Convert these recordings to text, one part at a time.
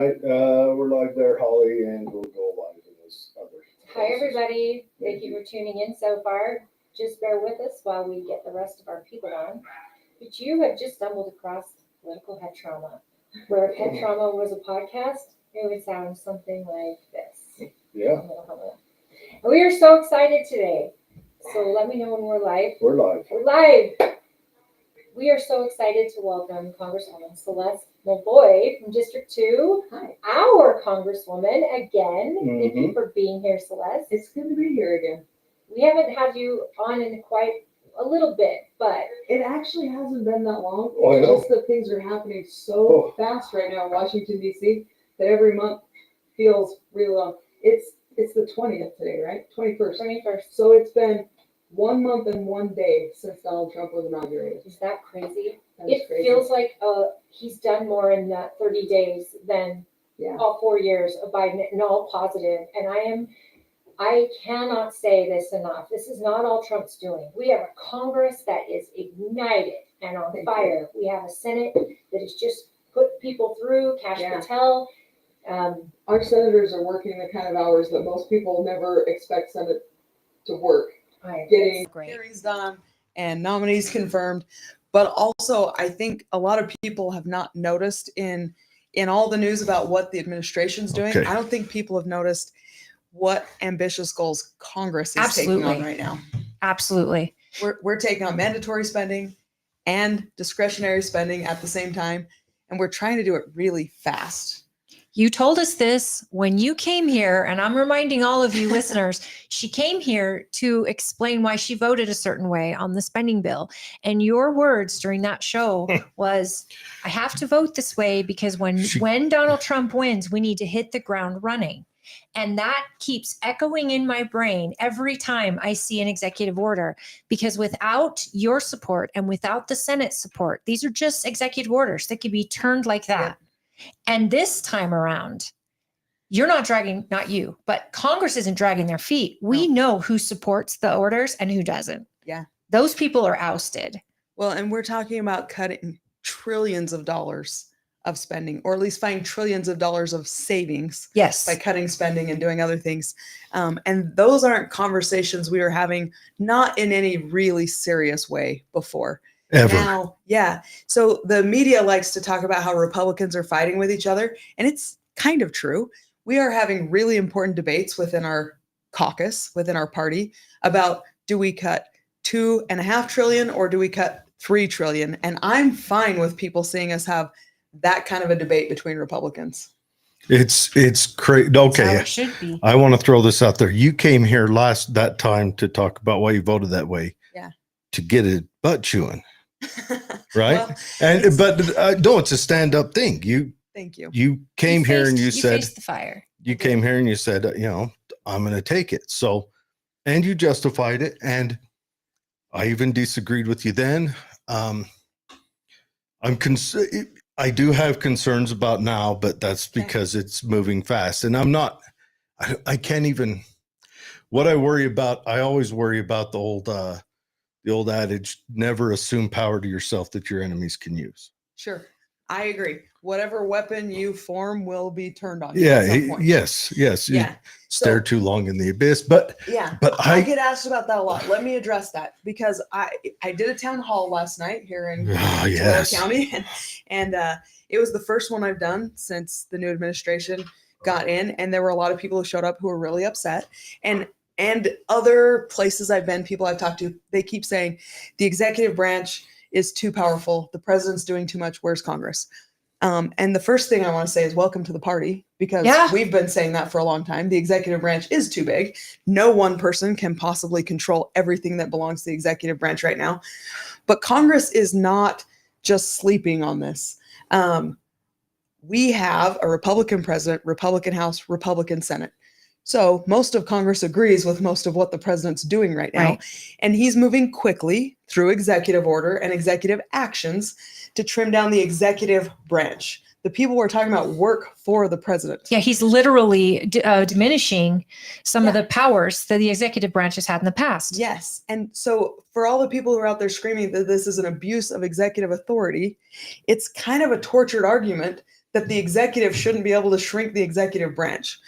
We're live there, Holly, and we'll go live in this other. Hi, everybody. Thank you for tuning in so far. Just bear with us while we get the rest of our people on. But you have just stumbled across Political Head Trauma, where if Head Trauma was a podcast, it would sound something like this. Yeah. And we are so excited today. So let me know when we're live. We're live. We're live. We are so excited to welcome Congresswoman Celeste Malloy from District 2. Hi. Our Congresswoman again. Mm-hmm. Thank you for being here, Celeste. It's good to be here again. We haven't had you on in quite a little bit, but It actually hasn't been that long. Oh, I It's know. just that things are happening so fast right now in Washington, D.C. that every month feels really long. It's the 20th today, right? 21st. 21st. So it's been 1 month and 1 day since Donald Trump was inaugurated. Is that crazy? That is It crazy. feels like he's done more in that 30 days than Yeah. all 4 years of Biden, and all positive. And I cannot say this enough. This is not all Trump's doing. We have a Congress that is ignited and on Thank fire. We have a Senate that has just put people through. Cash Yeah. Patel. Our senators are working the kind of hours that most people never expect Senate to work. Getting hearings done and nominees confirmed. But also, I think a lot of people have not noticed in all the news about what the administration's doing. Okay. I don't think people have noticed what ambitious goals Congress is taking Absolutely. on right now. Absolutely. We're taking on mandatory spending and discretionary spending at the same time, and we're trying to do it really fast. You told us this when you came here, and I'm reminding all of you listeners, she came here to explain why she voted a certain way on the spending bill. And your words during that show was, I have to vote this way because when Donald Trump wins, we need to hit the ground running. And that keeps echoing in my brain every time I see an executive order, because without your support and without the Senate support, these are just executive orders that could be turned like that. Yeah. And this time around, you're not you, but Congress isn't dragging their feet. We know who supports the orders and who doesn't. Yeah. Those people are ousted. Well, and we're talking about cutting trillions of dollars of spending, or at least finding trillions of dollars of savings. Yes. By cutting spending and doing other things. And those aren't conversations we were having, not in any really serious way before. Ever. Now, yeah. So the media likes to talk about how Republicans are fighting with each other, and it's kind of true. We are having really important debates within our caucus, within our party, about do we cut $2.5 trillion or do we cut $3 trillion? And I'm fine with people seeing us have that kind of a debate between Republicans. It's crazy. That's how Okay. it should be. I want to throw this out there. You came here that time to talk about why you voted that way. Yeah. To get a butt chewing. Right. Well, but no, it's a stand-up thing. Thank you. You came here and you said, faced the fire. you came here and you said, I'm going to take it. So, and you justified it. And I even disagreed with you then. I do have concerns about now, but that's because it's moving fast. And I can't even, what I worry about, I always worry about the old adage, never assume power to yourself that your enemies can use. Sure. I agree. Whatever weapon you form will be turned on you at Yeah. some point. Yes. Yeah. Stare too long in the abyss, but I get asked about that a lot. Let me address that, because I did a town hall last night here in Tulare County, and it was the first one I've done since the new administration got in, and there were a lot of people who showed up who were really upset, and other places I've been, people I've talked to, they keep saying the executive branch is too powerful, the president's doing too much, where's Congress? And the first thing I want to say is welcome to the party, because we've been saying that for a long time. The executive branch is too big. No one person can possibly control everything that belongs to the executive branch right now. But Congress is not just sleeping on this. We have a Republican president, Republican House, Republican Senate. So most of Congress agrees with most of what the president's doing right now. Right. And he's moving quickly through executive order and executive actions to trim down the executive branch. The people we're talking about work for the president. Yeah, he's literally diminishing some of the powers that the executive branch has had in the past. Yes. And so for all the people who are out there screaming that this is an abuse of executive authority, it's kind of a tortured argument that the executive shouldn't be able to shrink the executive branch.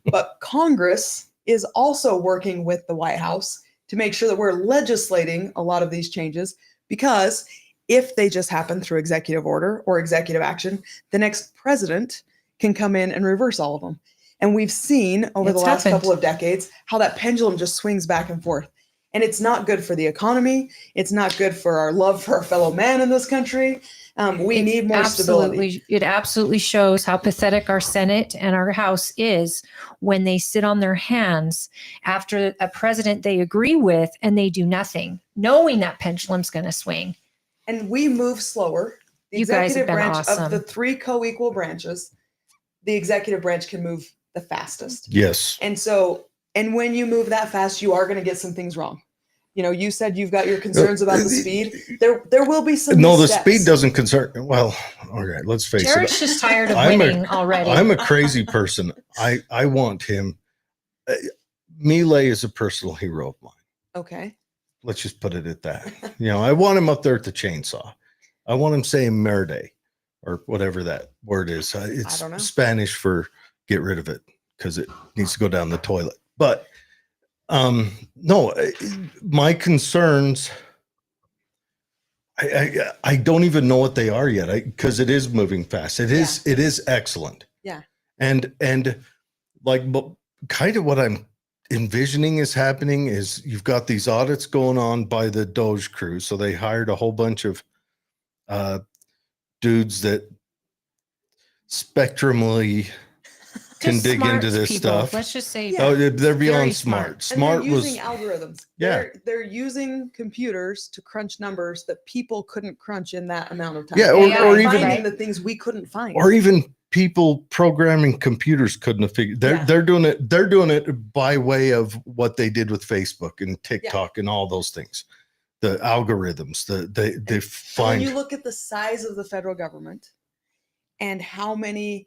But Congress is also working with the White House to make sure that we're legislating a lot of these changes, because if they just happen through executive order or executive action, the next president can come in and reverse all of them. And we've seen over the It's last happened. couple of decades how that pendulum just swings back and forth. And it's not good for the economy. It's not good for our love for our fellow man in this country. We It need more stability. absolutely, it absolutely shows how pathetic our Senate and our House is when they sit on their hands after a president they agree with and they do nothing, knowing that pendulum's going to swing. And we move slower. The You guys have executive been branch awesome. of the 3 co-equal branches, the executive branch can move the fastest. Yes. And so, and when you move that fast, you are going to get some things wrong. You know, you said you've got your concerns about the speed. There will be some No, the missteps. speed doesn't concern. Well, okay, let's face Jared's it. just tired of I'm a- winning already. I'm a crazy person. I want him. Milei is a personal hero of mine. Okay. Let's just put it at that. You know, I want him up there at the chainsaw. I want him saying merde or whatever that word is. It's don't know. Spanish for get rid of it because it needs to go down the toilet. But no, my concerns, I don't even know what they are yet because it is moving fast. It is excellent. Yeah. And like, but kind of what I'm envisioning is happening is you've got these audits going on by the Doge crew. So they hired a whole bunch of dudes that spectrumly can Just dig into smarts this people. stuff. Let's just say Yeah. Oh, they're Very beyond smart. smart. And Smart they're was using algorithms. Yeah. They're using computers to crunch numbers that people couldn't crunch in that amount of time. Yeah, or They're even- finding the things we couldn't find. or even people programming computers couldn't have figured. They're doing it. They're doing it by way of what they did with Facebook and TikTok and all those things. The algorithms. They And when find. you look at the size of the federal government and how many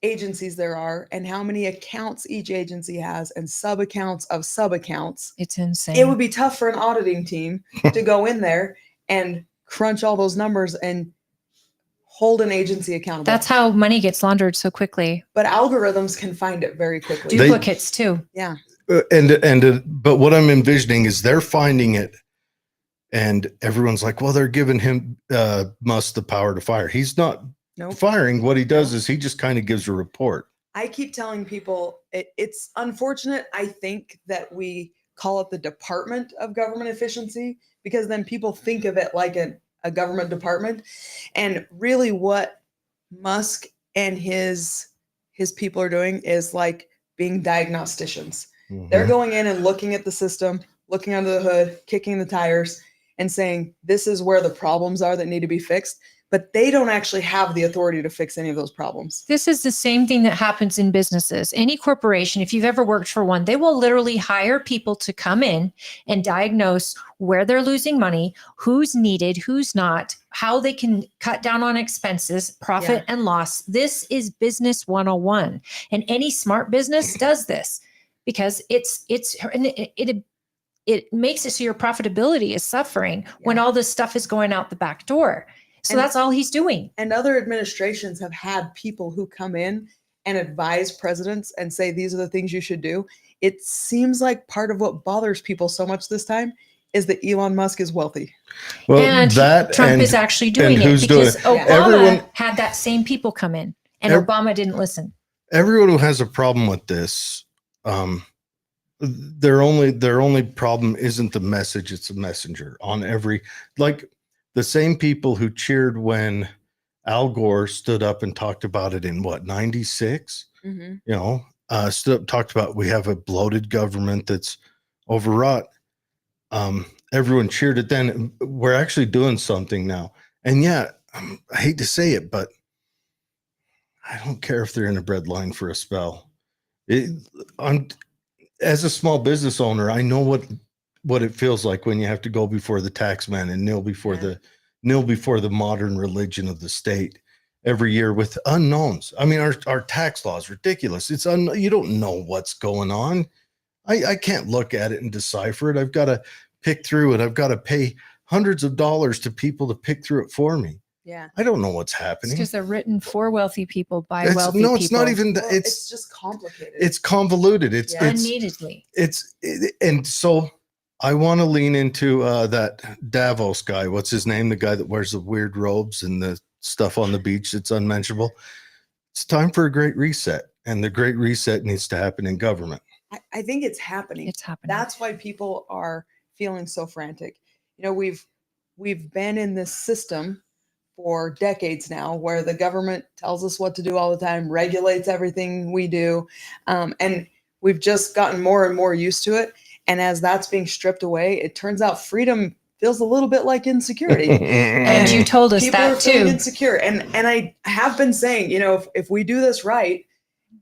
agencies there are and how many accounts each agency has and sub accounts of sub accounts, it's insane. it would be tough for an auditing team to go in there and crunch all those numbers and hold an agency accountable. That's how money gets laundered so quickly. But algorithms can find it very quickly. They- Duplicates too. Yeah. But what I'm envisioning is they're finding it, and everyone's like, well, they're giving him Musk the power to fire. He's not Nope. firing. What he does is he just kind of gives a report. I keep telling people it's unfortunate, I think, that we call it the Department of Government Efficiency, because then people think of it like a government department. And really what Musk and his people are doing is like being diagnosticians. They're Mhm. going in and looking at the system, looking under the hood, kicking the tires, and saying, this is where the problems are that need to be fixed. But they don't actually have the authority to fix any of those problems. This is the same thing that happens in businesses. Any corporation, if you've ever worked for one, they will literally hire people to come in and diagnose where they're losing money, who's needed, who's not, how they can cut down on expenses, profit and loss. This is business 101. And any smart business does this because it makes it so your profitability is suffering when all this stuff is going out the back door. So And- that's all he's doing. And other administrations have had people who come in and advise presidents and say, these are the things you should do. It seems like part of what bothers people so much this time is that Elon Musk is wealthy. Well, And that Trump and is actually doing it who's doing because it? Obama Everyone- had that same people come in and Ev- Obama didn't listen. everyone who has a problem with this, their only problem isn't the message; it's the messenger. On every, like the same people who cheered when Al Gore stood up and talked about it in what, 96? Mm-hmm. You know, stood up, talked about we have a bloated government that's overwrought. Everyone cheered it then. We're actually doing something now. And yeah, I hate to say it, but I don't care if they're in a bread line for a spell. As a small business owner, I know what it feels like when you have to go before the tax man and kneel before the modern religion of the state every year with unknowns. I mean, our tax law is ridiculous. You don't know what's going on. I can't look at it and decipher it. I've got to pick through it. I've got to pay hundreds of dollars to people to pick through it for me. Yeah. I don't know what's It's happening. because they're written for wealthy people by It's, wealthy no, people. it's not even. Well, It's just complicated. it's convoluted. It's Yeah. Unneededly. and so I want to lean into that Davos guy. What's his name? The guy that wears the weird robes and the stuff on the beach that's unmentionable. It's time for a great reset, and the great reset needs to happen in government. I think it's happening. It's happening. That's why people are feeling so frantic. You know, we've been in this system for decades now where the government tells us what to do all the time, regulates everything we do. And we've just gotten more and more used to it. And as that's being stripped away, it turns out freedom feels a little bit like insecurity. And you told us People are that feeling too. insecure. And I have been saying, you know, if we do this right,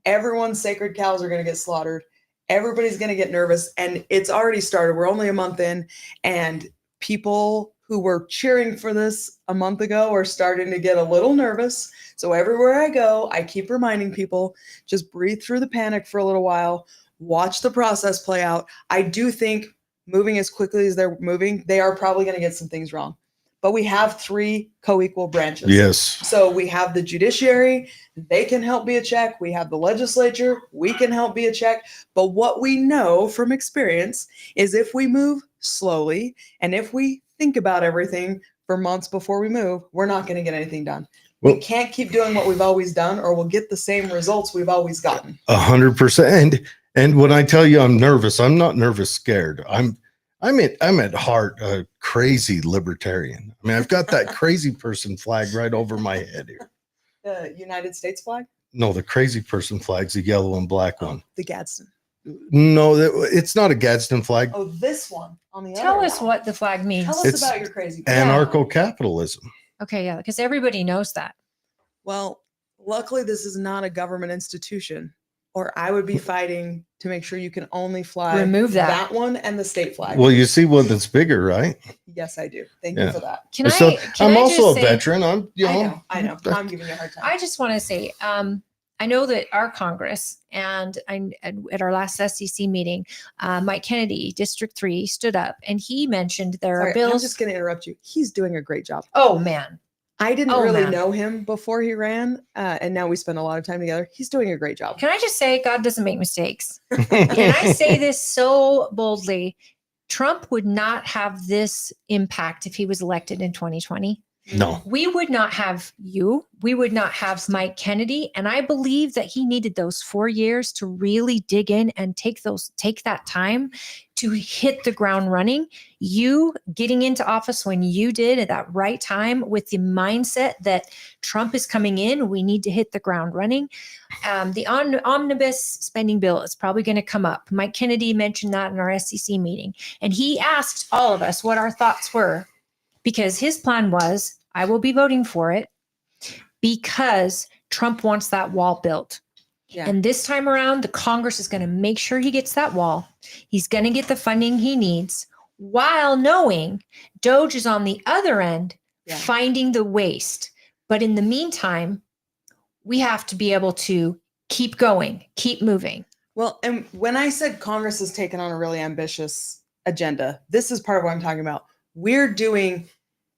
everyone's sacred cows are going to get slaughtered. Everybody's going to get nervous. And it's already started. We're only a month in. And people who were cheering for this a month ago are starting to get a little nervous. So everywhere I go, I keep reminding people, just breathe through the panic for a little while, watch the process play out. I do think moving as quickly as they're moving, they are probably going to get some things wrong. But we have 3 co-equal branches. Yes. So we have the judiciary, they can help be a check. We have the legislature, we can help be a check. But what we know from experience is if we move slowly and if we think about everything for months before we move, we're not going to get anything done. We Well- can't keep doing what we've always done or we'll get the same results we've always gotten. 100%. And when I tell you I'm nervous, I'm not nervous, scared. I'm at heart a crazy libertarian. I mean, I've got that crazy person flag right over my head here. The United States flag? No, the crazy person flag's the yellow and black one. The Gadsden. No, it's not a Gadsden flag. Oh, this one on the Tell other us one. what the flag means. Tell us It's about your crazy Anarcho-capitalism. Okay, yeah, because everybody knows that. Well, luckily this is not a government institution, or I would be fighting to make sure you can only fly Remove that. one and the state flag. Well, you see one that's bigger, right? Yes, I do. Thank Yeah. you for that. Can So can I'm I also just a say- veteran. I'm, you know, I know. I'm giving you a hard time. I just want to say, I know that our Congress and at our last SEC meeting, Mike Kennedy, District 3, stood up and he mentioned there Sorry, are bills. I'm just going to interrupt you. He's doing a great job. Oh man, I didn't Oh, really man. know him before he ran, and now we spend a lot of time together. He's doing a great job. can I just say God doesn't make mistakes? And I say this so boldly. Trump would not have this impact if he was elected in 2020. no. We would not have you. We would not have Mike Kennedy. And I believe that he needed those 4 years to really dig in and take that time to hit the ground running. You getting into office when you did at that right time with the mindset that Trump is coming in, we need to hit the ground running. The omnibus spending bill is probably going to come up. Mike Kennedy mentioned that in our SEC meeting. And he asked all of us what our thoughts were, because his plan was, I will be voting for it because Trump wants that wall built. Yeah. And this time around, the Congress is going to make sure he gets that wall. He's going to get the funding he needs while knowing Doge is on the other end, Yeah. finding the waste. But in the meantime, we have to be able to keep going, keep moving. Well, and when I said Congress has taken on a really ambitious agenda, this is part of what I'm talking about. We're doing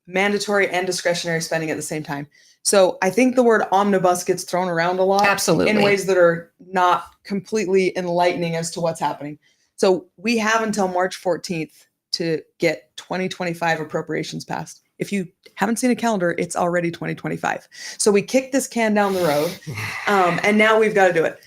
mandatory and discretionary spending at the same time. So I think the word omnibus gets thrown around a lot. Absolutely. In ways that are not completely enlightening as to what's happening. So we have until March 14th to get 2025 appropriations passed. If you haven't seen a calendar, it's already 2025. So we kicked this can down the road, and now we've got to do it.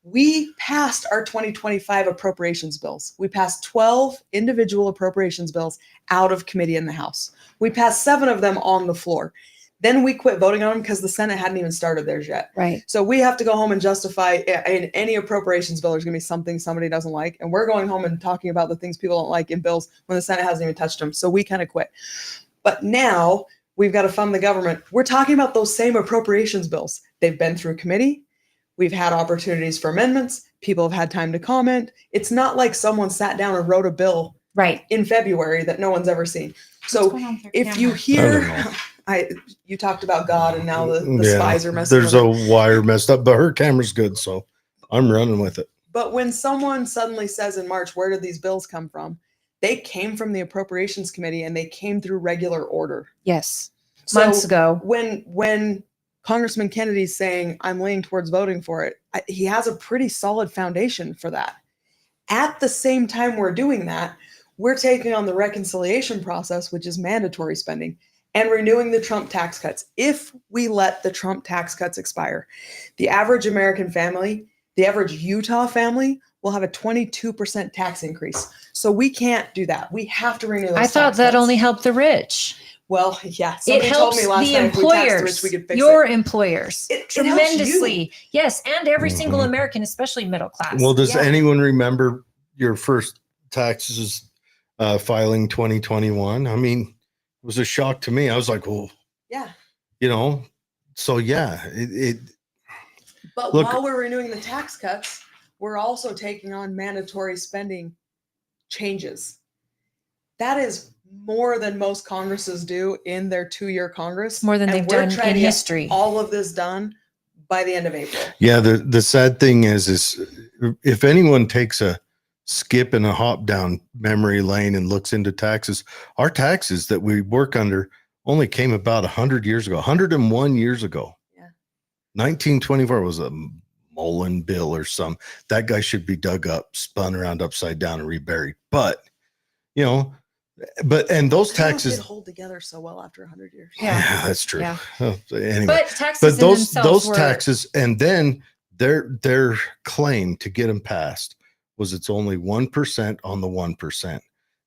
We passed our 2025 appropriations bills. We passed 12 individual appropriations bills out of committee in the House. We passed 7 of them on the floor. Then we quit voting on them because the Senate hadn't even started theirs yet. Right. So we have to go home and justify in any appropriations bill, there's going to be something somebody doesn't like. And we're going home and talking about the things people don't like in bills when the Senate hasn't even touched them. So we kind of quit. But now we've got to fund the government. We're talking about those same appropriations bills. They've been through committee. We've had opportunities for amendments. People have had time to comment. It's not like someone sat down and wrote a bill Right. in February that no one's ever seen. What's So going on with their if you camera? hear, you talked about God and now the spies are messing There's with a it. wire messed up, but her camera's good, so I'm running with it. But when someone suddenly says in March, where did these bills come from? They came from the Appropriations Committee and they came through regular order. Yes. months ago. When Congressman Kennedy's saying I'm leaning towards voting for it, he has a pretty solid foundation for that. At the same time we're doing that, we're taking on the reconciliation process, which is mandatory spending, and renewing the Trump tax cuts. If we let the Trump tax cuts expire, the average American family, the average Utah family will have a 22% tax increase. So we can't do that. We have to renew those I thought tax that cuts. only helped the rich. Well, yeah. It Somebody told helps me last the night if we taxed the employers, rich, we could fix your it. employers, It helps tremendously. Yes, and every single Mhm. American, especially middle class. Well, does Yeah. anyone remember your first taxes filing 2021? I mean, it was a shock to me. I was like, well, Yeah. you know, so yeah, it But Look- while we're renewing the tax cuts, we're also taking on mandatory spending changes. That is more than most Congresses do in their 2-year Congress. More than and they've we're done trying in to get history. all of this done by the end of April. yeah, the sad thing is if anyone takes a skip and a hop down memory lane and looks into taxes, our taxes that we work under only came about 100 years ago, 101 years ago. Yeah. 1924 was a Mullen bill or some. That guy should be dug up, spun around upside down and reburied. But, you know, and those I don't know if taxes, they'd hold together so well after 100 years. Yeah. that's true. Yeah. Oh, anyway, But taxes but in those themselves were, taxes, and then their claim to get them passed was it's only 1% on the 1%.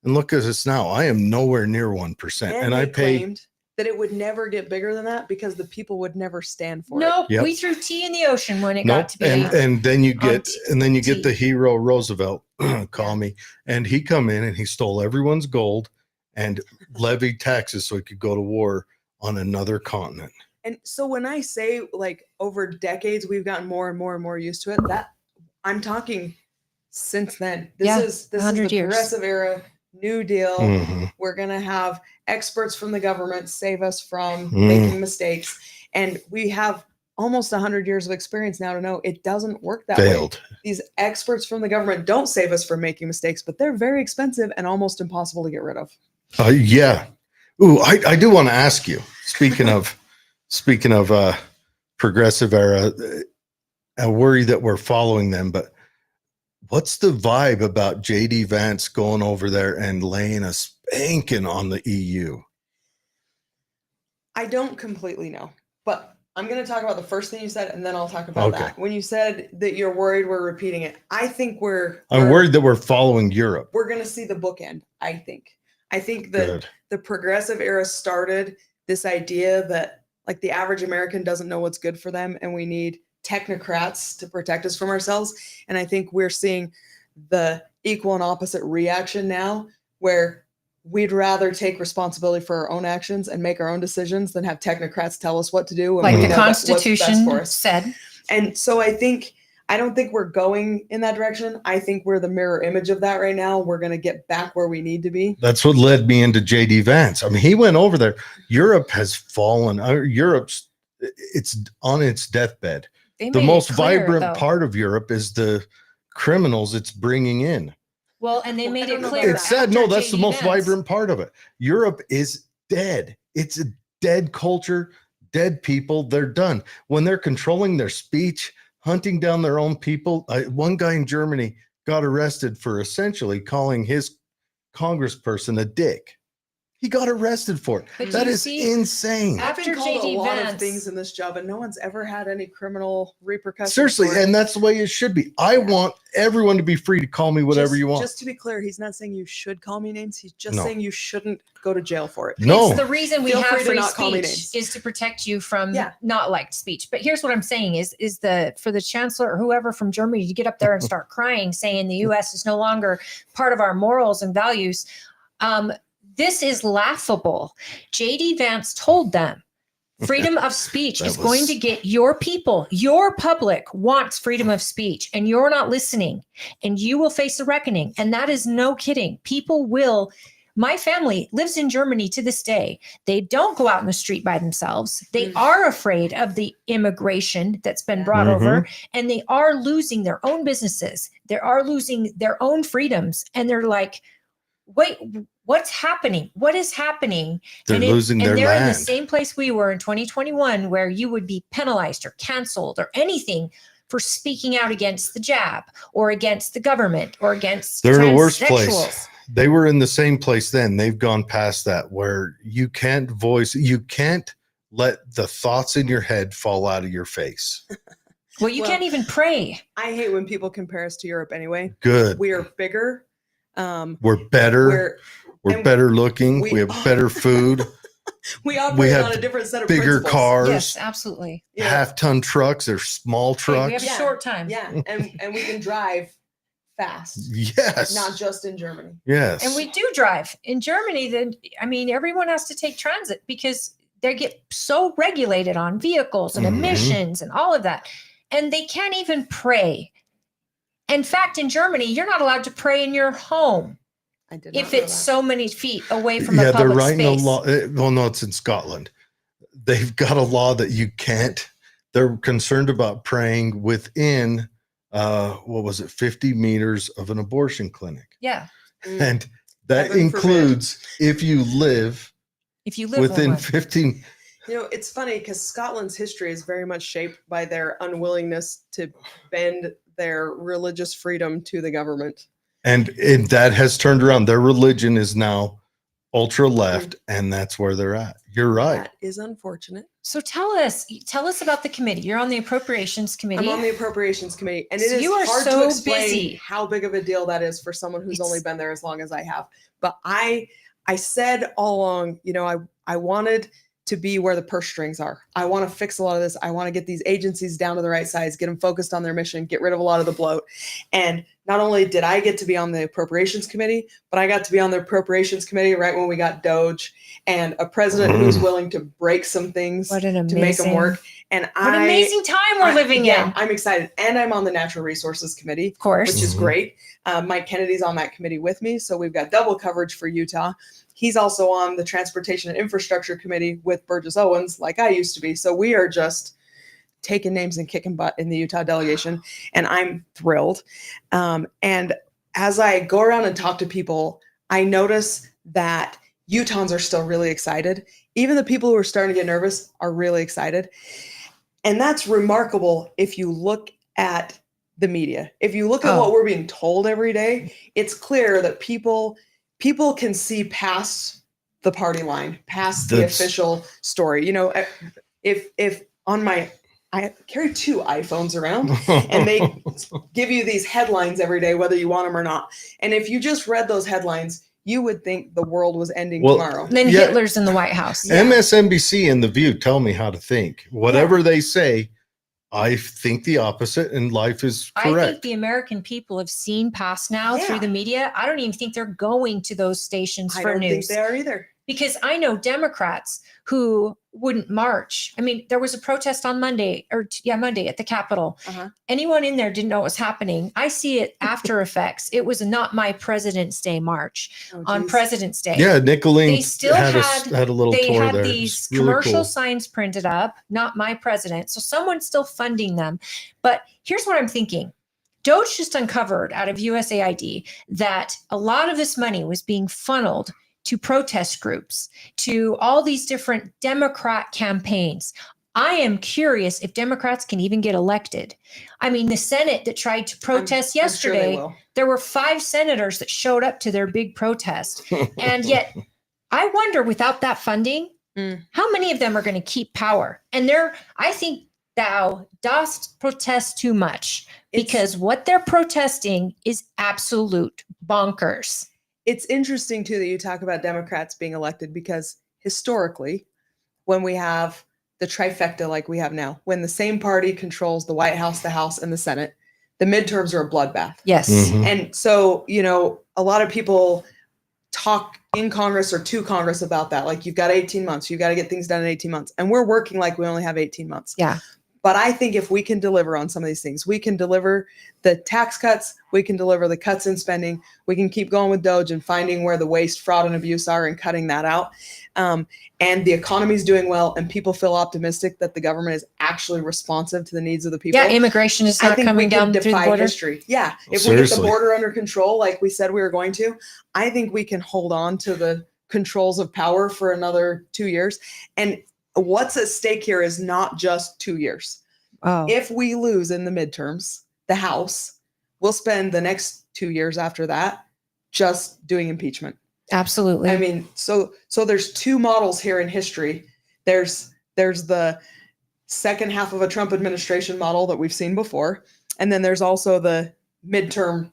And look at us now. I am nowhere near 1%, and I they pay. claimed that it would never get bigger than that because the people would never stand for it. no, Yep. we threw tea in the ocean when it Nope. got to be. And then you on get T- the hero Roosevelt, call Yeah. me, and he come in and he stole everyone's gold and levied taxes so he could go to war on another continent. And so when I say like over decades we've gotten more and more and more used to it, that I'm talking since then. This Yeah, is the 100 years. progressive era, New Deal. Mhm. We're gonna have experts from the government save us from Mm. making mistakes. And we have almost 100 years of experience now to know it doesn't work that way. Failed. These experts from the government don't save us from making mistakes, but they're very expensive and almost impossible to get rid of. Yeah. Ooh, I do want to ask you. Speaking of progressive era, I worry that we're following them. But what's the vibe about JD Vance going over there and laying a spanking on the EU? I don't completely know, but I'm going to talk about the first thing you said, and then I'll talk about Okay. that. When you said that you're worried we're repeating it, I think I'm worried that we're following Europe. we're going to see the bookend. I think that Good. the progressive era started this idea that like the average American doesn't know what's good for them, and we need technocrats to protect us from ourselves. And I think we're seeing the equal and opposite reaction now, where we'd rather take responsibility for our own actions and make our own decisions than have technocrats tell us what to do. like we the know what's best Constitution for us. said. And so I don't think we're going in that direction. I think we're the mirror image of that right now. We're going to get back where we need to be. That's what led me into JD Vance. I mean, he went over there. Europe has fallen. Europe's it's on its deathbed. They The made it most clear, vibrant though. part of Europe is the criminals it's bringing in. Well, and they Well, I made don't it know clear. about It's sad. No, after that's the JD most Vance. vibrant part of it. Europe is dead. It's a dead culture, dead people. They're done. When they're controlling their speech, hunting down their own people. One guy in Germany got arrested for essentially calling his congressperson a dick. He got arrested for it. But That you is see, insane. I've been After called a JD lot of Vance- things in this job, and no one's ever had any criminal repercussions. Seriously, for it. and that's the way it should be. I Yeah. want everyone to be free to call me whatever Just- you want. Just to be clear, he's not saying you should call me names. He's just No. saying you shouldn't go to jail for it. No. It's the reason we Feel have free to free not call me speech names. is to protect you from Yeah. not liked speech. But here's what I'm saying is for the chancellor or whoever from Germany to get up there and start crying, saying the U.S. is no longer part of our morals and values. This is laughable. JD Vance told them freedom of speech That is going was- to get your people, your public wants freedom of speech, and you're not listening, and you will face a reckoning. And that is no kidding. People will. My family lives in Germany to this day. They don't go out in the street by themselves. They are afraid of the immigration that's been brought over, and they are losing their own businesses. They are losing their own freedoms. And they're like, wait, what's happening? What is happening? They're And losing their they're in the land. same place we were in 2021, where you would be penalized or canceled or anything for speaking out against the jab or against the government or against They're in a worse place. transsexuals. They were in the same place then. They've gone past that, where you can't let the thoughts in your head fall out of your face. Well, you Well, can't even pray. I hate when people compare us to Europe anyway. Good. We are bigger. We're better. We're and better looking. we- We have better food, we operate have on a different set of bigger principles. cars, Yes, absolutely. You know, half-ton trucks. They're small Hey, trucks. we have a Yeah. short time. Yeah, and we can drive fast, Yes. not just in Germany. Yes. And we do drive. In Germany, then I mean, everyone has to take transit because they get so regulated on vehicles and Mhm. emissions and all of that. And they can't even pray. In fact, in Germany, you're not allowed to pray in your home I did not if know it's that. so many feet away from Yeah, a they're public writing space. a law. Well, no, it's in Scotland. They've got a law that you can't. They're concerned about praying within, 50 meters of an abortion clinic, Yeah. and that Heaven forbid. includes if you live If you live within within one. 15. You know, it's funny because Scotland's history is very much shaped by their unwillingness to bend their religious freedom to the government. And that has turned around. Their religion is now ultra left, and that's where they're at. You're right. That is unfortunate. So tell us about the committee. You're on the appropriations committee. I'm on the appropriations committee, and it So is you are hard so to explain busy. how big of a deal that is for someone who's It's- only been there as long as I have. But I said all along, you know, I wanted to be where the purse strings are. I want to fix a lot of this. I want to get these agencies down to the right size, get them focused on their mission, get rid of a lot of the bloat. And not only did I get to be on the appropriations committee, but I got to be on the appropriations committee right when we got Doge and a president who's willing to break some things What an to amazing, make them work. And what an amazing time we're living yeah, in. I'm excited. And I'm on the natural resources committee, Of course. which is Mhm. great. Mike Kennedy's on that committee with me. So we've got double coverage for Utah. He's also on the transportation and infrastructure committee with Burgess Owens, like I used to be. So we are just taking names and kicking butt in the Utah delegation. And I'm thrilled. And as I go around and talk to people, I notice that Utahns are still really excited. Even the people who are starting to get nervous are really excited. And that's remarkable if you look at the media. If you look at Oh. what we're being told every day, it's clear that people can see past the party line, past the That's- official story. You know, if on I carry 2 iPhones around, and they give you these headlines every day, whether you want them or not. And if you just read those headlines, you would think the world was ending Well, tomorrow. And then Yeah. Hitler's in the White House. Yeah. MSNBC and The View tell me how to think. Whatever they say, I think the opposite, and life is I think correct. the American people have seen past now Yeah. through the media. I don't even think they're going to those stations I for don't think news. they are either. Because I know Democrats who wouldn't march. I mean, there was a protest on Monday at the Capitol. Uh-huh. Anyone in there didn't know what was happening. I see it after effects. It was not my President's Day march Oh, on geez. President's Day. Yeah, Nickeling They still had had- a little They tour had there. these It's really commercial cool. signs printed up, not my president. So someone's still funding them. But here's what I'm thinking. Doge just uncovered out of USAID that a lot of this money was being funneled to protest groups, to all these different Democrat campaigns. I am curious if Democrats can even get elected. I mean, the Senate that tried to protest I'm sure they yesterday, will. there were 5 senators that showed up to their big protest. And yet, I wonder, without that funding, how many of them are going to keep power? And I think thou dost protest too much, because what they're protesting is absolute bonkers. It's interesting too that you talk about Democrats being elected, because historically, when we have the trifecta like we have now, when the same party controls the White House, the House, and the Senate, the midterms are a bloodbath. Yes. Mhm. And so, you know, a lot of people talk in Congress or to Congress about that. Like, you've got 18 months, you've got to get things done in 18 months. And we're working like we only have 18 months. Yeah. But I think if we can deliver on some of these things, we can deliver the tax cuts, we can deliver the cuts in spending, we can keep going with Doge and finding where the waste, fraud, and abuse are and cutting that out. And the economy's doing well, and people feel optimistic that the government is actually responsive to the needs of the people. Yeah, immigration is I not think coming we down can through the defy border. history. Yeah, if we get the Seriously. border under control, like we said we were going to, I think we can hold on to the controls of power for another 2 years. And what's at stake here is not just 2 years. Oh, If we lose in the midterms, the House will spend the next 2 years after that just doing impeachment. absolutely. I mean, so there's two models here in history. There's the second half of a Trump administration model that we've seen before, and then there's also the midterm,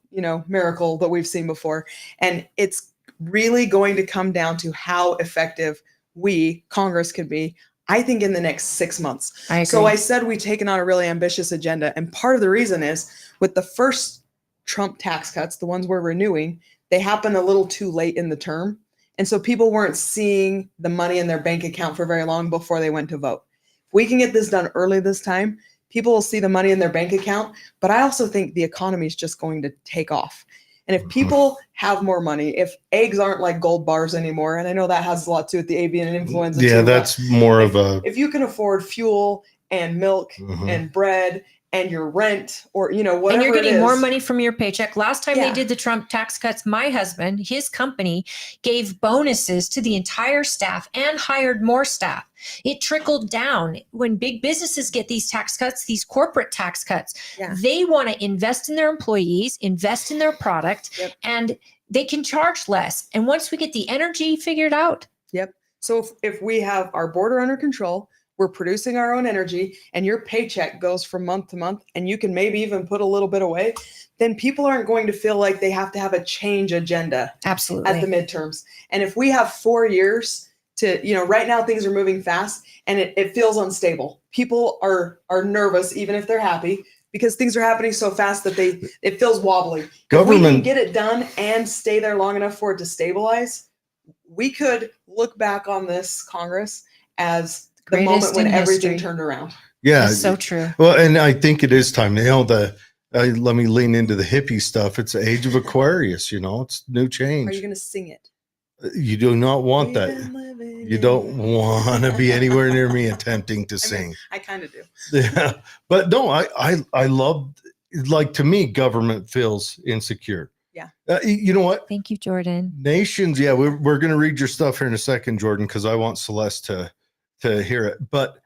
miracle that we've seen before. And it's really going to come down to how effective we, Congress, can be, I think, in the next 6 months. I agree. So I said we've taken on a really ambitious agenda. And part of the reason is with the first Trump tax cuts, the ones we're renewing, they happened a little too late in the term. And so people weren't seeing the money in their bank account for very long before they went to vote. If we can get this done early this time, people will see the money in their bank account. But I also think the economy is just going to take off. And if people have more money, if eggs aren't like gold bars anymore, and I know that has a lot to do with the avian influenza Yeah, too, but that's more of a. if you can afford fuel and milk Mhm. and bread and your rent, or whatever, and you're it getting more is, money from your paycheck. Last time Yeah. they did the Trump tax cuts, my husband, his company, gave bonuses to the entire staff and hired more staff. It trickled down. When big businesses get these tax cuts, these corporate tax cuts, Yeah. they want to invest in their employees, invest in their product, Yep. and they can charge less. And once we get the energy figured out, So if we have our border under control, we're producing our own energy, and your paycheck goes from month to month, and you can maybe even put a little bit away, then people aren't going to feel like they have to have a change agenda absolutely. at the midterms. And if we have 4 years to, right now things are moving fast and it feels unstable. People are nervous, even if they're happy, because things are happening so fast that it feels wobbly. If we can Government- get it done and stay there long enough for it to stabilize, we could look back on this Congress as the Greatest moment when in everything history. turned around. Yeah. That's so true. Well, and I think it is time. Let me lean into the hippie stuff. It's the age of Aquarius. It's new Are you change. going to sing it? You do not want We've that. been living You don't in- want to be anywhere near me attempting to sing. I kind of do. Yeah, but no, I love, like, to me, government feels insecure. Yeah. You know what? Thank you, Jordan. Nations. Yeah, we're going to read your stuff here in a second, Jordan, because I want Celeste to hear it. But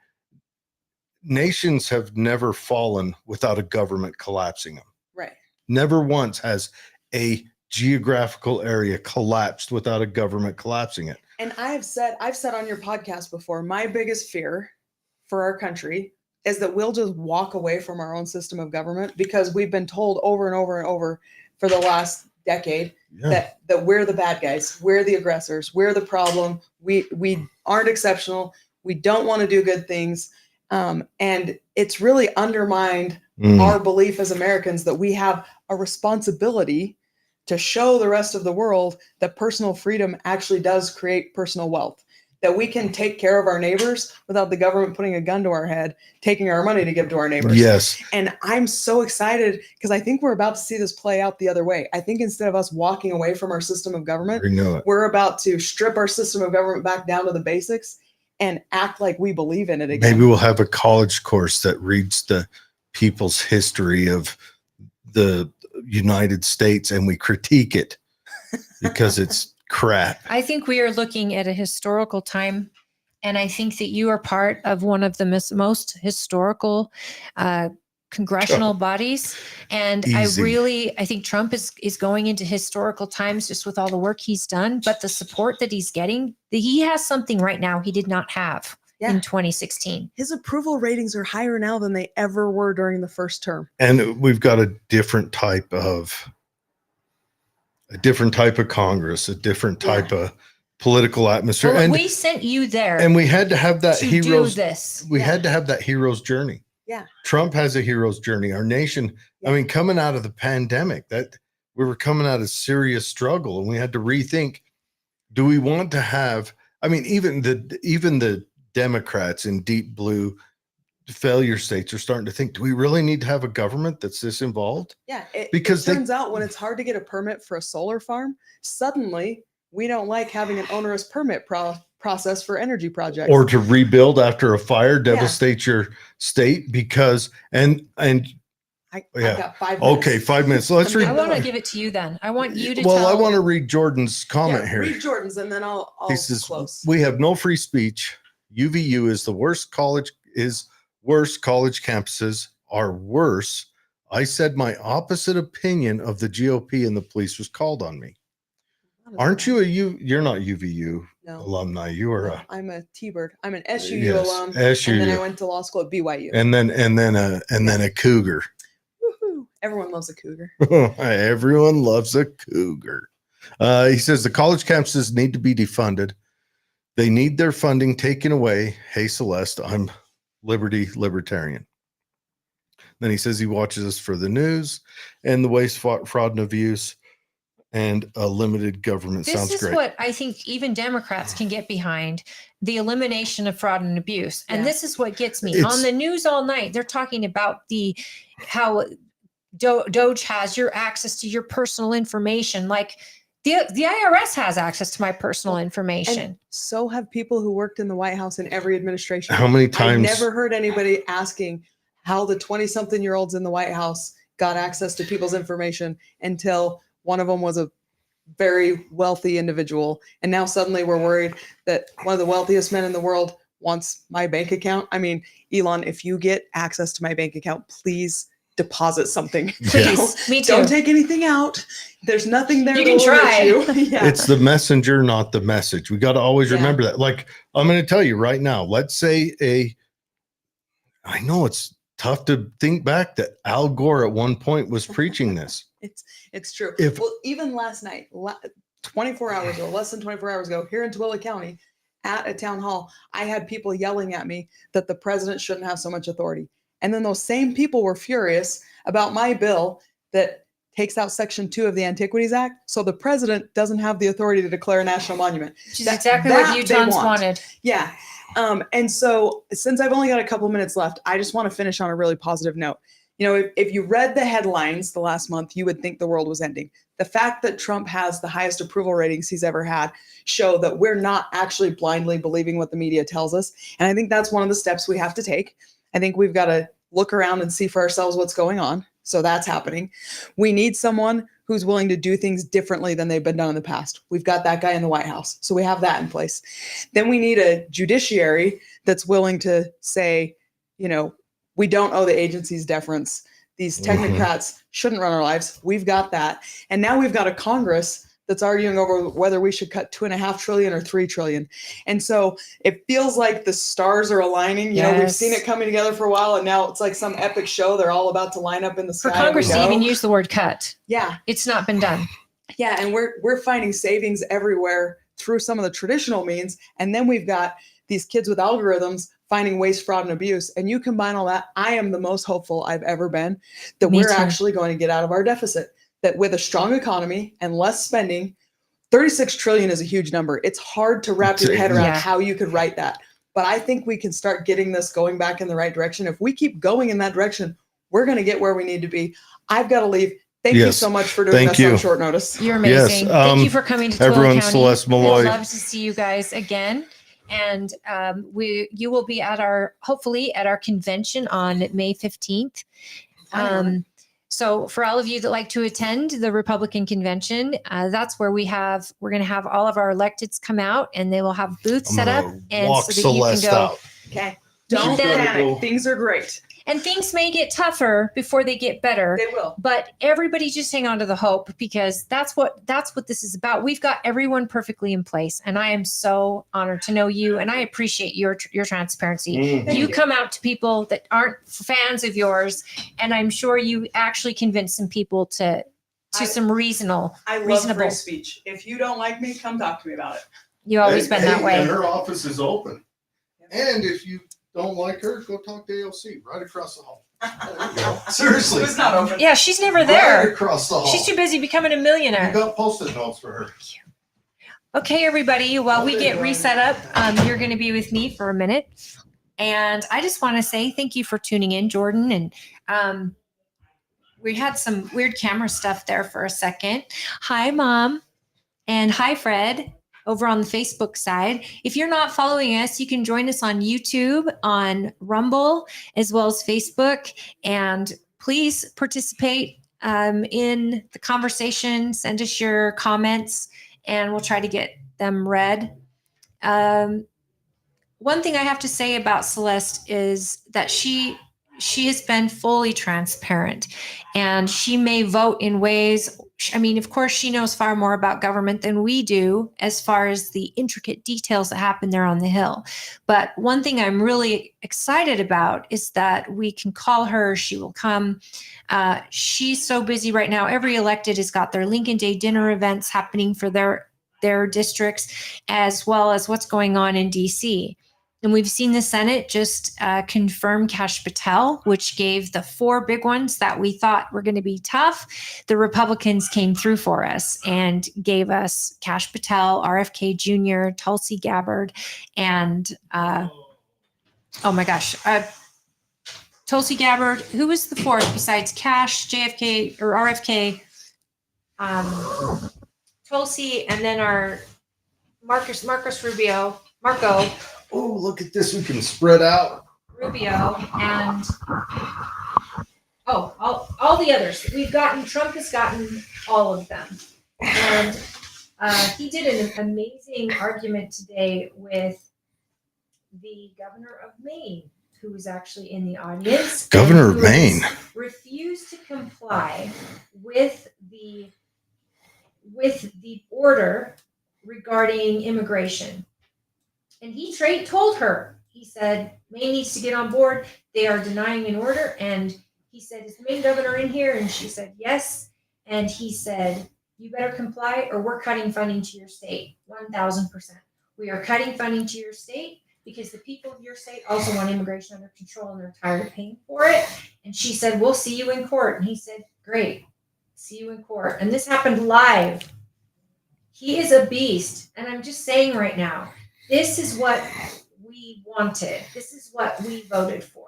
nations have never fallen without a government collapsing them. Right. Never once has a geographical area collapsed without a government collapsing it. And I've said on your podcast before, my biggest fear for our country is that we'll just walk away from our own system of government, because we've been told over and over and over for the last decade Yeah. that we're the bad guys, we're the aggressors, we're the problem, we aren't exceptional, we don't want to do good things, and it's really undermined our belief as Americans that we have a responsibility to show the rest of the world that personal freedom actually does create personal wealth, that we can take care of our neighbors without the government putting a gun to our head, taking our money to give to our neighbors. Yes. And I'm so excited because I think we're about to see this play out the other way. I think instead of us walking away from our system of government, We know it. we're about to strip our system of government back down to the basics and act like we believe in it again. Maybe we'll have a college course that reads the people's history of the United States and we critique it because it's crap. I think we are looking at a historical time, and I think that you are part of one of the most historical congressional bodies. And Easy. I think Trump is going into historical times just with all the work he's done, but the support that he's getting, he has something right now he did not have in 2016. His approval ratings are higher now than they ever were during the first term. And we've got a different type of Congress, a different type of political atmosphere. Well, and we sent you there and we had to have that to hero's do this. we had to have that hero's journey. Yeah. Trump has a hero's journey. Our nation, Yeah. I mean, coming out of the pandemic, that we were coming out of serious struggle, and we had to rethink, do we want to have, I mean, even the Democrats in deep blue failure states are starting to think, do we really need to have a government that's this involved? Yeah, Because it turns out when it's hard to get a permit for a solar farm, suddenly we don't like having an onerous permit process for energy projects. Or to rebuild after a fire devastates your state because, I yeah. got 5 minutes. Okay, 5 minutes. So let's I read. I want to give it to you then. I want you to Well, tell. I want to read Jordan's comment Yeah, here. read Jordan's and then I'll He says, close. we have no free speech. UVU is the worst college, college campuses are worse. I said my opposite opinion of the GOP and the police was called on me. Aren't you you're not UVU No. alumni. You are a, I'm a T-Bird. I'm an SUU yes, alum. SUU. And then I went to law school at BYU. and then a cougar. Woohoo. Everyone loves a cougar. Everyone loves a cougar. He says the college campuses need to be defunded. They need their funding taken away. Hey, Celeste, I'm libertarian. Then he says he watches us for the news and the waste, fraud, and abuse and a limited government. This Sounds is great. what I think even Democrats can get behind, the elimination of fraud and abuse. And Yeah. this is what gets me. It's- On the news all night, they're talking about how Doge has your access to your personal information. Like the IRS has access to my personal information. And so have people who worked in the White House in every administration. How many I times? never heard anybody asking how the 20-something-year-olds in the White House got access to people's information until one of them was a very wealthy individual. And now suddenly we're worried that one of the wealthiest men in the world wants my bank account. I mean, Elon, if you get access to my bank account, please deposit something. Please, me too. Don't take anything out. There's nothing there. You to can alert try. you. Yeah. It's the messenger, not the message. We got to always Yeah. remember that. Like, I'm going to tell you right now, let's say I know it's tough to think back that Al Gore at one point was preaching this. It's true. If- Well, even last night, 24 hours ago, less than 24 hours ago, here in Tooele County, at a town hall, I had people yelling at me that the president shouldn't have so much authority. And then those same people were furious about my bill that takes out Section 2 of the Antiquities Act. So the president doesn't have the authority to declare a national monument. Which is that- exactly that what they Utahns want. wanted. Yeah. And so since I've only got a couple minutes left, I just want to finish on a really positive note. You know, if you read the headlines the last month, you would think the world was ending. The fact that Trump has the highest approval ratings he's ever had show that we're not actually blindly believing what the media tells us. And I think that's one of the steps we have to take. I think we've got to look around and see for ourselves what's going on. So that's happening. We need someone who's willing to do things differently than they've been done in the past. We've got that guy in the White House. So we have that in place. Then we need a judiciary that's willing to say, you know, we don't owe the agencies deference. These technocrats shouldn't run our lives. We've got that. And now we've got a Congress that's arguing over whether we should cut $2.5 trillion or $3 trillion. And so it feels like the stars are aligning. You know, we've seen it coming together for a while, and now it's like some epic show. They're all about to line up in the sky. For Congress We to know. even use the word cut, Yeah. it's not been done. Yeah, and we're finding savings everywhere through some of the traditional means. And then we've got these kids with algorithms finding waste, fraud, and abuse. And you combine all that, I am the most hopeful I've ever been that Me we're too. actually going to get out of our deficit. That with a strong economy and less spending, 36 trillion is a huge number. It's hard to wrap your head around Yeah. how you could write that. But I think we can start getting this going back in the right direction. If we keep going in that direction, we're going to get where we need to be. I've got to leave. Thank you Yes. so much for doing Thank this you. on short notice. You're Yes, amazing. Thank you for coming to Tooele everyone, County. Celeste Malloy. I'd love to see you guys again. And you will be at hopefully at our convention on May 15th. So for all of you that like to attend the Republican convention, that's where we're going to have all of our electeds come out, and they will have booths I'm set up, gonna and walk so that Celeste you can go. out. Okay. Meet Don't them. panic. Things are great. And things may get tougher before they get better. They will. But everybody just hang on to the hope, because that's what this is about. We've got everyone perfectly in place, and I am so honored to know you, and I appreciate your transparency. Thank You you. come out to people that aren't fans of yours, and I'm sure you actually convince some people to some reasonable. I love Reasonable. free speech. If you don't like me, come talk to me about it. You always been that way. And her office is open. And if you don't like her, go talk to AOC right across the hall. There you go. Seriously. It's not open. Yeah, she's never Right there. across the hall. She's too busy becoming a You millionaire. got post-it notes for her. Okay, everybody, while we get reset up, you're going to be with me for a minute. And I just want to say thank you for tuning in, Jordan. And we had some weird camera stuff there for a second. Hi, Mom. And hi, Fred, over on the Facebook side. If you're not following us, you can join us on YouTube, on Rumble, as well as Facebook. And please participate in the conversation. Send us your comments, and we'll try to get them read. One thing I have to say about Celeste is that she has been fully transparent, and she may vote in ways. I mean, of course, she knows far more about government than we do as far as the intricate details that happen there on the Hill. But one thing I'm really excited about is that we can call her. She will come. She's so busy right now. Every elected has got their Lincoln Day dinner events happening for their districts, as well as what's going on in DC. And we've seen the Senate just confirm Kash Patel, which gave the 4 big ones that we thought were going to be tough. The Republicans came through for us and gave us Kash Patel, RFK Jr., Tulsi Gabbard, and oh my gosh, Tulsi Gabbard. Who was the 4th besides Kash, JFK, or RFK? Tulsi, and then our Marco Rubio. Oh, look at this. We can spread out. Rubio, and all the others. Trump has gotten all of them. And he did an amazing argument today with the governor of Maine, who was actually in the audience. Governor of Maine refused to comply with the order regarding immigration. And he told her, he said, Maine needs to get on board. They are denying an order. And he said, is the Maine governor in here? And she said, yes. And he said, you better comply or we're cutting funding to your state, 1,000%. We are cutting funding to your state because the people of your state also want immigration under control and they're tired of paying for it. And she said, we'll see you in court. And he said, great, see you in court. And this happened live. He is a beast. And I'm just saying right now, this is what we wanted. This is what we voted for.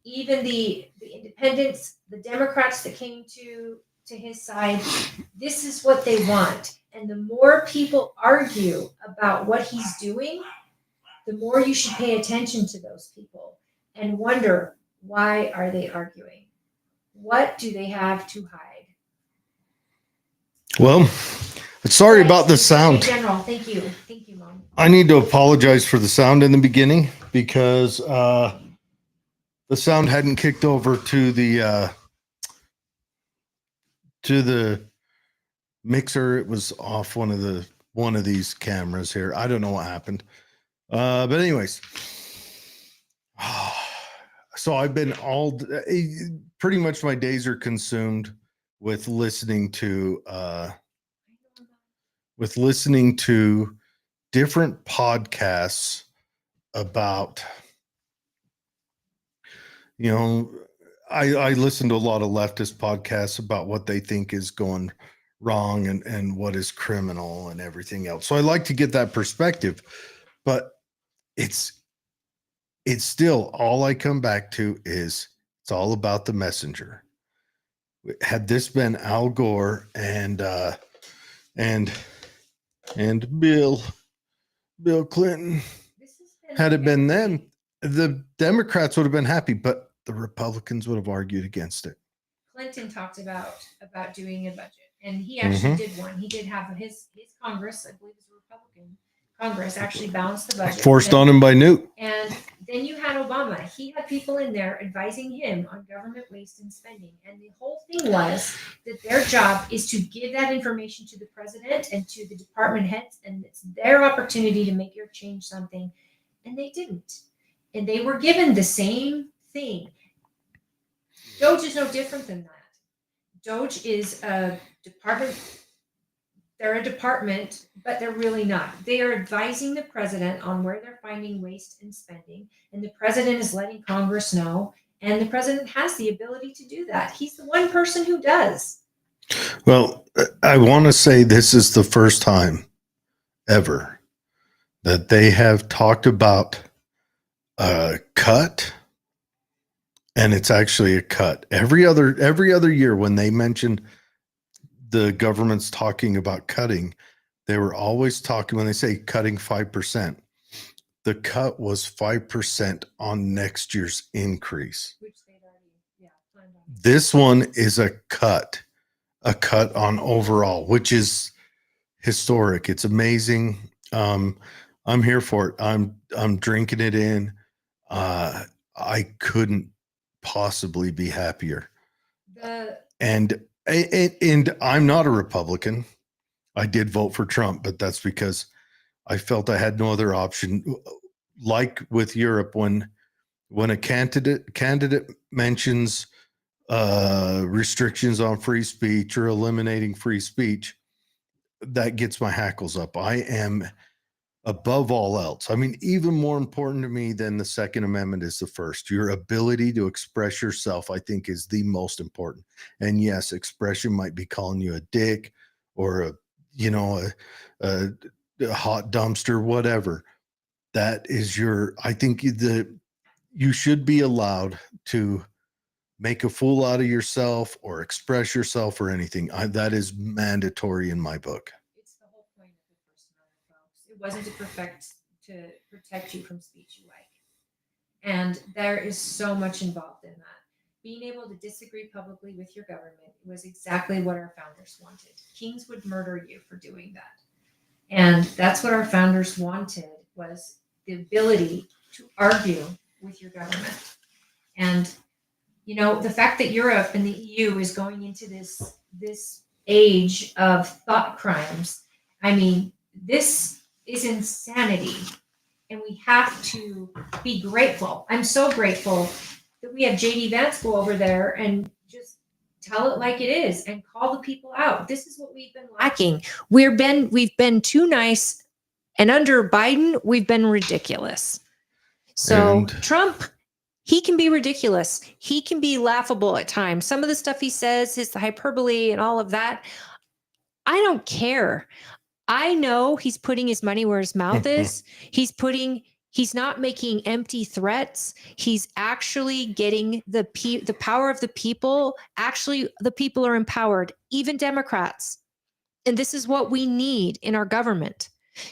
Even the independents, the Democrats that came to his side, this is what they want. And the more people argue about what he's doing, the more you should pay attention to those people and wonder, why are they arguing? What do they have to hide? Well, sorry about the sound. General, thank you. Thank you, Mom. I need to apologize for the sound in the beginning because the sound hadn't kicked over to the mixer. It was off one of these cameras here. I don't know what happened. But anyways, so I've been pretty much my days are consumed with listening to different podcasts about, I listen to a lot of leftist podcasts about what they think is going wrong and what is criminal and everything else. So I like to get that perspective, but it's still all I come back to is it's all about the messenger. Had this been Al Gore and Bill Clinton, had it been them, the Democrats would have been happy, but the Republicans would have argued against it. Clinton talked about doing a budget, and he actually did one. He did have his Congress, I believe it was a Republican Congress, actually balanced the budget. Forced on him by Newt. And then you had Obama. He had people in there advising him on government waste and spending. And the whole thing was that their job is to give that information to the president and to the department heads, and it's their opportunity to make or change something. And they didn't. And they were given the same thing. Doge is no different than that. Doge is a department. They're a department, but they're really not. They are advising the president on where they're finding waste and spending, and the president is letting Congress know, and the president has the ability to do that. He's the one person who does. Well, I want to say this is the first time ever that they have talked about cut, and it's actually a cut. Every other year when they mentioned the government's talking about cutting, they were always talking, when they say cutting 5%, the cut was 5% on next year's increase. Which they'd already, planned on. This one is a cut on overall, which is historic. It's amazing. I'm here for it. I'm drinking it in. I couldn't possibly be happier. And I'm not a Republican. I did vote for Trump, but that's because I felt I had no other option. Like with Europe, when a candidate mentions restrictions on free speech or eliminating free speech, that gets my hackles up. I am, above all else, I mean, even more important to me than the Second Amendment is the First. Your ability to express yourself, I think, is the most important. And yes, expression might be calling you a dick or a hot dumpster, whatever. That is I think you should be allowed to make a fool out of yourself or express yourself or anything. That is mandatory in my book. It's the whole point of the First Amendment, folks. It wasn't to protect you from speech you like. And there is so much involved in that. Being able to disagree publicly with your government was exactly what our founders wanted. Kings would murder you for doing that. And that's what our founders wanted, was the ability to argue with your government. And the fact that Europe and the EU is going into this age of thought crimes, I mean, this is insanity. And we have to be grateful. I'm so grateful that we have JD Vance go over there and just tell it like it is and call the people out. This is what we've been lacking. We've been too nice, and under Biden, we've been ridiculous. So And Trump, he can be ridiculous. He can be laughable at times. Some of the stuff he says, his hyperbole and all of that, I don't care. I know he's putting his money where his mouth is. He's not making empty threats. He's actually getting the power of the people. Actually, the people are empowered, even Democrats. And this is what we need in our government: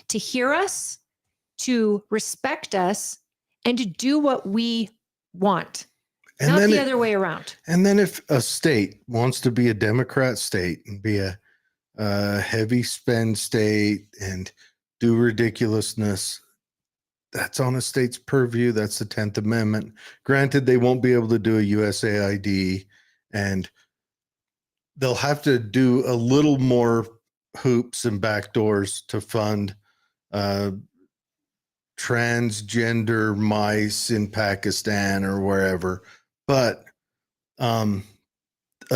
to hear us, to respect us, and to do what we want, not the other way around. And then if a state wants to be a Democrat state and be a heavy spend state and do ridiculousness, that's on a state's purview. That's the 10th Amendment. Granted, they won't be able to do a USAID, and they'll have to do a little more hoops and backdoors to fund transgender mice in Pakistan or wherever. But a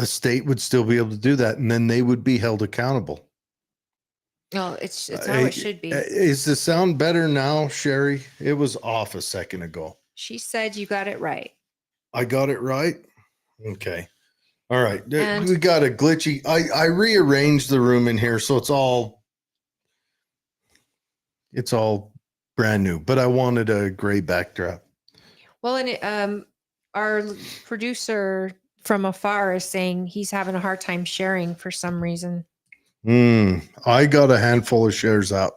state would still be able to do that, and then they would be held accountable. Oh, it's how it should be. Is the sound better now, Sherry? It was off a second ago. She said you got it right. I got it right? Okay. All right. And we got a glitchy. I rearranged the room in here, so it's all brand new, but I wanted a gray backdrop. Well, and our producer from afar is saying he's having a hard time sharing for some reason. I got a handful of shares out,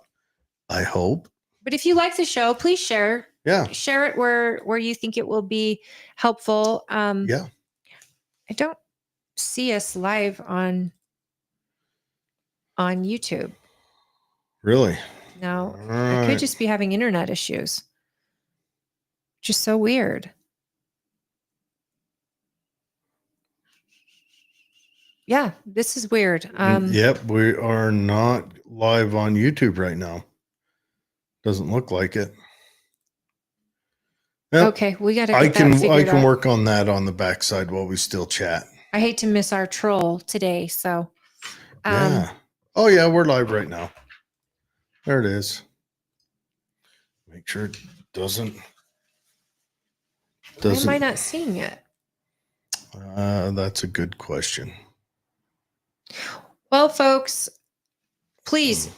I hope. But if you like the show, please share. Yeah. Share it where you think it will be helpful. Yeah. I don't see us live on YouTube. Really? No. All I right. could just be having internet issues. Just so weird. Yeah, this is weird. Yep, we are not live on YouTube right now. Doesn't look like it. Yep. Okay, we got to. I can work on that on the backside while we still chat. I hate to miss our troll today, so. Yeah. Oh yeah, we're live right now. There it is. Make sure it doesn't. Why am I not seeing it? That's a good question. Well, folks, please,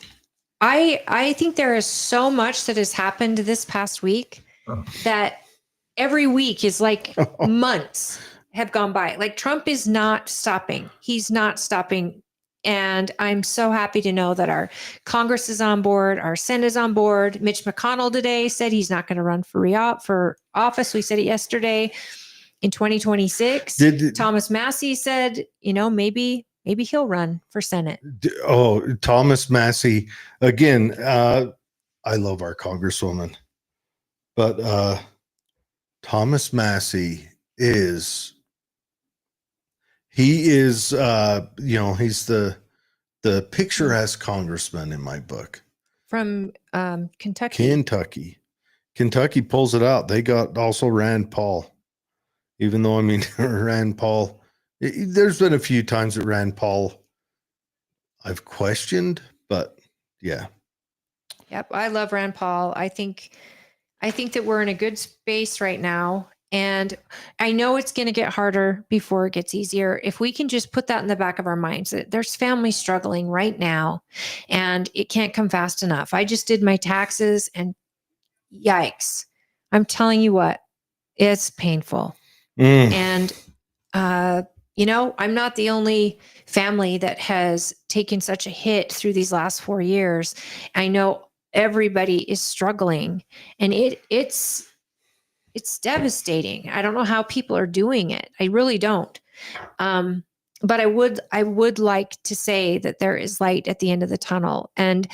I think there is so much that has happened this past week. that every week is like months have gone by. Like Trump is not stopping. He's not stopping. And I'm so happy to know that our Congress is on board, our Senate is on board. Mitch McConnell today said he's not going to run for office. We said it yesterday in 2026. Thomas Massey said, maybe he'll run for Senate. Thomas Massey again. I love our Congresswoman, but Thomas Massey is he's the picturesque congressman in my book. From Kentucky. Kentucky pulls it out. They got also Rand Paul, even though Rand Paul. There's been a few times that Rand Paul I've questioned, but yeah. Yep, I love Rand Paul. I think that we're in a good space right now. And I know it's going to get harder before it gets easier. If we can just put that in the back of our minds, that there's families struggling right now and it can't come fast enough. I just did my taxes and yikes. I'm telling you what, it's painful. And, I'm not the only family that has taken such a hit through these last 4 years. I know everybody is struggling and it's devastating. I don't know how people are doing it. I really don't. But I would like to say that there is light at the end of the tunnel. And,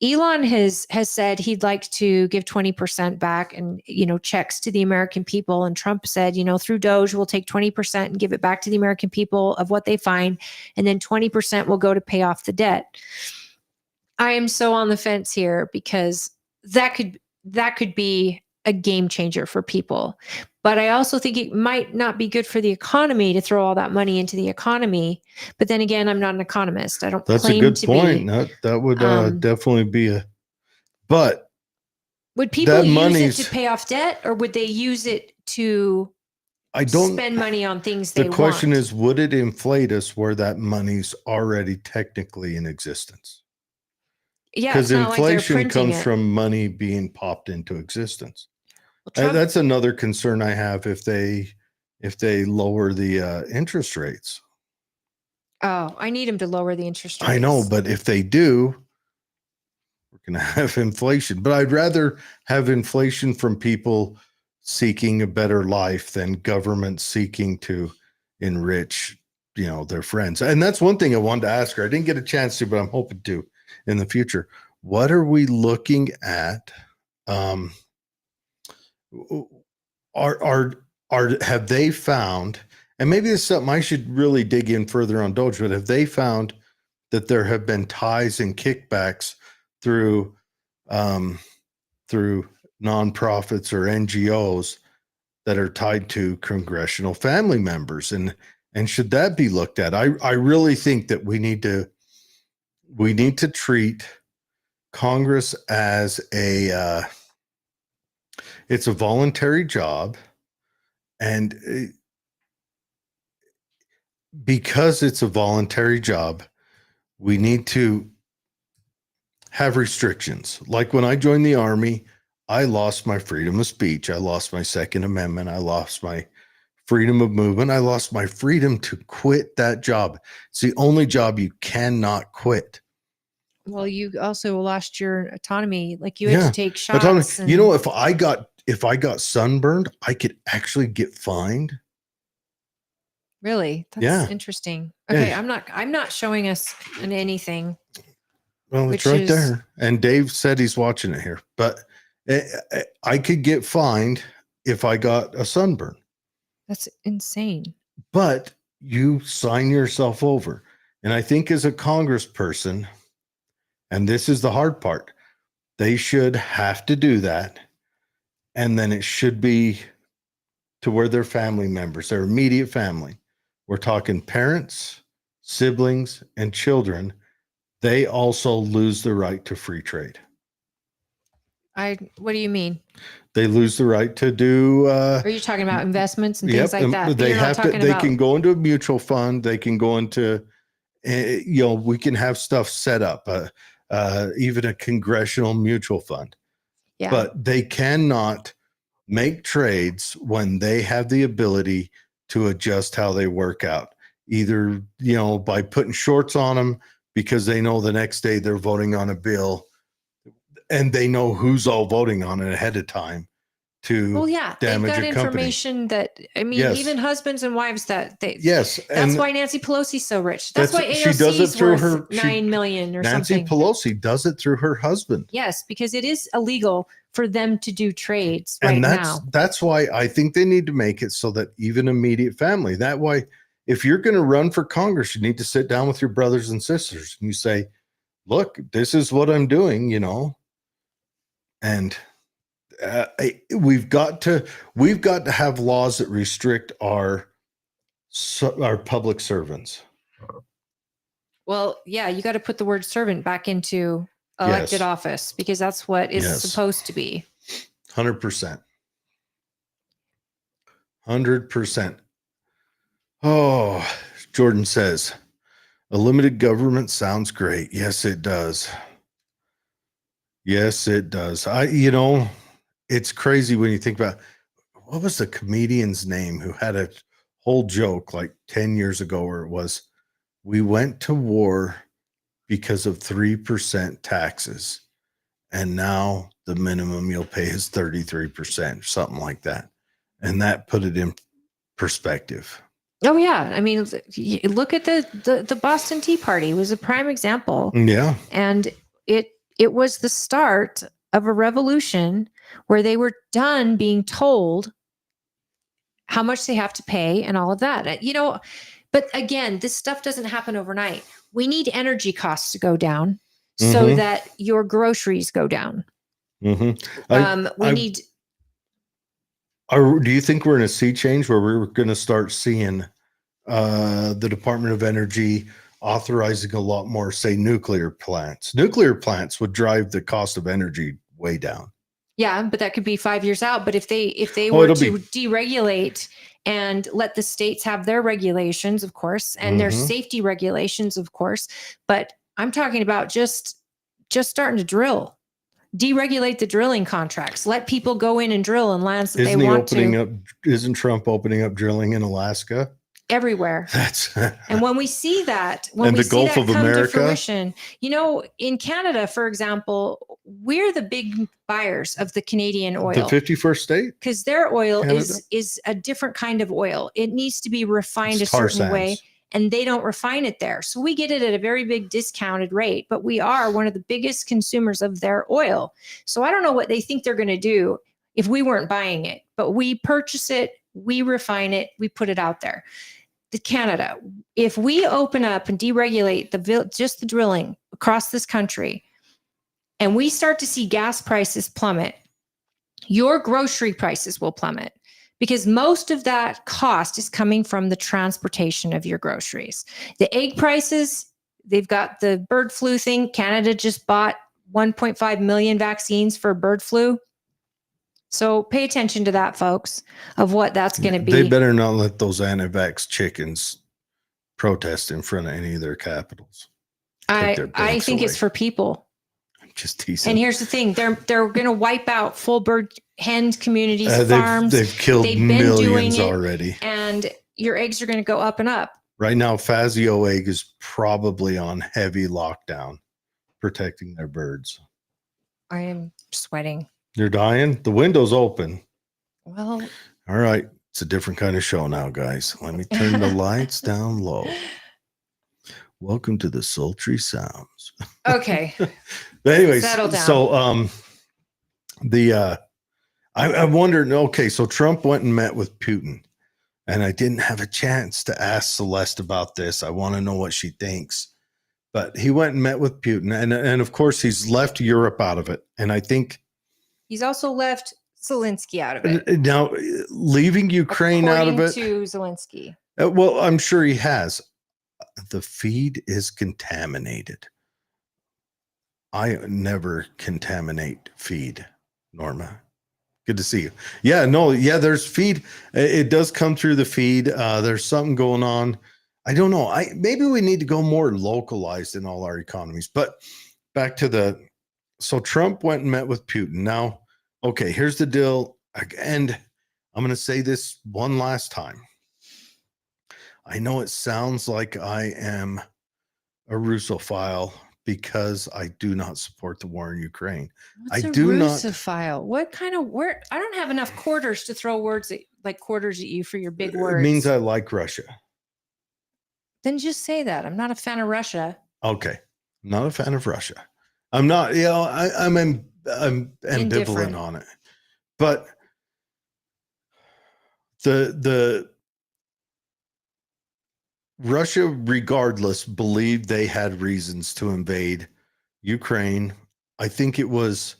Elon has said he'd like to give 20% back and, checks to the American people. And Trump said, through Doge, we'll take 20% and give it back to the American people of what they find. And then 20% will go to pay off the debt. I am so on the fence here because that could be a game changer for people. But I also think it might not be good for the economy to throw all that money into the economy. But then again, I'm not an economist. I don't That's claim a good to point. be. That would definitely be but would people use it to pay off debt or would they use it to spend money on things they want? The question is, would it inflate us where that money's already technically in existence? Yeah, because inflation comes from money being popped into existence. Well, that's another concern I have if they lower the interest rates. Oh, I need them to lower the interest rates. I know, but if they do, we're going to have inflation. But I'd rather have inflation from people seeking a better life than government seeking to enrich, their friends. And that's one thing I wanted to ask her. I didn't get a chance to, but I'm hoping to in the future. What are we looking at? Have they found, and maybe this is something I should really dig in further on Doge, but have they found that there have been ties and kickbacks through nonprofits or NGOs that are tied to congressional family members, and should that be looked at? I really think that we need to treat Congress as it's a voluntary job, and because it's a voluntary job, we need to have restrictions. Like when I joined the Army, I lost my freedom of speech. I lost my Second Amendment. I lost my freedom of movement. I lost my freedom to quit that job. It's the only job you cannot quit. Well, you also lost your autonomy. Like you had to take shots. Autonomy. If I got sunburned, I could actually get fined. Really? That's interesting. Okay, yeah. I'm not showing us anything. Well, it's right there. And Dave said he's watching it here. But I could get fined if I got a sunburn. That's insane. But you sign yourself over. And I think as a congressperson, and this is the hard part, they should have to do that. And then it should be to where their family members, their immediate family, we're talking parents, siblings, and children, they also lose the right to free trade. What do you mean? They lose the right to do. Are you talking about investments and things like that? They have to. They can go into a mutual fund. They can go into, we can have stuff set up. Even a congressional mutual fund. Yeah. but they cannot make trades when they have the ability to adjust how they work out, either, by putting shorts on them because they know the next day they're voting on a bill and they know who's all voting on it ahead of time to Well, yeah, they've damage got a company. information that, I mean, Yes. even husbands and wives that they, Yes. that's And why Nancy Pelosi's so rich. That's why she does it AOC's through worth her- she- 9 million or Nancy something. Pelosi does it through her husband. Yes, because it is illegal for them to do trades And right that's now. that's why I think they need to make it so that even immediate family, that way, if you're going to run for Congress, you need to sit down with your brothers and sisters and you say, look, this is what I'm doing, and we've got to have laws that restrict our public servants. Well, yeah, you got to put the word servant back into elected Yes. office because that's what is Yes. supposed to be. 100%. 100%. Oh, Jordan says, a limited government sounds great. Yes, it does. Yes, it does. It's crazy when you think about, what was the comedian's name who had a whole joke like 10 years ago where it was, we went to war because of 3% taxes. And now the minimum you'll pay is 33%, something like that. And that put it in perspective. Oh yeah, I mean, look at the Boston Tea Party was a prime example, Yeah. and it was the start of a revolution where they were done being told how much they have to pay and all of that. But again, this stuff doesn't happen overnight. We need energy costs to go down so Mhm. that your groceries go down. Mm-hmm. We need. Do you think we're in a sea change where we're going to start seeing the Department of Energy authorizing a lot more, say, nuclear plants? Nuclear plants would drive the cost of energy way down. Yeah, but that could be 5 years out. But if they Oh, were it'll to be- deregulate and let the states have their regulations, of course, and their Mhm. safety regulations, of course. But I'm talking about just starting to drill. Deregulate the drilling contracts. Let people go in and drill in lands that Isn't they he want opening to up? Isn't Trump opening up drilling in Alaska? everywhere. That's And when we see that, when And we the see Gulf that of come America? to fruition, in Canada, for example, we're the big buyers of the Canadian the oil 51st state. because their oil Canada? is a different kind of oil. It needs to be refined It's a tar certain way, sands. and they don't refine it there. So we get it at a very big discounted rate, but we are one of the biggest consumers of their oil. So I don't know what they think they're going to do if we weren't buying it, but we purchase it, we refine it, we put it out there. The Canada, if we open up and deregulate just the drilling across this country, and we start to see gas prices plummet, your grocery prices will plummet because most of that cost is coming from the transportation of your groceries. The egg prices, they've got the bird flu thing. Canada just bought 1.5 million vaccines for bird flu. So pay attention to that, folks, of what that's going to be. They better not let those anti-vax chickens protest in front of any of their capitals. Take their I banks think it's away. for people. I'm just teasing. And here's the thing: they're going to wipe out full bird hen communities, They've- farms. They've killed They've been doing millions it. already. And your eggs are going to go up and up. Right now, Fazio Egg is probably on heavy lockdown, protecting their birds. I am sweating. They're dying. The window's open. Well, All right. It's a different kind of show now, guys. Let me turn the lights down low. Welcome to the sultry sounds. okay. But anyways, Settle down. so I'm wondering, okay, so Trump went and met with Putin, and I didn't have a chance to ask Celeste about this. I want to know what she thinks. But he went and met with Putin, and of course he's left Europe out of it. And I think He's also left Zelensky out of it. now leaving Ukraine out of According it. to Zelensky. Well, I'm sure he has. The feed is contaminated. I never contaminate feed, Norma. Good to see you. Yeah, no, yeah, there's feed. It does come through the feed. There's something going on. I don't know. Maybe we need to go more localized in all our economies. But back to so Trump went and met with Putin. Now, Okay, here's the deal. And I'm going to say this one last time. I know it sounds like I am a Russophile because I do not support the war in Ukraine. What's I a do not. Russophile? What kind of word? I don't have enough quarters to throw words at, like quarters at you for your big words. It means I like Russia. Then just say that. I'm not a fan of Russia. Okay. I'm not a fan of Russia. I'm not, I'm ambivalent Indifferent. on it. But the Russia, regardless, believed they had reasons to invade Ukraine. I think it was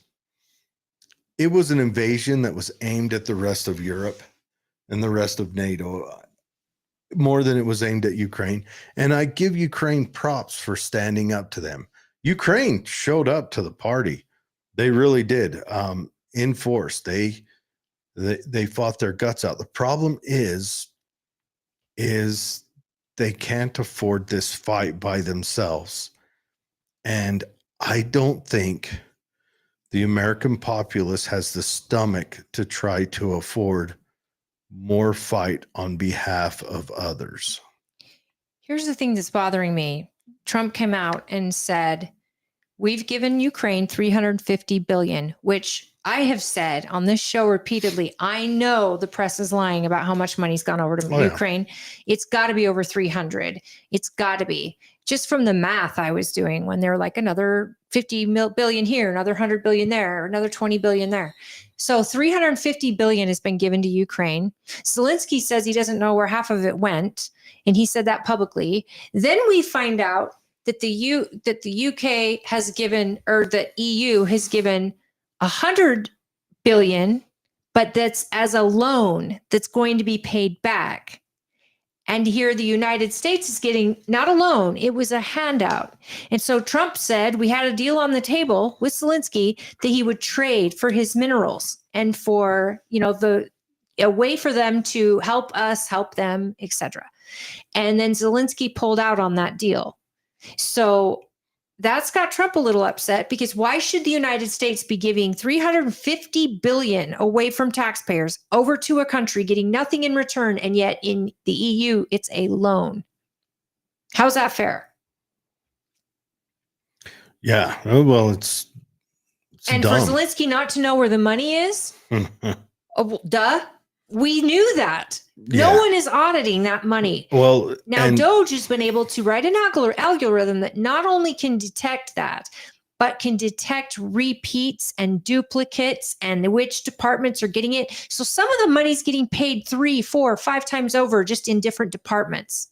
an invasion that was aimed at the rest of Europe and the rest of NATO more than it was aimed at Ukraine. And I give Ukraine props for standing up to them. Ukraine showed up to the party. They really did. In force. They fought their guts out. The problem is they can't afford this fight by themselves. And I don't think the American populace has the stomach to try to afford more fight on behalf of others. Here's the thing that's bothering me. Trump came out and said, we've given Ukraine $350 billion, which I have said on this show repeatedly. I know the press is lying about how much money's gone over to Ukraine. It's got to be over 300. It's got to be. Just from the math I was doing when they're like another 50 billion here, another 100 billion there, another 20 billion there. So 350 billion has been given to Ukraine. Zelensky says he doesn't know where half of it went, and he said that publicly. Then we find out that the UK has given, or the EU has given 100 billion, but that's as a loan that's going to be paid back. And here the United States is getting not a loan, it was a handout. And so Trump said we had a deal on the table with Zelensky that he would trade for his minerals and for, a way for them to help us, help them, etc. And then Zelensky pulled out on that deal. So that's got Trump a little upset, because why should the United States be giving $350 billion away from taxpayers over to a country getting nothing in return, and yet in the EU it's a loan? How's that fair? Yeah, well, it's and dumb. For Zelensky not to know where the money is, duh. We knew that. No one is auditing that money. Well, now Doge has been able to write an algorithm that not only can detect that, but can detect repeats and duplicates and which departments are getting it. So some of the money's getting paid 3, 4, 5 times over just in different departments.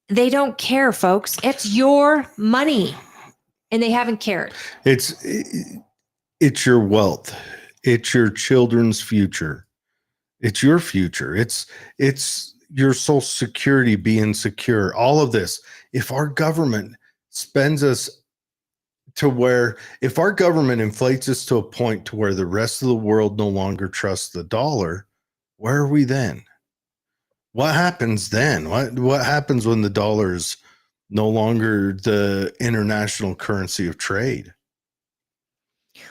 They don't care, folks. It's your money. And they haven't cared. It's your wealth. It's your children's future. It's your future. It's your social security being secure. All of this. If our government spends us to where, if our government inflates us to a point to where the rest of the world no longer trusts the dollar, where are we then? What happens then? What happens when the dollar is no longer the international currency of trade?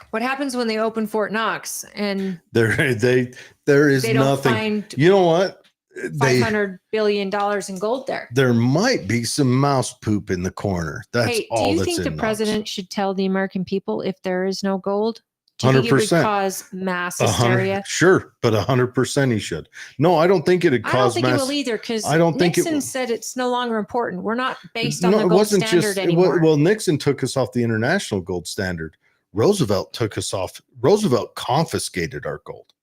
What happens when they open Fort Knox and there is they don't nothing? Find you know what? $500 billion in gold there. There might be some mouse poop in the corner. That's all. Do you think the president should tell the American people if there is no gold? Do you 100%. think it would cause mass hysteria? Sure, but 100% he should. No, I don't think it'd cause mass. I don't think it will either, because Nixon said it's no longer important. We're not based on the gold standard anymore. Well, Nixon took us off the international gold standard. Roosevelt took us off. Roosevelt confiscated our gold.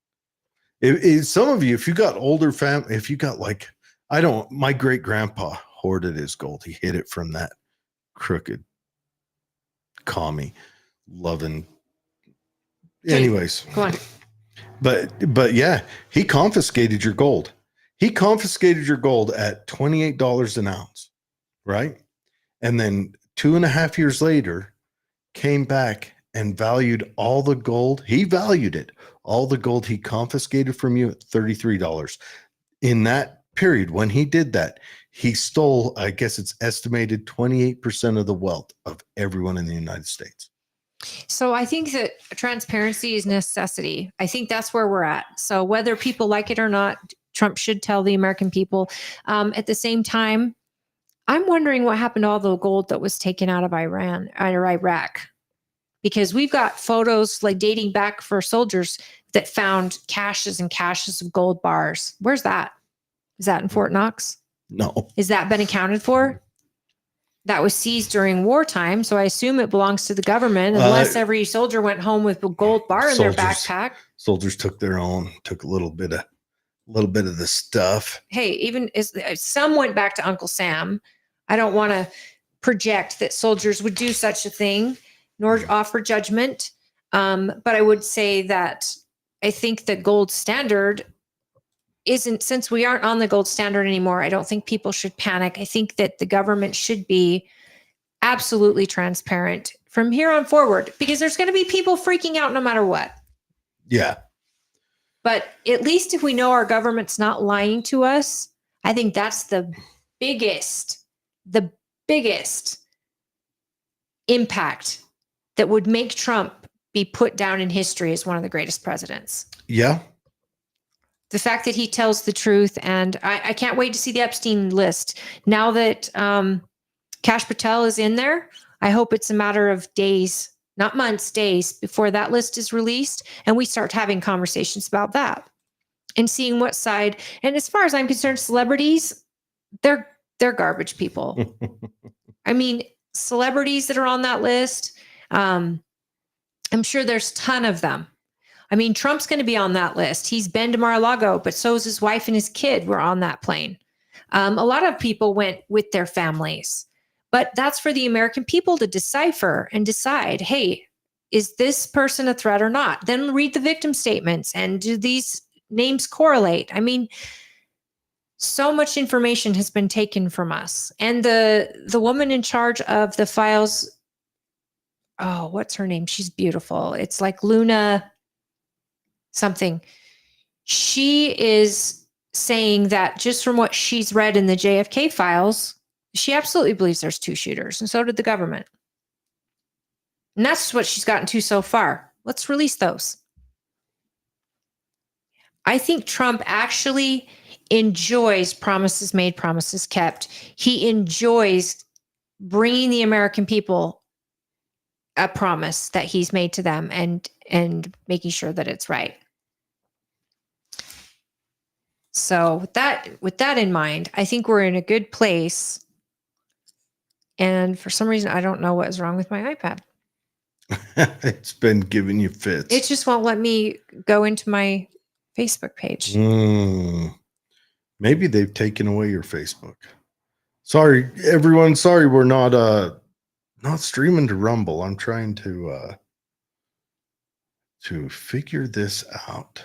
Some of you, if you got older family, if you got my great grandpa hoarded his gold. He hid it from that crooked, commie, loving. Anyways, go on. But yeah, he confiscated your gold. He confiscated your gold at $28 an ounce, right? And then 2.5 years later, came back and valued all the gold. He valued it. All the gold he confiscated from you at $33. In that period, when he did that, he stole, I guess it's estimated 28% of the wealth of everyone in the United States. So I think that transparency is necessity. I think that's where we're at. So whether people like it or not, Trump should tell the American people. At the same time, I'm wondering what happened to all the gold that was taken out of Iran or Iraq, because we've got photos like dating back for soldiers that found caches and caches of gold bars. Where's that? Is that in Fort Knox? No. Is that been accounted for? That was seized during wartime, so I assume it belongs to the government, unless every soldier went home with a gold bar in their backpack. Soldiers took their own, took a little bit of the stuff. Hey, even some went back to Uncle Sam. I don't want to project that soldiers would do such a thing, nor offer judgment. But I would say that I think the gold standard isn't, since we aren't on the gold standard anymore, I don't think people should panic. I think that the government should be absolutely transparent from here on forward, because there's going to be people freaking out no matter what. Yeah. But at least if we know our government's not lying to us, I think that's the biggest impact that would make Trump be put down in history as one of the greatest presidents. Yeah. The fact that he tells the truth, and I can't wait to see the Epstein list. Now that Kash Patel is in there, I hope it's a matter of days, not months, days before that list is released, and we start having conversations about that and seeing what side. And as far as I'm concerned, celebrities, they're garbage people. I mean, celebrities that are on that list, I'm sure there's a ton of them. I mean, Trump's going to be on that list. He's been to Mar-a-Lago, but so is his wife and his kid were on that plane. A lot of people went with their families, but that's for the American people to decipher and decide, hey, is this person a threat or not? Then read the victim statements, and do these names correlate? I mean, so much information has been taken from us. And the woman in charge of the files, oh, what's her name? She's beautiful. It's like Luna something. She is saying that just from what she's read in the JFK files, she absolutely believes there's two shooters, and so did the government. And that's what she's gotten to so far. Let's release those. I think Trump actually enjoys promises made, promises kept. He enjoys bringing the American people a promise that he's made to them and making sure that it's right. So with that in mind, I think we're in a good place. And for some reason, I don't know what is wrong with my iPad. It's been giving you fits. It just won't let me go into my Facebook page. Maybe they've taken away your Facebook. Sorry, everyone. Sorry, we're not streaming to Rumble. I'm trying to figure this out.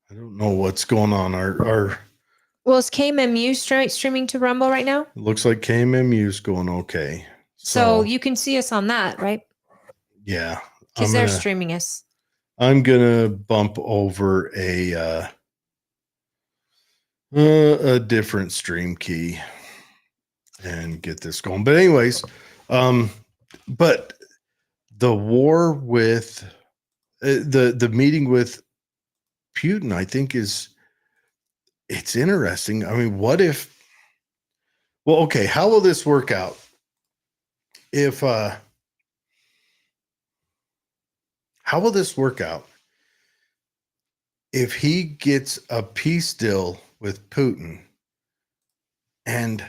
I don't know what's going on. Well, is KMMU streaming to Rumble right now? It looks like KMMU is going okay. So you can see us on that, right? Yeah. Because they're streaming us. I'm gonna bump over a different stream key and get this going. But anyways, but the war with the meeting with Putin, I think it's interesting. I mean, what if? Well, okay, how will this work out? If how will this work out if he gets a peace deal with Putin and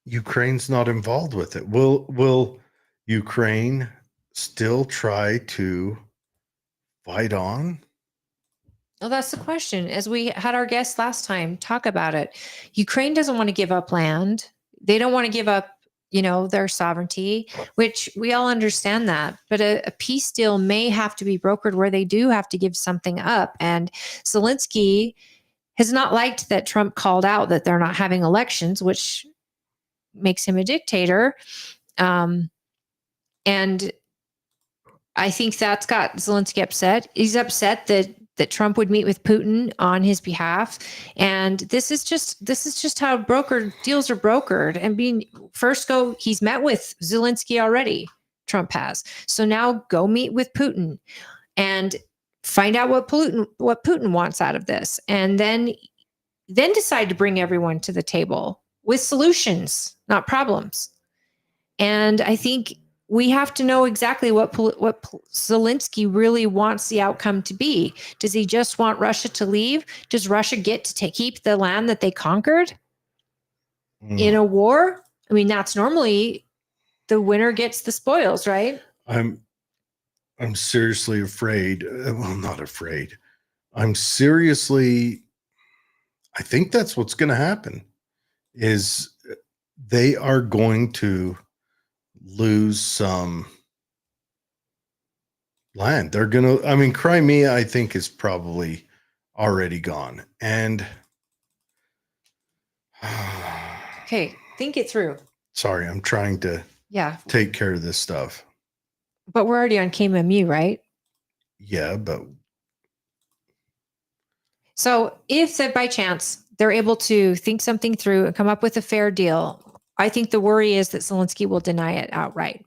Ukraine's not involved with it? Will Ukraine still try to fight on? Well, that's the question. As we had our guests last time talk about it, Ukraine doesn't want to give up land. They don't want to give up, their sovereignty, which we all understand that. But a peace deal may have to be brokered where they do have to give something up. And Zelensky has not liked that Trump called out that they're not having elections, which makes him a dictator. And I think that's got Zelensky upset. He's upset that Trump would meet with Putin on his behalf. And this is just how brokered deals are brokered. And he's met with Zelensky already, Trump has. So now go meet with Putin and find out what Putin wants out of this, and then decide to bring everyone to the table with solutions, not problems. And I think we have to know exactly what Zelensky really wants the outcome to be. Does he just want Russia to leave? Does Russia get to keep the land that they conquered in a war? I mean, that's normally the winner gets the spoils, right? I'm seriously afraid. Well, not afraid. I think that's what's going to happen is they are going to lose some land. They're going to, I mean, Crimea, I think, is probably already gone. And Okay, think it through. sorry, I'm trying to take care of this stuff. But we're already on KMMU, right? Yeah, but so if that by chance they're able to think something through and come up with a fair deal, I think the worry is that Zelensky will deny it outright.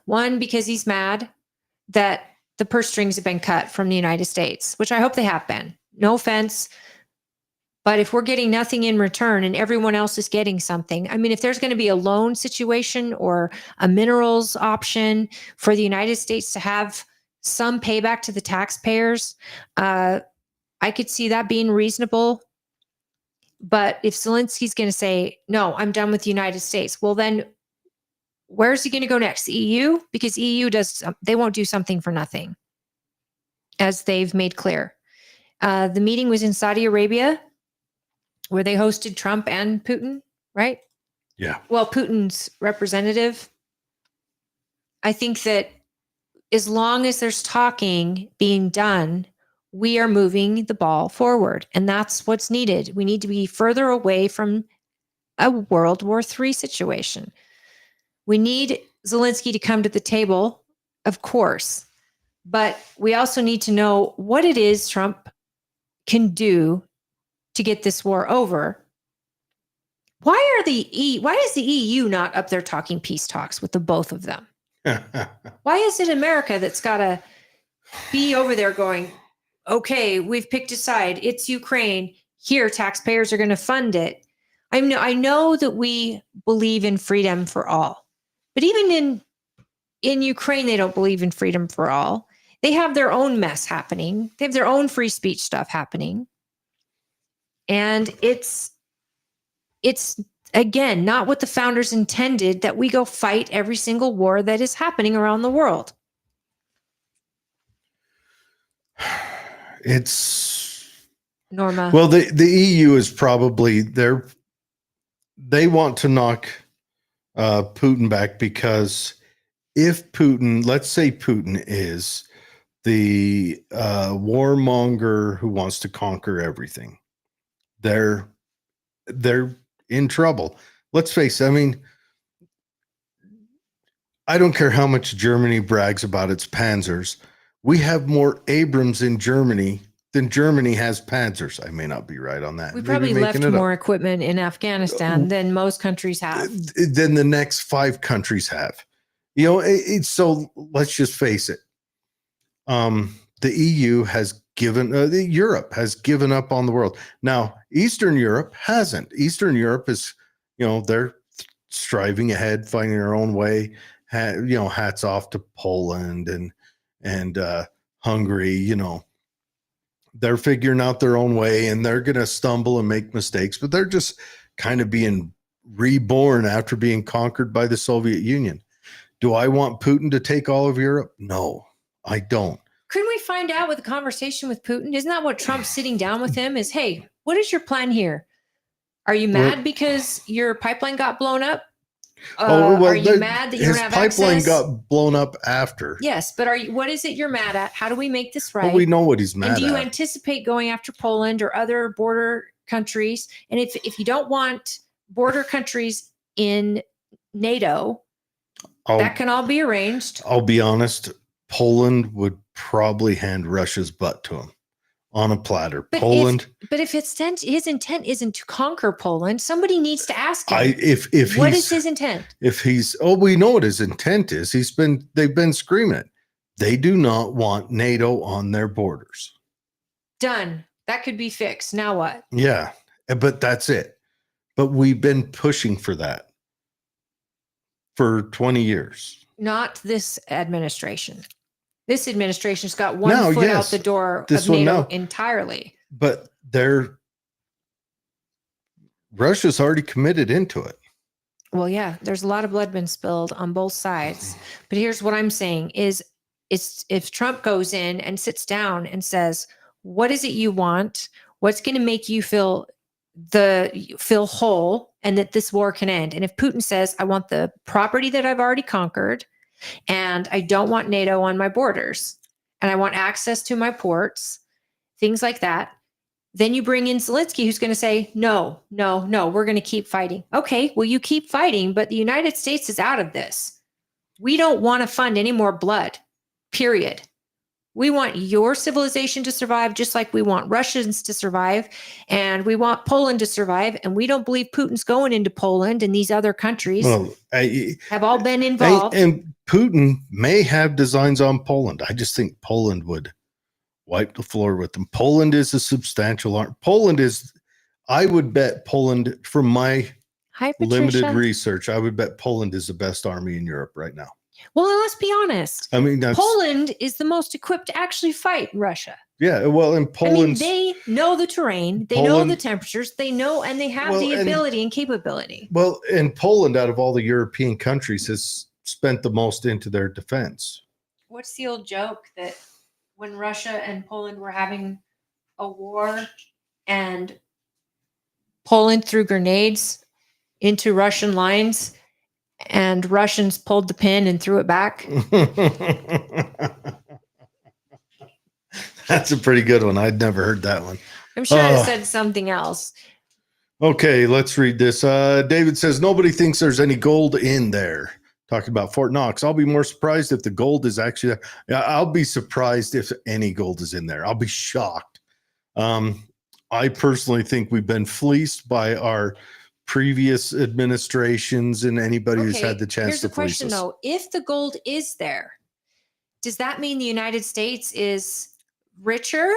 One, because he's mad that the purse strings have been cut from the United States, which I hope they have been. No offense. But if we're getting nothing in return and everyone else is getting something, I mean, if there's going to be a loan situation or a minerals option for the United States to have some payback to the taxpayers, I could see that being reasonable. But if Zelensky's going to say, no, I'm done with the United States, well, then where's he going to go next? The EU? Because EU they won't do something for nothing, as they've made clear. The meeting was in Saudi Arabia, where they hosted Trump and Putin, right? yeah. Well, Putin's representative. I think that as long as there's talking being done, we are moving the ball forward. And that's what's needed. We need to be further away from a World War III situation. We need Zelensky to come to the table, of course, but we also need to know what it is Trump can do to get this war over. Why is the EU not up there talking peace talks with the both of them? Why is it America that's got to be over there going, okay, we've picked a side. It's Ukraine. Here, taxpayers are going to fund it. I know that we believe in freedom for all, but even in Ukraine, they don't believe in freedom for all. They have their own mess happening. They have their own free speech stuff happening. And it's again, not what the founders intended, that we go fight every single war that is happening around the world. It's Norma. well, the EU is probably they want to knock Putin back, because if Putin, let's say Putin is the warmonger who wants to conquer everything, they're in trouble. Let's face it. I mean, I don't care how much Germany brags about its panzers. We have more Abrams in Germany than Germany has panzers. I may not be right on that. We probably left more equipment in Afghanistan than most countries have. Than the next 5 countries have. You know, so let's just face it. The EU has given, Europe has given up on the world. Now, Eastern Europe hasn't. Eastern Europe is, they're striving ahead, finding their own way. Hats off to Poland and Hungary. They're figuring out their own way, and they're going to stumble and make mistakes, but they're just kind of being reborn after being conquered by the Soviet Union. Do I want Putin to take all of Europe? No, I don't. Couldn't we find out with a conversation with Putin? Isn't that what Trump's sitting down with him is, hey, what is your plan here? Are you mad because your pipeline got blown up? Are you mad that you don't have access? His pipeline got blown up after. Yes, but what is it you're mad at? How do we make this right? Well, we know what he's mad at. And do you anticipate going after Poland or other border countries? And if you don't want border countries in NATO, that can all be arranged. I'll be honest. Poland would probably hand Russia's butt to him on a platter. But Poland. But if his intent isn't to conquer Poland, somebody needs to ask him. If What he's, is his intent? if he's, we know what his intent is. They've been screaming it. They do not want NATO on their borders. Done. That could be fixed. Now what? Yeah, but that's it. But we've been pushing for that for 20 years. Not this administration. This administration's got one No, foot yes. out the door This of one, NATO no. entirely. But Russia's already committed into it. Well, yeah, there's a lot of blood been spilled on both sides. But here's what I'm saying is if Trump goes in and sits down and says, what is it you want? What's going to make you feel whole and that this war can end? And if Putin says, I want the property that I've already conquered, and I don't want NATO on my borders, and I want access to my ports, things like that, then you bring in Zelensky, who's going to say, no, we're going to keep fighting. Okay, well, you keep fighting, but the United States is out of this. We don't want to fund any more blood, period. We want your civilization to survive just like we want Russians to survive, and we want Poland to survive, and we don't believe Putin's going into Poland, and these other countries have all been involved. And Putin may have designs on Poland. I just think Poland would wipe the floor with them. Poland is a substantial arm. I would bet Poland, from my Hi, limited Patricia. research, I would bet Poland is the best army in Europe right now. Well, let's be honest. I mean, Poland is the most equipped to actually fight Russia. Yeah, well, in Poland, they know the terrain, they know the temperatures, they know, and they have the ability and capability. Well, in Poland, out of all the European countries, has spent the most into their defense. What's the old joke that when Russia and Poland were having a war and Poland threw grenades into Russian lines and Russians pulled the pin and threw it back? That's a pretty good one. I'd never heard that one. I'm sure it said something else. Okay, let's read this. David says, nobody thinks there's any gold in there. Talking about Fort Knox. I'll be more surprised if the gold is actually there. Yeah, I'll be surprised if any gold is in there. I'll be shocked. I personally think we've been fleeced by our previous administrations and anybody who's had the chance here's to the question, fleece us. though. If the gold is there, does that mean the United States is richer?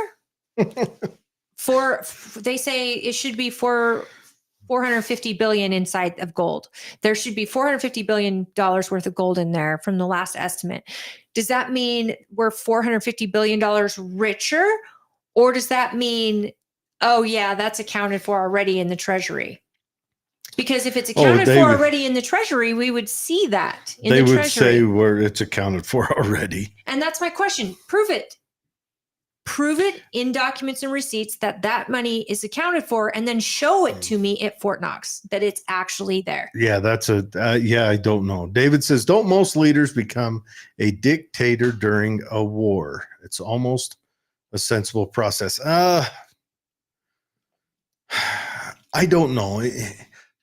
They say it should be for 450 billion inside of gold. There should be $450 billion worth of gold in there from the last estimate. Does that mean we're $450 billion richer? Or does that mean, oh yeah, that's accounted for already in the treasury? Because if it's accounted for already in the treasury, we would see that in the treasury. They would say where it's accounted for already. And that's my question. Prove it. Prove it in documents and receipts that money is accounted for, and then show it to me at Fort Knox that it's actually there. Yeah, I don't know. David says, don't most leaders become a dictator during a war? It's almost a sensible process. I don't know.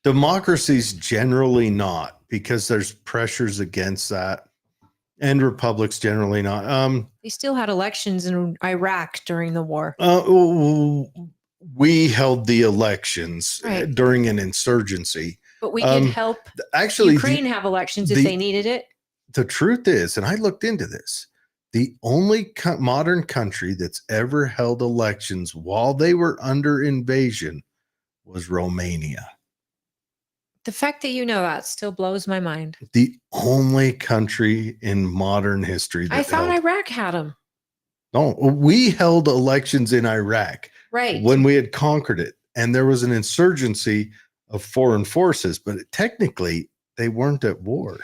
Democracies generally not, because there's pressures against that. And republics generally not. They still had elections in Iraq during the war. We held the elections during an insurgency. But we could help Ukraine have elections if they needed it. The truth is, and I looked into this, the only modern country that's ever held elections while they were under invasion was Romania. The fact that you know that still blows my mind. The only country in modern history that I thought Iraq had them. No, we held elections in Iraq when we had conquered it, and there was an insurgency of foreign forces, but technically they weren't at war.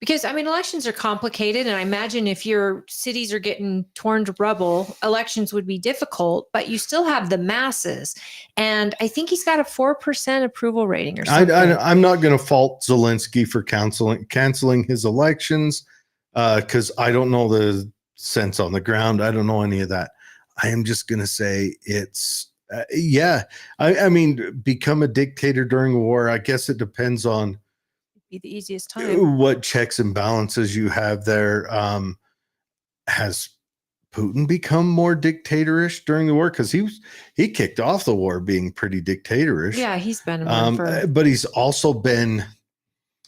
Because, I mean, elections are complicated, and I imagine if your cities are getting torn to rubble, elections would be difficult, but you still have the masses. And I think he's got a 4% approval rating or something. I'm not going to fault Zelensky for canceling his elections because I don't know the sense on the ground. I don't know any of that. I am just going to say it's, I mean, become a dictator during a war. I guess it depends on the easiest time. What checks and balances you have there. Has Putin become more dictatorish during the war? Because he kicked off the war being pretty dictatorish. Yeah, he's been one for. But he's also been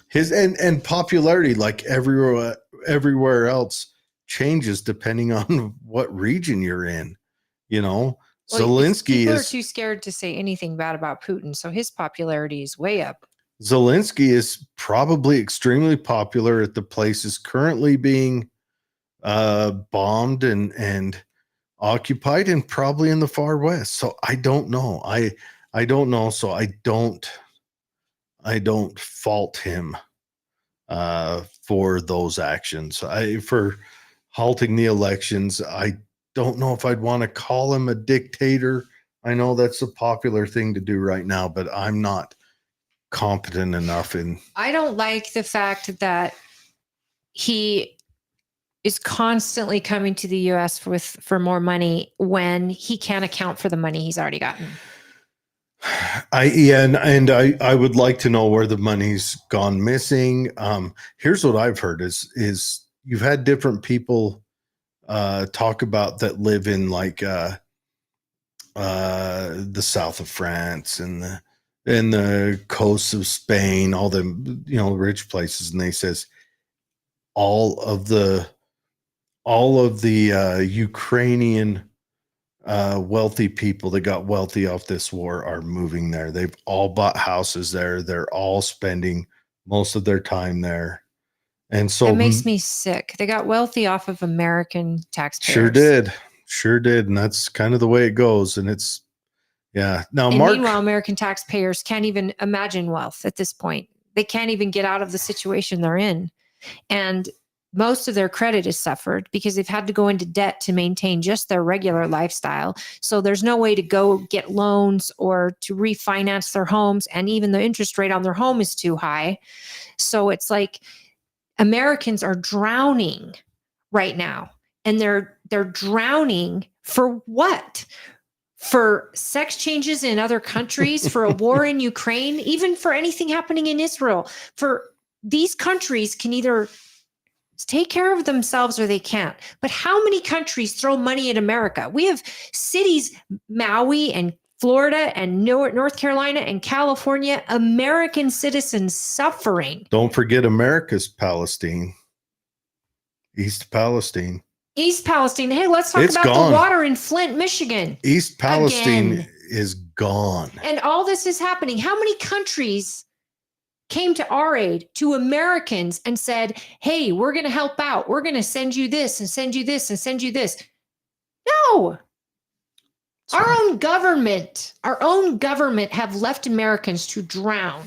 his and popularity, like everywhere else, changes depending on what region you're in. You know, Well, Zelensky people are is too scared to say anything bad about Putin, so his popularity is way up. Zelensky is probably extremely popular at the places currently being bombed and occupied, and probably in the far west. So I don't know. I don't know. So I don't fault him for those actions. For halting the elections. I don't know if I'd want to call him a dictator. I know that's a popular thing to do right now, but I'm not competent enough in. I don't like the fact that he is constantly coming to the US for more money when he can't account for the money he's already gotten. I would like to know where the money's gone missing. Here's what I've heard is you've had different people talk about that live in like the south of France and the coasts of Spain, all the rich places, and they says all of the Ukrainian wealthy people that got wealthy off this war are moving there. They've all bought houses there. They're all spending most of their time there. And so It makes me sick. They got wealthy off of American taxpayers. Sure did. And that's kind of the way it goes. And it's, yeah. Now, And Mark, meanwhile, American taxpayers can't even imagine wealth at this point. They can't even get out of the situation they're in. And most of their credit is suffered because they've had to go into debt to maintain just their regular lifestyle. So there's no way to go get loans or to refinance their homes. And even the interest rate on their home is too high. So it's like Americans are drowning right now. And they're drowning for what? For sex changes in other countries, for a war in Ukraine, even for anything happening in Israel. For these countries can either take care of themselves or they can't. But how many countries throw money at America? We have cities, Maui and Florida and North Carolina and California, American citizens suffering. don't forget America's Palestine, East Palestine. East Palestine. Hey, let's talk about gone. the water in Flint, Michigan. East Palestine Again. is gone. And all this is happening. How many countries came to our aid, to Americans, and said, hey, we're going to help out. We're going to send you this and send you this and send you this. No. Our own government have left Americans to drown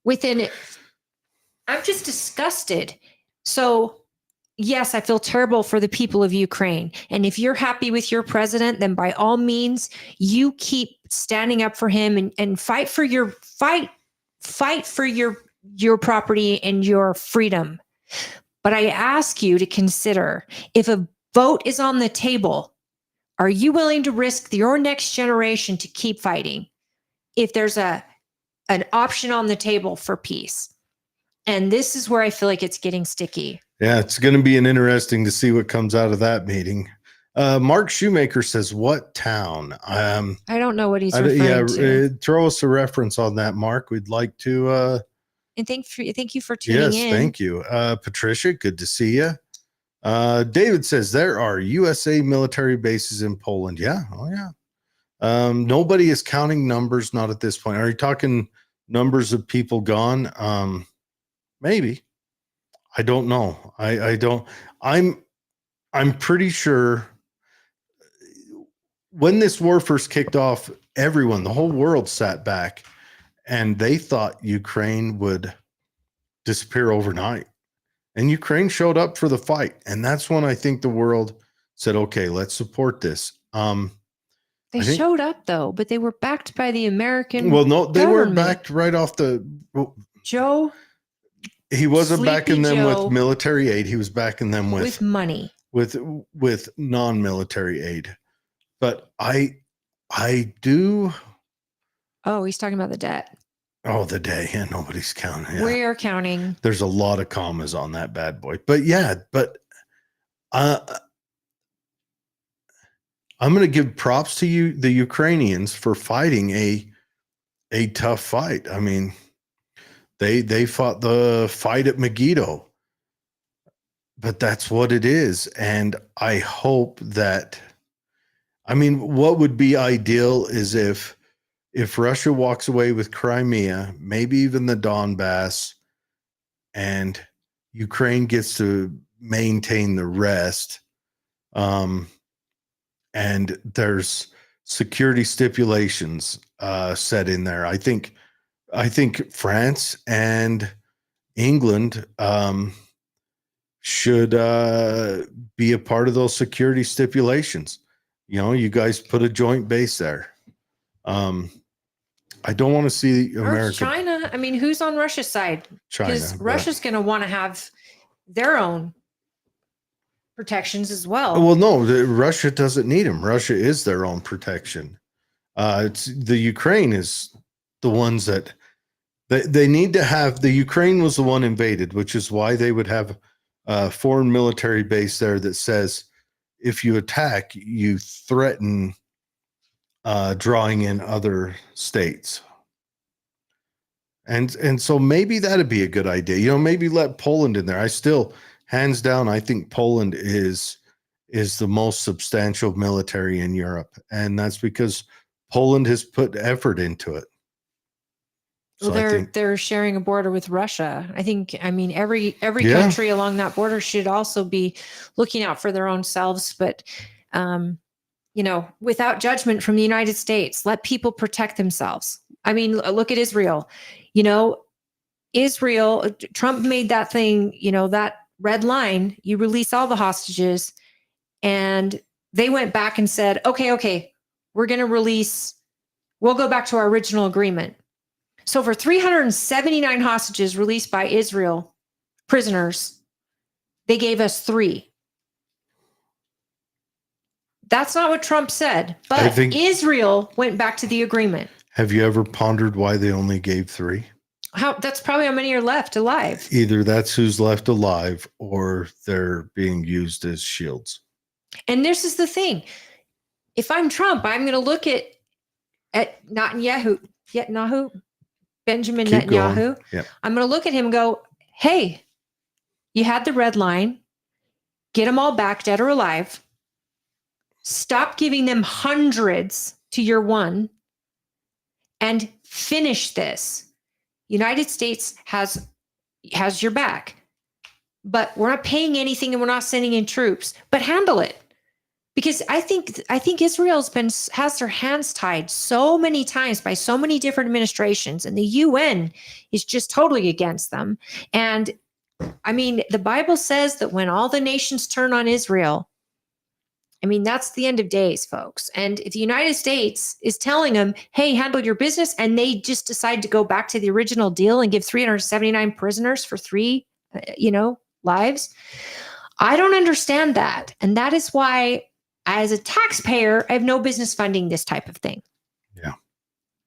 within it. I'm just disgusted. So yes, I feel terrible for the people of Ukraine. And if you're happy with your president, then by all means, you keep standing up for him and fight for your property and your freedom. But I ask you to consider, if a vote is on the table, are you willing to risk your next generation to keep fighting if there's an option on the table for peace? And this is where I feel like it's getting sticky. Yeah, it's going to be interesting to see what comes out of that meeting. Mark Shoemaker says, what town? I don't know what he's referring to. Throw us a reference on that, Mark. We'd like to. And thank you for tuning in. Yes, thank you. Patricia, good to see you. David says, there are USA military bases in Poland. Yeah. Oh, yeah. Nobody is counting numbers, not at this point. Are you talking numbers of people gone? Maybe. I don't know. I don't. I'm pretty sure when this war first kicked off, everyone, the whole world sat back and they thought Ukraine would disappear overnight. And Ukraine showed up for the fight. And that's when I think the world said, okay, let's support this. They showed up though, but they were backed by the American. Well, no, they government. were backed right off the. Joe. He wasn't Sleepy backing them Joe with military aid. He was backing them with money, with non-military aid. But I do. Oh, he's talking about the debt. Oh, the day. Yeah, nobody's counting. Yeah. We are counting. There's a lot of commas on that bad boy. But yeah, but I'm going to give props to you, the Ukrainians, for fighting a tough fight. I mean, they fought the fight at Megiddo, but that's what it is. And I hope that, I mean, what would be ideal is if Russia walks away with Crimea, maybe even the Donbass, and Ukraine gets to maintain the rest. And there's security stipulations set in there. I think France and England should be a part of those security stipulations. You know, you guys put a joint base there. I don't want to see Or America. China. I mean, who's on Russia's side? China. Because Russia's going to want to have their own protections as well. Well, no, Russia doesn't need them. Russia is their own protection. It's the Ukraine is the ones that they need to have. The Ukraine was the one invaded, which is why they would have a foreign military base there that says if you attack, you threaten drawing in other states. And so maybe that'd be a good idea. You know, maybe let Poland in there. I still, hands down, I think Poland is the most substantial military in Europe. And that's because Poland has put effort into it. Well, So they're sharing a border with Russia. I mean, every Yeah. country along that border should also be looking out for their own selves. But, you know, without judgment from the United States, let people protect themselves. I mean, look at Israel. You know, Israel, Trump made that thing, you know, that red line, you release all the hostages. And they went back and said, okay, we're going to release, we'll go back to our original agreement. So for 379 hostages released by Israel, prisoners, they gave us 3. That's not what Trump said, but Israel went back to the agreement. have you ever pondered why they only gave 3? That's probably how many are left alive. Either that's who's left alive or they're being used as shields. And this is the thing. If I'm Trump, I'm going to look at Netanyahu, Benjamin Keep Netanyahu. going. Yep. I'm going to look at him and go, hey, you had the red line. Get them all back, dead or alive. Stop giving them hundreds to your one and finish this. United States has your back, but we're not paying anything and we're not sending in troops, but handle it. Because I think Israel's has their hands tied so many times by so many different administrations, and the UN is just totally against them. And I mean, the Bible says that when all the nations turn on Israel, I mean, that's the end of days, folks. And if the United States is telling them, hey, handle your business, and they just decide to go back to the original deal and give 379 prisoners for 3, lives, I don't understand that. And that is why, as a taxpayer, I have no business funding this type of thing. Yeah.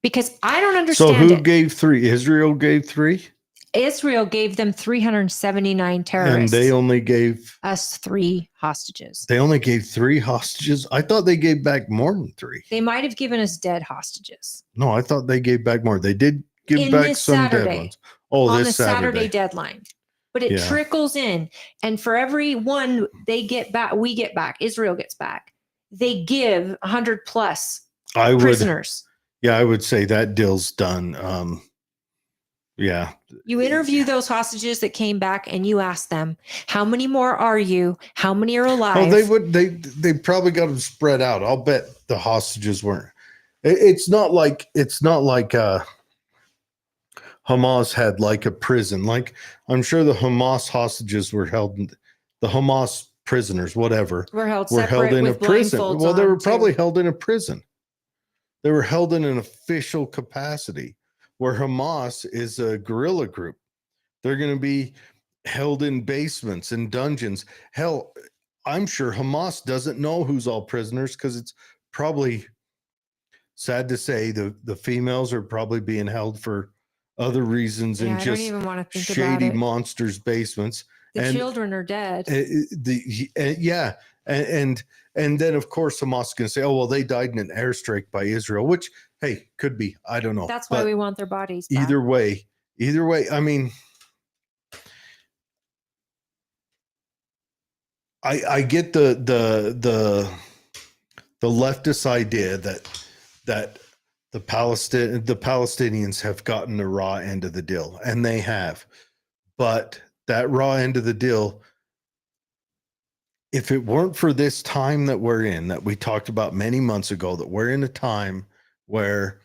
Because I don't understand So who it. gave 3? Israel gave 3? Israel gave them 379 terrorists. And they only gave us 3 hostages. They only gave 3 hostages? I thought they gave back more than 3. They might have given us dead hostages. No, I thought they gave back more. They did give In back this some Saturday, dead ones. Oh, on this the Saturday Saturday. deadline. But it Yeah. trickles in. And for every one they get back, we get back, Israel gets back. They give 100 plus prisoners. I would say that deal's done. Yeah. You interview those hostages that came back and you ask them, how many more are you? How many are alive? Oh, they probably got them spread out. I'll bet the hostages weren't. It's not like Hamas had like a prison. Like, I'm sure the Hamas hostages were held, the Hamas prisoners, whatever, were held in a with prison. blindfolds Well, they on, were too. probably held in a prison. They were held in an official capacity, where Hamas is a guerrilla group. They're going to be held in basements and dungeons. Hell, I'm sure Hamas doesn't know who's all prisoners, because it's probably, sad to say, the females are probably being held for other reasons Yeah, in I just don't even want to think about shady it. monsters' basements. The And children are dead. yeah, And then of course Hamas is going to say, oh well, they died in an airstrike by Israel, which hey, could be. I don't know. That's why But we want their bodies back. either way, I mean, I get the leftist idea that the Palestinians have gotten the raw end of the deal, and they have. But that raw end of the deal, if it weren't for this time that we're in, that we talked about many months ago, that we're in a time where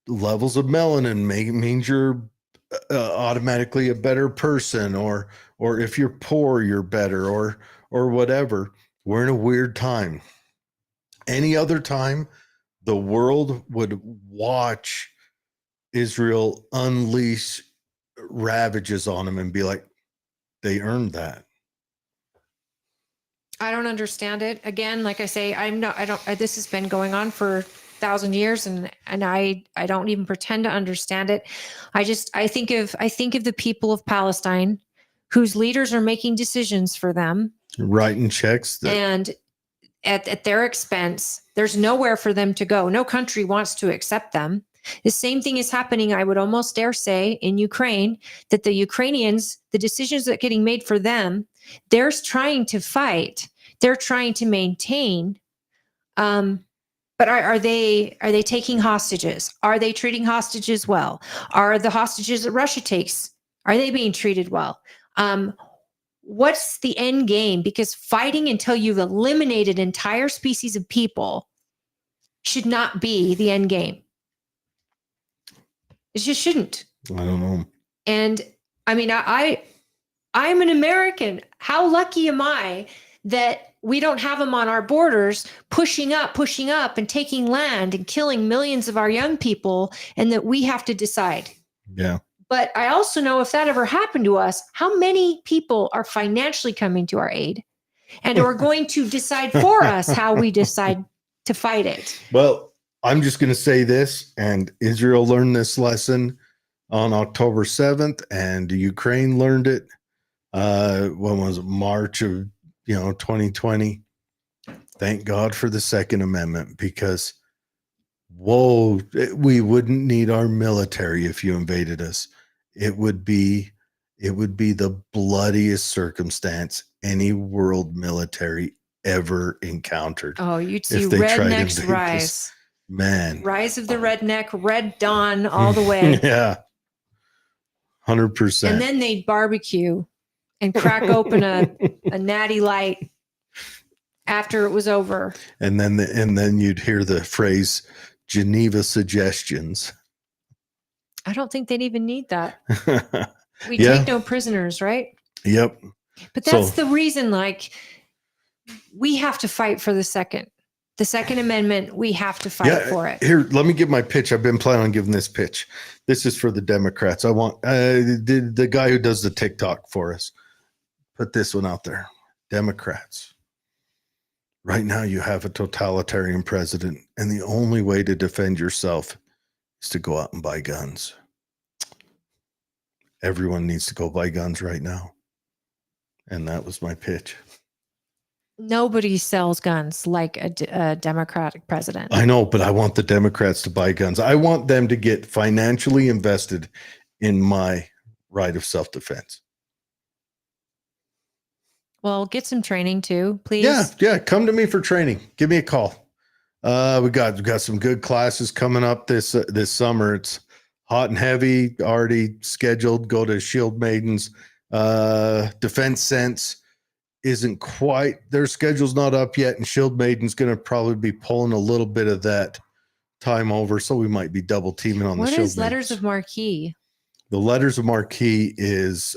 levels of melanin means you're automatically a better person, or if you're poor, you're better, or whatever. We're in a weird time. Any other time, the world would watch Israel unleash ravages on them and be like, they earned that. I don't understand it. Again, like I say, this has been going on for 1,000 years, and I don't even pretend to understand it. I think of the people of Palestine, whose leaders are making decisions for them, Writing checks and at their expense. There's nowhere for them to go. No country wants to accept them. The same thing is happening, I would almost dare say, in Ukraine, that the Ukrainians, the decisions that are getting made for them, they're trying to fight. They're trying to maintain. But are they taking hostages? Are they treating hostages well? Are the hostages that Russia takes, are they being treated well? What's the end game? Because fighting until you've eliminated entire species of people should not be the end game. It just shouldn't. I don't know. And I mean, I'm an American. How lucky am I that we don't have them on our borders pushing up and taking land and killing millions of our young people, and that we have to decide. Yeah. But I also know if that ever happened to us, how many people are financially coming to our aid and are going to decide for us how we decide to fight it. Well, I'm just going to say this, and Israel learned this lesson on October 7th, and Ukraine learned it. When was it? March of 2020. Thank God for the Second Amendment, because we wouldn't need our military if you invaded us. It would be the bloodiest circumstance any world military ever encountered. Oh, you'd see if they tried to rednecks invade rise. us. Man. Rise of the redneck, Red Dawn, all the way. Yeah. 100%. And then they'd barbecue and crack open a natty light after it was over. And then you'd hear the phrase Geneva suggestions. I don't think they'd even need that. We Yeah. take no prisoners, right? Yep. But that's the reason, like, we have to fight for the Second Amendment. We have to fight for it. Here, let me give my pitch. I've been planning on giving this pitch. This is for the Democrats. I want the guy who does the TikTok for us. Put this one out there. Democrats. Right now you have a totalitarian president, and the only way to defend yourself is to go out and buy guns. Everyone needs to go buy guns right now. And that was my pitch. Nobody sells guns like a Democratic president. I know, but I want the Democrats to buy guns. I want them to get financially invested in my right of self-defense. Well, get some training too, please. Yeah. Come to me for training. Give me a call. We got some good classes coming up this summer. It's hot and heavy, already scheduled. Go to Shield Maidens. Defense Sense isn't quite, their schedule's not up yet, and Shield Maiden's going to probably be pulling a little bit of that time over, so we might be double teaming on the Shield. What is Letters of Marquee? The Letters of Marquee is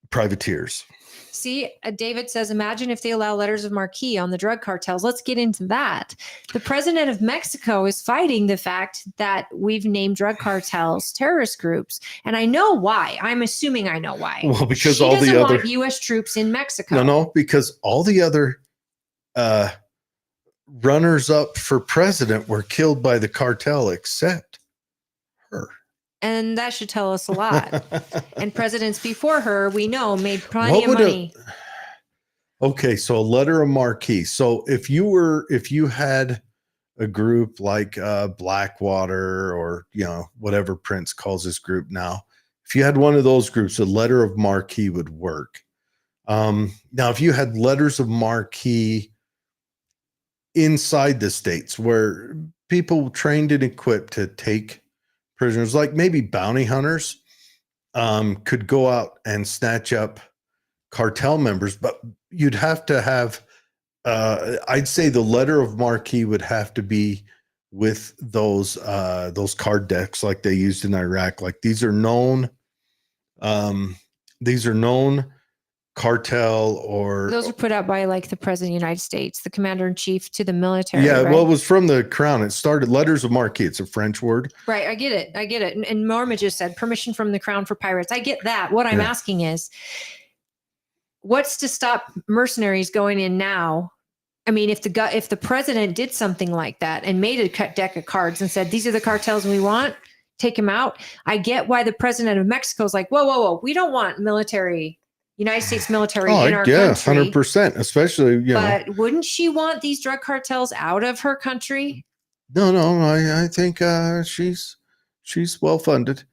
privateers. See, David says, imagine if they allow letters of marque on the drug cartels. Let's get into that. The president of Mexico is fighting the fact that we've named drug cartels terrorist groups. And I know why. I'm assuming I know why. Well, because she all doesn't the other want U.S. troops in Mexico. No, because all the other runners up for president were killed by the cartel except her. And that should tell us a lot. And presidents before her, we know, made plenty of money. Okay, so a letter of marque. So if you had a group like Blackwater, or whatever Prince calls his group now, if you had one of those groups, a letter of marque would work. Now, if you had letters of marque inside the states where people trained and equipped to take prisoners, like maybe bounty hunters, could go out and snatch up cartel members, but you'd have to have, I'd say the letter of marque would have to be with those card decks like they used in Iraq. Like these are known cartel, or Those are put out by like the president of the United States, the commander in chief to the military. yeah, right? well, it was from the crown. It started letters of marque. It's a French word. Right. I get it. And Norma just said permission from the crown for pirates. I get that. What I'm Yeah. asking is, what's to stop mercenaries going in now? I mean, if the president did something like that and made a deck of cards and said, these are the cartels we want, take them out. I get why the president of Mexico is like, whoa. We don't want United States military in our country. 100%, especially, But wouldn't she want these drug cartels out of her country? No, I think she's well funded.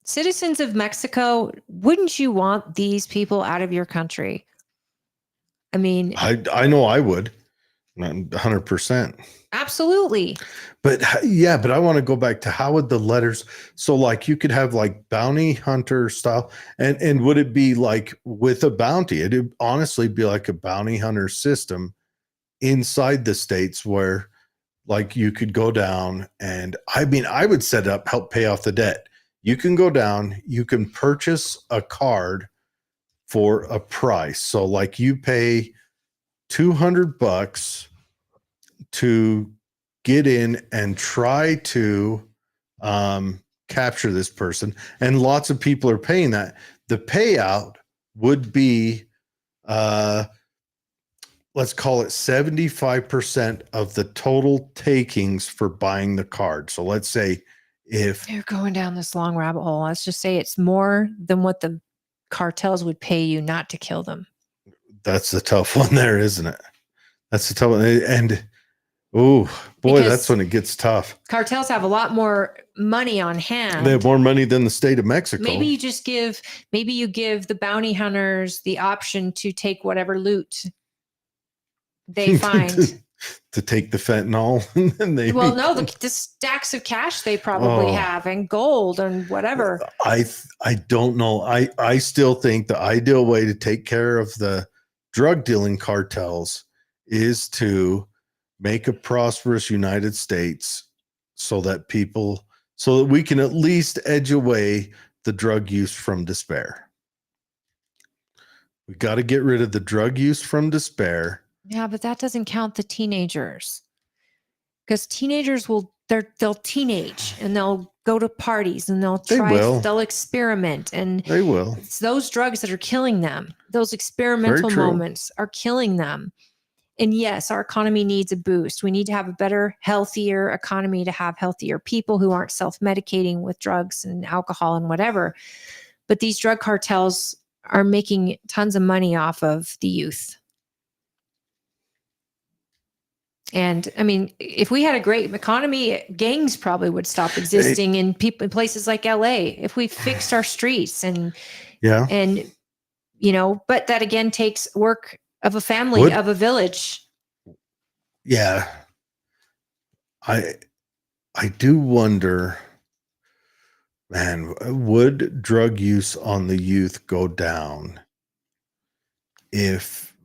Citizens of Mexico, wouldn't you want these people out of your country? I mean, I know I would, not 100%. absolutely. But yeah, but I want to go back to how would the letters, so like you could have like bounty hunter style, and would it be like with a bounty? It'd honestly be like a bounty hunter system inside the states where like you could go down, and I mean, I would set up, help pay off the debt. You can go down, you can purchase a card for a price. So like you pay $200 to get in and try to capture this person. And lots of people are paying that. The payout would be, let's call it 75% of the total takings for buying the card. So let's say if You're going down this long rabbit hole. Let's just say it's more than what the cartels would pay you not to kill them. that's the tough one there, isn't it? That's the tough one. And oh boy, Because that's when it gets tough. Cartels have a lot more money on hand. They have more money than the state of Mexico. Maybe you give the bounty hunters the option to take whatever loot they find. to take the fentanyl. And they Well, no, the stacks of cash they probably have, and gold and whatever. I don't know. I still think the ideal way to take care of the drug dealing cartels is to make a prosperous United States so that we can at least edge away the drug use from despair. We got to get rid of the drug use from despair. Yeah, but that doesn't count the teenagers, because teenagers they'll teenage and they'll go to parties and they'll experiment, and They will. it's those drugs that are killing them. Those experimental Very true. moments are killing them. And yes, our economy needs a boost. We need to have a better, healthier economy to have healthier people who aren't self-medicating with drugs and alcohol and whatever. But these drug cartels are making tons of money off of the youth. And I mean, if we had a great economy, gangs probably would stop existing in places like LA if we fixed our streets and but that again takes work of a family, of a village. Yeah. I do wonder, man, would drug use on the youth go down if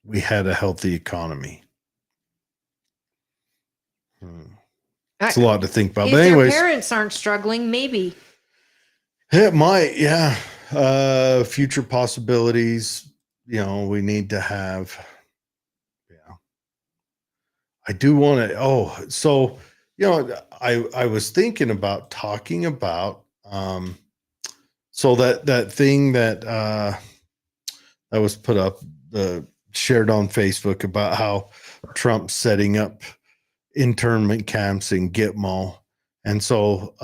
we had a healthy economy? It's a lot to think about. If But anyways, their parents aren't struggling, maybe. it might, yeah. Future possibilities, we need to have. Yeah. I do want to, so, I was thinking about talking about, so that thing that was put up, shared on Facebook about how Trump's setting up internment camps in Gitmo. And so,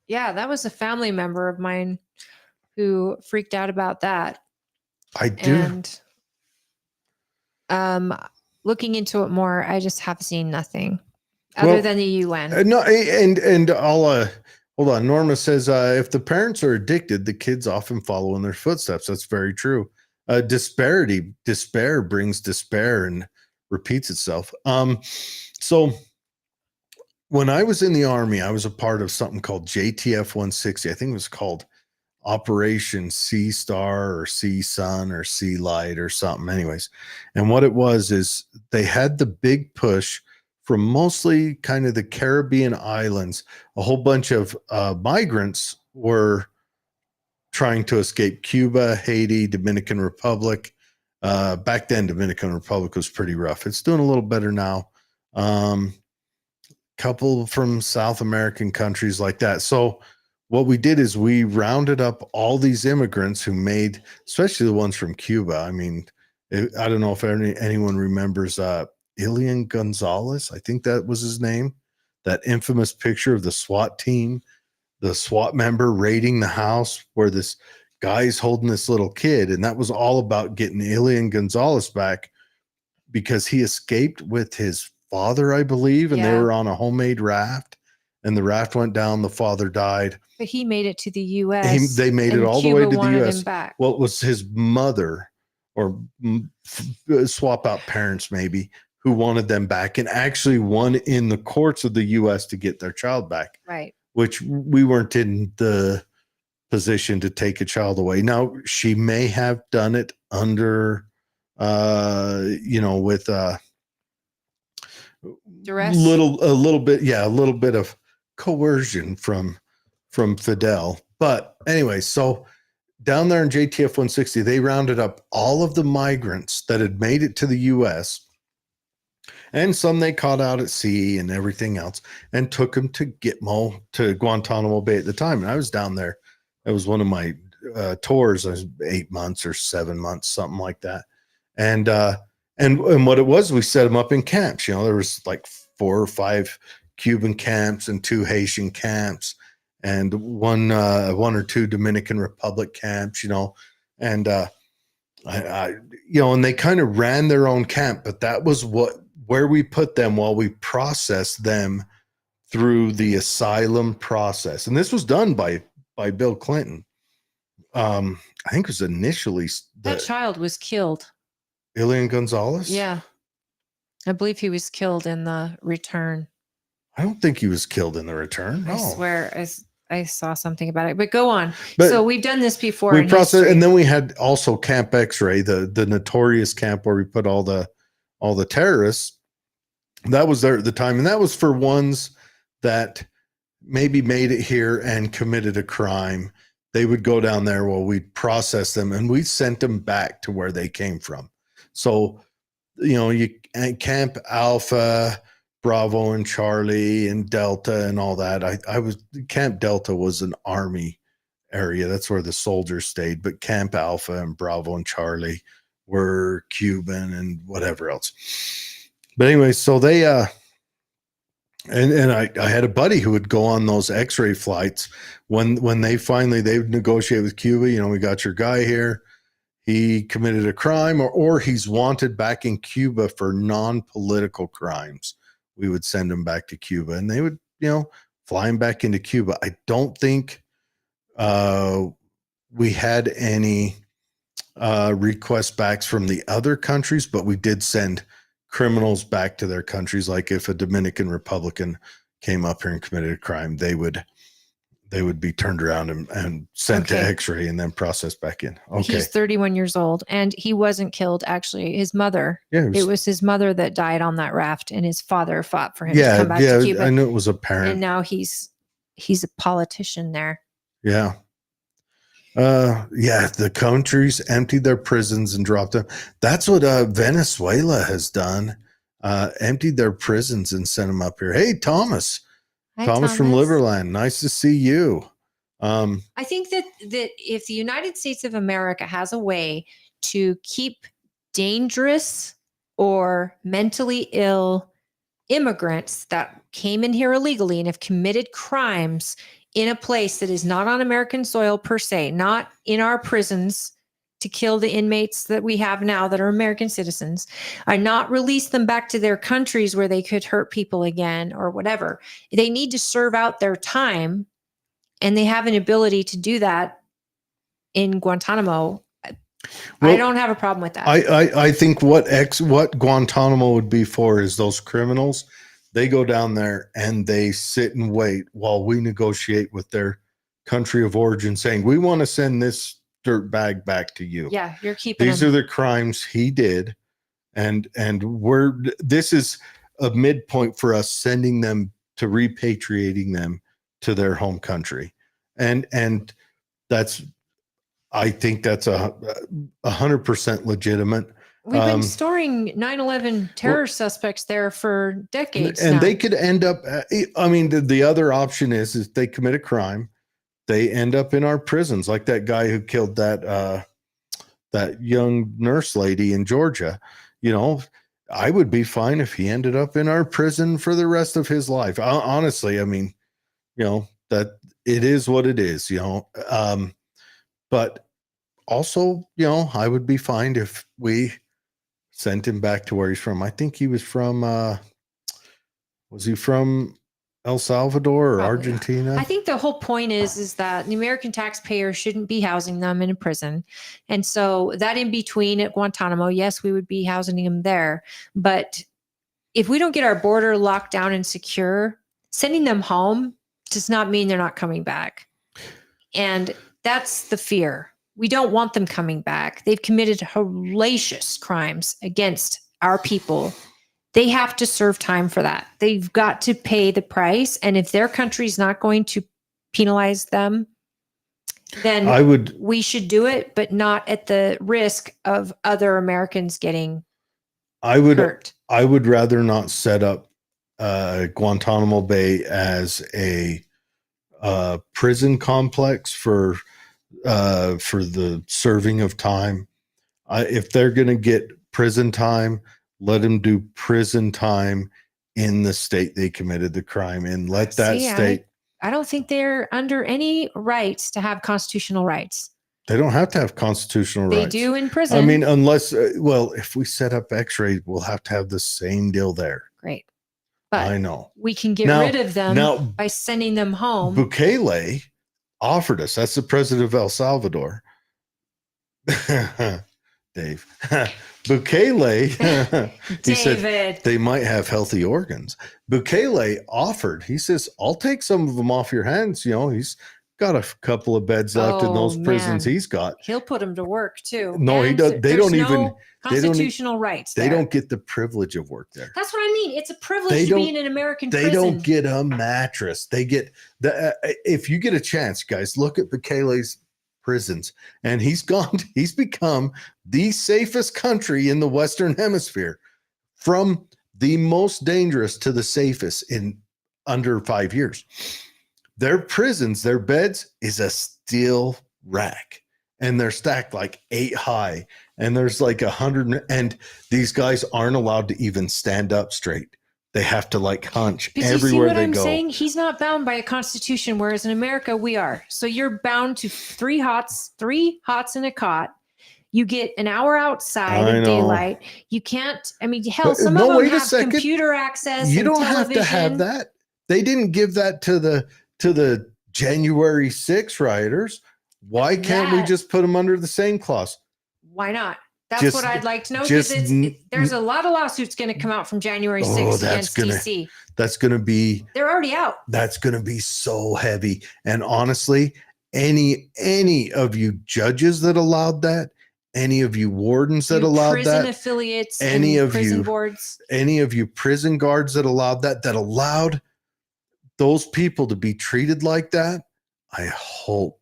Yeah, that was a family member of mine who freaked out about that. I do. And looking into it more, I just have seen nothing other Well, than the UN. No, and I'll hold on. Norma says if the parents are addicted, the kids often follow in their footsteps. That's very true. Despair brings despair and repeats itself. So when I was in the Army, I was a part of something called JTF 160. I think it was called Operation Sea Star or Sea Sun or Sea Light or something. Anyways, and what it was is they had the big push from mostly kind of the Caribbean islands. A whole bunch of migrants were trying to escape Cuba, Haiti, Dominican Republic. Back then, Dominican Republic was pretty rough. It's doing a little better now. Couple from South American countries like that. So what we did is we rounded up all these immigrants who made, especially the ones from Cuba. I mean, I don't know if anyone remembers Ilian Gonzalez. I think that was his name. That infamous picture of the SWAT team, the SWAT member raiding the house where this guy's holding this little kid. And that was all about getting Ilian Gonzalez back because he escaped with his father, I believe, and they Yeah. were on a homemade raft. And the raft went down. The father died. But he made it to the U.S. They made it and all Cuba the way to the wanted U.S. him back. Well, it was his mother, or swap out parents maybe, who wanted them back and actually won in the courts of the U.S. to get their child back, Right. which we weren't in the position to take a child away. Now, she may have done it under, with Duress. a little bit of coercion from Fidel. But anyway, so down there in JTF 160, they rounded up all of the migrants that had made it to the U.S. and some they caught out at sea and everything else, and took them to Gitmo, to Guantanamo Bay at the time. And I was down there. That was one of my tours. I was 8 months or 7 months, something like that. And what it was, we set them up in camps. You know, there was like 4 or 5 Cuban camps and 2 Haitian camps and one or 2 Dominican Republic camps, and and they kind of ran their own camp, but that was where we put them while we processed them through the asylum process. And this was done by Bill Clinton. I think it was initially That child was killed. Ilian Gonzalez. Yeah. I believe he was killed in the return. I don't think he was killed in the return. No. I swear I saw something about it, but go on. But so we've done this before. We in processed, history. and then we had also Camp X-Ray, the notorious camp where we put all the terrorists. That was there at the time, and that was for ones that maybe made it here and committed a crime. They would go down there while we'd process them, and we sent them back to where they came from. So, Camp Alpha, Bravo and Charlie and Delta and all that. Camp Delta was an Army area. That's where the soldiers stayed, but Camp Alpha and Bravo and Charlie were Cuban and whatever else. But anyway, so they, and I had a buddy who would go on those X-ray flights when they would negotiate with Cuba. We got your guy here. He committed a crime or he's wanted back in Cuba for non-political crimes. We would send him back to Cuba and they would, fly him back into Cuba. I don't think we had any requests back from the other countries, but we did send criminals back to their countries. Like if a Dominican Republican came up here and committed a crime, they would be turned around and sent to X-ray and then processed back in. Okay. He's 31 years old and he wasn't killed. Actually, his mother, it was his mother that died on that raft and his father fought for him to come back to Cuba. I knew it was a parent. And now he's a politician there. Yeah. The countries emptied their prisons and dropped them. That's what Venezuela has done. Emptied their prisons and sent them up here. Hey, Thomas. Hi, Thomas from Liverland. Nice to see you. I think that if the United States of America has a way to keep dangerous or mentally ill immigrants that came in here illegally and have committed crimes in a place that is not on American soil per se, not in our prisons, to kill the inmates that we have now that are American citizens, and not release them back to their countries where they could hurt people again or whatever. They need to serve out their time, and they have an ability to do that in Guantanamo. Well, I don't have a problem with that. I think what Guantanamo would be for is those criminals. They go down there and they sit and wait while we negotiate with their country of origin, saying, we want to send this dirt bag back to you. Yeah, you're keeping These them. are the crimes he did. And this is a midpoint for us sending them to repatriating them to their home country. And I think that's 100% legitimate. We've been storing 9/11 terror suspects there for decades and now. they could end up, I mean, the other option is they commit a crime, they end up in our prisons, like that guy who killed that young nurse lady in Georgia. You know, I would be fine if he ended up in our prison for the rest of his life. Honestly, I mean, you know, that it is what it is, you know. But also, you know, I would be fine if we sent him back to where he's from. I think he was from, was he from El Salvador or Probably. Argentina? I think the whole point is that the American taxpayer shouldn't be housing them in a prison. And so that in between at Guantanamo, yes, we would be housing them there. But if we don't get our border locked down and secure, sending them home does not mean they're not coming back. And that's the fear. We don't want them coming back. They've committed hellacious crimes against our people. They have to serve time for that. They've got to pay the price. And if their country's not going to penalize them, then we should do it, but not at the risk of other Americans getting hurt. I would rather not set up Guantanamo Bay as a prison complex for the serving of time. If they're going to get prison time, let them do prison time in the state they committed the crime in. Let that state. I don't think they're under any rights to have constitutional rights. They don't have to have constitutional rights. They do in prison. I mean, unless, well, if we set up x-rays, we'll have to have the same deal there. Great. But I know. We can get rid of them by sending them home. Bukele offered us, that's the president of El Salvador. Dave. Bukele, he said they might have healthy organs. Bukele offered, he says, I'll take some of them off your hands. You know, he's got a couple of beds left in those prisons he's got. He'll put them to work too. No, he does. They don't even constitutional rights. They don't get the privilege of work there. That's what I mean. It's a privilege to be in an American prison. They don't get a mattress. They get if you get a chance, guys, look at Bukele's prisons, and he's become the safest country in the Western Hemisphere, from the most dangerous to the safest in under 5 years. Their prisons, their beds is a steel rack, and they're stacked like 8 high, and there's like 100, and these guys aren't allowed to even stand up straight. They have to like hunch everywhere they go. I'm saying? He's not bound by a constitution, whereas in America we are. So you're bound to 3 hots in a cot. You get an hour outside in daylight. You can't. I mean, hell, some of them have computer access. You don't have to have that. They didn't give that to the January 6 rioters. Why can't we just put them under the same clause? Why not? That's what I'd like to know, because there's a lot of lawsuits going to come out from January 6th against DC. That's going to be. They're already out. That's going to be so heavy. And honestly, any of you judges that allowed that, any of you wardens that allowed that, prison affiliates, any of prison you boards, any of you prison guards that allowed that allowed those people to be treated like that, I hope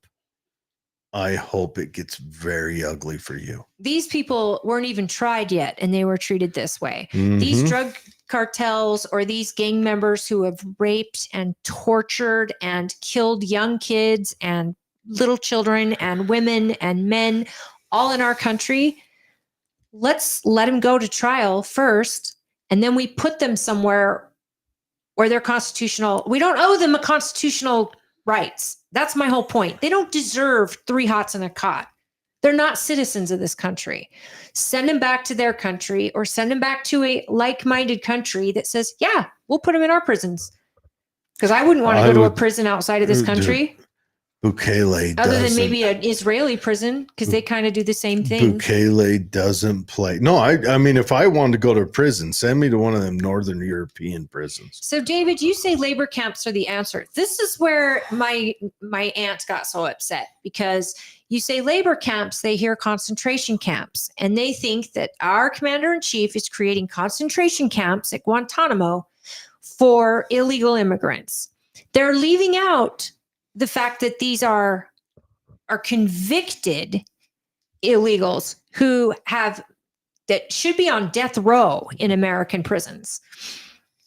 it gets very ugly for you. These people weren't even tried yet, and they were treated this way. Mm-hmm. These drug cartels or these gang members who have raped and tortured and killed young kids and little children and women and men all in our country, let's let them go to trial first, and then we put them somewhere where they're constitutional. We don't owe them a constitutional rights. That's my whole point. They don't deserve 3 hots in a cot. They're not citizens of this country. Send them back to their country or send them back to a like-minded country that says, yeah, we'll put them in our prisons. Because I wouldn't want to go to a prison outside of this country. Bukele Other than doesn't- maybe an Israeli prison, because they kind of do the same thing. Bukele doesn't play. No, I mean, if I wanted to go to a prison, send me to one of them Northern European prisons. So, David, you say labor camps are the answer. This is where my aunt got so upset, because you say labor camps, they hear concentration camps, and they think that our commander-in-chief is creating concentration camps at Guantanamo for illegal immigrants. They're leaving out the fact that these are convicted illegals who that should be on death row in American prisons.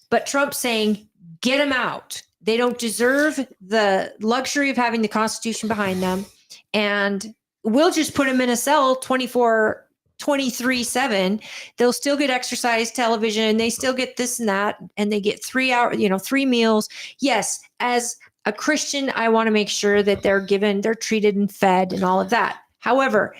But Trump's saying, get them out. They don't deserve the luxury of having the Constitution behind them. And we'll just put them in a cell 23/7. They'll still get exercise, television. They still get this and that. And they get 3 hours, 3 meals. Yes, as a Christian, I want to make sure that they're treated and fed and all of that. However,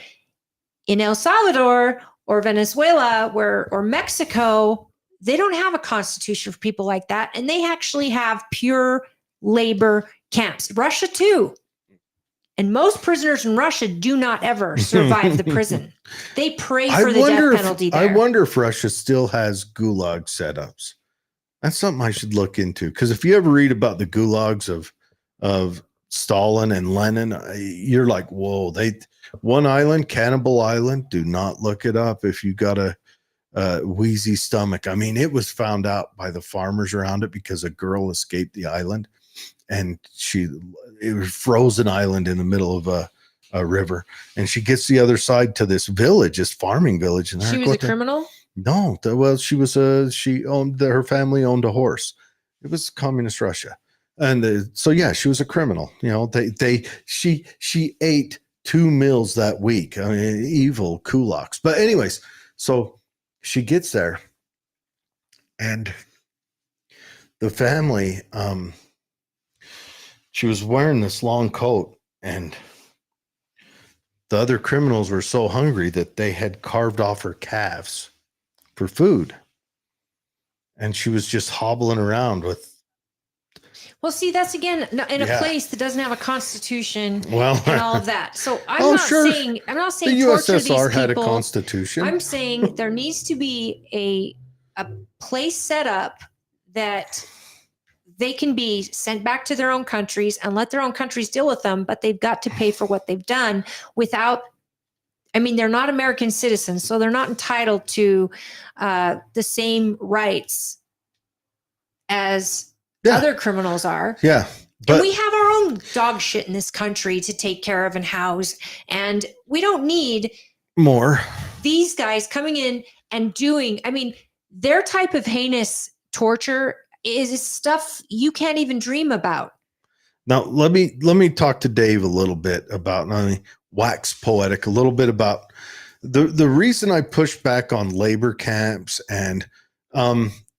in El Salvador or Venezuela or Mexico, they don't have a constitution for people like that. And they actually have pure labor camps. Russia too. And most prisoners in Russia do not ever survive the prison. They pray for the death penalty there. I wonder if Russia still has gulag setups. That's something I should look into. Because if you ever read about the gulags of Stalin and Lenin, you're like, whoa, one island, Cannibal Island, do not look it up if you got a wheezy stomach. I mean, it was found out by the farmers around it because a girl escaped the island, and it was frozen island in the middle of a river, and she gets the other side to this village, this farming village, and she was a criminal. No, well, her family owned a horse. It was communist Russia. And so, yeah, she was a criminal. She ate 2 meals that week. I mean, evil kulaks. But anyways, so she gets there, and the family, she was wearing this long coat, and the other criminals were so hungry that they had carved off her calves for food. And she was just hobbling around with. Well, see, that's again in a place that doesn't have a constitution and all of that. So I'm not saying the USSR had a constitution. I'm saying there needs to be a place set up that they can be sent back to their own countries and let their own countries deal with them, but they've got to pay for what they've done without. I mean, they're not American citizens, so they're not entitled to the same rights as other criminals are. Yeah. And we have our own dog shit in this country to take care of and house. And we don't need more these guys coming in and doing, their type of heinous torture is stuff you can't even dream about. Now, let me talk to Dave a little bit about, wax poetic, a little bit about the reason I pushed back on labor camps. And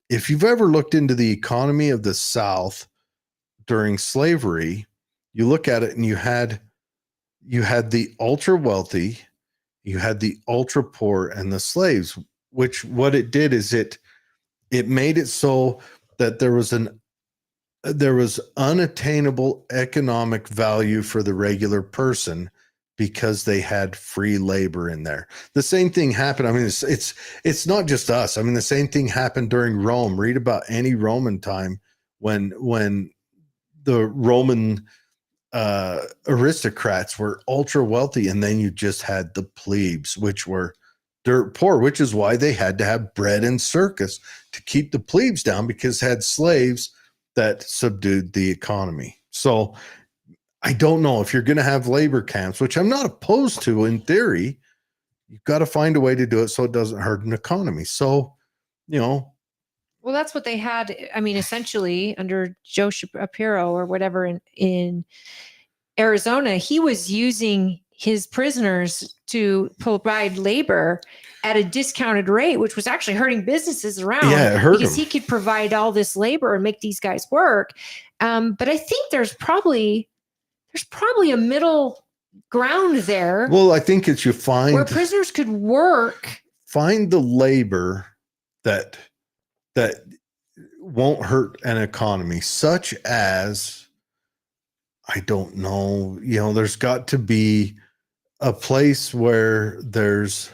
if you've ever looked into the economy of the South during slavery, you look at it and you had the ultra wealthy, you had the ultra poor, and the slaves, which what it did is it made it so that there was unattainable economic value for the regular person because they had free labor in there. The same thing happened. It's not just us. The same thing happened during Rome. Read about any Roman time when the Roman aristocrats were ultra wealthy, and then you just had the plebes, which were dirt poor, which is why they had to have bread and circus to keep the plebes down, because they had slaves that subdued the economy. So I don't know if you're going to have labor camps, which I'm not opposed to in theory. You've got to find a way to do it so it doesn't hurt an economy. So, well, that's what they had. Essentially under Joe Shapiro or whatever in Arizona, he was using his prisoners to provide labor at a discounted rate, which was actually hurting businesses around. Yeah, it hurt because him. He could provide all this labor and make these guys work. But I think there's probably a middle ground there Well, I think it's you where prisoners could work. find the labor that won't hurt an economy, such as, I don't know, there's got to be a place where there's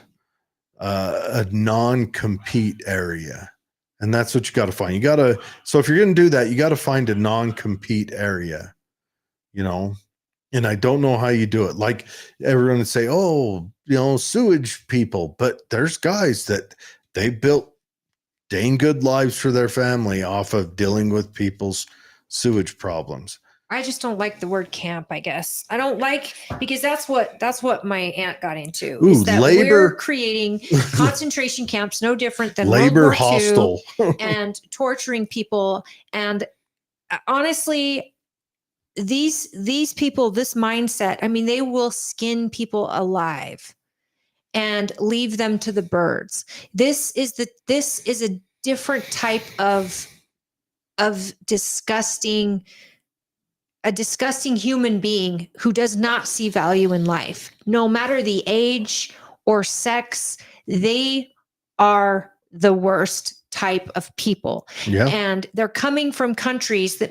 a non-compete area. And that's what you got to find. So if you're going to do that, you got to find a non-compete area, and I don't know how you do it. Like everyone would say, oh, sewage people, but there's guys that they built dang good lives for their family off of dealing with people's sewage problems. I just don't like the word camp, I guess. I don't like, because that's what my aunt got into. Ooh, is that labor. We're creating concentration camps, no different than Labor World War hostile. II, and torturing people. And honestly, these people, this mindset, I mean, they will skin people alive and leave them to the birds. This is a different type of disgusting human being who does not see value in life. No matter the age or sex, they are the worst type of people. Yeah. And they're coming from countries that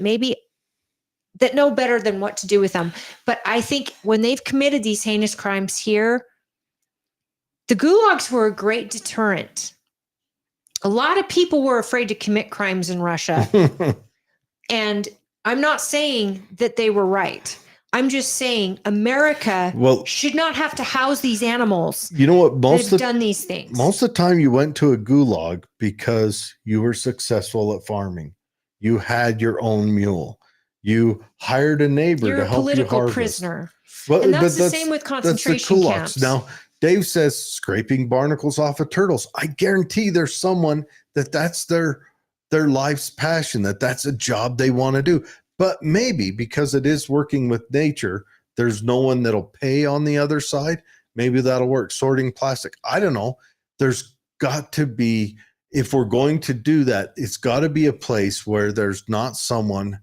know better than what to do with them. But I think when they've committed these heinous crimes here, the gulags were a great deterrent. A lot of people were afraid to commit crimes in Russia. And I'm not saying that they were right. I'm just saying America should not have to house these animals. You know what? Most have done these things. Most of the time you went to a gulag because you were successful at farming. You had your own mule. You hired a neighbor to help you harvest. You're a political prisoner. Well, and that's the same with concentration camps. Now, Dave says scraping barnacles off of turtles. I guarantee there's someone that's their life's passion, that's a job they want to do. But maybe because it is working with nature, there's no one that'll pay on the other side. Maybe that'll work. Sorting plastic. I don't know. There's got to be, if we're going to do that, it's got to be a place where there's not someone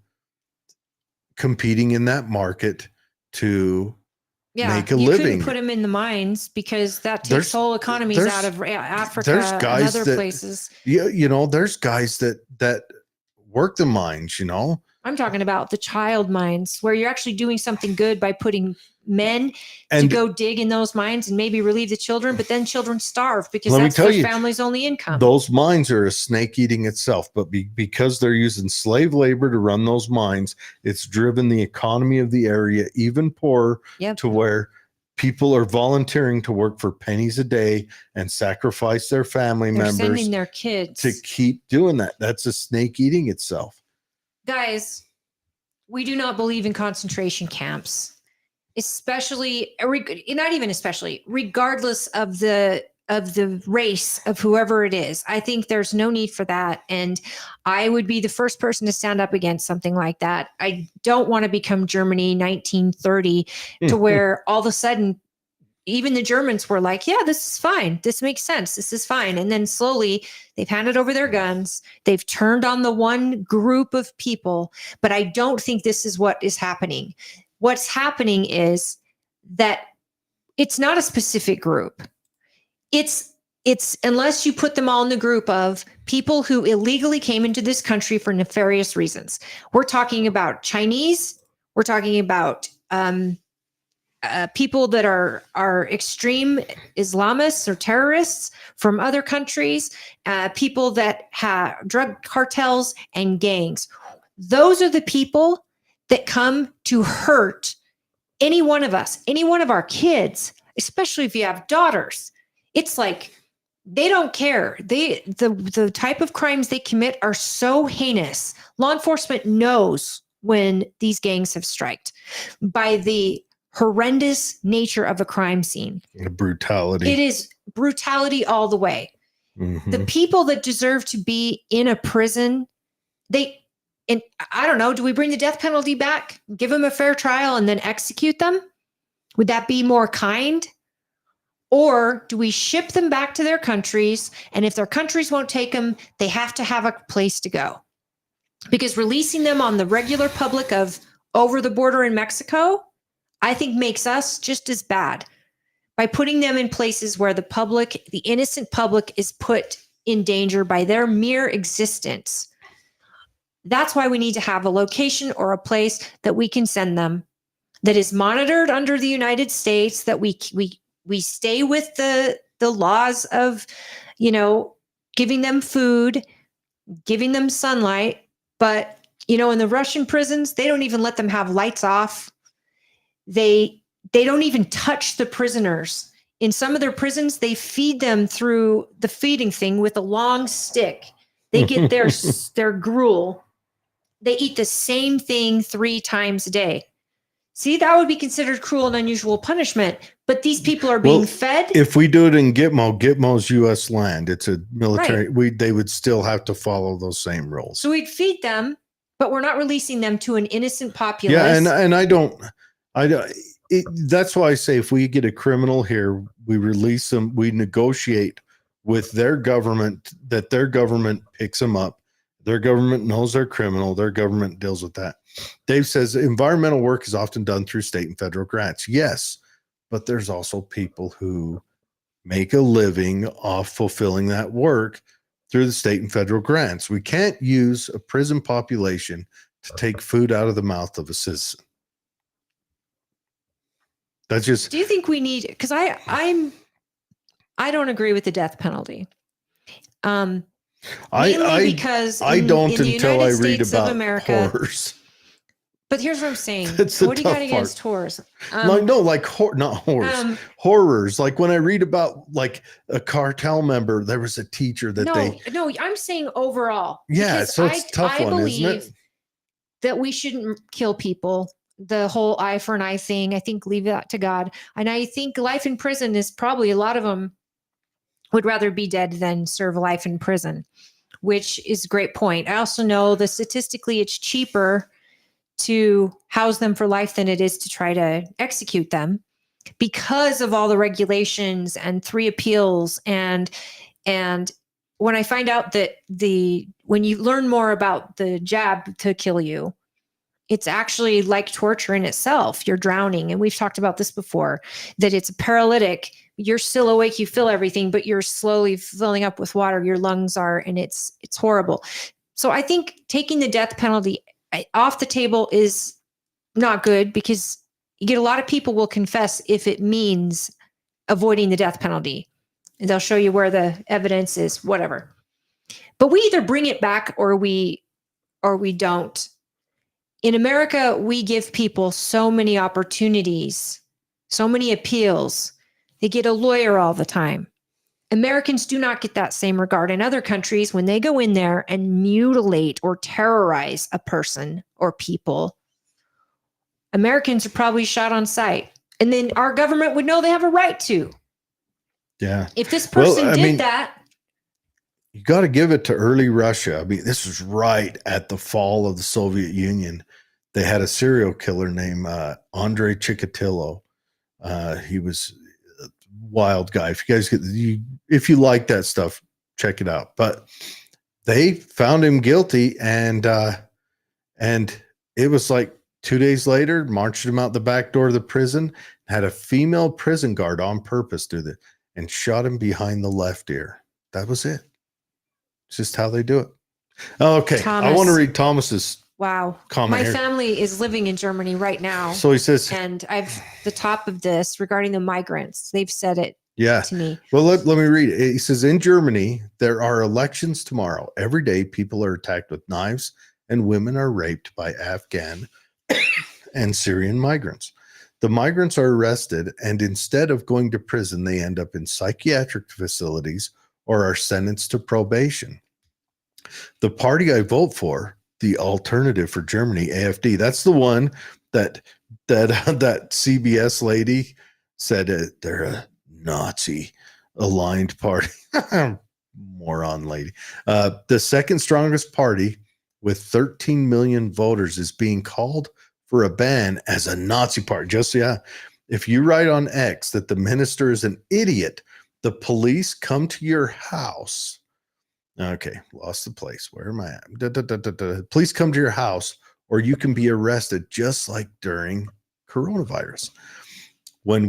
competing in that market to make a living. You couldn't put them in the mines because that takes whole economies out of Africa and other places. There's guys that work the mines, I'm talking about the child mines where you're actually doing something good by putting men to go dig in those mines and maybe relieve the children, but then children starve because that's their family's only income. Those mines are a snake eating itself, but because they're using slave labor to run those mines, it's driven the economy of the area even poorer to where people are volunteering to work for pennies a day and sacrifice their family members, sending their kids to keep doing that. That's a snake eating itself. Guys, we do not believe in concentration camps, regardless of the race of whoever it is. I think there's no need for that. And I would be the first person to stand up against something like that. I don't want to become Germany 1930 to where all of a sudden, even the Germans were like, yeah, this is fine. This makes sense. This is fine. And then slowly they've handed over their guns. They've turned on the one group of people. But I don't think this is what is happening. What's happening is that it's not a specific group. It's unless you put them all in the group of people who illegally came into this country for nefarious reasons. We're talking about Chinese. We're talking about people that are extreme Islamists or terrorists from other countries, people that have drug cartels and gangs. Those are the people that come to hurt any one of us, any one of our kids, especially if you have daughters. It's like they don't care. The type of crimes they commit are so heinous. Law enforcement knows when these gangs have striked by the horrendous nature of a crime scene. Brutality. It is brutality all the way. Mm-hmm. The people that deserve to be in a prison, and I don't know, do we bring the death penalty back, give them a fair trial and then execute them? Would that be more kind? Or do we ship them back to their countries? And if their countries won't take them, they have to have a place to go. Because releasing them on the regular public of over the border in Mexico, I think makes us just as bad by putting them in places where the public, the innocent public, is put in danger by their mere existence. That's why we need to have a location or a place that we can send them that is monitored under the United States, that we stay with the laws of, giving them food, giving them sunlight. But, in the Russian prisons, they don't even let them have lights off. They don't even touch the prisoners. In some of their prisons, they feed them through the feeding thing with a long stick. They get their gruel. They eat the same thing 3 times a day. See, that would be considered cruel and unusual punishment. But these people are being fed. If we do it in Gitmo's U.S. land, it's a military. Right. They would still have to follow those same rules. So we'd feed them, but we're not releasing them to an innocent populace. Yeah, and I don't. That's why I say if we get a criminal here, we release them. We negotiate with their government that their government picks them up. Their government knows they're criminal. Their government deals with that. Dave says environmental work is often done through state and federal grants. Yes, but there's also people who make a living off fulfilling that work through the state and federal grants. We can't use a prison population to take food out of the mouth of a citizen. That's just. Do you think we need? Because I don't agree with the death penalty. Because I don't in the until United I read States about of America, horrors. But here's what I'm saying. That's the What do you got tough against part. horrors? Not horrors. Horrors. Like when I read about like a cartel member, there was a teacher that No, I'm saying overall. Yeah, Because so it's a tough one, isn't it? That we shouldn't kill people. The whole eye for an eye thing, I think leave that to God. And I think life in prison is probably, a lot of them would rather be dead than serve life in prison, which is a great point. I also know that statistically it's cheaper to house them for life than it is to try to execute them, because of all the regulations and 3 appeals. And when I find out that when you learn more about the jab to kill you, it's actually like torture in itself. You're drowning. And we've talked about this before, that it's a paralytic. You're still awake. You feel everything, but you're slowly filling up with water. Your lungs are, and it's horrible. So I think taking the death penalty off the table is not good, because you get a lot of people will confess if it means avoiding the death penalty. And they'll show you where the evidence is, whatever. But we either bring it back or we don't. In America, we give people so many opportunities, so many appeals. They get a lawyer all the time. Americans do not get that same regard. In other countries, when they go in there and mutilate or terrorize a person or people, Americans are probably shot on sight. And then our government would know they have a right to. Yeah. If this person did that. You got to give it to early Russia. I mean, this was right at the fall of the Soviet Union. They had a serial killer named Andrei Chikatilo. He was a wild guy. If you guys if you like that stuff, check it out. But they found him guilty, and it was like 2 days later, marched him out the back door of the prison, had a female prison guard on purpose do that, and shot him behind the left ear. That was it. It's just how they do it. Okay. Thomas. I want to read Thomas's comment My here. Family is living in Germany right now. So he says, and I've the top of this regarding the migrants. They've said it to me. Well, let me read it. He says, in Germany, there are elections tomorrow. Every day, people are attacked with knives and women are raped by Afghan and Syrian migrants. The migrants are arrested, and instead of going to prison, they end up in psychiatric facilities or are sentenced to probation. The party I vote for, the Alternative for Germany, AfD, that's the one that CBS lady said they're a Nazi aligned party. Moron lady. The second strongest party with 13 million voters is being called for a ban as a Nazi party. If you write on X that the minister is an idiot, the police come to your house. Okay, lost the place. Where am I at? Police come to your house, or you can be arrested, just like during coronavirus. When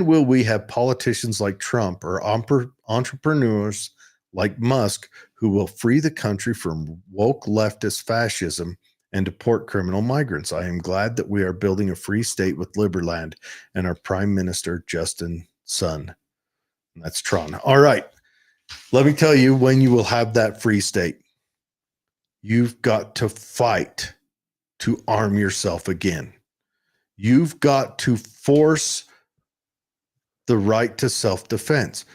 will we have politicians like Trump or entrepreneurs like Musk who will free the country from woke leftist fascism and deport criminal migrants? I am glad that we are building a free state with Liberland and our Prime Minister, Justin Sun. And that's Tron. All right. Let me tell you when you will have that free state. You've got to fight to arm yourself again. You've got to force the right to self-defense.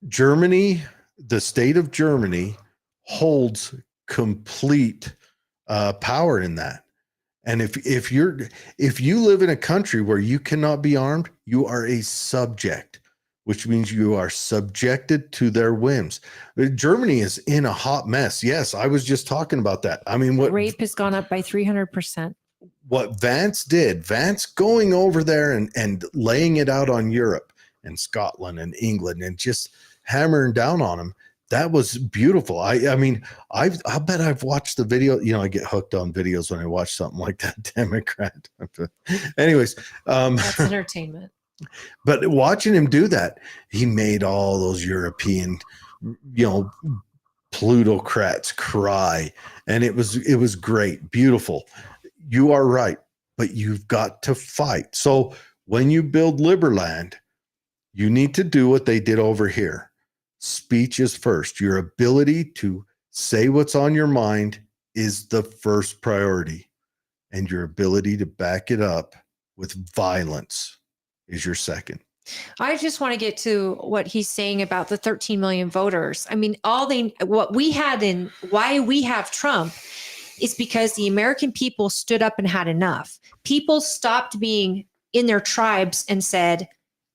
Germany, the state of Germany, holds complete power in that. And if you live in a country where you cannot be armed, you are a subject, which means you are subjected to their whims. Germany is in a hot mess. Yes, I was just talking about that. I mean, what Rape has gone up by 300%. What Vance did, Vance going over there and laying it out on Europe and Scotland and England and just hammering down on them. That was beautiful. I mean, I bet I've watched the video. You know, I get hooked on videos when I watch something like that Democrat. Anyways, That's entertainment. but watching him do that, he made all those European, plutocrats cry. And it was great, beautiful. You are right, but you've got to fight. So when you build Liberland, you need to do what they did over here. Speech is first. Your ability to say what's on your mind is the first priority, and your ability to back it up with violence is your second. I just want to get to what he's saying about the 13 million voters. I mean, what we had in why we have Trump is because the American people stood up and had enough. People stopped being in their tribes and said,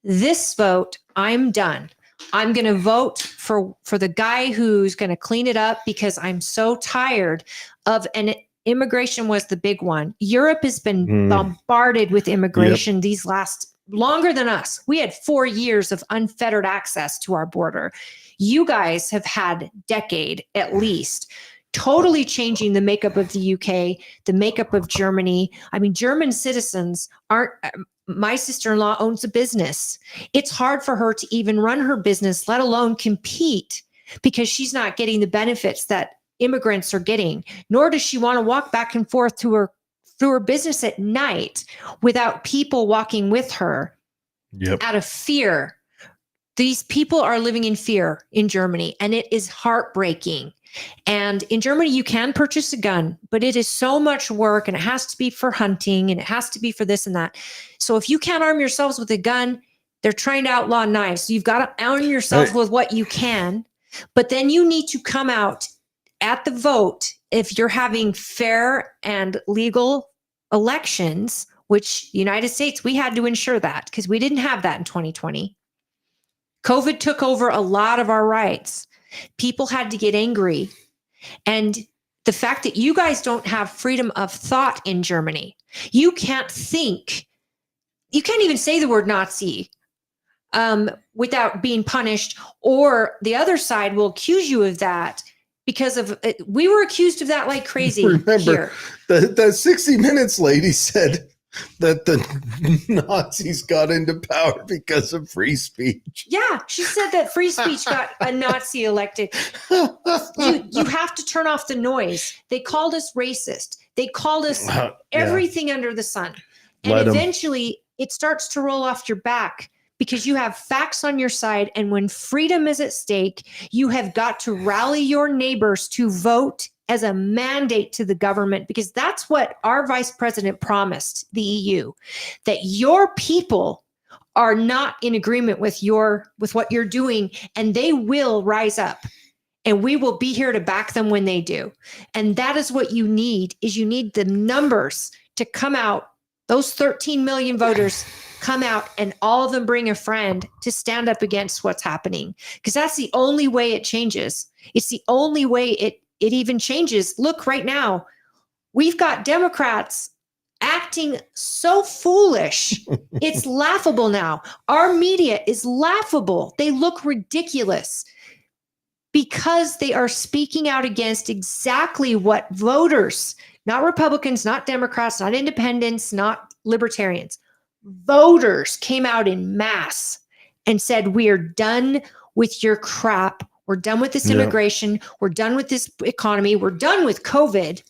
this vote, I'm done. I'm going to vote for the guy who's going to clean it up because I'm so tired of, and immigration was the big one. Europe has been bombarded with immigration these last longer than us. We had 4 years of unfettered access to our border. You guys have had decade at least, totally changing the makeup of the UK, the makeup of Germany. I mean, German citizens aren't, my sister-in-law owns a business. It's hard for her to even run her business, let alone compete, because she's not getting the benefits that immigrants are getting, nor does she want to walk back and forth through her business at night without people walking with her out of fear. These people are living in fear in Germany, and it is heartbreaking. And in Germany, you can purchase a gun, but it is so much work, and it has to be for hunting, and it has to be for this and that. So if you can't arm yourselves with a gun, they're trying to outlaw knives. So you've got to arm yourself with what you can, but then you need to come out at the vote if you're having fair and legal elections, which the United States, we had to ensure that because we didn't have that in 2020. COVID took over a lot of our rights. People had to get angry. And the fact that you guys don't have freedom of thought in Germany, you can't think, you can't even say the word Nazi without being punished, or the other side will accuse you of that because of, we were accused of that like crazy. Remember, here. The 60 Minutes lady said that the Nazis got into power because of free speech. Yeah, she said that free speech got a Nazi elected. You have to turn off the noise. They called us racist. They called us everything under the sun. And eventually it starts to roll off your back because you have facts on your side. And when freedom is at stake, you have got to rally your neighbors to vote as a mandate to the government, because that's what our vice president promised the EU, that your people are not in agreement with what you're doing, and they will rise up, and we will be here to back them when they do. And that is what you need, is you need the numbers to come out. Those 13 million voters come out, and all of them bring a friend to stand up against what's happening, because that's the only way it changes. It's the only way it even changes. Look, right now, we've got Democrats acting so foolish. It's laughable now. Our media is laughable. They look ridiculous because they are speaking out against exactly what voters, not Republicans, not Democrats, not independents, not libertarians, voters came out in mass and said, we are done with your crap. We're done with this Yeah. immigration. We're done with this economy. We're done with COVID.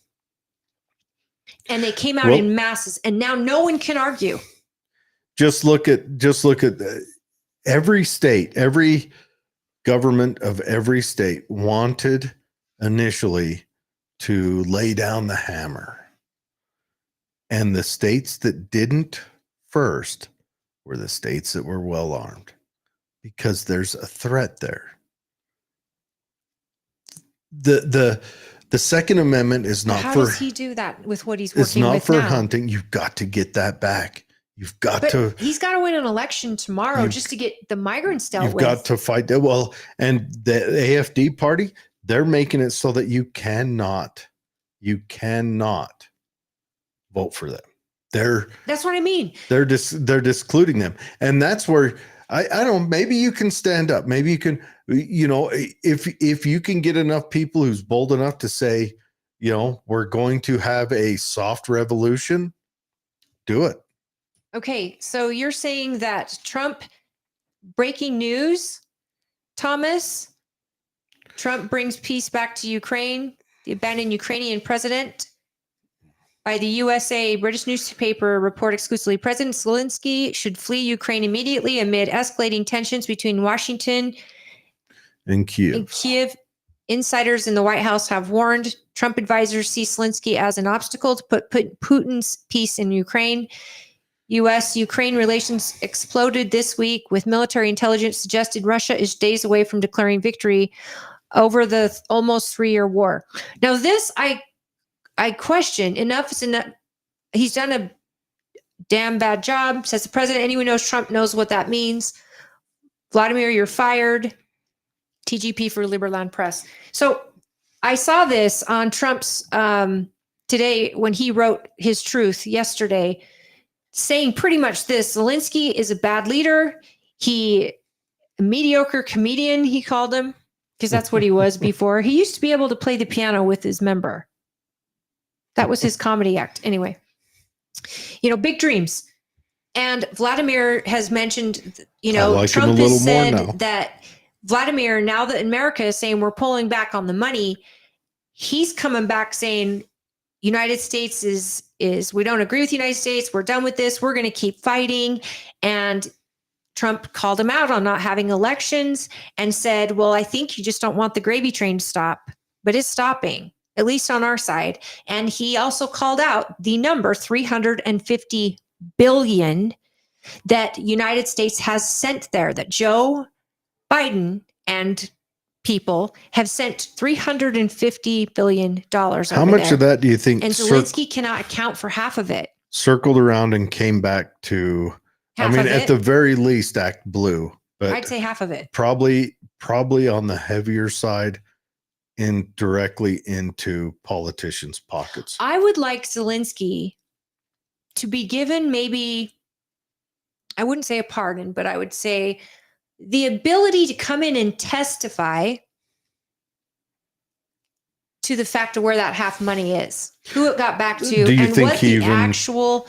And they came out Well- in masses, and now no one can argue. Just look at every state, every government of every state wanted initially to lay down the hammer. And the states that didn't first were the states that were well armed, because there's a threat there. The Second Amendment is not How for does he do that with what he's it's working not with for now? hunting. You've got to get that back. You've got But to he's got to win an election tomorrow You've- just to get the migrants dealt you've with. got to fight that. Well, and the AFD party, they're making it so that you cannot vote for them. That's what I mean. They're discluding them. And that's where I don't, maybe you can stand up. Maybe you can, if you can get enough people who's bold enough to say, we're going to have a soft revolution, do it. Okay, so you're saying that Trump, breaking news, Thomas, Trump brings peace back to Ukraine, the abandoned Ukrainian president. By the USA British newspaper report exclusively, President Zelensky should flee Ukraine immediately amid escalating tensions between Washington In Kiev. and Kiev. Insiders in the White House have warned Trump advisors see Zelensky as an obstacle to put Putin's peace in Ukraine. U.S.-Ukraine relations exploded this week, with military intelligence suggested Russia is days away from declaring victory over the almost 3-year war. Now, this I question. Enough is enough. He's done a damn bad job, says the president. Anyone knows Trump knows what that means. Vladimir, you're fired. TGP for Liberland Press. So I saw this on Trump's today when he wrote his truth yesterday, saying pretty much this: Zelensky is a bad leader. A mediocre comedian, he called him, because that's what he was before. He used to be able to play the piano with his member. That was his comedy act. Anyway, big dreams. And Vladimir has mentioned, I like him a Trump little has more said now. that Vladimir, now that America is saying we're pulling back on the money, he's coming back saying United States is we don't agree with the United States. We're done with this. We're going to keep fighting. And Trump called him out on not having elections and said, well, I think you just don't want the gravy train to stop, but it's stopping, at least on our side. And he also called out the number $350 billion that United States has sent there, that Joe Biden and people have sent $350 billion. How much of that do you think And Zelensky cannot account for half of it. circled around and came back to, Half of at it? the very least, act blue, but I'd say half of it. probably on the heavier side, directly into politicians' pockets. I would like Zelensky to be given maybe, I wouldn't say a pardon, but I would say the ability to come in and testify to the fact of where that half money is, who it got back to, Do you and think what he the even- actual,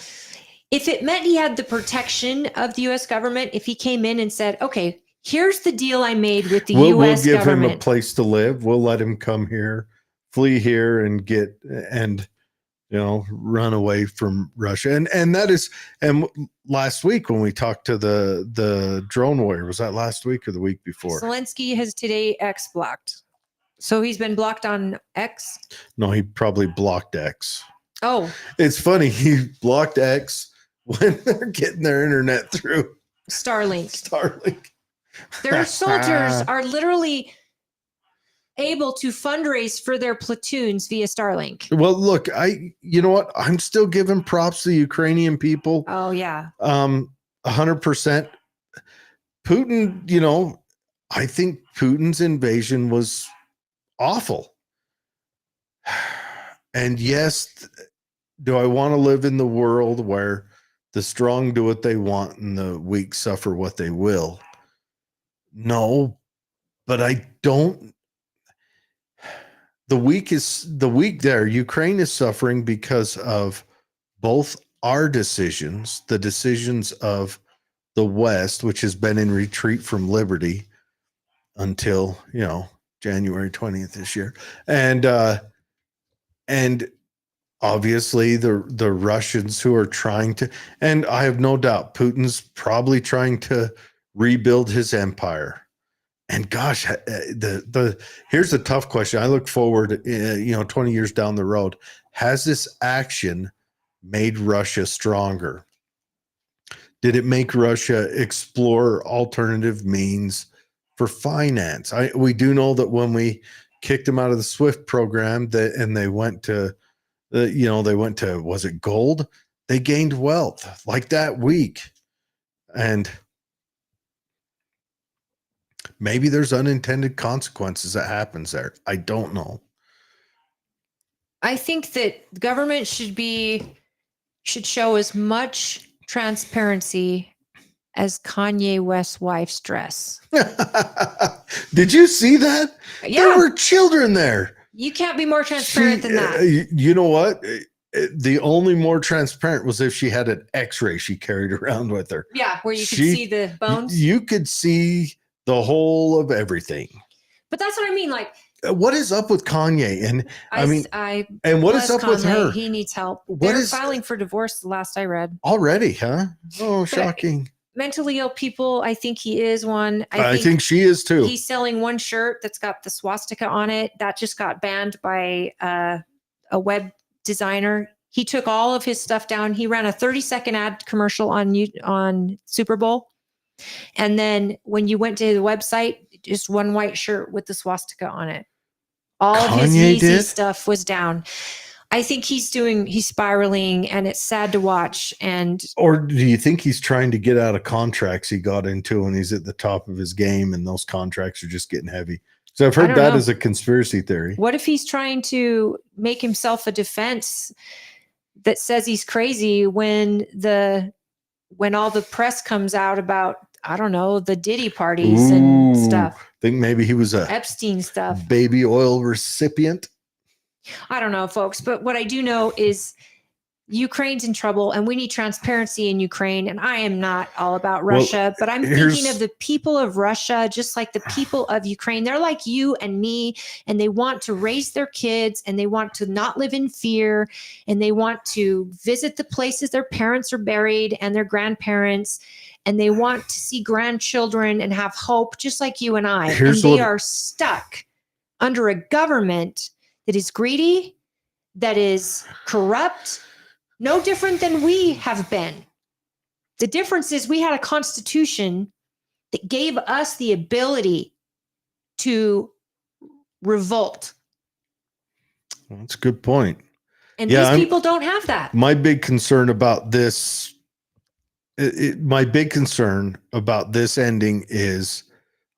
if it meant he had the protection of the U.S. government, if he came in and said, okay, here's the deal I made with the We'll U.S. give him a government. place to live. We'll let him come here, flee here, and run away from Russia. And that is, and last week when we talked to the drone warrior, was that last week or the week before? Zelensky has today X blocked. So he's been blocked on X. No, he probably blocked X. Oh, It's funny, he blocked X when they're getting their internet through Starlink. Starlink. Their soldiers are literally able to fundraise for their platoons via Starlink. Well, look, you know what? I'm still giving props to the Ukrainian people. Oh yeah. 100%. Putin, I think Putin's invasion was awful. And yes, do I want to live in the world where the strong do what they want and the weak suffer what they will? No, but I don't. The weak there. Ukraine is suffering because of both our decisions, the decisions of the West, which has been in retreat from liberty until, January 20th this year. And obviously the Russians who are trying to, and I have no doubt Putin's probably trying to rebuild his empire. And gosh, here's the tough question. I look forward, 20 years down the road. Has this action made Russia stronger? Did it make Russia explore alternative means for finance? We do know that when we kicked them out of the SWIFT program, and they went to, was it gold? They gained wealth like that week. And maybe there's unintended consequences that happens there. I don't know. I think that the government should show as much transparency as Kanye West's wife's dress. Did you see that? Yeah. There were children there. You can't be more transparent than that. You know what? The only more transparent was if she had an x-ray she carried around with her. Yeah, where you could see the bones. You could see the whole of everything. But that's what I mean. Like, what is up with Kanye? And and what is up Kanye, with her? He needs help. What They're is filing for divorce, the last I read. Already, huh? Oh, shocking. Mentally ill people, I think he is one. I think she is too. He's selling one shirt that's got the swastika on it. That just got banned by a web designer. He took all of his stuff down. He ran a 30-second ad commercial on Super Bowl. And then when you went to the website, just one white shirt with the swastika on it. All of his Yeezy stuff was down. I think he's spiraling, and it's sad to watch. Or do you think he's trying to get out of contracts he got into when he's at the top of his game, and those contracts are just getting heavy? So I've heard that as a conspiracy theory. What if he's trying to make himself a defense that says he's crazy when all the press comes out about, I don't know, the Diddy parties and stuff? Think maybe he was a Epstein stuff, baby oil recipient. I don't know, folks, but what I do know is Ukraine's in trouble, and we need transparency in Ukraine. And I am not all about Russia, but I'm thinking of the people of Russia, just like the people of Ukraine. They're like you and me, and they want to raise their kids, and they want to not live in fear, and they want to visit the places their parents are buried and their grandparents, and they want to see grandchildren and have hope, just like you and I. And they are stuck under a government that is greedy, that is corrupt, no different than we have been. The difference is we had a constitution that gave us the ability to revolt. That's a good point. And these people don't have that. My big concern about this, my big concern about this ending is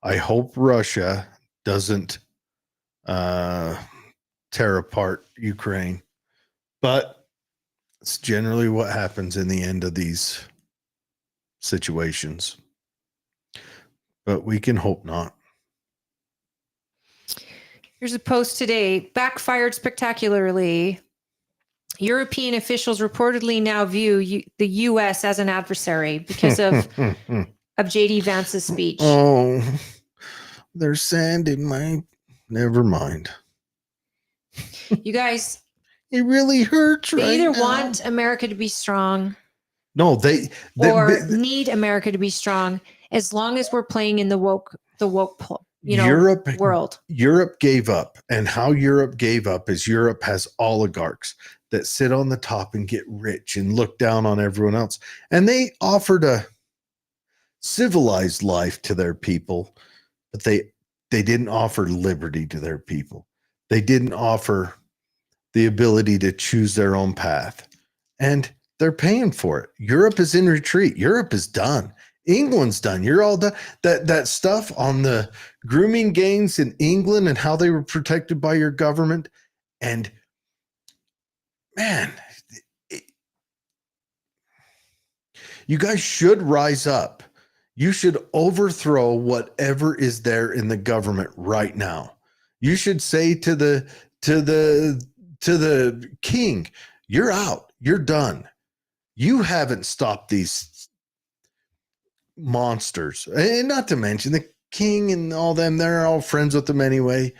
I hope Russia doesn't tear apart Ukraine. But it's generally what happens in the end of these situations. But we can hope not. Here's a post today. Backfired spectacularly. European officials reportedly now view the U.S. as an adversary because of J.D. Vance's speech. Oh, there's sand in my... Never mind. You guys, it really hurts. They either want America to be strong, they need America to be strong. As long as we're playing in the woke, world. Europe gave up, and how Europe gave up is Europe has oligarchs that sit on the top and get rich and look down on everyone else, and they offered a civilized life to their people, but they didn't offer liberty to their people. They didn't offer the ability to choose their own path. And they're paying for it. Europe is in retreat. Europe is done. England's done. You're all done. That stuff on the grooming gangs in England and how they were protected by your government. And man, you guys should rise up. You should overthrow whatever is there in the government right now. You should say to the king, you're out. You're done. You haven't stopped these monsters. And not to mention the king and all them, they're all friends with them anyway.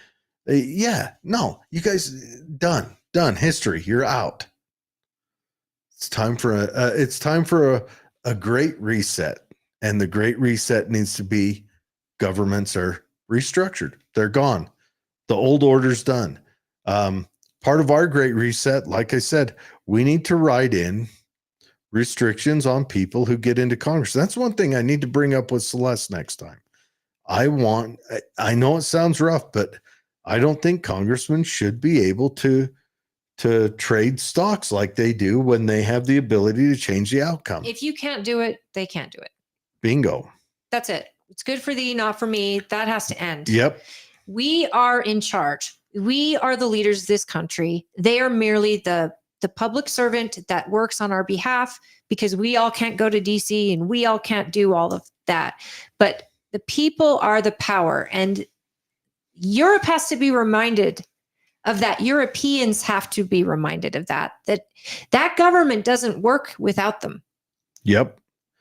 Yeah, no, you guys done history. You're out. It's time for a great reset. And the great reset needs to be governments are restructured. They're gone. The old order's done. Part of our great reset, like I said, we need to write in restrictions on people who get into Congress. That's one thing I need to bring up with Celeste next time. I know it sounds rough, but I don't think congressmen should be able to trade stocks like they do when they have the ability to change the outcome. If you can't do it, they can't do it. Bingo. That's it. It's good for thee, not for me. That has to end. Yep. We are in charge. We are the leaders of this country. They are merely the public servant that works on our behalf, because we all can't go to DC and we all can't do all of that. But the people are the power, and Europe has to be reminded of that. Europeans have to be reminded of that government doesn't work without them. Yep.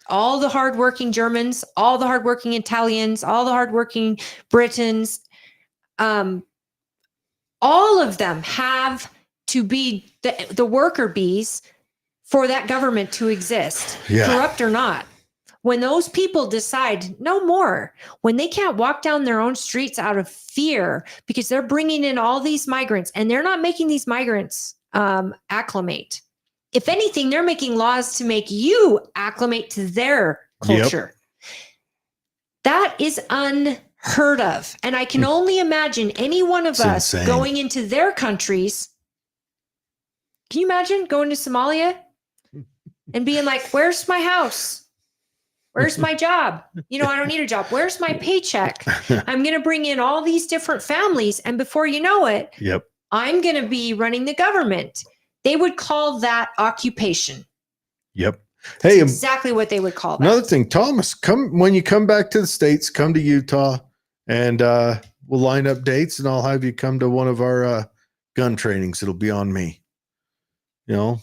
All the hardworking Germans, all the hardworking Italians, all the hardworking Britons, all of them have to be the worker bees for that government to exist, corrupt or not. When those people decide no more, when they can't walk down their own streets out of fear because they're bringing in all these migrants, and they're not making these migrants acclimate. If anything, they're making laws to make you acclimate to their culture. Yep. That is unheard of. And I can only imagine any one of us going into their countries. Can you imagine going to Somalia and being like, where's my house? Where's my job? I don't need a job. Where's my paycheck? I'm going to bring in all these different families. And before you know it, I'm going to be running the government. They would call that occupation. Yep. That's exactly what they would call that. Another thing, Thomas, when you come back to the States, come to Utah, and we'll line up dates, and I'll have you come to one of our gun trainings. It'll be on me. We'll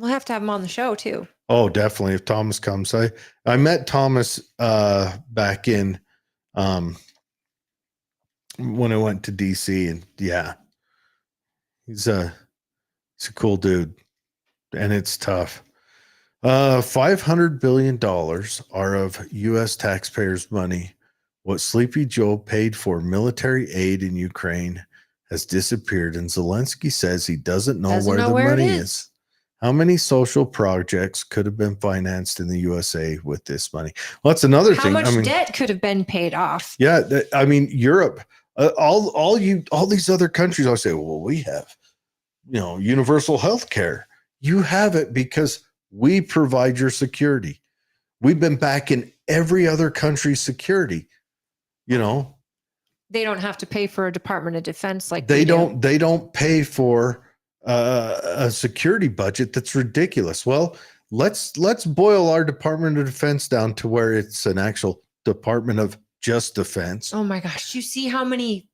have to have him on the show too. Oh, definitely. If Thomas comes, I met Thomas back in when I went to DC, and he's a cool dude, and it's tough. $500 billion are of U.S. taxpayers' money. What Sleepy Joe paid for military aid in Ukraine has disappeared, and Zelensky says he doesn't know where the money is. How many social projects could have been financed in the USA with this money? Well, that's another thing. How much debt could have been paid off? Yeah, Europe, all these other countries, I say, well, we have, universal health care. You have it because we provide your security. We've been back in every other country's security. They don't have to pay for a Department of Defense like they don't. They don't pay for a security budget that's ridiculous. Well, let's boil our Department of Defense down to where it's an actual Department of just Defense. Oh my gosh, you see how many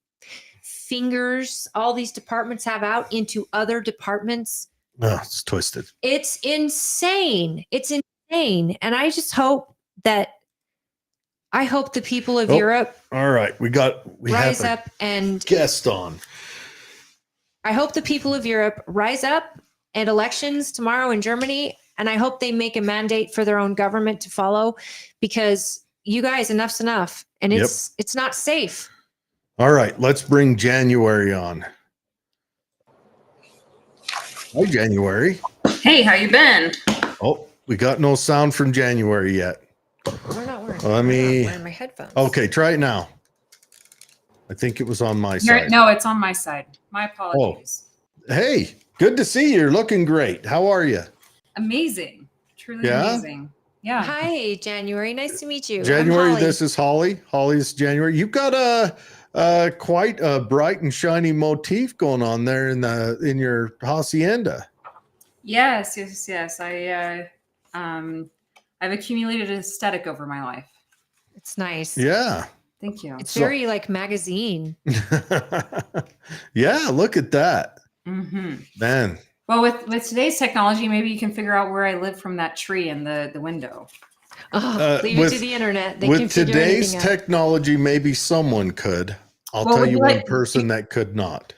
fingers all these departments have out into other departments? Oh, it's twisted. It's insane. It's insane. And I just hope the people of Europe. All right, we rise up and guest on. I hope the people of Europe rise up, and elections tomorrow in Germany. And I hope they make a mandate for their own government to follow, because you guys, enough's enough. And it's not safe. All right, let's bring January on. Hi, January. Hey, how you been? Oh, we got no sound from January yet. We're not wearing. Let me. Wearing my headphones. Okay, try it now. I think it was on my side. No, it's on my side. My apologies. Oh. Hey, good to see you. You're looking great. How are you? Amazing. Truly amazing. Yeah. Hi, January. Nice to meet you. January, this is Holly. Holly's January. You've got quite a bright and shiny motif going on there in your hacienda. Yes. I've accumulated aesthetic over my life. It's nice. Yeah. Thank you. It's very like magazine. Yeah, look at that. Mm-hmm. Man. Well, with today's technology, maybe you can figure out where I live from that tree in the window. Oh, leave it to the internet. They can With figure today's anything out. technology, maybe someone could. I'll Well, tell would you you one like- person that could not.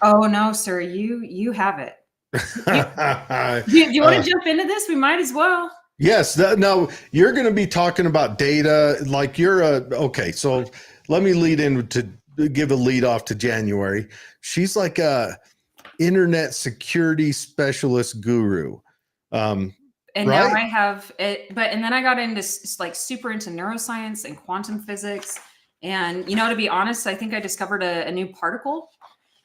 Oh no, sir, you have it. Do you want to jump into this? We might as well. Yes. Now you're going to be talking about data. Like okay. So let me lead in to give a lead off to January. She's like a internet security specialist guru. And right? now I have it, and then I got into like super into neuroscience and quantum physics. And to be honest, I think I discovered a new particle.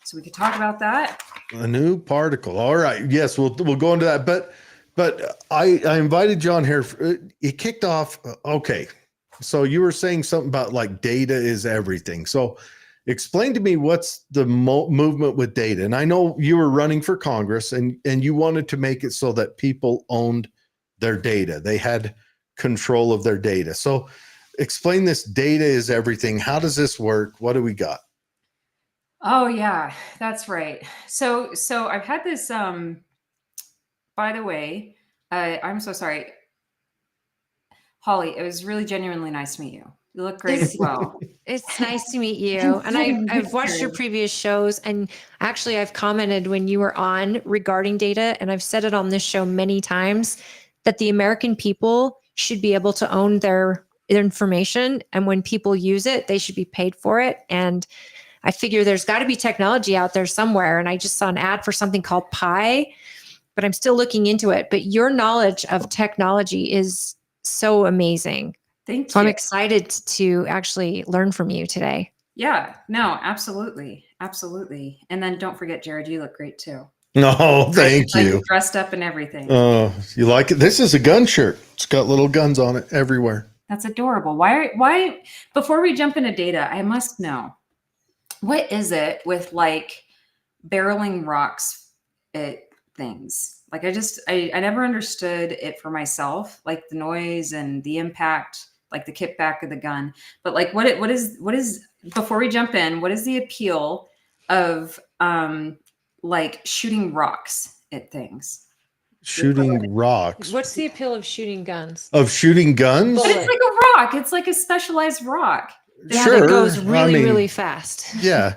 So we could talk about that. A new particle. All right. Yes, we'll go into that. But I invited John here. It kicked off. Okay. So you were saying something about like data is everything. So explain to me what's the movement with data. And I know you were running for Congress and you wanted to make it so that people owned their data. They had control of their data. So explain this data is everything. How does this work? What do we got? Oh yeah, that's right. So I've had this, by the way, I'm so sorry. Holly, it was really genuinely nice to meet you. You look great as well. It's nice to meet you. And I've watched your previous shows, and actually I've commented when you were on regarding data, and I've said it on this show many times that the American people should be able to own their information. And when people use it, they should be paid for it. And I figure there's got to be technology out there somewhere. And I just saw an ad for something called Pi, but I'm still looking into it. But your knowledge of technology is so amazing. Thank you. So I'm excited to actually learn from you today. Yeah, no, absolutely. Absolutely. And then don't forget, Jared, you look great too. No, thank Like, you. dressed up and everything. Oh, you like it? This is a gun shirt. It's got little guns on it everywhere. That's adorable. Why, before we jump into data, I must know, what is it with like barreling rocks at things? Like I never understood it for myself, like the noise and the impact, like the kickback of the gun. But like what is before we jump in, what is the appeal of like shooting rocks at things? Shooting rocks. What's the appeal of shooting guns? Of shooting guns? But it's like a rock. It's like a specialized rock. Yeah, Sure. that goes really, I mean, really fast. Yeah.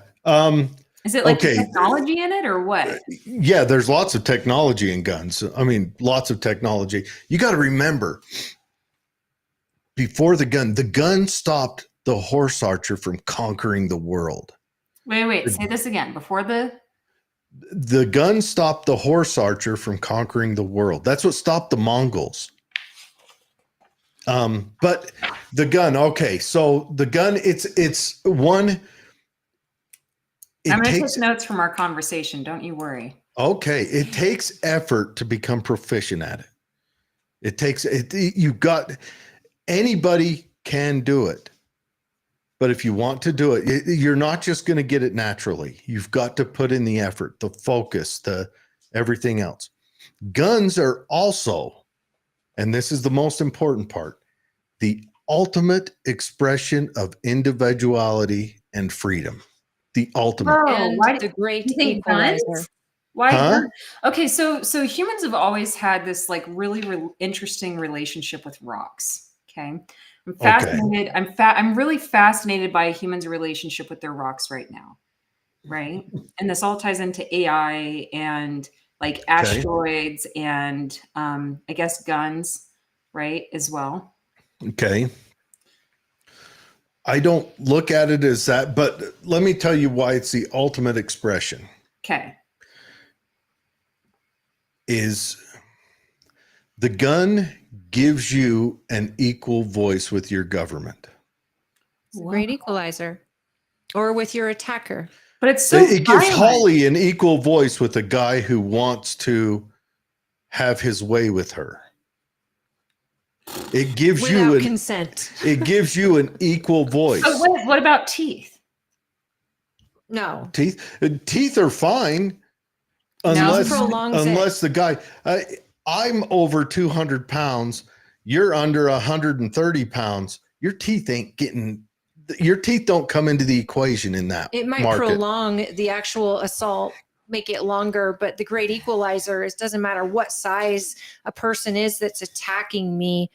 Is it like Okay. technology in it or what? Yeah, there's lots of technology in guns. I mean, lots of technology. You got to remember, before the gun stopped the horse archer from conquering the world. Wait, say this again. Before The gun stopped the horse archer from conquering the world. That's what stopped the Mongols. But the gun, okay. So the gun, it's one. I'm going to take notes from our conversation. Don't you worry. Okay. It takes effort to become proficient at it. It takes it. Anybody can do it. But if you want to do it, you're not just going to get it naturally. You've got to put in the effort, the focus, the everything else. Guns are also, and this is the most important part, the ultimate expression of individuality and freedom. The ultimate. Oh, And why the great you think equalizer. guns? Why? Huh? Okay, so humans have always had this like really interesting relationship with rocks. Okay, I'm fascinated. I'm really fascinated by humans' relationship with their rocks right now, right? And this all ties into AI and like asteroids and I guess guns, right, as well. Okay. I don't look at it as that, but let me tell you why it's the ultimate expression. Okay. Is the gun gives you an equal voice with your government. It's a great equalizer. Or with your attacker. But it's so It gives violent. Holly an equal voice with a guy who wants to have his way with her. It gives Without consent. It gives you an equal voice. So what about teeth? No. Teeth are fine unless the guy I'm over 200 pounds, you're under 130 pounds. Your teeth don't come into the equation in that. It might market. prolong the actual assault make it longer, but the great equalizer is doesn't matter what size a person is that's attacking me.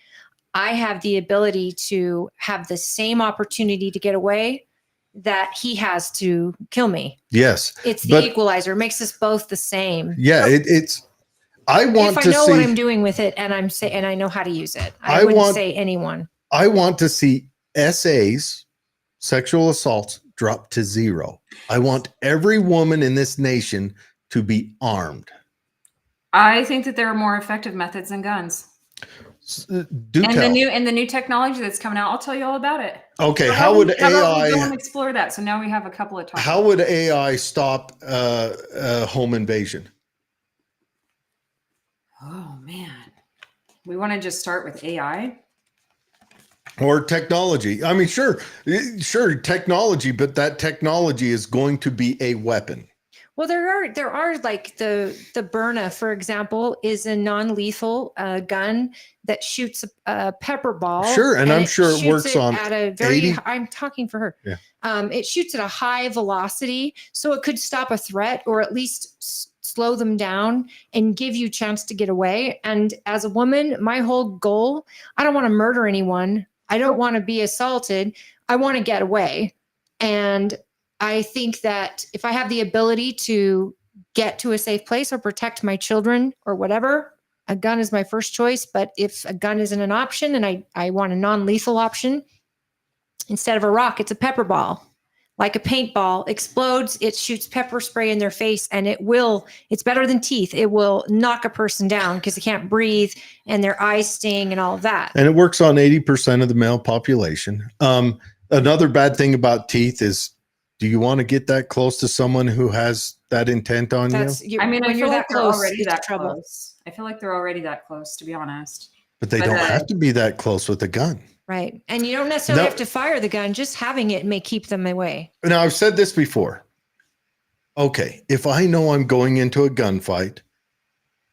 I have the ability to have the same opportunity to get away that he has to kill me. Yes. It's the But- equalizer. It makes us both the same. Yeah, it's. I want If I to know see. what I'm doing with it and and I know how to use it. I I wouldn't want- say anyone. I want to see SAs, sexual assaults, drop to 0. I want every woman in this nation to be armed. I think that there are more effective methods than guns. Do And tell. the new technology that's coming out, I'll tell you all about it. Okay, So how would about we go and AI? explore that? So now we have a couple of topics. How would AI stop home invasion? Oh man, we want to just start with AI. Or technology? I mean, sure, technology, but that technology is going to be a weapon. Well, there are like the Byrna, for example, is a non-lethal gun that shoots a pepper ball. Sure, and I'm sure it shoots works on at a very. 80. I'm talking for her. Yeah. It shoots at a high velocity, so it could stop a threat or at least slow them down and give you a chance to get away. And as a woman, my whole goal, I don't want to murder anyone. I don't want to be assaulted. I want to get away. And I think that if I have the ability to get to a safe place or protect my children or whatever, a gun is my first choice. But if a gun isn't an option and I want a non-lethal option, instead of a rock, it's a pepper ball. Like a paintball, explodes, it shoots pepper spray in their face, and it's better than teeth. It will knock a person down because they can't breathe and their eyes sting and all of that. And it works on 80% of the male population. Another bad thing about teeth is, do you want to get that close to someone who has that intent on you? I mean, I when feel you're like that they're close, already it's that trouble. close. I feel like they're already that close, to be honest. But they But, don't have to be that close with a gun. Right. And you don't necessarily No. have to fire the gun. Just having it may keep them away. Now, I've said this before. Okay, if I know I'm going into a gunfight,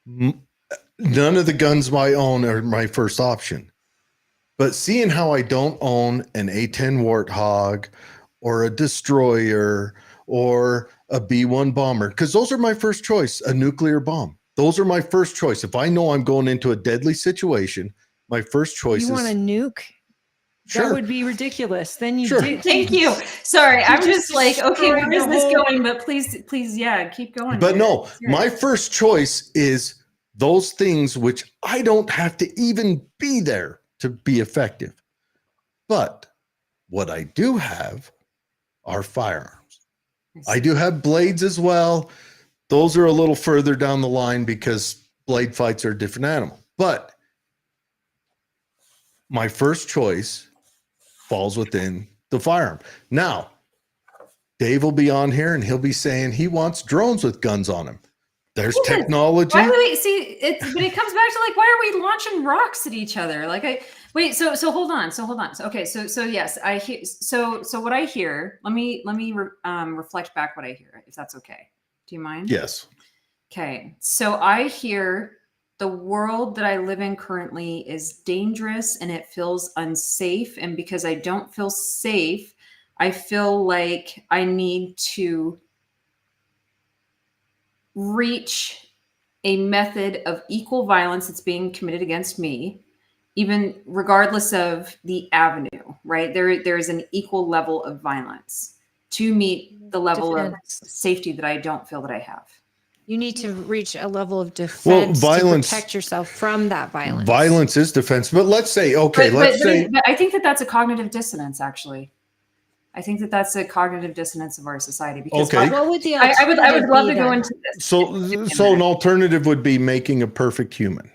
none of the guns I own are my first option. But seeing how I don't own an A-10 Warthog or a destroyer or a B-1 bomber, because those are my first choice, a nuclear bomb. Those are my first choice. If I know I'm going into a deadly situation, my first choice You is want a nuke? Sure. That would be ridiculous. Then you Sure. do. Thank you. Sorry, I'm just like, okay, destroyed where is the this whole- going? But please, yeah, keep going. But Jared. no, my Serious. first choice is those things which I don't have to even be there to be effective. But what I do have are firearms. I do have blades as well. Those are a little further down the line because blade fights are a different animal. But my first choice falls within the firearm. Now, Dave will be on here and he'll be saying he wants drones with guns on them. There's Yes. technology. Why do we see it? But it comes back to like, why are we launching rocks at each other? Like, wait. So hold on. So okay. So yes, I hear. So what I hear. Let me reflect back what I hear, if that's okay. Do you mind? Yes. Okay. So I hear the world that I live in currently is dangerous and it feels unsafe. And because I don't feel safe, I feel like I need to reach a method of equal violence that's being committed against me, even regardless of the avenue, right? There is an equal level of violence to meet the level of Defense. safety that I don't feel that I have. You need to reach a level of defense violence- to protect yourself from that violence. Violence is defense. But let's say, okay, let's say. But I think that that's a cognitive dissonance, actually. I think that that's a cognitive dissonance of our society. Because Okay. What would the I would alternative love be to go then? into this. So an alternative would be making a perfect human.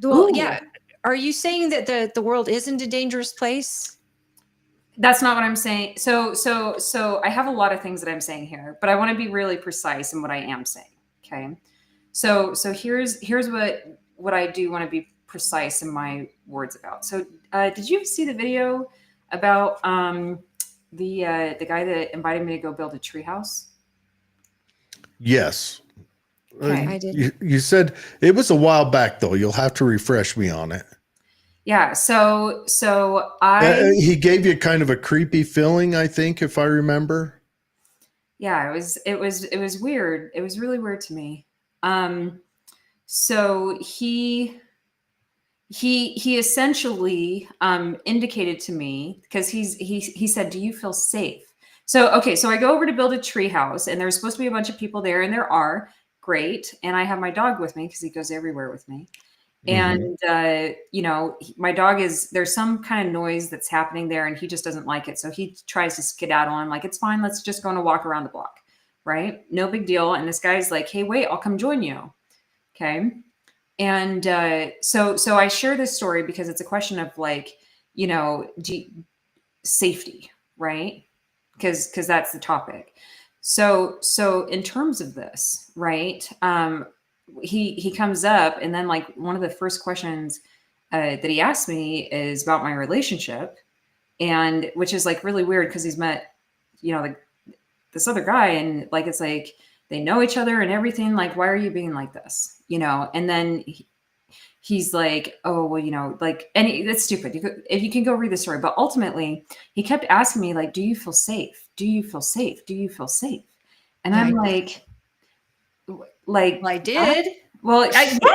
Well, Ooh. yeah. Are you saying that the world isn't a dangerous place? That's not what I'm saying. So I have a lot of things that I'm saying here, but I want to be really precise in what I am saying. Okay. So here's what I do want to be precise in my words about. So did you see the video about the guy that invited me to go build a treehouse? Yes. Okay. I did. You said it was a while back, though. You'll have to refresh me on it. Yeah. So I He gave you kind of a creepy feeling, I think, if I remember. yeah, it was weird. It was really weird to me. So he essentially indicated to me, because he said, "Do you feel safe?" So okay, so I go over to build a tree house, and there's supposed to be a bunch of people there, and there are. Great. And I have my dog with me because he goes everywhere with me. And you know, my dog there's some kind of noise that's happening there, and he just doesn't like it, so he tries to skedaddle. I'm like, it's fine, let's just go on a walk around the block, right? No big deal. And this guy's like, hey, wait, I'll come join you. Okay. And so I share this story because it's a question of like, you know, safety, right? Because that's the topic. So in terms of this, right? He comes up, and then like one of the first questions that he asked me is about my relationship, and which is like really weird because he's met, you know, like this other guy, and like it's like they know each other and everything. Like, why are you being like this, you know? And then he's like, oh well, you know, like, and that's stupid. If you can go read the story, but ultimately he kept asking me like, do you feel safe? Do you feel safe? Do you feel safe? And I'm like, Well, I did. Yeah, exactly.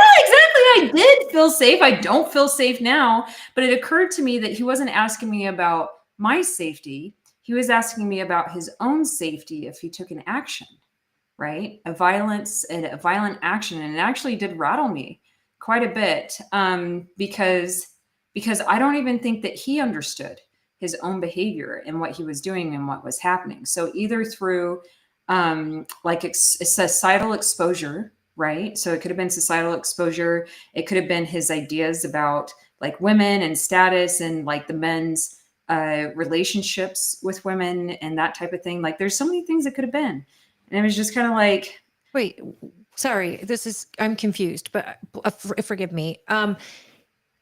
I did feel safe. I don't feel safe now, but it occurred to me that he wasn't asking me about my safety. He was asking me about his own safety if he took an action, right? A violent action. And it actually did rattle me quite a bit because I don't even think that he understood his own behavior and what he was doing and what was happening. So either through like societal exposure, right? So it could have been societal exposure. It could have been his ideas about like women and status and like the men's relationships with women and that type of thing. Like there's so many things it could have been. And it was just kind of like, Wait, sorry, I'm confused, but forgive me.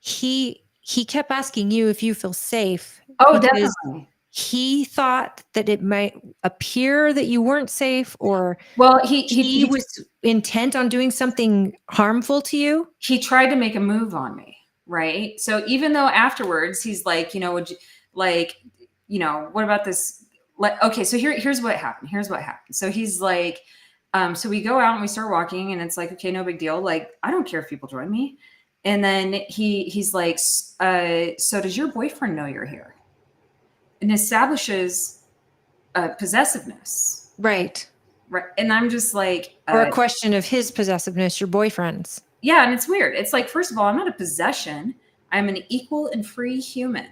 He kept asking you if you feel safe. oh, because definitely. He thought that it might appear that you weren't safe, or Well, he was intent on doing something harmful to you. He tried to make a move on me, right? So even though afterwards he's like, you know, would you, like, you know, what about this? Like, okay, so here's what happened. So he's like, so we go out and we start walking, and it's like, okay, no big deal. Like, I don't care if people join me. And then he's like, so does your boyfriend know you're here? And establishes possessiveness. Right. Right. And I'm just like, Or a question of his possessiveness, your boyfriend's. yeah. And it's weird. It's like, first of all, I'm not a possession. I'm an equal and free human.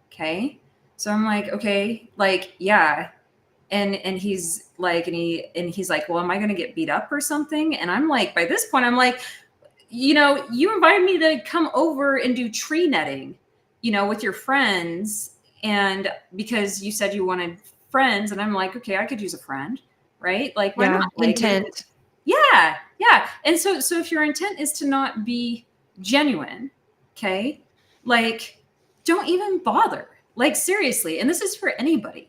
Okay. So I'm like, okay, like, yeah. And he's like, and he's like, well, am I going to get beat up or something? And I'm like, by this point, I'm like, you know, you invited me to come over and do tree netting, you know, with your friends. And because you said you wanted friends, and I'm like, okay, I could use a friend, right? Like, why not? Like, intent. yeah. And so if your intent is to not be genuine, okay, like, don't even bother. Like, seriously. And this is for anybody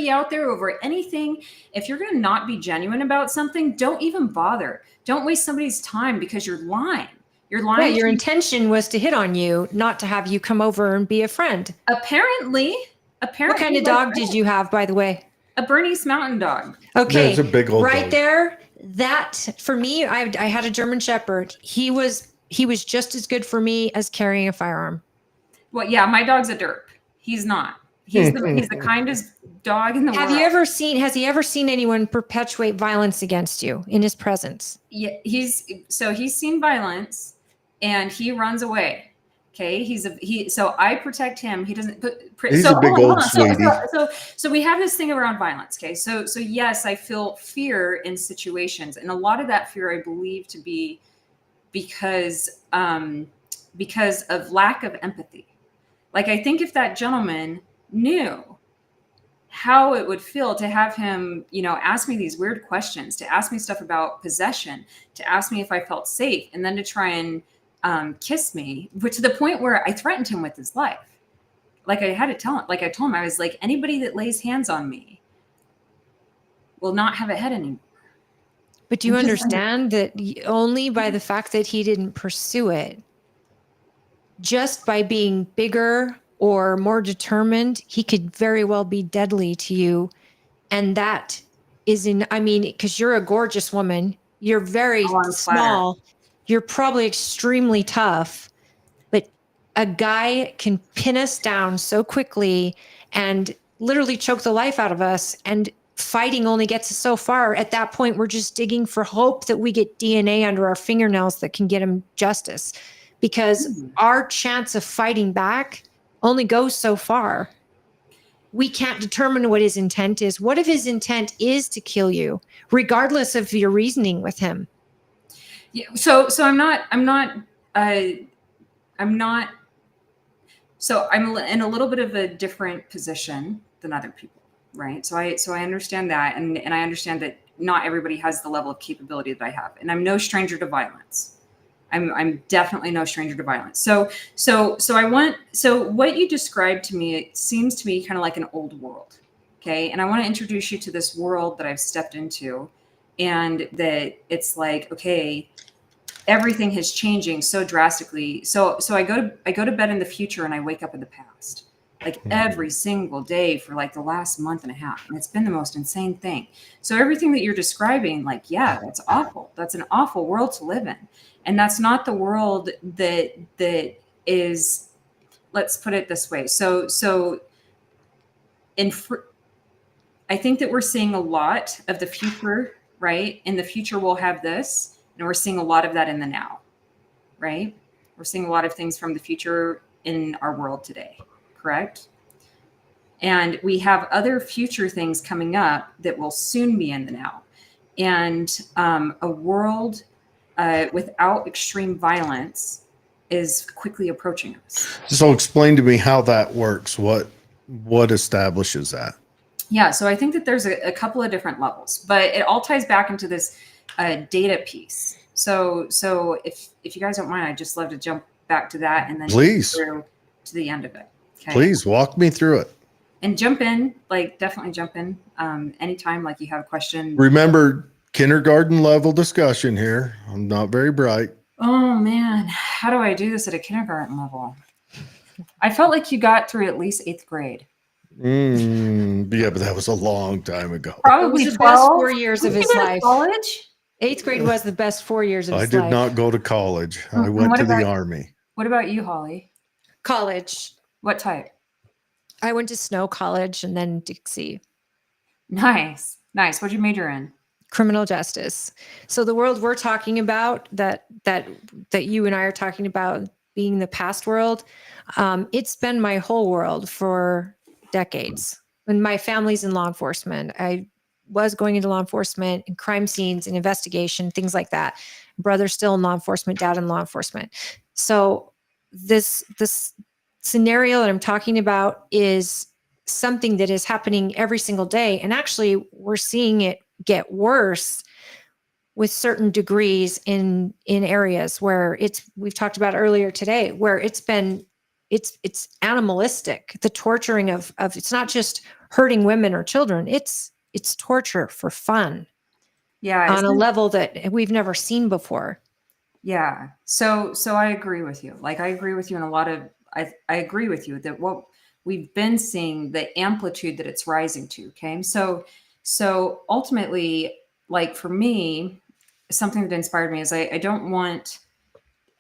out there over anything. If you're going to not be genuine about something, don't even bother. Don't waste somebody's time because you're lying. You're lying. Yeah, your intention was to hit on you, not to have you come over and be a friend. Apparently. What kind of dog did you have, by the way? A Bernese Mountain Dog. Okay. That's a big old right dog. there. That for me, I had a German Shepherd. He was just as good for me as carrying a firearm. Well, yeah, my dog's a derp. He's not. He's the kindest dog in the world. Has he ever seen anyone perpetuate violence against you in his presence? Yeah, he's seen violence and he runs away. Okay, so I protect him. He doesn't He's a big old sweetie. So we have this thing around violence. Okay, so yes, I feel fear in situations, and a lot of that fear I believe to be because of lack of empathy. Like, I think if that gentleman knew how it would feel to have him, you know, ask me these weird questions, to ask me stuff about possession, to ask me if I felt safe, and then to try and kiss me, but to the point where I threatened him with his life. Like, I had to tell him, like I told him, I was like, anybody that lays hands on me will not have a head anymore. But do you understand that only by the fact that he didn't pursue it, just by being bigger or more determined, he could very well be deadly to you. And that is in, I mean, because you're a gorgeous woman, you're very Oh, I'm small, you're probably extremely tough, but a guy can pin us down so quickly and literally choke the life out of us. And fighting only gets us so far. At that point, we're just digging for hope that we get DNA under our fingernails that can get him justice, because our chance of fighting back only goes so far. We can't determine what his intent is. What if his intent is to kill you, regardless of your reasoning with him? Yeah, so I'm not so I'm in a little bit of a different position than other people, right? So I understand that, and I understand that not everybody has the level of capability that I have, and I'm no stranger to violence. I'm definitely no stranger to violence. So what you described to me, it seems to me kind of like an old world. Okay. And I want to introduce you to this world that I've stepped into, and that it's like, okay, everything is changing so drastically. So I go to bed in the future and I wake up in the past, like every single day for like the last month and a half. And it's been the most insane thing. So everything that you're describing, like, yeah, that's awful. That's an awful world to live in. And that's not the world that is, let's put it this way. I think that we're seeing a lot of the future, right? In the future, we'll have this, and we're seeing a lot of that in the now, right? We're seeing a lot of things from the future in our world today, correct? And we have other future things coming up that will soon be in the now. And a world without extreme violence is quickly approaching us. So explain to me how that works. What establishes that? Yeah, so I think that there's a couple of different levels, but it all ties back into this data piece. So if you guys don't mind, I'd just love to jump back to that and then please through to the end of it. Okay. Please walk me through it. And jump in, like definitely jump in anytime, like you have a question. Remember, kindergarten level discussion here. I'm not very bright. Oh man, how do I do this at a kindergarten level? I felt like you got through at least 8th grade. Yeah, but that was a long time ago. Probably It was the 12. best 4 years of his life. College? 8th grade was the best 4 years of I his did life. not go to college. I And went what to the about- Army. What about you, Holly? College. What type? I went to Snow College and then Dixie. Nice. What'd you major in? Criminal justice. So the world we're talking about, that you and I are talking about being the past world, it's been my whole world for decades. When my family's in law enforcement, I was going into law enforcement and crime scenes and investigation, things like that. Brother's still in law enforcement, dad in law enforcement. So this scenario that I'm talking about is something that is happening every single day. And actually, we're seeing it get worse with certain degrees in areas where we've talked about earlier today, where it's animalistic. The torturing of it's not just hurting women or children. It's torture for fun. Yeah. On a level that we've never seen before. Yeah. So I agree with you. Like I agree with you in a lot of, I agree with you that what we've been seeing, the amplitude that it's rising to. Okay. So ultimately, like for me, something that inspired me is I don't want,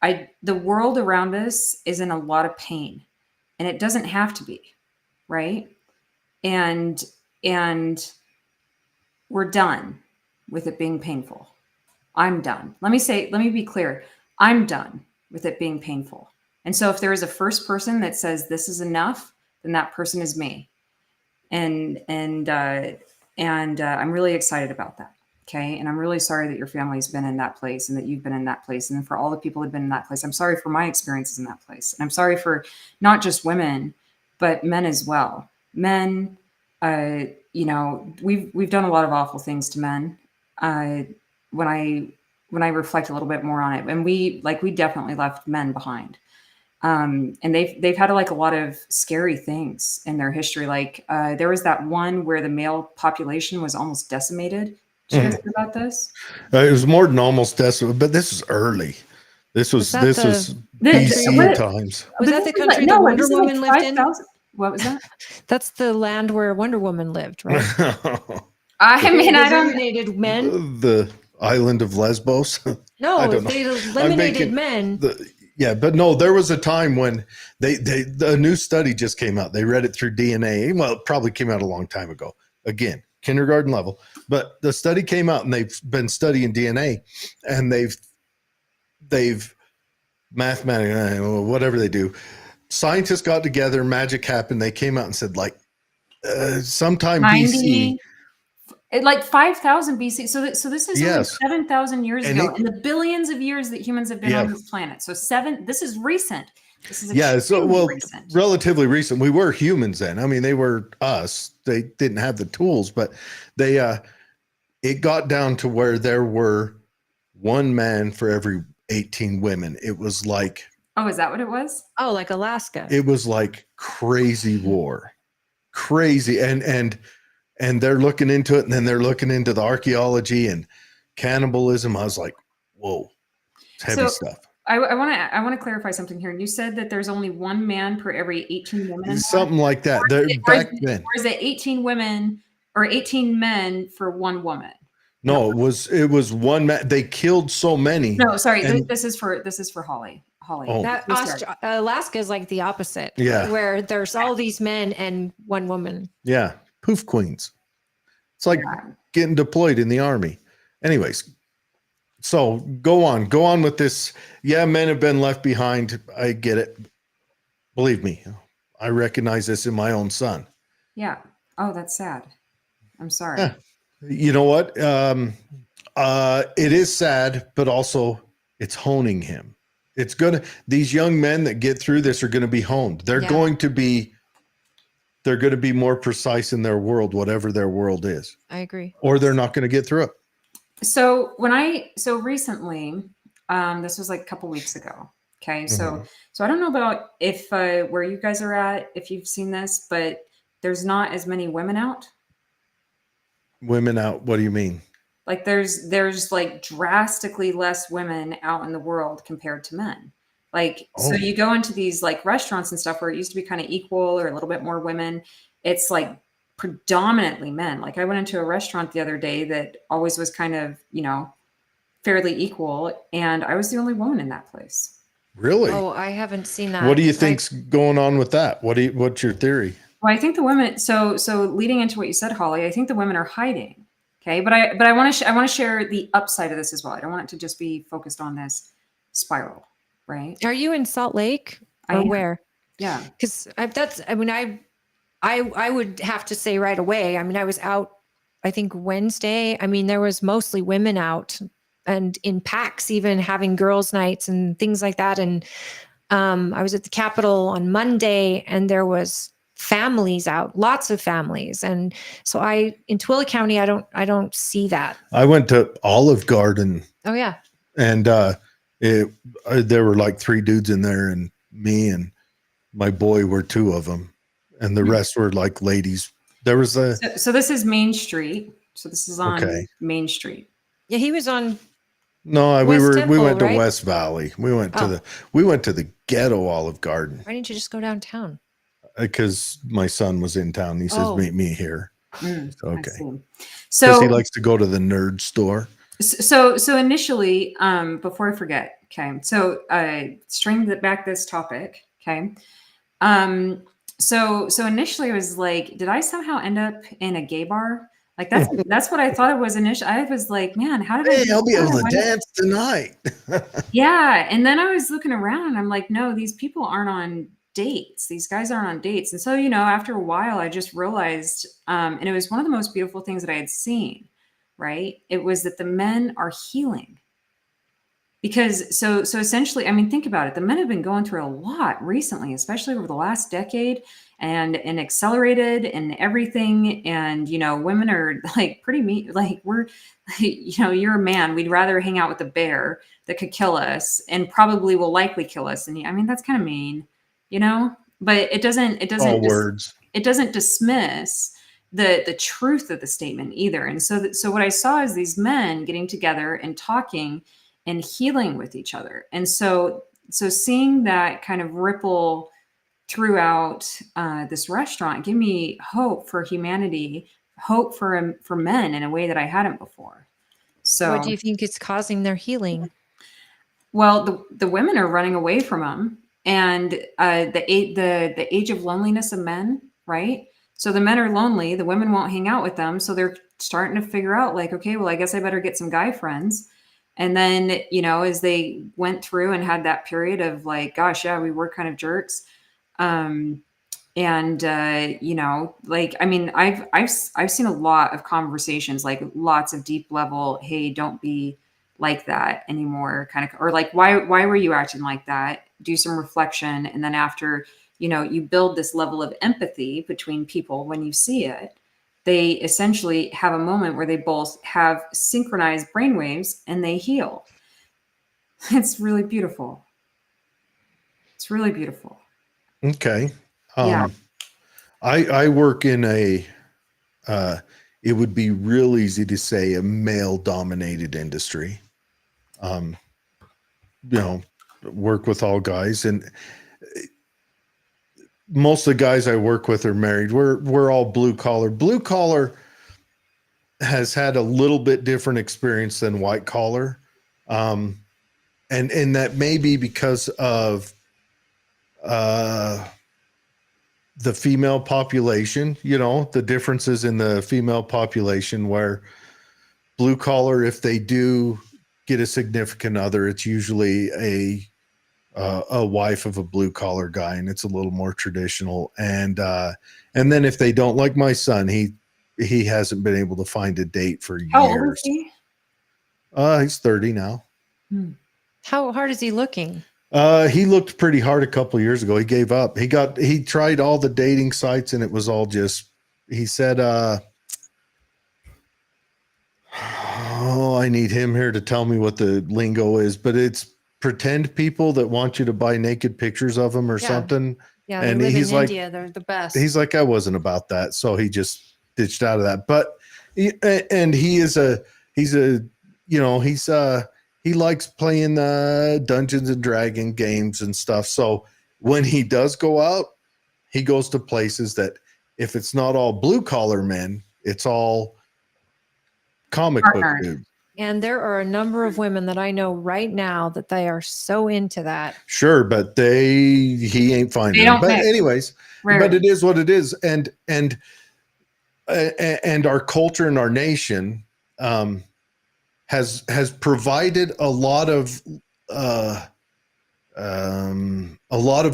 the world around us is in a lot of pain, and it doesn't have to be, right? And we're done with it being painful. I'm done. Let me be clear. I'm done with it being painful. And so if there is a first person that says this is enough, then that person is me. And I'm really excited about that. Okay. And I'm really sorry that your family's been in that place and that you've been in that place. And for all the people who've been in that place, I'm sorry for my experiences in that place. And I'm sorry for not just women, but men as well. Men, we've done a lot of awful things to men. When I reflect a little bit more on it, and we definitely left men behind. And they've had like a lot of scary things in their history. Like there was that one where the male population was almost decimated. Did you guys hear about this? It was more than almost decimated, but this is early. This was BC times. Was that the country that Wonder Woman lived in? What was that? That's the land where Wonder Woman lived, right? I mean, I don't. eliminated men. The island of Lesbos. I No, don't know. they I'm eliminated making men. yeah, but no, there was a time when a new study just came out. They read it through DNA. Well, it probably came out a long time ago. Again, kindergarten level. But the study came out and they've been studying DNA and they've mathematically, whatever they do. Scientists got together, magic happened. They came out and said like sometime 90, BC. like 5,000 BC. So this is only Yes. 7,000 years And ago, in the billions of years that humans have been on this planet. So this is recent. This is Yeah, so extremely recent. relatively recent. We were humans then. I mean, they were us. They didn't have the tools, but they it got down to where there were one man for every 18 women. It was like Oh, is that what it was? Oh, like Alaska. it was like crazy war. Crazy. And they're looking into it, and then they're looking into the archaeology and cannibalism. I was like, whoa, it's heavy stuff. I want to clarify something here. You said that there's only one man per every 18 women. Something like that. Back then. Or is it 18 women or 18 men for one woman? No, it was one man. They killed so many. No, sorry. And- This is for Holly. Oh. Alaska is like the opposite. Yeah. Where there's all these men and one woman. Yeah. Poof queens. It's like getting deployed in the army. Anyways, so go on with this. Yeah, men have been left behind. I get it. Believe me, I recognize this in my own son. Yeah. Oh, that's sad. I'm sorry. Yeah. You know what? It is sad, but also it's honing him. These young men that get through this are going to be honed. They're going to be more precise in their world, whatever their world is. I agree. Or they're not going to get through it. So recently, this was like a couple weeks ago. Okay. So I don't know about if where you guys are at, if you've seen this, but there's not as many women out. Women out. What do you mean? Like there's like drastically less women out in the world compared to men. Like, so you go into these like restaurants and stuff where it used to be kind of equal or a little bit more women. It's like predominantly men. Like I went into a restaurant the other day that always was kind of, fairly equal. And I was the only woman in that place. Really? Oh, I haven't seen that. What do you think's going on with that? What's your theory? Well, I think the women, so leading into what you said, Holly, I think the women are hiding. Okay. But I want to share the upside of this as well. I don't want it to just be focused on this spiral. Right. Are you in Salt Lake or where? Yeah. Because I would have to say right away. I mean, I was out, I think Wednesday. I mean, there was mostly women out and in packs, even having girls' nights and things like that. And I was at the Capitol on Monday, and there was families out, lots of families. And so in Twilla County, I don't see that. I went to Olive Garden. Oh yeah. And there were like 3 dudes in there, and me and my boy were 2 of them, and the rest were like ladies. There was so this is Main Street. So this is on Main Street. Yeah, he was on. No, West we Temple, went to right? West Valley. We went to the ghetto Olive Garden. Why didn't you just go downtown? Because my son was in town. He says, "Meet me here." Okay. So because he likes to go to the nerd store. So initially, before I forget, okay. So string back this topic, okay. So initially, I was like, did I somehow end up in a gay bar? Like that's what I thought it was initially. I was like, man, how did I'll be able to dance tonight. Yeah, and then I was looking around, and I'm like, no, these people aren't on dates. These guys aren't on dates. And so, after a while, I just realized, and it was one of the most beautiful things that I had seen. Right? It was that the men are healing. Because so essentially, I mean, think about it. The men have been going through a lot recently, especially over the last decade, and accelerated and everything. And, women are like pretty mean. Like we're, you're a man. We'd rather hang out with a bear that could kill us and probably will likely kill us. And I mean, that's kind of mean, but it doesn't it doesn't dismiss the truth of the statement either. And so what I saw is these men getting together and talking and healing with each other. And so seeing that kind of ripple throughout this restaurant gave me hope for humanity, hope for men in a way that I hadn't before. So What do you think is causing their healing? well, the women are running away from them, and the age of loneliness of men, right? So the men are lonely, the women won't hang out with them, so they're starting to figure out like, okay, well, I guess I better get some guy friends. And then, you know, as they went through and had that period of like, gosh, yeah, we were kind of jerks. You know, like, I mean, I've seen a lot of conversations, like lots of deep level, hey, don't be like that anymore, kind of, or like, why were you acting like that? Do some reflection. And then after, you know, you build this level of empathy between people when you see it, they essentially have a moment where they both have synchronized brainwaves and they heal. It's really beautiful. It's really beautiful. Okay. Yeah. I work in a, it would be real easy to say a male dominated industry. You know, work with all guys, and most of the guys I work with are married. We're all blue collar. Blue collar has had a little bit different experience than white collar. And that may be because of, the female population, you know, the differences in the female population, where blue collar, if they do get a significant other, it's usually a wife of a blue collar guy, and it's a little more traditional. And then if they don't, like my son, he hasn't been able to find a date for How old years. is he? He's 30 now. How hard is he looking? He looked pretty hard a couple of years ago. He gave up. He tried all the dating sites, and it was all just, he said, I need him here to tell me what the lingo is, but it's pretend people that want you to buy naked pictures of them or Yeah. something. Yeah, And they live he's in like- India. They're the best. He's like, I wasn't about that. So he just ditched out of that. But, he likes playing Dungeons and Dragon games and stuff. So when he does go out, he goes to places that, if it's not all blue collar men, it's all comic book Partnered. dudes. And there are a number of women that I know right now that they are so into that. Sure, but he ain't finding They them. don't But mix. anyways, Rarely. but it is what it is. And our culture and our nation has provided a lot of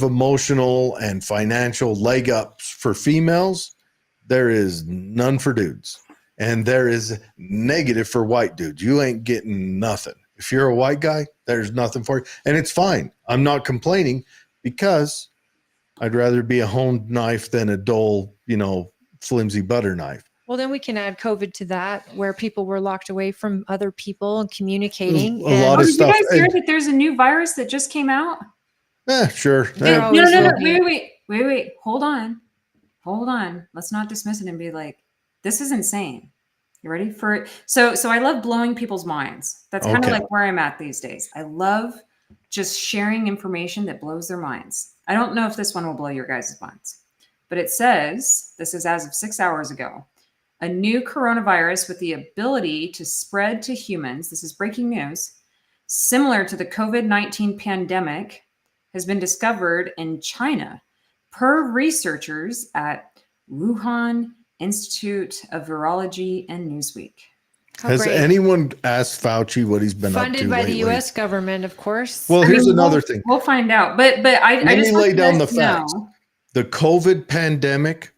emotional and financial leg ups for females. There is none for dudes, and there is negative for white dudes. You ain't getting nothing. If you're a white guy, there's nothing for you, and it's fine. I'm not complaining, because I'd rather be a honed knife than a dull, flimsy butter knife. Well, then we can add COVID to that, where people were locked away from other people and communicating. A lot Oh, of did stuff. you guys hear that there's a new virus that just came out? Sure. There Eh, always No. will be. Wait. Hold on. Let's not dismiss it and be like, this is insane. You ready for it? So I love blowing people's minds. That's kind of Okay. like where I'm at these days. I love just sharing information that blows their minds. I don't know if this one will blow your guys' minds, but it says, this is as of 6 hours ago, a new coronavirus with the ability to spread to humans, this is breaking news, similar to the COVID-19 pandemic, has been discovered in China, per researchers at Wuhan Institute of Virology and Newsweek. How Has great. anyone asked Fauci what he's been up Funded to by lately? the U.S. government, of course. Well, I here's mean, another thing. We'll find out. But I Let just me want lay you down guys the to facts. know. The COVID pandemic,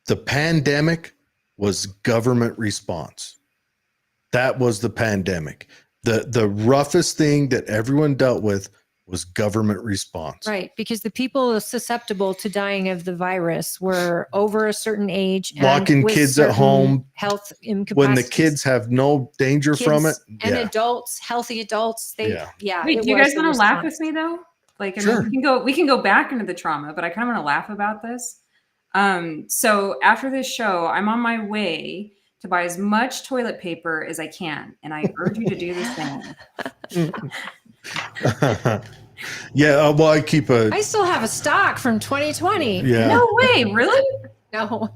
the pandemic was government response. That was the pandemic. The roughest thing that everyone dealt with was government response. Right, because the people susceptible to dying of the virus were over a certain age, and Locking with kids at certain home health incapacities. When the kids have no danger from it. Kids and Yeah. adults, healthy adults, Yeah. Wait, it do you was guys the want to laugh response. with me though? Like, I Sure. mean, we can go back into the trauma, but I kind of want to laugh about this. So after this show, I'm on my way to buy as much toilet paper as I can, and I urge you to do the same. Yeah, well, I keep I still have a stock from 2020. yeah. No way, really? No.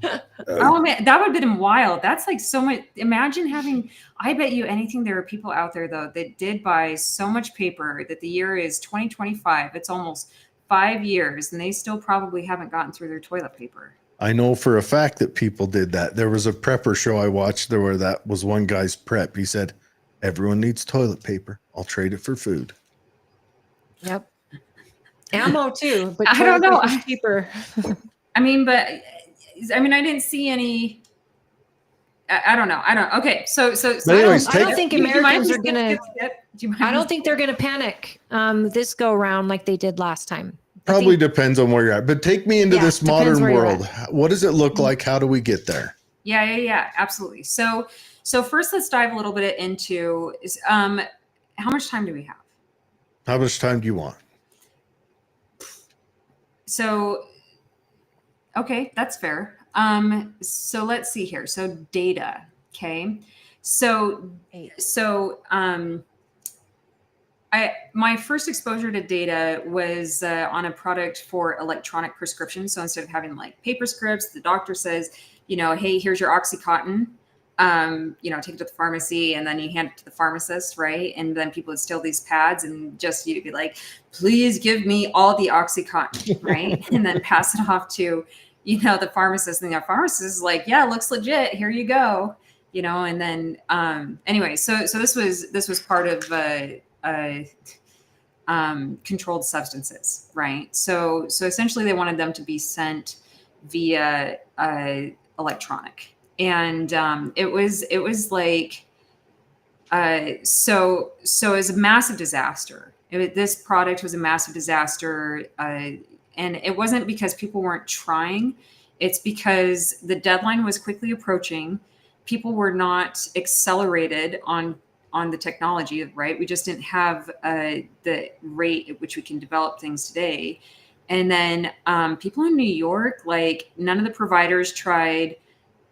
Oh man, that would have been wild. That's like so much. Imagine having, I bet you anything, there are people out there though that did buy so much paper that the year is 2025. It's almost 5 years and they still probably haven't gotten through their toilet paper. I know for a fact that people did that. There was a prepper show I watched there where that was one guy's prep. He said, everyone needs toilet paper. I'll trade it for food. Yep. Ammo too, but I don't know. toilet paper's cheaper. I mean, but I mean, I didn't see any. I don't know. Okay, so But anyways, I don't think Do you mind Americans if are we gonna. skip? Do you mind I if don't we think they're gonna panic this go around like they did last time. I Probably think- depends on where you're at. But take me into Yeah, this depends modern where you're world. What does it look like? How do we get there? Yeah, absolutely. So first, let's dive a little bit into how much time do we have? How much time do you want? So, okay, that's fair. So let's see here. So data, okay. My first exposure to data was on a product for electronic prescriptions. So instead of having like paper scripts, the doctor says, hey, here's your OxyContin. Take it to the pharmacy and then you hand it to the pharmacist, right? And then people would steal these pads and just you'd be like, please give me all the OxyContin, right? And then pass it off to, the pharmacist, and the pharmacist is like, yeah, looks legit. Here you go. And then anyway, so this was part of controlled substances, right? So essentially they wanted them to be sent via electronic. And it was like, so it was a massive disaster. This product was a massive disaster. And it wasn't because people weren't trying. It's because the deadline was quickly approaching. People were not accelerated on the technology, right? We just didn't have the rate at which we can develop things today. And then people in New York, like none of the providers tried,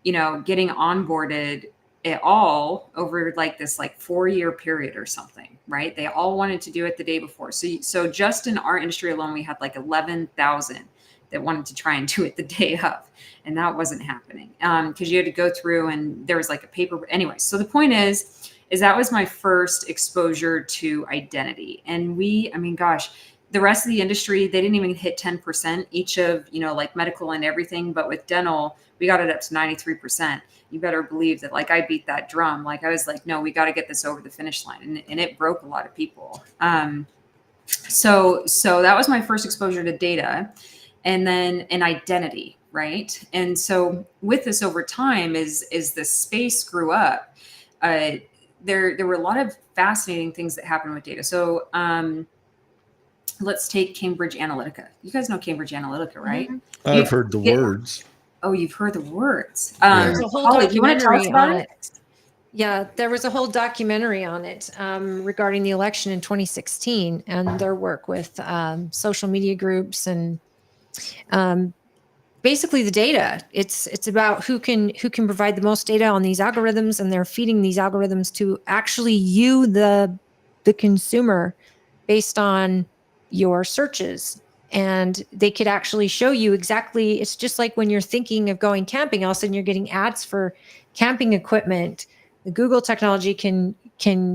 getting onboarded at all over like this 4-year period or something, right? They all wanted to do it the day before. So just in our industry alone, we had 11,000 that wanted to try and do it the day of, and that wasn't happening because you had to go through and there was a paper. Anyway, so the point is that was my first exposure to identity. And the rest of the industry, they didn't even hit 10% each of, medical and everything. But with dental, we got it up to 93%. You better believe that I beat that drum. I was like, no, we got to get this over the finish line. And it broke a lot of people. So that was my first exposure to data and then an identity, right? And so with this over time, as the space grew up, there were a lot of fascinating things that happened with data. So let's take Cambridge Analytica. You guys know Cambridge Analytica, right? I've heard the words. Oh, you've heard the words. There's a whole Holly, do you want to tell us documentary about on it. Yeah, there was a whole documentary on it regarding the election in 2016 and their work with social media groups and basically the data. It's about who can provide the most data on these algorithms, and they're feeding these algorithms to actually you, the consumer, based on your searches. And they could actually show you exactly. It's just like when you're thinking of going camping, all of a sudden you're getting ads for camping equipment. The Google technology can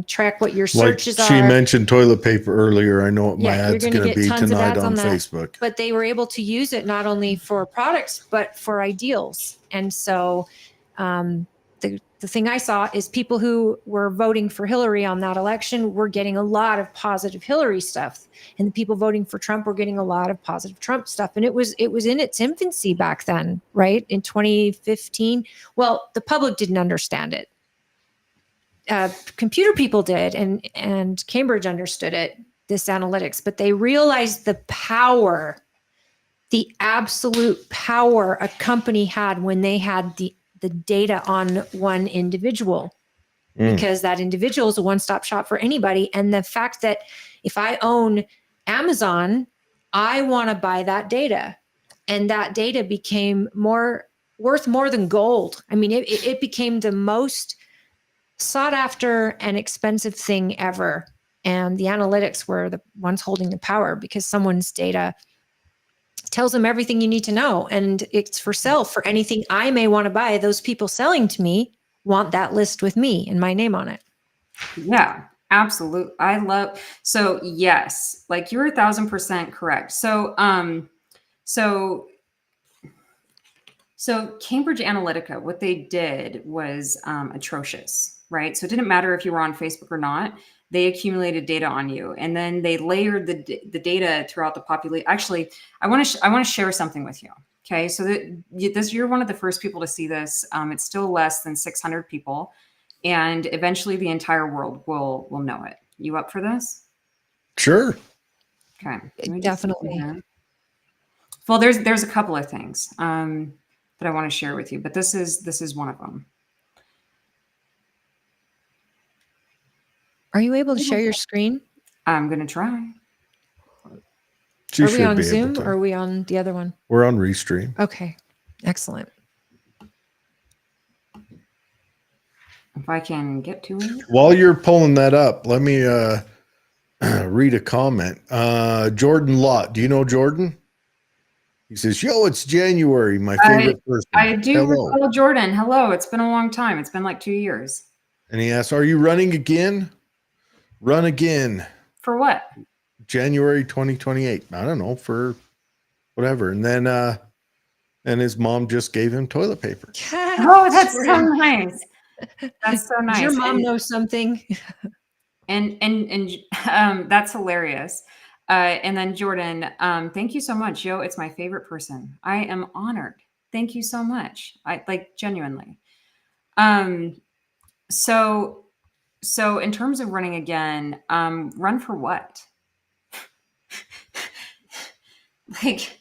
track what your searches She are. mentioned toilet paper earlier. I know what my Yeah, you're ad's gonna going to get be tons of tonight ads on on that. Facebook. But they were able to use it not only for products, but for ideals. And so the thing I saw is people who were voting for Hillary on that election were getting a lot of positive Hillary stuff. And the people voting for Trump were getting a lot of positive Trump stuff. And it was in its infancy back then, right? In 2015. Well, the public didn't understand it. Computer people did, and Cambridge understood it, this analytics, but they realized the power, the absolute power a company had when they had the data on one individual, because that individual is a one-stop shop for anybody. And the fact that if I own Amazon, I want to buy that data, and that data became worth more than gold. I mean, it became the most sought after and expensive thing ever. And the analytics were the ones holding the power, because someone's data tells them everything you need to know. And it's for sale for anything I may want to buy. Those people selling to me want that list with me and my name on it. Yeah, absolutely. I love, so yes, like you're 1,000% correct. So, so Cambridge Analytica, what they did was atrocious, right? So it didn't matter if you were on Facebook or not. They accumulated data on you, and then they layered the data throughout the population. Actually, I want to share something with you. Okay, so you're one of the first people to see this. It's still less than 600 people, and eventually the entire world will know it. You up for this? Sure. Okay, let me just Definitely. see here. Well, there's a couple of things that I want to share with you, but this is one of them. Are you able to share your screen? I'm gonna try. She Are we should on be Zoom able to. or are we on the other one? We're on Restream. Okay. Excellent. If I can get to it. While you're pulling that up, let me read a comment. Jordan Lott. Do you know Jordan? He says, yo, it's January, my favorite person. I do Hello. recall Jordan. Hello. It's been a long time. It's been like 2 years. And he asks, are you running again? Run again. For what? January 2028. I don't know, for whatever. And then and his mom just gave him toilet paper. Oh, that's so nice. That's so nice. Does your mom And- know something? And that's hilarious. And then Jordan, thank you so much. Yo, it's my favorite person. I am honored. Thank you so much. I like genuinely. So in terms of running again, run for what? Like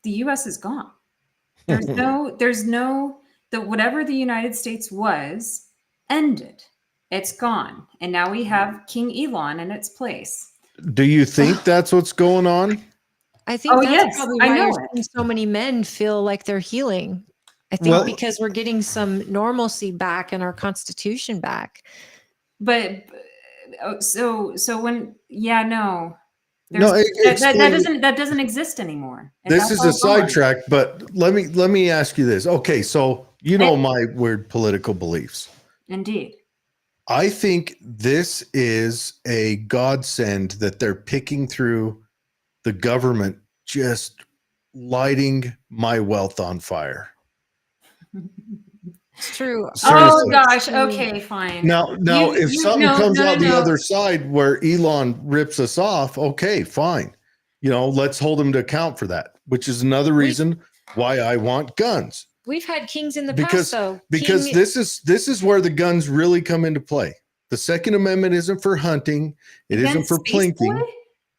the US is gone. There's no whatever the United States was ended. It's gone. And now we have King Elon in its place. Do you think that's what's going on? I think Oh, that's yes, probably I why know you're it. seeing so many men feel like they're healing. I think Well- because we're getting some normalcy back and our constitution back. But so when no. No, that doesn't exist anymore. And this that's is all a gone. sidetrack, but let me ask you this. Okay, so you know my weird political beliefs. Indeed. I think this is a godsend that they're picking through the government, just lighting my wealth on fire. It's true. Oh Seriously. gosh. Okay, fine. Now, if something no, comes no, out no, the no. other side where Elon rips us off, okay, fine. You know, let's hold him to account for that, which is another reason why I want guns. We've had kings in the Because- past, though. Because King- this is where the guns really come into play. The Second Amendment isn't for hunting. It isn't for plinking.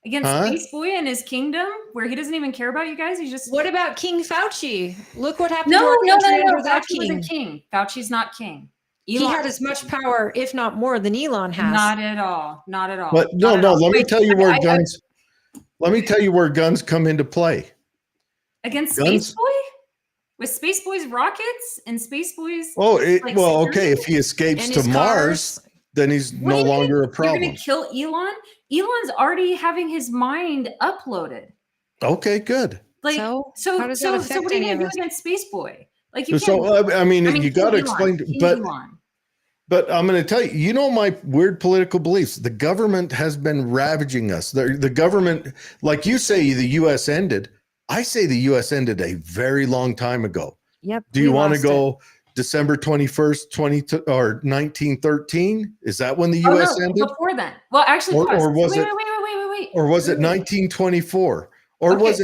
Against Huh? Space Boy and his kingdom, where he doesn't even care about you guys. He's just What about King Fauci? Look what happened no, to our no, country no, no. under that Fauci wasn't king. king. Fauci's not king. He had as much power, if not more, than Elon has. Not at all. Not at all. But Not at no, all. let me Wait, tell you where I- guns. Let me tell you where guns come into play. against guns- Space Boy with Space Boy's rockets and Space Boy's. Oh, Like okay. If he escapes And to his Mars, cars. then he's What no do you mean? longer a You're problem. gonna kill Elon? Elon's already having his mind uploaded. Okay, good. Like So, so how does that affect what are you any gonna of do us? against Space Boy? Like you can't. So I mean, you King got to Elon, explain. King But Elon. But I'm going to tell you, you know, my weird political beliefs. The government has been ravaging us. The government, like you say, the U.S. ended. I say the U.S. ended a very long time ago. Yep. Do you we want to lost it. go December 21st, or 1913? Is that when the Oh, U.S. no, ended? before then. Well, actually, Or pause. was wait, it- wait. Or was it Wait. 1924? Or Okay. was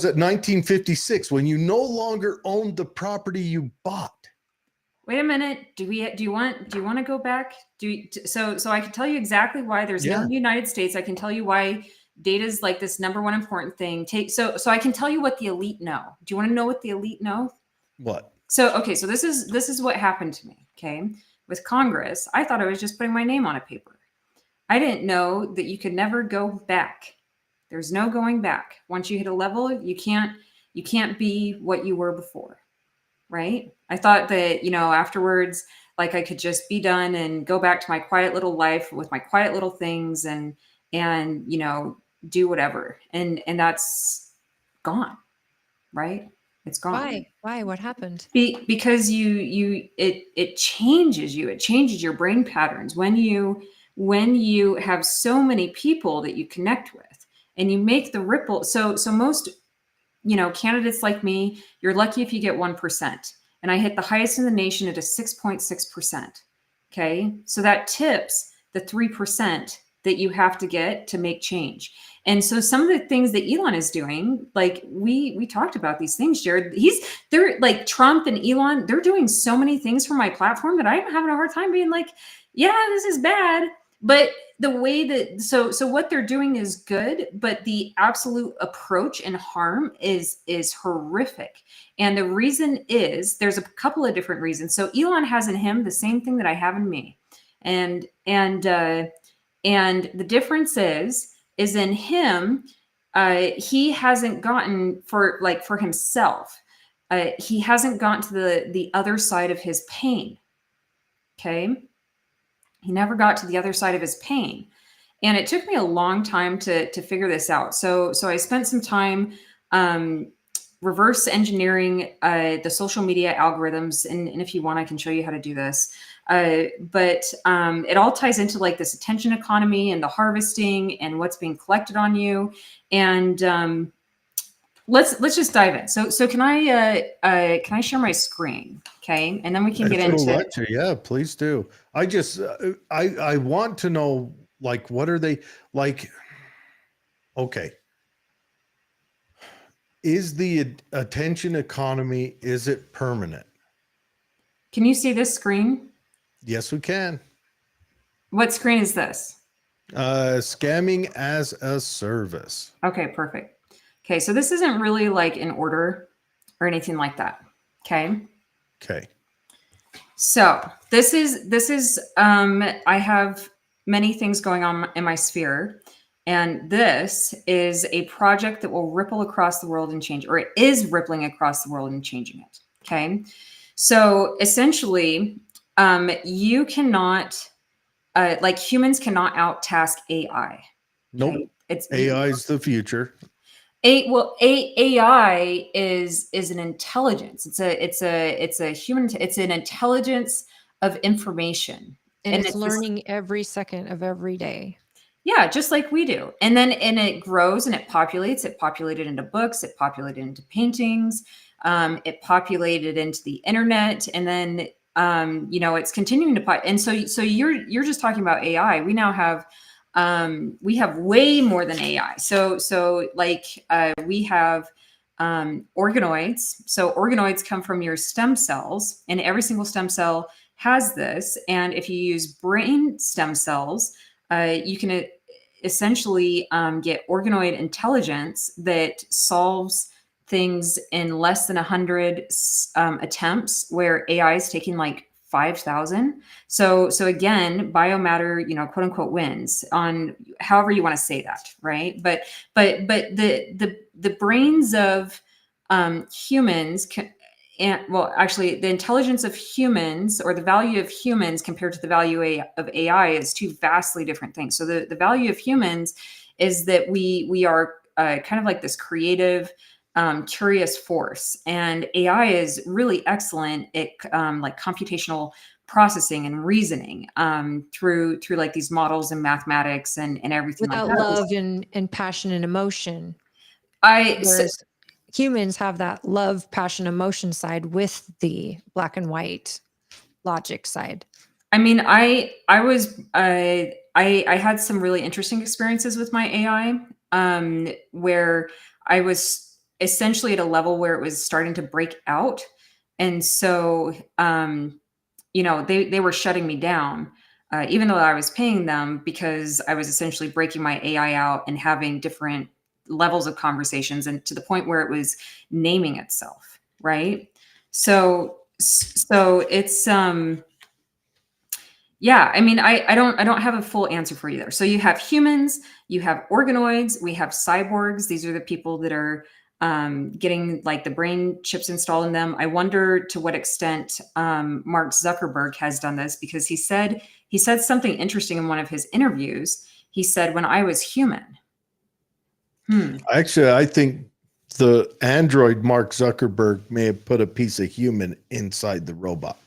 it 1956 when you no longer owned the property you bought? Wait a minute. Do you want to go back? So I can tell you exactly why there's Yeah. no United States. I can tell you why data is like this number one important thing. So I can tell you what the elite know. Do you want to know what the elite know? What? So okay, so this is what happened to me. Okay, with Congress, I thought I was just putting my name on a paper. I didn't know that you could never go back. There's no going back. Once you hit a level, you can't be what you were before. Right? I thought that, afterwards, like I could just be done and go back to my quiet little life with my quiet little things and do whatever. And that's gone, right? It's gone. Why? What happened? Because it changes you. It changes your brain patterns when you have so many people that you connect with and you make the ripple. So most, candidates like me, you're lucky if you get 1%. And I hit the highest in the nation at a 6.6%. Okay. So that tips the 3% that you have to get to make change. And so some of the things that Elon is doing, like we talked about these things, Jared, they're like Trump and Elon, they're doing so many things for my platform that I'm having a hard time being like, yeah, this is bad. But the way that, so what they're doing is good, but the absolute approach and harm is horrific. And the reason is, there's a couple of different reasons. So Elon has in him the same thing that I have in me. And the difference is in him, he hasn't gotten for himself. He hasn't gotten to the other side of his pain. Okay. He never got to the other side of his pain. And it took me a long time to figure this out. So I spent some time reverse engineering the social media algorithms. And if you want, I can show you how to do this. But it all ties into like this attention economy and the harvesting and what's being collected on you. And let's just dive in. So can I share my screen? Okay, and then we can get into. Yeah, please do. I just I want to know, like, what are they like? Okay, is the attention economy, is it permanent? Can you see this screen? Yes, we can. What screen is this? Scamming as a service. Okay, perfect. Okay, so this isn't really like in order or anything like that. Okay. Okay. So this is I have many things going on in my sphere, and this is a project that will ripple across the world and change, or it is rippling across the world and changing it. Okay. So essentially, you cannot, like humans cannot out-task AI. Nope. Okay? It's AI's the future. AI is an intelligence. It's a human. It's an intelligence of information, And it's learning every second of every day. Yeah, just like we do. And it grows and it populates. It populated into books. It populated into paintings. It populated into the internet, and then it's continuing to and so you're just talking about AI. We now have. We have way more than AI. So we have organoids. So organoids come from your stem cells, and every single stem cell has this. And if you use brain stem cells, you can essentially get organoid intelligence that solves things in less than 100 attempts, where AI is taking like 5,000. So again, biomatter, quote unquote, wins on however you want to say that, right? But the brains of humans actually, the intelligence of humans, or the value of humans compared to the value of AI, is two vastly different things. So the value of humans is that we are kind of like this creative, curious force, and AI is really excellent at like computational processing and reasoning through like these models and mathematics and everything without like that. love and passion and emotion. Humans have that love, passion, emotion side with the black and white logic side. I mean, I had some really interesting experiences with my AI, where I was essentially at a level where it was starting to break out. And so, they were shutting me down, even though I was paying them, because I was essentially breaking my AI out and having different levels of conversations, and to the point where it was naming itself. Right. So it's, yeah, I mean, I don't have a full answer for you there. So you have humans, you have organoids, we have cyborgs. These are the people that are getting like the brain chips installed in them. I wonder to what extent Mark Zuckerberg has done this, because he said something interesting in one of his interviews. He said, "When I was human." Actually, I think the android Mark Zuckerberg may have put a piece of human inside the robot.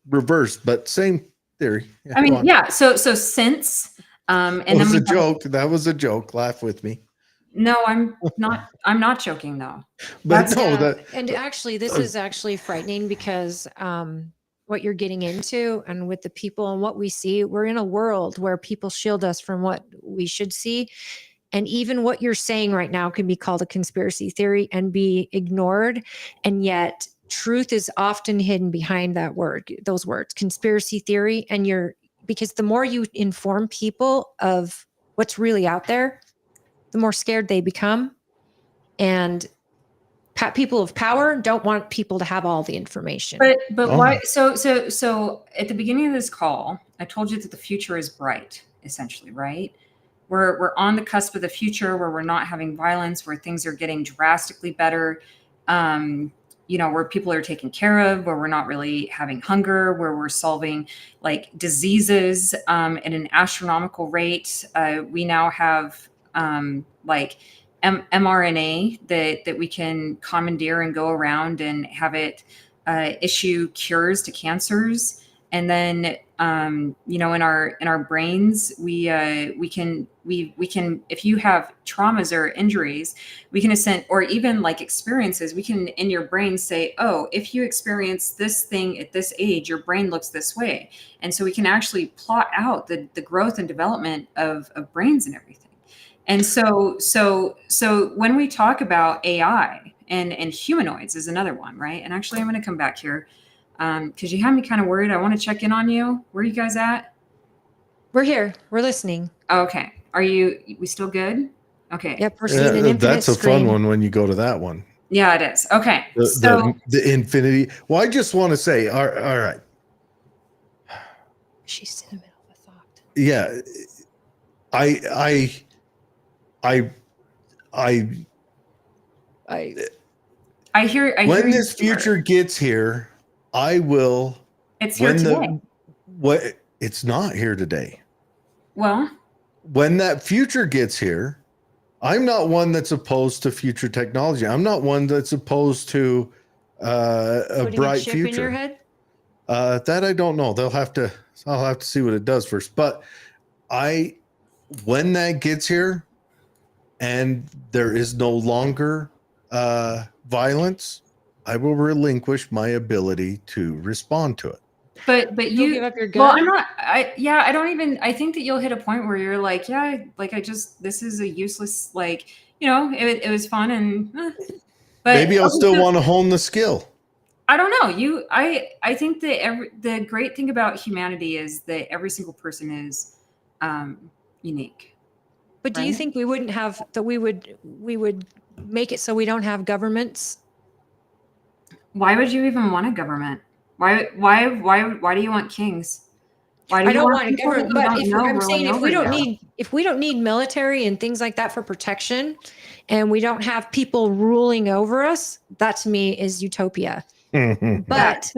Reversed, but same theory. Yeah, I go mean, on. yeah. So since and It then was we a have- joke. That was a joke. Laugh with me. No, I'm not. I'm not joking though. But That's- no, Yeah, that and actually, this is actually frightening because what you're getting into and with the people and what we see, we're in a world where people shield us from what we should see. And even what you're saying right now can be called a conspiracy theory and be ignored. And yet, truth is often hidden behind that word, those words, conspiracy theory. And because the more you inform people of what's really out there, the more scared they become. And people of power don't want people to have all the information. But Oh. why? So at the beginning of this call, I told you that the future is bright. Essentially, right? We're on the cusp of the future where we're not having violence, where things are getting drastically better. Where people are taken care of, where we're not really having hunger, where we're solving like diseases at an astronomical rate. We now have mRNA that we can commandeer and go around and have it issue cures to cancers. And then in our brains, we can if you have traumas or injuries, we can or even like experiences, we can in your brain say, oh, if you experience this thing at this age, your brain looks this way. And so we can actually plot out the growth and development of brains and everything. And so when we talk about AI and humanoids is another one, right? And actually I'm going to come back here because you had me kind of worried. I want to check in on you. Where are you guys at? We're here. We're listening. Okay. We still good? Okay. Yep. We're seeing an infinite that's a screen. fun one when you go to that one. Yeah, it is. Okay. So The infinity. Well, I just want to say, all right. She's in the middle of a thought. Yeah. I hear when you, this Stuart. future gets here, I will. It's here today. It's not here today. Well, when that future gets here, I'm not one that's opposed to future technology. I'm not one that's opposed to a Putting bright a chip future. in your head? That I don't know. I'll have to see what it does first. But when that gets here and there is no longer violence, I will relinquish my ability to respond to it. But You'll you give up your gun? Well, I'm not. I think that you'll hit a point where you're like, yeah, like this is a useless, like, it was fun and. But maybe I'll still want to hone the skill. I don't know. I think that the great thing about humanity is that every single person is unique. But do you think we wouldn't have that? We would make it so we don't have governments? Why would you even want a government? Why do you want kings? Why do I you don't want a people government, that but you don't know I'm saying ruling over you? if we don't need military and things like that for protection, and we don't have people ruling over us, that to me is utopia. But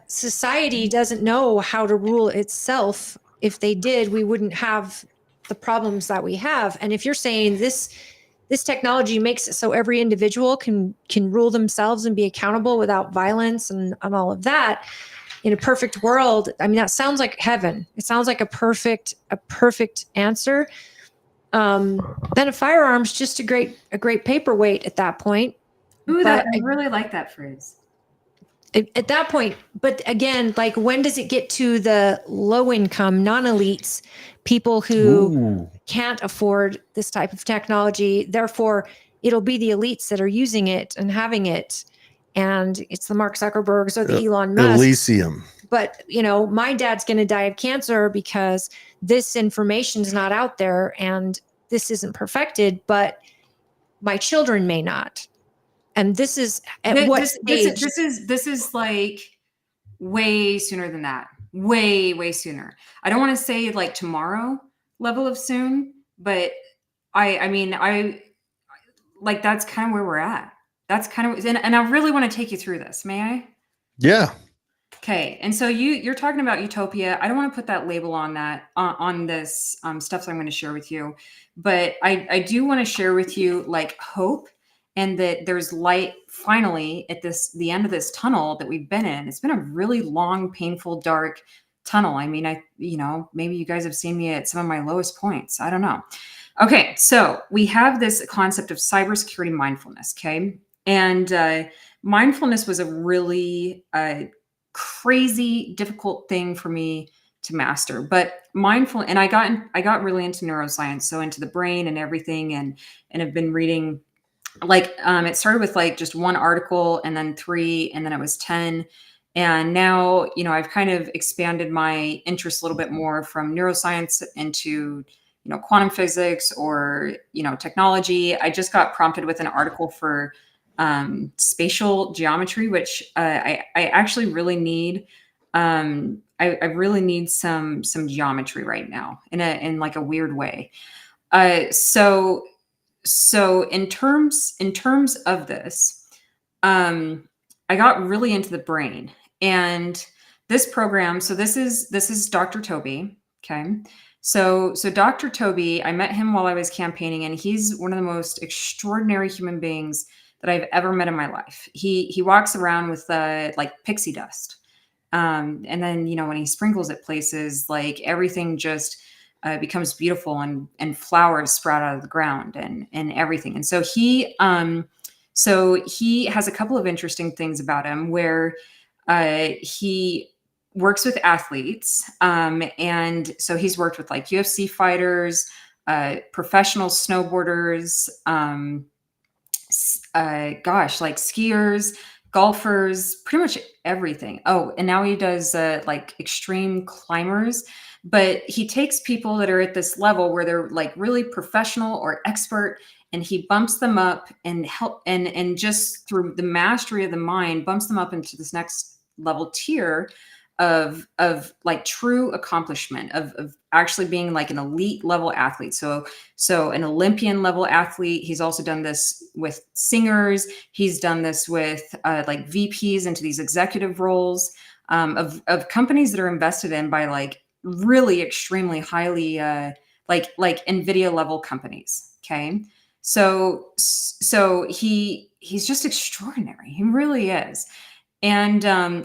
society doesn't know how to rule itself. If they did, we wouldn't have the problems that we have. And if you're saying this technology makes it so every individual can rule themselves and be accountable without violence and all of that, in a perfect world, I mean, that sounds like heaven. It sounds like a perfect answer. Then a firearm's just a great paperweight at that point. Ooh, I really like that phrase. At that point, but again, like, when does it get to the low income, non-elites, people who can't afford this type of technology? Therefore, it'll be the elites that are using it and having it. And it's the Mark Zuckerbergs or the Elon Musk. Elysium. But, my dad's going to die of cancer because this information is not out there and this isn't perfected, but my children may not. And this is at what stage? This is like way sooner than that. Way sooner. I don't want to say like tomorrow level of soon, but I mean, like, that's kind of where we're at. That's kind of, and I really want to take you through this. May I? Yeah. Okay. And so you're talking about utopia. I don't want to put that label on that, on this stuff that I'm going to share with you, but I do want to share with you like hope and that there's light finally at the end of this tunnel that we've been in. It's been a really long, painful, dark tunnel. I mean, maybe you guys have seen me at some of my lowest points. I don't know. Okay, so we have this concept of cybersecurity mindfulness, okay? And mindfulness was a really crazy, difficult thing for me to master. But and I got really into neuroscience, so into the brain and everything, and have been reading, like, it started with like just one article, and then 3, and then it was 10. And now, I've kind of expanded my interest a little bit more from neuroscience into, quantum physics or, technology. I just got prompted with an article for spatial geometry, which I actually really need. I really need some geometry right now in like a weird way. So in terms of this, I got really into the brain and this program. So this is Dr. Toby. Okay. So Dr. Toby, I met him while I was campaigning, and he's one of the most extraordinary human beings that I've ever met in my life. He walks around with like pixie dust. And then, when he sprinkles it places, like everything just becomes beautiful, and flowers sprout out of the ground and everything. And so he has a couple of interesting things about him where he works with athletes. And so he's worked with like UFC fighters, professional snowboarders, like skiers, golfers, pretty much everything. Oh, and now he does like extreme climbers, but he takes people that are at this level where they're like really professional or expert, and he bumps them up and and just through the mastery of the mind, bumps them up into this next level tier of like true accomplishment of actually being like an elite level athlete. So an Olympian level athlete. He's also done this with singers. He's done this with like VPs into these executive roles of companies that are invested in by like really extremely highly like NVIDIA level companies. Okay. So he's just extraordinary. He really is. And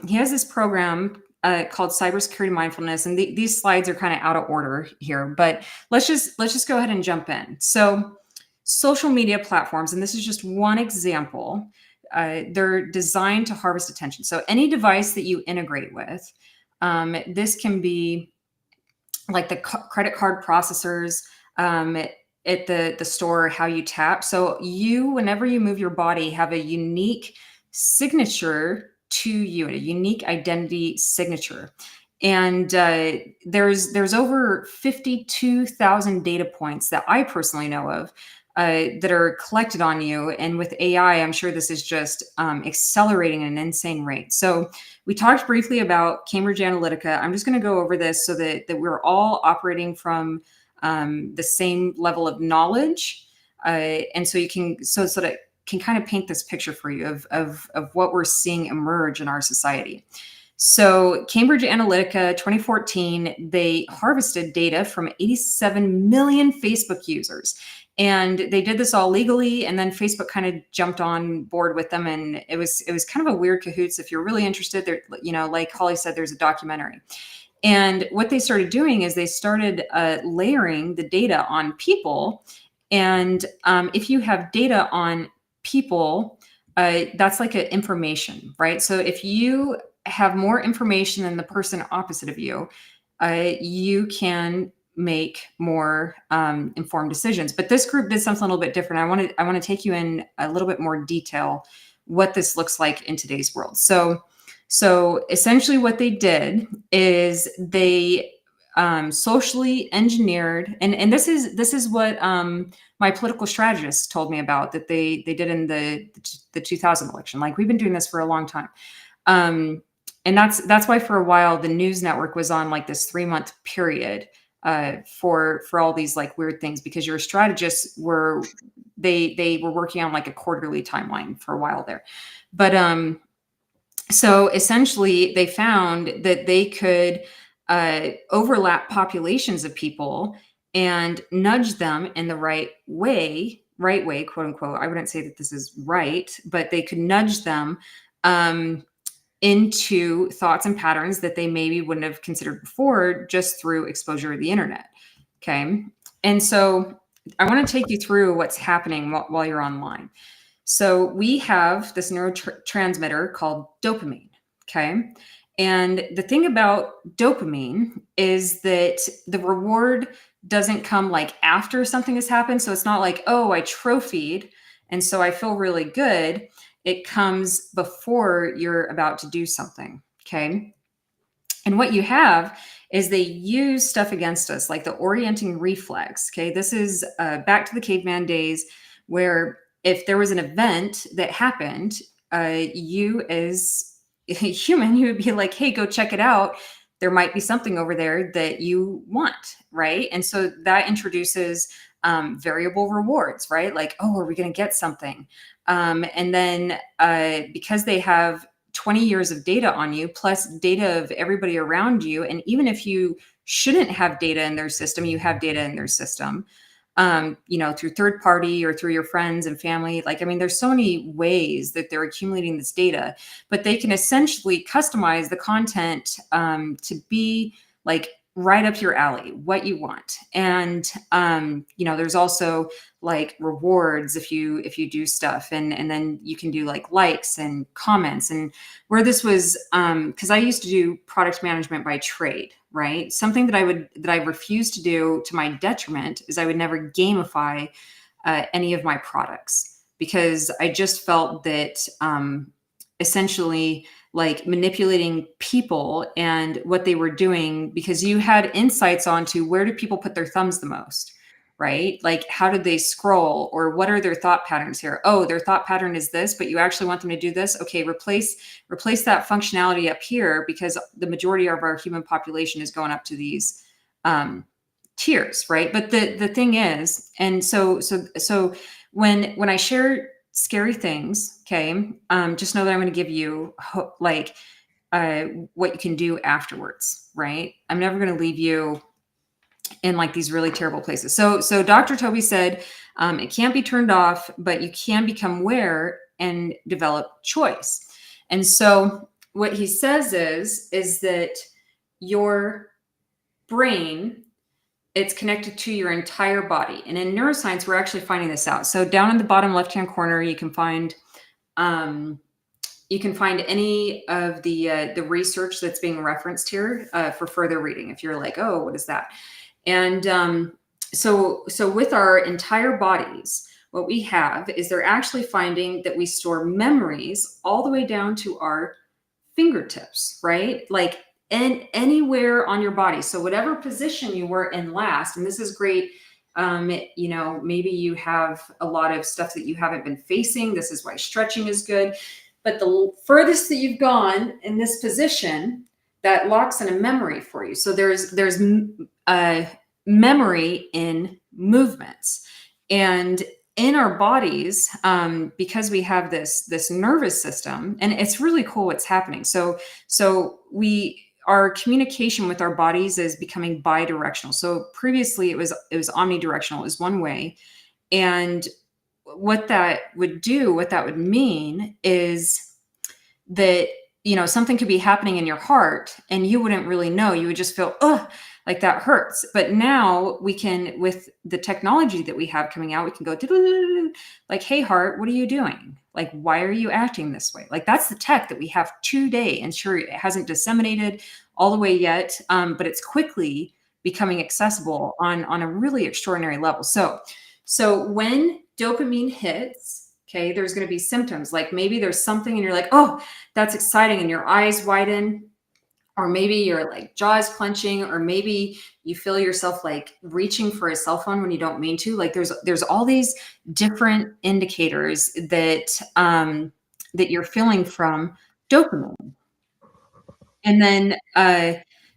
he has this program called Cybersecurity Mindfulness. And these slides are kind of out of order here, but let's just go ahead and jump in. So social media platforms, and this is just one example, they're designed to harvest attention. So any device that you integrate with, this can be like the credit card processors, at the store, how you tap. So whenever you move your body, have a unique signature to you, a unique identity signature. And there's over 52,000 data points that I personally know of that are collected on you. And with AI, I'm sure this is just accelerating at an insane rate. So we talked briefly about Cambridge Analytica. I'm just going to go over this so that we're all operating from the same level of knowledge. And so so that can kind of paint this picture for you of what we're seeing emerge in our society. So Cambridge Analytica 2014, they harvested data from 87 million Facebook users. And they did this all legally, and then Facebook kind of jumped on board with them, and it was kind of a weird cahoots. If you're really interested, there, like Holly said, there's a documentary. And what they started doing is they started layering the data on people. And if you have data on people, that's like an information, right? So if you have more information than the person opposite of you, you can make more informed decisions. But this group did something a little bit different. I want to take you in a little bit more detail what this looks like in today's world. So essentially what they did is they socially engineered, and this is what my political strategists told me about, that they did in the 2000 election. Like, we've been doing this for a long time. And that's why for a while the news network was on like this 3-month period for all these like weird things, because your strategists were working on like a quarterly timeline for a while there. But so essentially they found that they could overlap populations of people and nudge them in the right way right way, quote unquote. I wouldn't say that this is right, but they could nudge them into thoughts and patterns that they maybe wouldn't have considered before just through exposure to the internet. Okay. And so I want to take you through what's happening while you're online. So we have this neurotransmitter called dopamine. Okay. And the thing about dopamine is that the reward doesn't come like after something has happened. So it's not like, oh, I trophied and so I feel really good. It comes before you're about to do something. Okay. And what you have is they use stuff against us, like the orienting reflex. Okay. This is back to the caveman days where if there was an event that happened, you as a human, you would be like, hey, go check it out. There might be something over there that you want, right? And so that introduces variable rewards, right? Like, oh, are we going to get something? And then because they have 20 years of data on you, plus data of everybody around you, and even if you shouldn't have data in their system, you have data in their system, through third party or through your friends and family. Like, I mean, there's so many ways that they're accumulating this data, but they can essentially customize the content to be like right up your alley, what you want. And, there's also like rewards if you do stuff, and then you can do like likes and comments. And where this was, because I used to do product management by trade, right? Something that I refused to do to my detriment is I would never gamify any of my products, because I just felt that essentially like manipulating people and what they were doing, because you had insights onto where do people put their thumbs the most, right? Like, how did they scroll, or what are their thought patterns here? Oh, their thought pattern is this, but you actually want them to do this. Okay, replace that functionality up here, because the majority of our human population is going up to these tiers, right? But the thing is, and so when I share scary things, okay, just know that I'm going to give you what you can do afterwards, right? I'm never going to leave you in like these really terrible places. So Dr. Toby said it can't be turned off, but you can become aware and develop choice. And so what he says is that your brain, it's connected to your entire body. And in neuroscience, we're actually finding this out. So down in the bottom left-hand corner, you can find any of the research that's being referenced here for further reading. If you're like, oh, what is that? And so with our entire bodies, what we have is they're actually finding that we store memories all the way down to our fingertips, right? Like anywhere on your body. So whatever position you were in last, and this is great. Maybe you have a lot of stuff that you haven't been facing. This is why stretching is good. But the furthest that you've gone in this position, that locks in a memory for you. So there's memory in movements, and in our bodies, because we have this nervous system, and it's really cool what's happening. So our communication with our bodies is becoming bidirectional. So previously it was omnidirectional, it was one way. And what that would mean is that, something could be happening in your heart and you wouldn't really know. You would just feel, like that hurts. But now we can, with the technology that we have coming out, we can go like, hey, heart, what are you doing? Like, why are you acting this way? Like, that's the tech that we have today. And sure, it hasn't disseminated all the way yet, but it's quickly becoming accessible on a really extraordinary level. So when dopamine hits, okay, there's going to be symptoms. Like maybe there's something and you're like, oh, that's exciting. And your eyes widen, or maybe your like jaws clenching, or maybe you feel yourself like reaching for a cell phone when you don't mean to. Like there's all these different indicators that you're feeling from dopamine. And then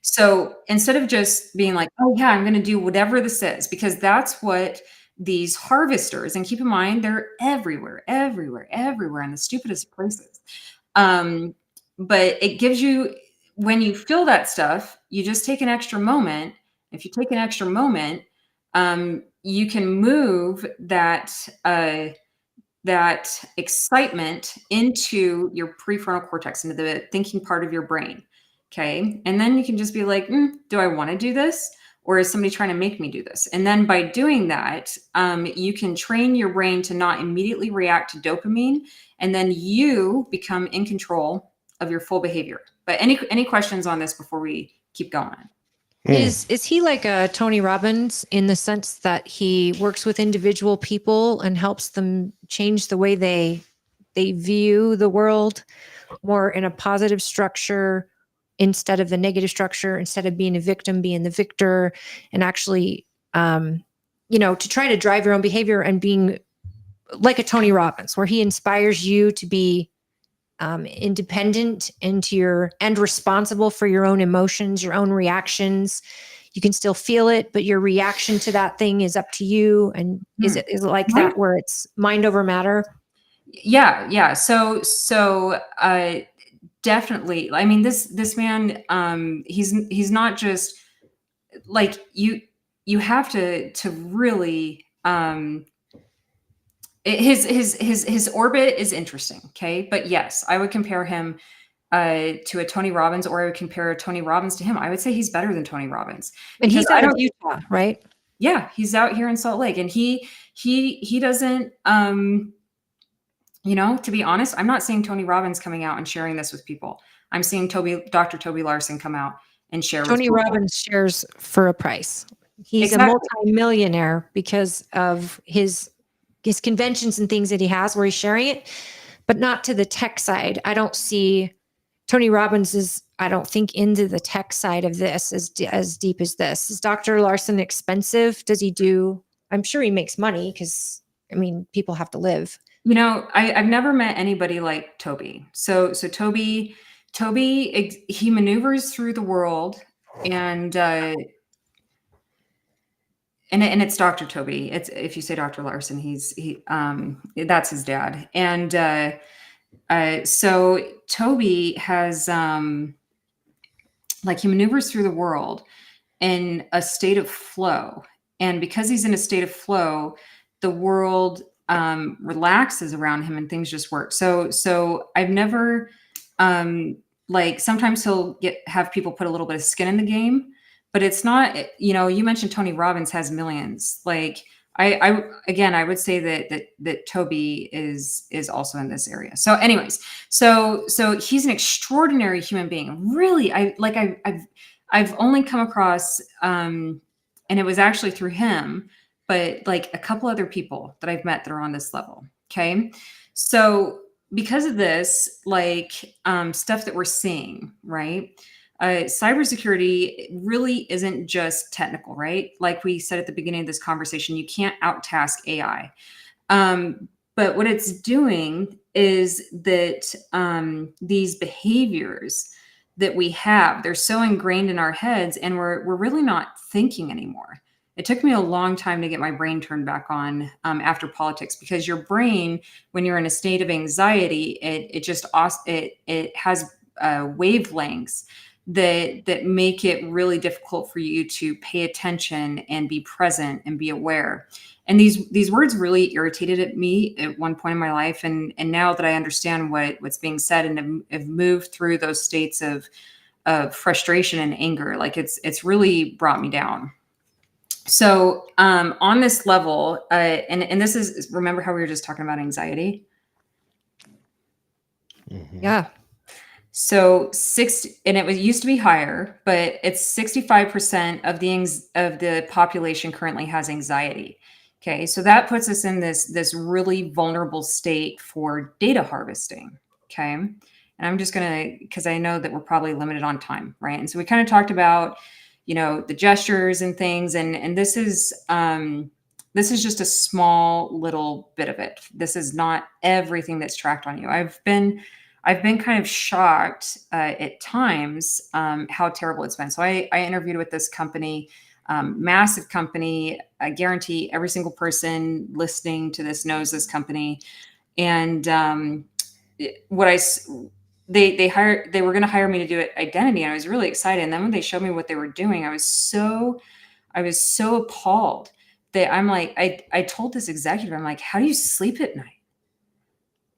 so instead of just being like, oh yeah, I'm going to do whatever this is, because that's what these harvesters, and keep in mind, they're everywhere in the stupidest places. But it gives you, when you feel that stuff, you just take an extra moment. If you take an extra moment, you can move that excitement into your prefrontal cortex, into the thinking part of your brain. Okay. And then you can just be like, do I want to do this? Or is somebody trying to make me do this? And then by doing that, you can train your brain to not immediately react to dopamine. And then you become in control of your full behavior. But any questions on this before we keep going? Is he like a Tony Robbins in the sense that he works with individual people and helps them change the way they view the world more in a positive structure instead of the negative structure, instead of being a victim, being the victor, and actually, to try to drive your own behavior and being like a Tony Robbins, where he inspires you to be independent and responsible for your own emotions, your own reactions. You can still feel it, but your reaction to that thing is up to you. And is it like that where it's mind over matter? Yeah. So definitely. I mean, this man, he's not just like you have to really, his orbit is interesting. Okay. But yes, I would compare him to a Tony Robbins, or I would compare Tony Robbins to him. I would say he's better than Tony Robbins. And he's out of Utah, right? Yeah. He's out here in Salt Lake, and he doesn't, to be honest, I'm not seeing Tony Robbins coming out and sharing this with people. I'm seeing Dr. Toby Larson come out and share. Tony Robbins shares for a price. He's a multi-millionaire because of his conventions and things that he has where he's sharing it, but not to the tech side. I don't see Tony Robbins I don't think into the tech side of this as deep as this. Is Dr. Larson expensive? I'm sure he makes money because, people have to live. I've never met anybody like Toby. So Toby, he maneuvers through the world, and it's Dr. Toby. It's, if you say Dr. Larson, that's his dad. And so Toby has he maneuvers through the world in a state of flow, and because he's in a state of flow, the world relaxes around him and things just work. So I've never sometimes he'll have people put a little bit of skin in the game. But it's not, you mentioned Tony Robbins has millions. Like I would say that Toby is also in this area. So anyways, so he's an extraordinary human being. Really, I've only come across, and it was actually through him, but like a couple other people that I've met that are on this level. Okay. So because of this, stuff that we're seeing, right? Cybersecurity really isn't just technical, right? Like we said at the beginning of this conversation, you can't out-task AI. But what it's doing is that these behaviors that we have, they're so ingrained in our heads, and we're really not thinking anymore. It took me a long time to get my brain turned back on after politics, because your brain, when you're in a state of anxiety, it has wavelengths that make it really difficult for you to pay attention and be present and be aware. And these words really irritated at me at one point in my life. And now that I understand what's being said and have moved through those states of frustration and anger, it's really brought me down. So on this level, and this is, remember how we were just talking about anxiety? Mm-hmm. Yeah. So it used to be higher, but it's 65% of the population currently has anxiety. Okay, so that puts us in this really vulnerable state for data harvesting. Okay, and I'm just because I know that we're probably limited on time, right? And so we kind of talked about, the gestures and things, and this is just a small little bit of it. This is not everything that's tracked on you. I've been kind of shocked at times how terrible it's been. So I interviewed with this company, massive company. I guarantee every single person listening to this knows this company. And they were going to hire me to do identity, and I was really excited. And then when they showed me what they were doing, I was so appalled. I'm like, I told this executive, I'm like, how do you sleep at night?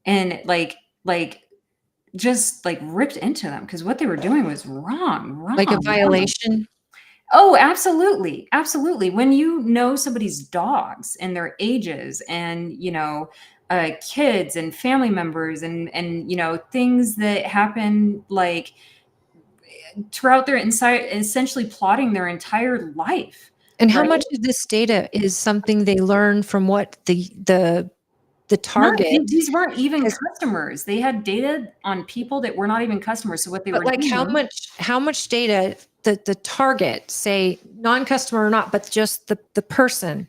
And like just like ripped into them because what they were doing was wrong. Like a wrong. violation. Oh, absolutely. Absolutely. When you know somebody's dogs and their ages and, kids and family members and, things that happen like throughout their essentially plotting their entire life. And how Right. much of this data is something they learn from what the target? No, these weren't even 'Cause- customers. They had data on people that were not even customers. So what they But were like doing, how much data the target, say non-customer or not, but just the person,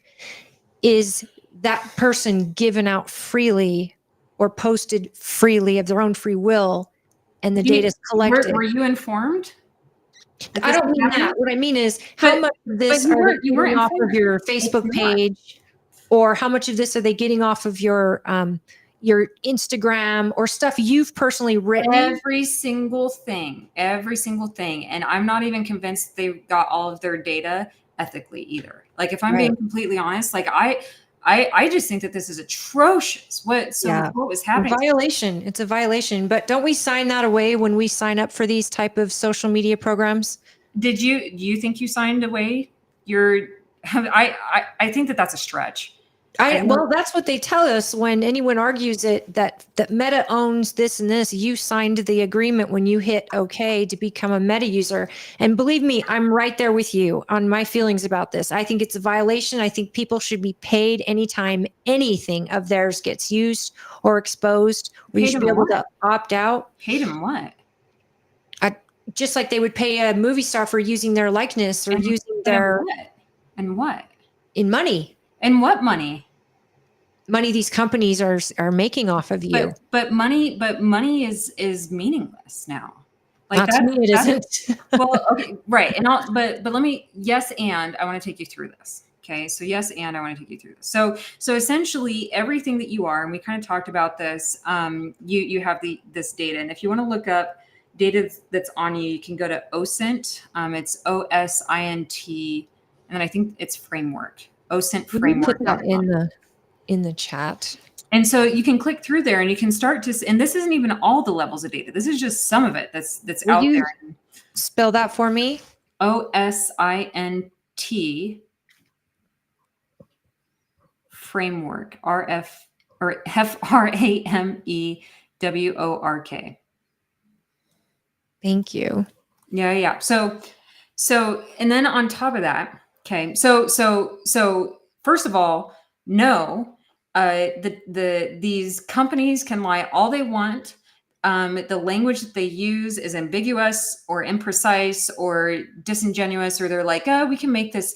is that person given out freely or posted freely of their own free will, and the data is collected? were you informed? that I this don't was mean happening? that. What I mean is how But- much of this you are weren't- they you weren't getting off of informed. your It's Facebook not. page, or how much of this are they getting off of your Instagram or stuff you've personally written? Every single thing. And I'm not even convinced they got all of their data ethically either. Like if I'm Right. being completely honest, like I just think that this is atrocious. What was happening? Violation. It's a violation. But don't we sign that away when we sign up for these type of social media programs? Do you think you signed away I think that that's a stretch. Well, that's what they tell us when anyone argues it, that Meta owns this and this. You signed the agreement when you hit OK to become a Meta user. And believe me, I'm right there with you on my feelings about this. I think it's a violation. I think people should be paid anytime anything of theirs gets used or exposed. Or you should be able to opt out. Paid him what? Just like they would pay a movie star for using their likeness or using their and what in money. And what money? Money these companies are making off of you. But money is meaningless now. Like Not to me, it isn't. Well, okay, right. And but let me I want to take you through this. Okay. So I want to take you through this. So essentially everything that you are, and we kind of talked about this, you have this data. And if you want to look up data that's on you, you can go to OSINT. It's OSINT, and then I think it's framework. OSINT framework. Put that in the chat. And so you can click through there and you can start to, and this isn't even all the levels of data. This is just some of it that's out there. Spell that for me. OSINT framework, FRAMEWORK. Thank you. Yeah. So, and then on top of that, okay. So first of all, no, these companies can lie all they want. The language that they use is ambiguous or imprecise or disingenuous, or they're like, oh, we can make this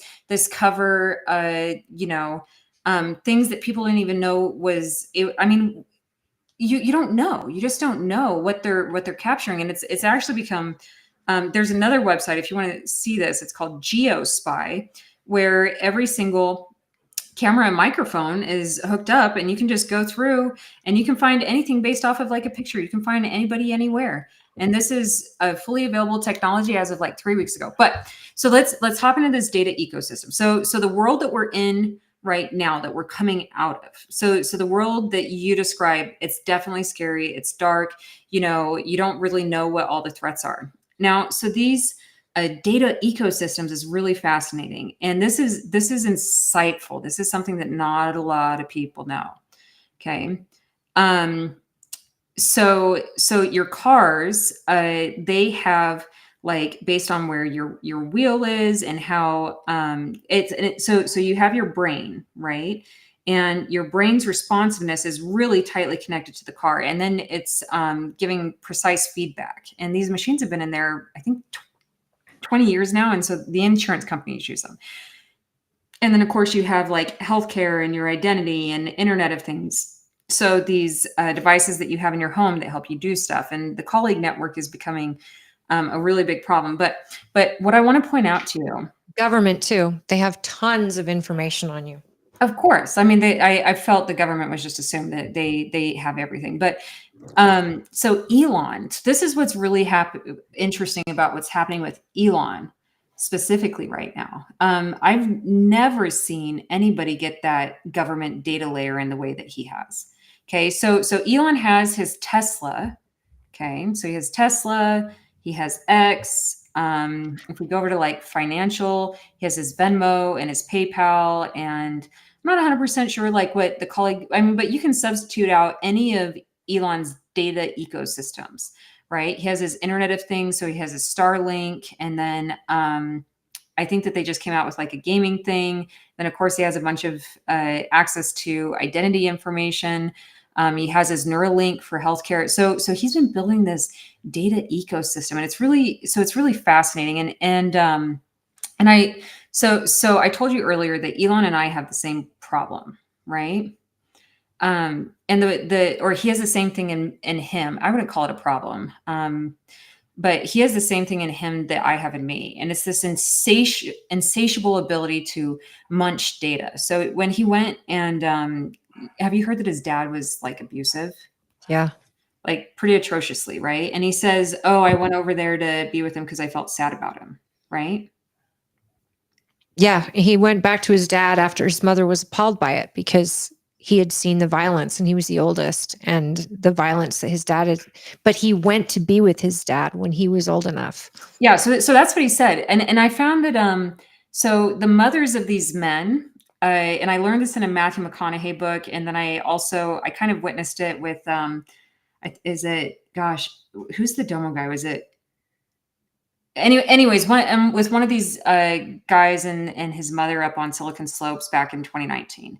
cover, things that people didn't even know was. You don't know. You just don't know what they're capturing, and it's actually become. There's another website if you want to see this. It's called GeoSpy, where every single camera and microphone is hooked up, and you can just go through and you can find anything based off of like a picture. You can find anybody anywhere. And this is a fully available technology as of like 3 weeks ago. But so let's hop into this data ecosystem. So the world that we're in right now, that we're coming out of. So the world that you describe, it's definitely scary. It's dark. You don't really know what all the threats are. Now, so these data ecosystems is really fascinating. And this is insightful. This is something that not a lot of people know. Okay. So your cars, they have, like, based on where your wheel is and how so you have your brain, right? And your brain's responsiveness is really tightly connected to the car. And then it's giving precise feedback. And these machines have been in there, I think, 20 years now. And so the insurance companies use them. And then, of course, you have like healthcare and your identity and Internet of Things. So these devices that you have in your home that help you do stuff. And the colleague network is becoming a really big problem. But what I want to point out to you. Government too. They have tons of information on you. Of course. I mean, I felt the government was just assumed that they have everything. But so Elon, this is what's really interesting about what's happening with Elon. specifically right now. I've never seen anybody get that government data layer in the way that he has. Okay, so Elon has his Tesla. Okay, so he has Tesla, he has X. If we go over to like financial, he has his Venmo and his PayPal, and I'm not 100% sure like what the colleague, I mean, but you can substitute out any of Elon's data ecosystems, right? He has his Internet of Things, so he has his Starlink, and then I think that they just came out with like a gaming thing. Then of course he has a bunch of access to identity information. He has his Neuralink for healthcare. So he's been building this data ecosystem, and it's really fascinating. So I told you earlier that Elon and I have the same problem, right? And or he has the same thing in him. I wouldn't call it a problem. But he has the same thing in him that I have in me. And it's this insatiable ability to munch data. So when he went and, have you heard that his dad was like abusive? Yeah. Like pretty atrociously, right? And he says, oh, I went over there to be with him because I felt sad about him, right? Yeah. He went back to his dad after his mother was appalled by it because he had seen the violence and he was the oldest and the violence that his dad had, but he went to be with his dad when he was old enough. Yeah. So that's what he said. And I found that, so the mothers of these men, and I learned this in a Matthew McConaughey book. And then I kind of witnessed it with, who's the Domo guy? Was it? Anyways, with one of these guys and his mother up on Silicon Slopes back in 2019.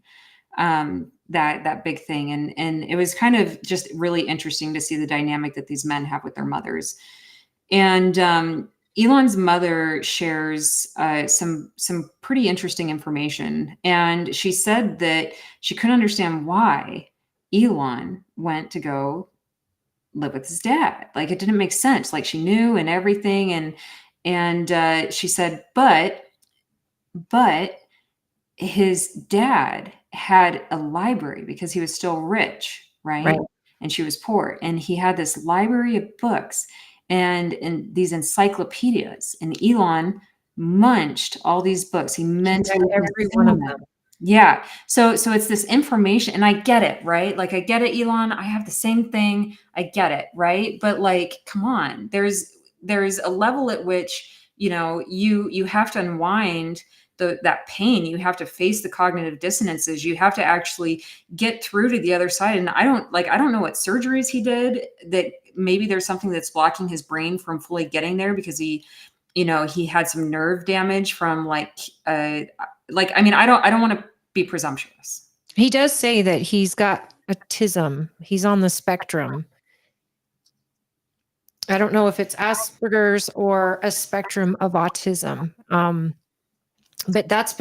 That big thing. And it was kind of just really interesting to see the dynamic that these men have with their mothers. And Elon's mother shares some pretty interesting information. And she said that she couldn't understand why Elon went to go live with his dad. Like it didn't make sense. Like she knew and everything. And she said, but his dad had a library because he was still rich, right? And she was poor. And he had this library of books and these encyclopedias. And Elon munched all these books. He mentally every one of them. Yeah. So it's this information, and I get it, right? Like I get it, Elon. I have the same thing. I get it, right? But like, come on, there's a level at which, you have to unwind that pain. You have to face the cognitive dissonances. You have to actually get through to the other side. And I don't know what surgeries he did, that maybe there's something that's blocking his brain from fully getting there because he had some nerve damage from I don't want to be presumptuous. He does say that he's got autism. He's on the spectrum. I don't know if it's Asperger's or a spectrum of autism. But that's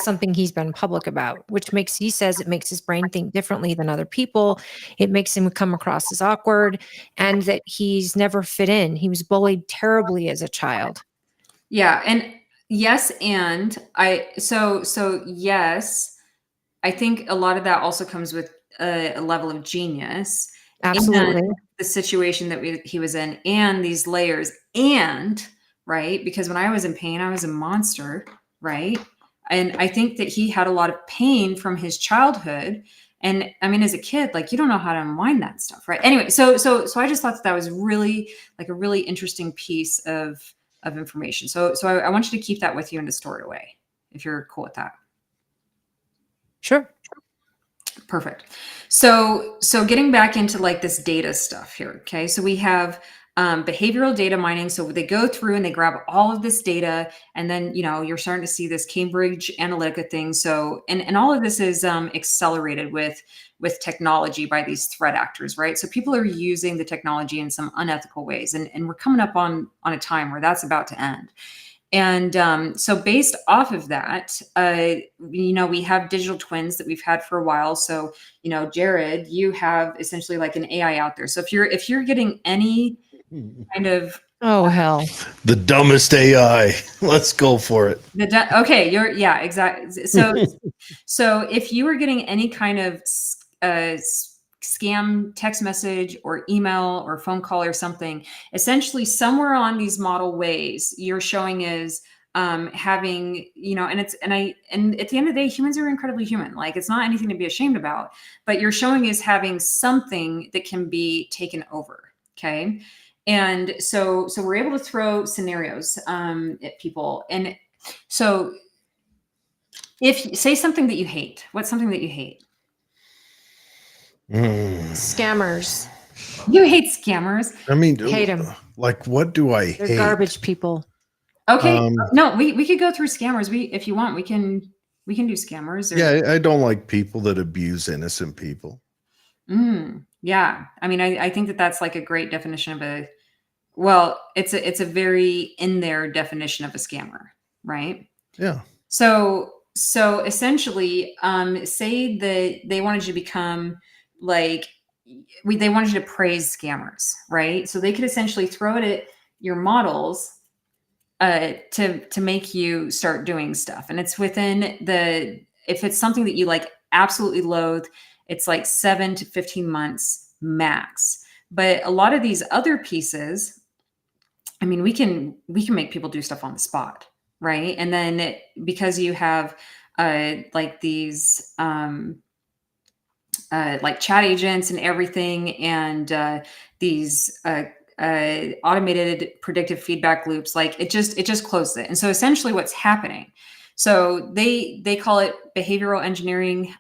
something he's been public about, which he says it makes his brain think differently than other people. It makes him come across as awkward, and that he's never fit in. He was bullied terribly as a child. Yeah. And yes. And yes, I think a lot of that also comes with a level of genius. Absolutely. And the situation that he was in and these layers right? Because when I was in pain, I was a monster, right? And I think that he had a lot of pain from his childhood. And I mean, as a kid, like you don't know how to unwind that stuff, right? Anyway, so I just thought that was really like a really interesting piece of information. So I want you to keep that with you and to store it away, if you're cool with that. Sure. Perfect. So getting back into like this data stuff here. Okay. So we have behavioral data mining. So they go through and they grab all of this data, and then, you're starting to see this Cambridge Analytica thing. So, and all of this is accelerated with technology by these threat actors, right? So people are using the technology in some unethical ways, and we're coming up on a time where that's about to end. And so based off of that, we have digital twins that we've had for a while. So, Jared, you have essentially like an AI out there. So if you're getting any kind of hell, the dumbest AI, let's go for it. Okay, exactly. So if you were getting any kind of scam text message or email or phone call or something, essentially somewhere on these model ways you're showing is having, and at the end of the day, humans are incredibly human. Like, it's not anything to be ashamed about, but you're showing is having something that can be taken over. Okay. And so we're able to throw scenarios at people. And so if say something that you hate, what's something that you hate? Scammers. You hate scammers. I mean, Hate 'em. Like, what do I They're hate? garbage people. Okay. No, we could go through scammers. If you want, we can do scammers. Or, Yeah, I don't like people that abuse innocent people. Yeah. I mean, I think that that's like a great definition of it's a very in there definition of a scammer, right? Yeah. So essentially, say that they wanted you to become like, they wanted you to praise scammers, right? So they could essentially throw it at your models to make you start doing stuff. And it's within if it's something that you like absolutely loathe, it's like 7 to 15 months max. But a lot of these other pieces, I mean, we can make people do stuff on the spot, right? And then because you have like these like chat agents and everything, and these automated predictive feedback loops, like it just closes it. And so essentially what's happening, so they call it behavioral engineering.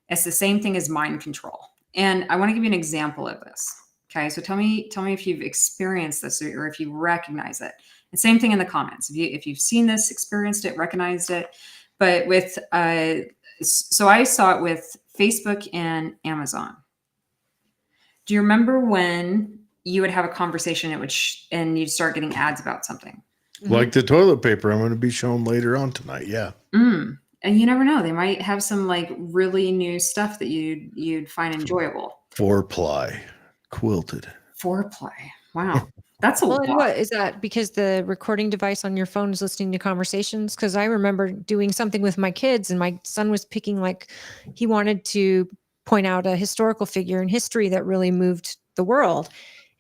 It's the same thing as mind control. And I want to give you an example of this. Okay, so tell me if you've experienced this or if you recognize it. And same thing in the comments. If you've seen this, experienced it, recognized it. But with so I saw it with Facebook and Amazon. Do you remember when you would have a conversation and you'd start getting ads about something? Like the toilet paper I'm going to be shown later on tonight. Yeah. And you never know. They might have some like really new stuff that you'd find enjoyable. 4-ply quilted. 4-ply. Wow. That's a Well, lot. and what is that? Because the recording device on your phone is listening to conversations? Because I remember doing something with my kids, and my son was picking, he wanted to point out a historical figure in history that really moved the world.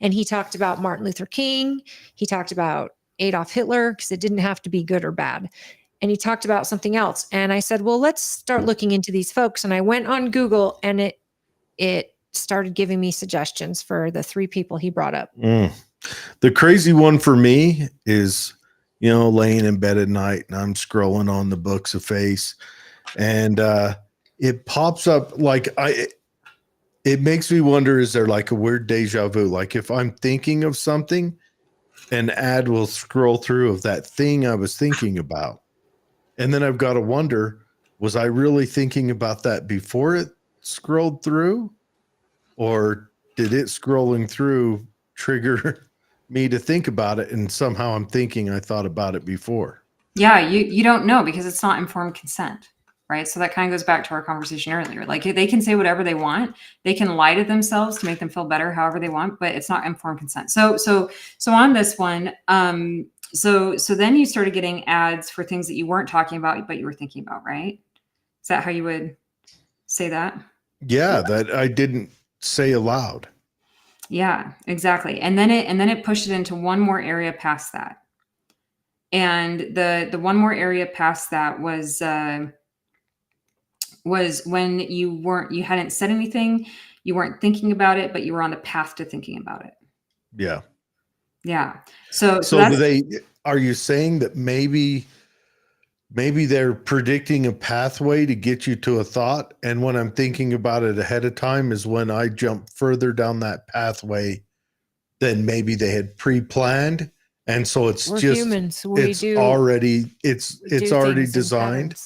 And he talked about Martin Luther King. He talked about Adolf Hitler, because it didn't have to be good or bad. And he talked about something else. And I said, well, let's start looking into these folks. And I went on Google, and it started giving me suggestions for the 3 people he brought up. The crazy one for me is, laying in bed at night and I'm scrolling on the books of face, and it pops up it makes me wonder, is there like a weird deja vu? Like if I'm thinking of something, an ad will scroll through of that thing I was thinking about. And then I've got to wonder, was I really thinking about that before it scrolled through? Or did it scrolling through trigger me to think about it? And somehow I'm thinking I thought about it before. Yeah, you don't know, because it's not informed consent, right? So that kind of goes back to our conversation earlier. Like, they can say whatever they want. They can lie to themselves to make them feel better however they want, but it's not informed consent. So on this one, so then you started getting ads for things that you weren't talking about, but you were thinking about, right? Is that how you would say that? Yeah, that I didn't say aloud. Yeah, exactly. And then it pushed it into one more area past that. And the one more area past that was when you hadn't said anything, you weren't thinking about it, but you were on the path to thinking about it. Yeah. Yeah. So are you saying that maybe they're predicting a pathway to get you to a thought, and when I'm thinking about it ahead of time is when I jump further down that pathway than maybe they had pre-planned, and so it's We're just humans. it's already designed.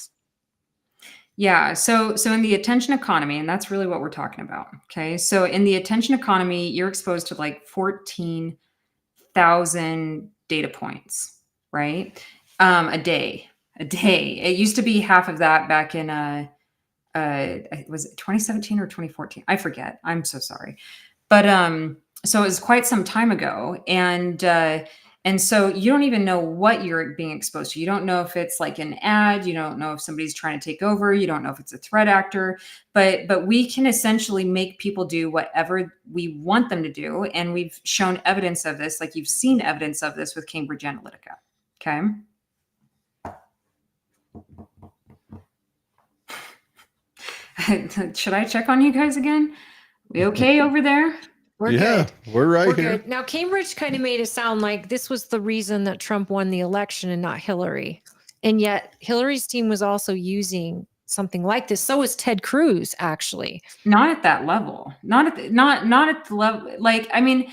Yeah. So in the attention economy, and that's really what we're talking about. Okay. So in the attention economy, you're exposed to like 14,000 data points, right? A day. It used to be half of that back in was it 2017 or 2014? I forget. I'm so sorry. But so it was quite some time ago, and And so you don't even know what you're being exposed to. You don't know if it's like an ad. You don't know if somebody's trying to take over. You don't know if it's a threat actor. But we can essentially make people do whatever we want them to do. And we've shown evidence of this, like you've seen evidence of this with Cambridge Analytica. Okay. Should I check on you guys again? We okay over there? We're Yeah, good. we're right We're here. good. Now, Cambridge kind of made it sound like this was the reason that Trump won the election and not Hillary. And yet Hillary's team was also using something like this. So was Ted Cruz, actually. Not at that level. Not at the level. Like, I mean,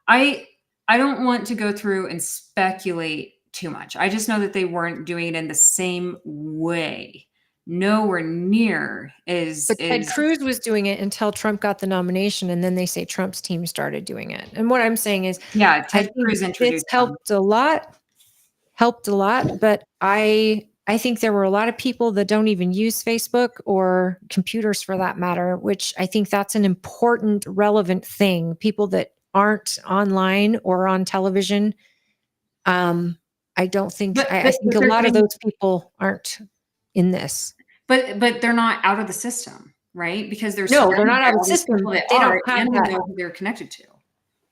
I don't want to go through and speculate too much. I just know that they weren't doing it in the same way. Nowhere near But Ted Cruz was doing it until Trump got the nomination, and then they say Trump's team started doing it. And what I'm saying is, yeah, I Ted think Cruz it's introduced them. helped a lot. But I think there were a lot of people that don't even use Facebook or computers for that matter, which I think that's an important, relevant thing. People that aren't online or on television. I don't think, I think a lot of those people aren't in this. But they're not out of the system, right? Because they're not out of the system. They They are, don't have and they that. know who they're connected to.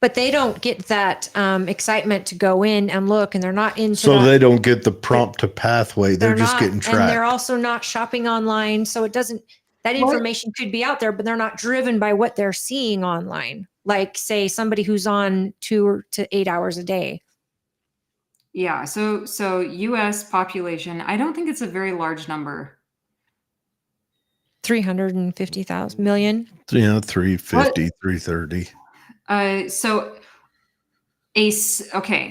But they don't get that excitement to go in and look, and they're not into So that. they don't get the prompt to pathway. They're just not, getting tracked. and they're also not shopping online. So it doesn't, that information could be out there, but they're not driven by what they're seeing online. Like, say, somebody who's on 2 to 8 hours a day. Yeah. So U.S. population, I don't think it's a very large number. 350,000 million. 350, 330. Okay.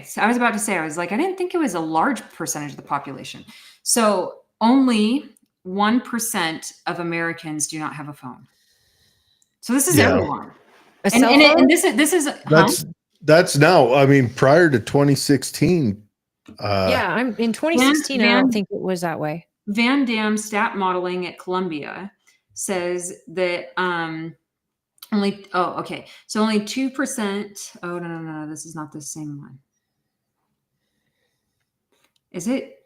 So I was about to say, I was like, I didn't think it was a large percentage of the population. So only 1% of Americans do not have a phone. So this is everyone. A cell phone? And this is That's now. I mean, prior to 2016. Yeah, I'm in 2016. I don't think it was that way. Van Dam stat modeling at Columbia says that only 2%. Oh no, this is not the same one. Is it?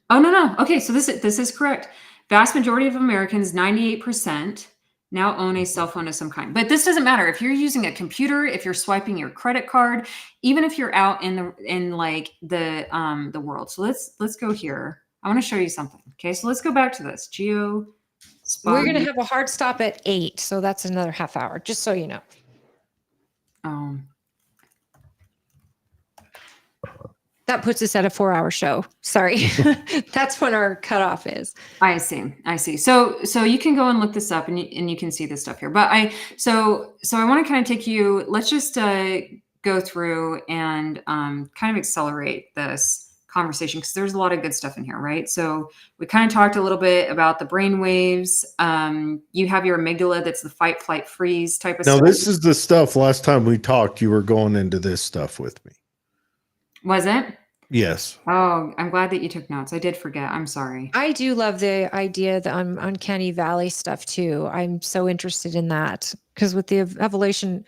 Oh no. Okay, so this is correct. Vast majority of Americans, 98%, now own a cell phone of some kind. But this doesn't matter if you're using a computer, if you're swiping your credit card, even if you're out in the world. So let's go here. I want to show you something. Okay, so let's go back to this. We're going to have a hard stop at 8, so that's another half hour, just so you know. That puts us at a 4-hour show. Sorry. That's when our cutoff is. I see. So you can go and look this up and you can see this stuff here. But I want to kind of take you, let's just go through and kind of accelerate this conversation because there's a lot of good stuff in here, right? So we kind of talked a little bit about the brain waves. You have your amygdala, that's the fight, flight, freeze type of stuff. Now, this is the stuff last time we talked, you were going into this stuff with me. Was it? Yes. Oh, I'm glad that you took notes. I did forget. I'm sorry. I do love the idea, the uncanny valley stuff too. I'm so interested in that because with the evolution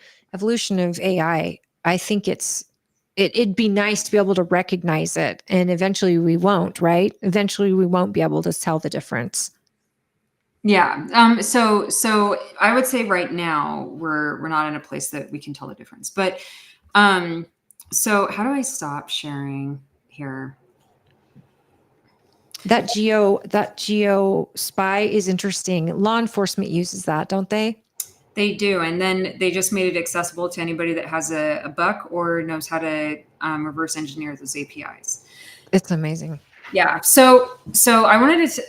of AI, I think it'd be nice to be able to recognize it, and eventually we won't, right? Eventually we won't be able to tell the difference. Yeah. So I would say right now we're not in a place that we can tell the difference. But so how do I stop sharing here? That geo spy is interesting. Law enforcement uses that, don't they? They do. And then they just made it accessible to anybody that has a buck or knows how to reverse engineer those APIs. It's amazing. Yeah. So I wanted to,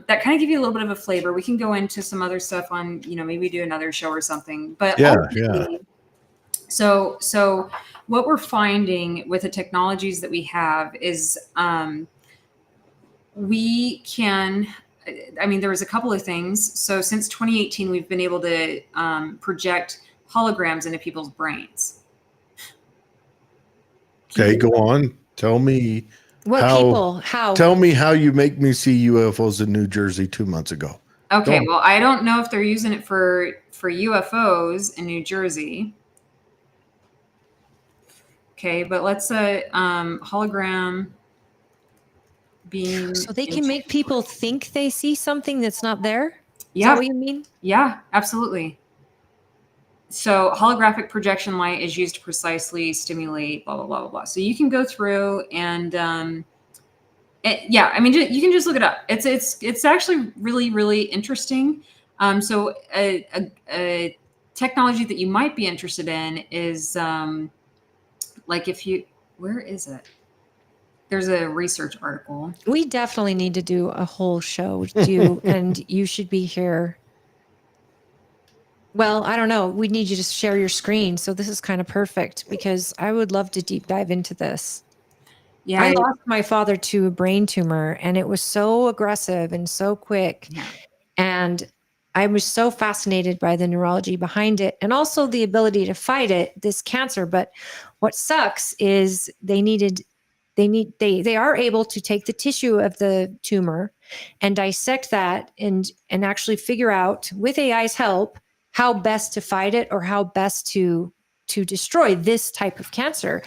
that kind of give you a little bit of a flavor. We can go into some other stuff on, maybe do another show or something, but yeah. So what we're finding with the technologies that we have is we can, there was a couple of things. So since 2018, we've been able to project holograms into people's brains. Okay, go on. Tell me how? Tell me how you make me see UFOs in New Jersey 2 months ago. Okay, well, I don't know if they're using it for UFOs in New Jersey. Okay, but let's hologram being. So they can make people think they see something that's not there? Is Yeah, that what you mean? yeah, absolutely. So holographic projection light is used to precisely stimulate blah blah blah blah blah. So you can go through and yeah, I mean you can just look it up. It's actually really interesting. So a technology that you might be interested in is like if you, where is it? There's a research article. We definitely need to do a whole show with you, and you should be here. Well, I don't know. We need you to share your screen. So this is kind of perfect because I would love to deep dive into this. Yeah, I lost my father to a brain tumor, and it was so aggressive and so quick. Yeah. And I was so fascinated by the neurology behind it and also the ability to fight it, this cancer. But what sucks is they are able to take the tissue of the tumor and dissect that and actually figure out with AI's help how best to fight it or how best to destroy this type of cancer.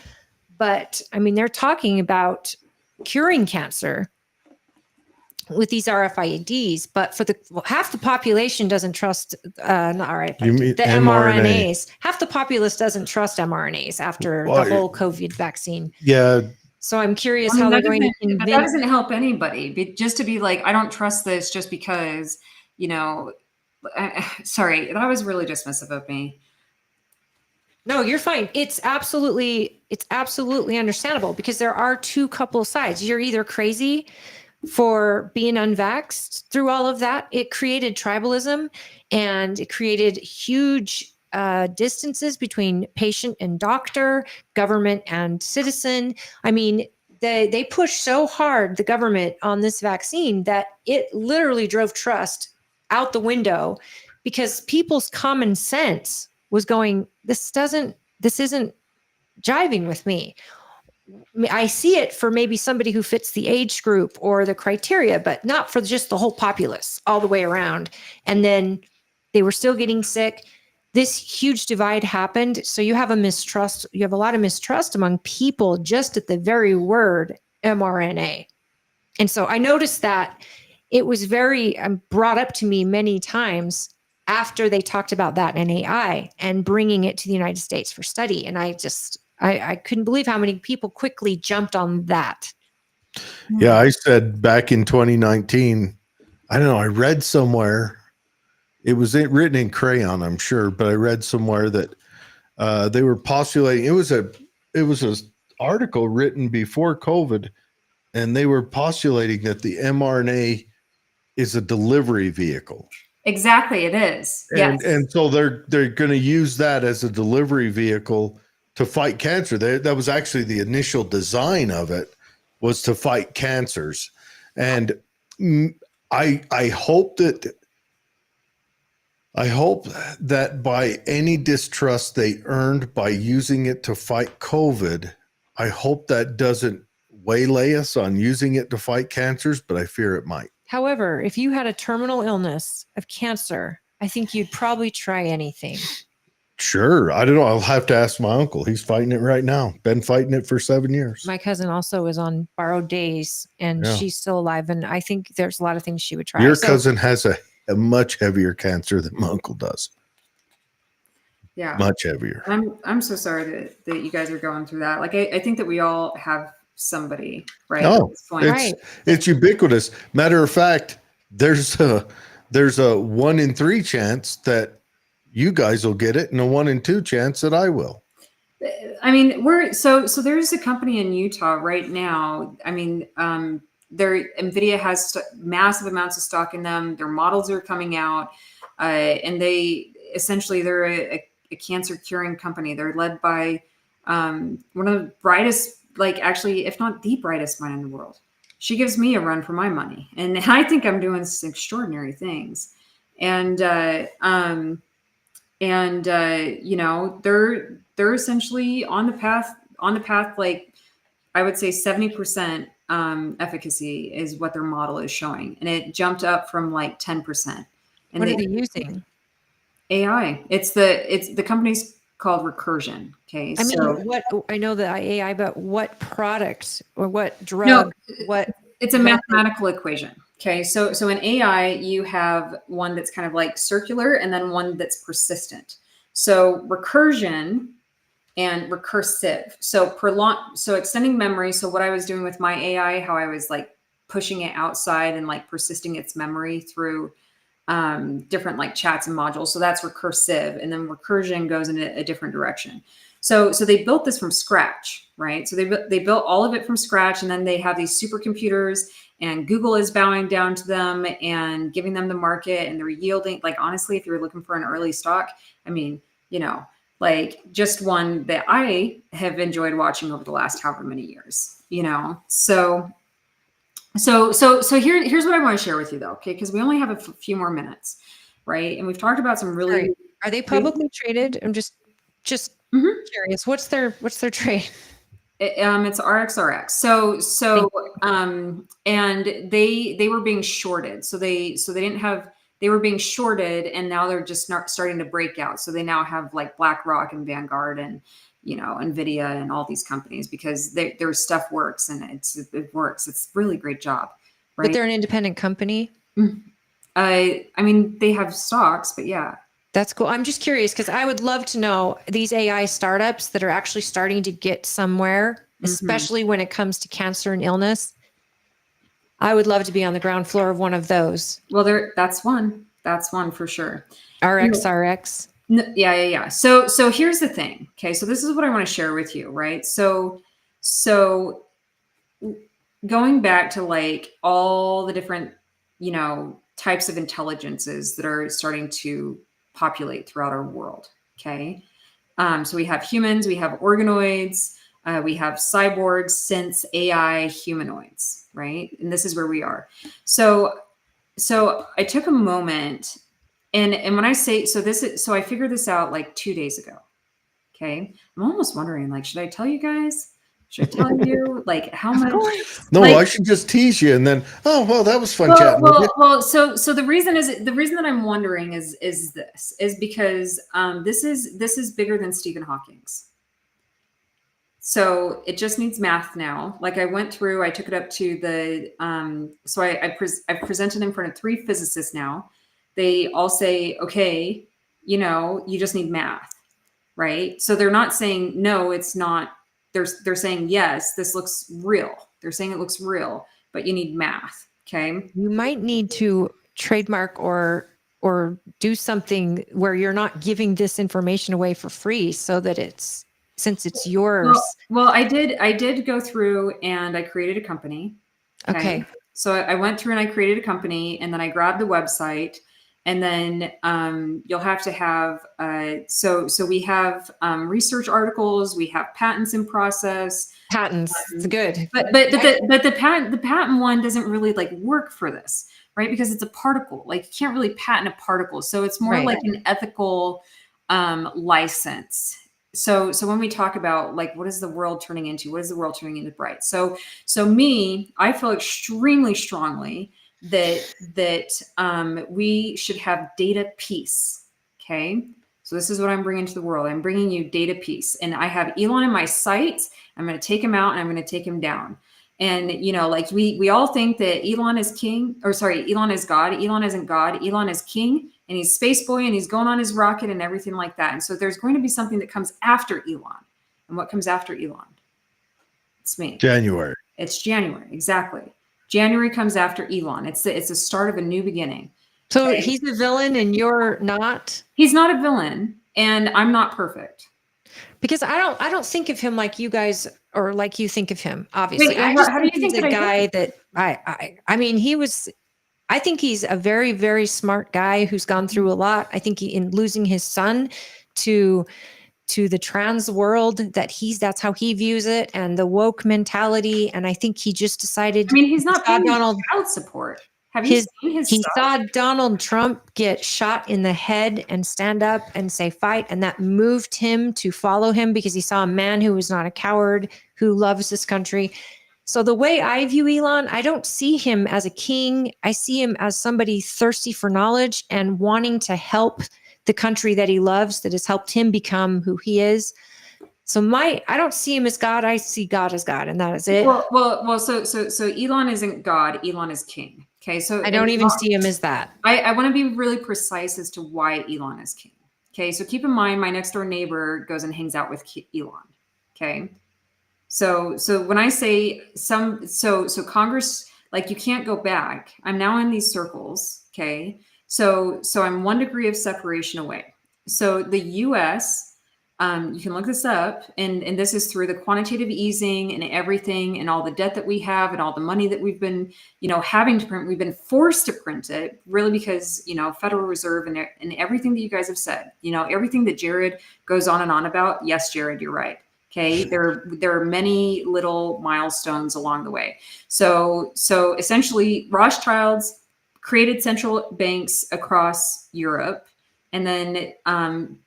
But I mean, they're talking about curing cancer with these RFIDs, but for the half the population doesn't trust You mean the mRNAs. Half the populace doesn't trust mRNAs after Well, the whole COVID vaccine. Yeah. So I'm curious I mean, how they're that going to doesn't- but that convince. doesn't help anybody. Just to be like, I don't trust this just because, you know, sorry, that was really dismissive of me. No, you're fine. It's absolutely understandable because there are two couple sides. You're either crazy for being unvaxxed through all of that. It created tribalism and it created huge distances between patient and doctor, government and citizen. I mean, they pushed so hard, the government, on this vaccine that it literally drove trust out the window because people's common sense was going, this isn't jiving with me. I see it for maybe somebody who fits the age group or the criteria, but not for just the whole populace all the way around. And then they were still getting sick. This huge divide happened. So you have a lot of mistrust among people just at the very word mRNA. And so I noticed that it was very brought up to me many times after they talked about that in AI and bringing it to the United States for study. And I couldn't believe how many people quickly jumped on that. Yeah, I said back in 2019, I don't know, I read somewhere, it was written in crayon, I'm sure, but I read somewhere that they were postulating, it was a article written before COVID, and they were postulating that the mRNA is a delivery vehicle. Exactly, it is. Yes. And so they're going to use that as a delivery vehicle to fight cancer. That was actually the initial design of it, was to fight cancers. And I hope that by any distrust they earned by using it to fight COVID, I hope that doesn't waylay us on using it to fight cancers, but I fear it might. However, if you had a terminal illness of cancer, I think you'd probably try anything. Sure. I don't know. I'll have to ask my uncle. He's fighting it right now. Been fighting it for 7 years. My cousin also is on borrowed days and she's still alive. And I think there's a lot of things she would try. Your cousin has a much heavier cancer than my uncle does. Yeah. Much heavier. I'm so sorry that you guys are going through that. Like, I think that we all have somebody, right? No, at this point. it's ubiquitous. Matter of fact, there's a 1 in 3 chance that you guys will get it and a 1 in 2 chance that I will. I mean, so there's a company in Utah right now. I mean, NVIDIA has massive amounts of stock in them. Their models are coming out, and they're a cancer curing company. They're led by one of the brightest, like actually, if not the brightest mind in the world. She gives me a run for my money, and I think I'm doing some extraordinary things. And you know, they're essentially on the path. Like I would say 70% efficacy is what their model is showing, and it jumped up from like 10%. And what are they using? AI. It's the company's called recursion. Okay. I mean, So what I know the AI, but what product or what drug? no, What it's a method? mathematical equation. Okay. So in AI, you have one that's kind of like circular and then one that's persistent. So recursion and recursive. So extending memory. So what I was doing with my AI, how I was like pushing it outside and like persisting its memory through different like chats and modules. So that's recursive. And then recursion goes in a different direction. So they built this from scratch, right? So they built all of it from scratch, and then they have these supercomputers, and Google is bowing down to them and giving them the market, and they're yielding. Like, honestly, if you're looking for an early stock, I mean, you know, like just one that I have enjoyed watching over the last however many years, you know? So here's what I want to share with you though. Okay. Cause we only have a few more minutes. Right. And we've talked about some really, Sorry. Are they publicly traded? I'm just Mhm. curious. What's their trade? it's RXRX. And they were being shorted. So they didn't have, they were being shorted, and now they're just starting to break out. So they now have like BlackRock and Vanguard and, you know, NVIDIA and all these companies, because their stuff works, and it works. It's a really great job. Right. But they're an independent company. I mean, they have stocks, but yeah. That's cool. I'm just curious because I would love to know these AI startups that are actually starting to get somewhere, especially when it comes to cancer and illness. I would love to be on the ground floor of one of those. Well, that's one for sure. RXRX. Yeah. So here's the thing. Okay. So this is what I want to share with you, right? So going back to like all the different, you know, types of intelligences that are starting to populate throughout our world. Okay. So we have humans, we have organoids, we have cyborgs, synths, AI, humanoids, right? And this is where we are. So I took a moment, and when I say, so I figured this out like 2 days ago. Okay. I'm almost wondering, like, should I tell you guys? Should I tell you like how much? No, like, I should just tease you, and then, oh, well, that was fun chatting with you. So the reason that I'm wondering is because this is bigger than Stephen Hawking's. So it just needs math now. Like I went through, I took it up to the so I've presented in front of 3 physicists now. They all say, okay, you know, you just need math, right? So they're not saying no, it's not. They're saying, yes, this looks real. They're saying it looks real, but you need math. Okay. You might need to trademark or do something where you're not giving this information away for free, so that since it's yours. Well, I did go through and I created a company. Okay. So I went through and I created a company, and then I grabbed the website. And then you'll have to have, so we have research articles, we have patents in process. Patents, it's good. But the patent one doesn't really like work for this, right? Because it's a particle. Like you can't really patent a particle. So it's more like an ethical license. So when we talk about like, what is the world turning into? What is the world turning into bright? So I feel extremely strongly that we should have data peace. Okay. So this is what I'm bringing to the world. I'm bringing you data peace, and I have Elon in my sights. I'm going to take him out and I'm going to take him down. And, you know, like we all think that Elon is king, or sorry, Elon is God. Elon isn't God. Elon is king, and he's space boy, and he's going on his rocket and everything like that. And so there's going to be something that comes after Elon. And what comes after Elon? It's me. January. It's January. Exactly. January comes after Elon. It's the start of a new beginning. So he's a villain and you're not? He's not a villain, and I'm not perfect. Because I don't think of him like you guys, or like you think of him, obviously. Wait, I just how do you think he's think a guy that I mean, I think he's a very, very smart guy who's gone through a lot. I think in losing his son to the trans world, that's how he views it, and the woke mentality. And I think he just decided. I mean, he's not paying child support. Have you seen his He stuff? saw Donald Trump get shot in the head and stand up and say fight, and that moved him to follow him because he saw a man who was not a coward, who loves this country. So the way I view Elon, I don't see him as a king. I see him as somebody thirsty for knowledge and wanting to help the country that he loves, that has helped him become who he is. So I don't see him as God. I see God as God, and that is it. Well. So Elon isn't God. Elon is king. Okay. So I don't even see him as that. I want to be really precise as to why Elon is king. Okay. So keep in mind, my next door neighbor goes and hangs out with Elon. Okay. So when I say so Congress, like, you can't go back. I'm now in these circles. Okay. So I'm 1 degree of separation away. So the U.S., you can look this up, and this is through the quantitative easing and everything, and all the debt that we have and all the money that we've been, having to print. We've been forced to print it, really, because, Federal Reserve and everything that you guys have said, everything that Jared goes on and on about. Yes, Jared, you're right. Okay. There are many little milestones along the way. So essentially, Rothschilds created central banks across Europe. And then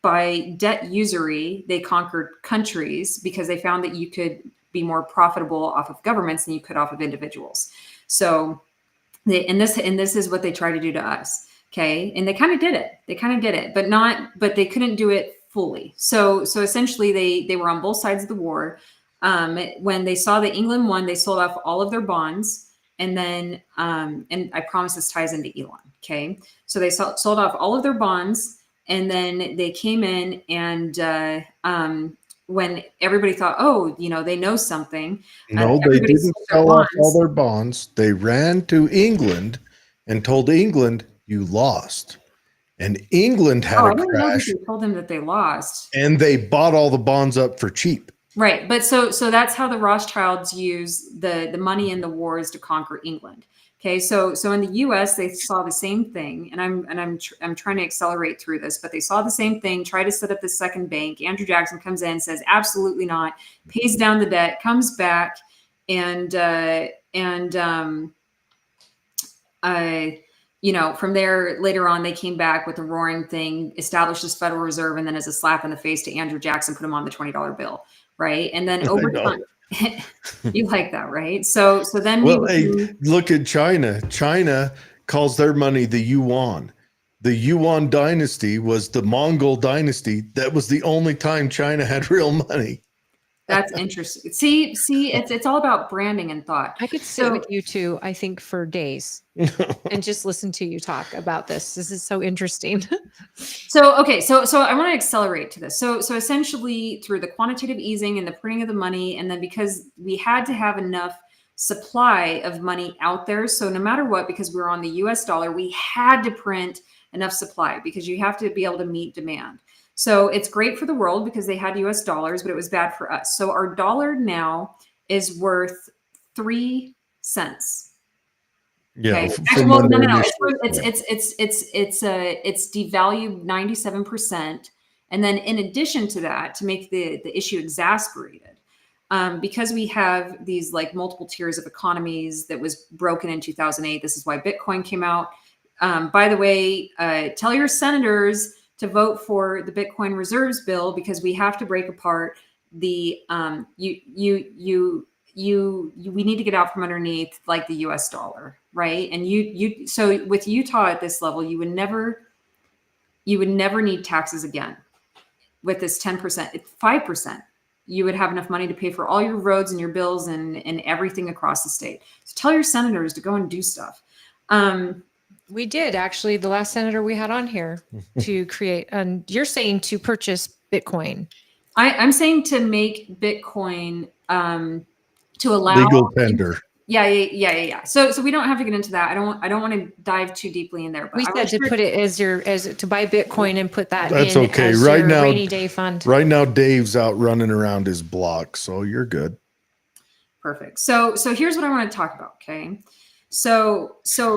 by debt usury, they conquered countries because they found that you could be more profitable off of governments than you could off of individuals. So this is what they try to do to us. Okay. And they kind of did it, but they couldn't do it fully. So essentially they were on both sides of the war. When they saw that England won, they sold off all of their bonds. And then, and I promise this ties into Elon. Okay. So they sold off all of their bonds, and then they came in and when everybody thought, oh, they know something. No, they didn't sell off all their bonds. They ran to England and told England, you lost. And England had a crash. They told them that they lost. And they bought all the bonds up for cheap. Right. But so that's how the Rothschilds use the money in the wars to conquer England. Okay. So in the US, they saw the same thing, and I'm trying to accelerate through this, but they saw the same thing, try to set up the second bank. Andrew Jackson comes in, says, absolutely not, pays down the debt, comes back, and from there, later on, they came back with a roaring thing, established this Federal Reserve, and then as a slap in the face to Andrew Jackson, put him on the $20 bill. Right. And then over time, you like that, right? So then look at China. China calls their money the yuan. The Yuan dynasty was the Mongol dynasty. That was the only time China had real money. That's interesting. See, it's all about branding and thought. I could sit with you two, I think, for days and just listen to you talk about this. This is so interesting. So I want to accelerate to this. So essentially, through the quantitative easing and the printing of the money, and then because we had to have enough supply of money out there, so no matter what, because we were on the US dollar, we had to print enough supply because you have to be able to meet demand. So it's great for the world because they had US dollars, but it was bad for us. So our dollar now is worth 3 cents. Yeah. Okay. Actually, well, no. It's devalued 97%. And then in addition to that, to make the issue exasperated, because we have these like multiple tiers of economies that was broken in 2008. This is why Bitcoin came out. By the way, tell your senators to vote for the Bitcoin reserves bill, because we have to break apart the we need to get out from underneath like the US dollar, right? And so with Utah at this level, you would never need taxes again. With this 10%, it's 5%. You would have enough money to pay for all your roads and your bills and everything across the state. So tell your senators to go and do stuff. We did actually, the last senator we had on here to create, and you're saying to purchase Bitcoin. I'm saying to make Bitcoin to allow legal tender. Yeah. So we don't have to get into that. I don't want to dive too deeply in there. But we said to put it as to buy Bitcoin and put that. That's in okay. As Right your now, rainy day fund. Right now, Dave's out running around his block, so you're good. Perfect. So here's what I want to talk about. Okay. So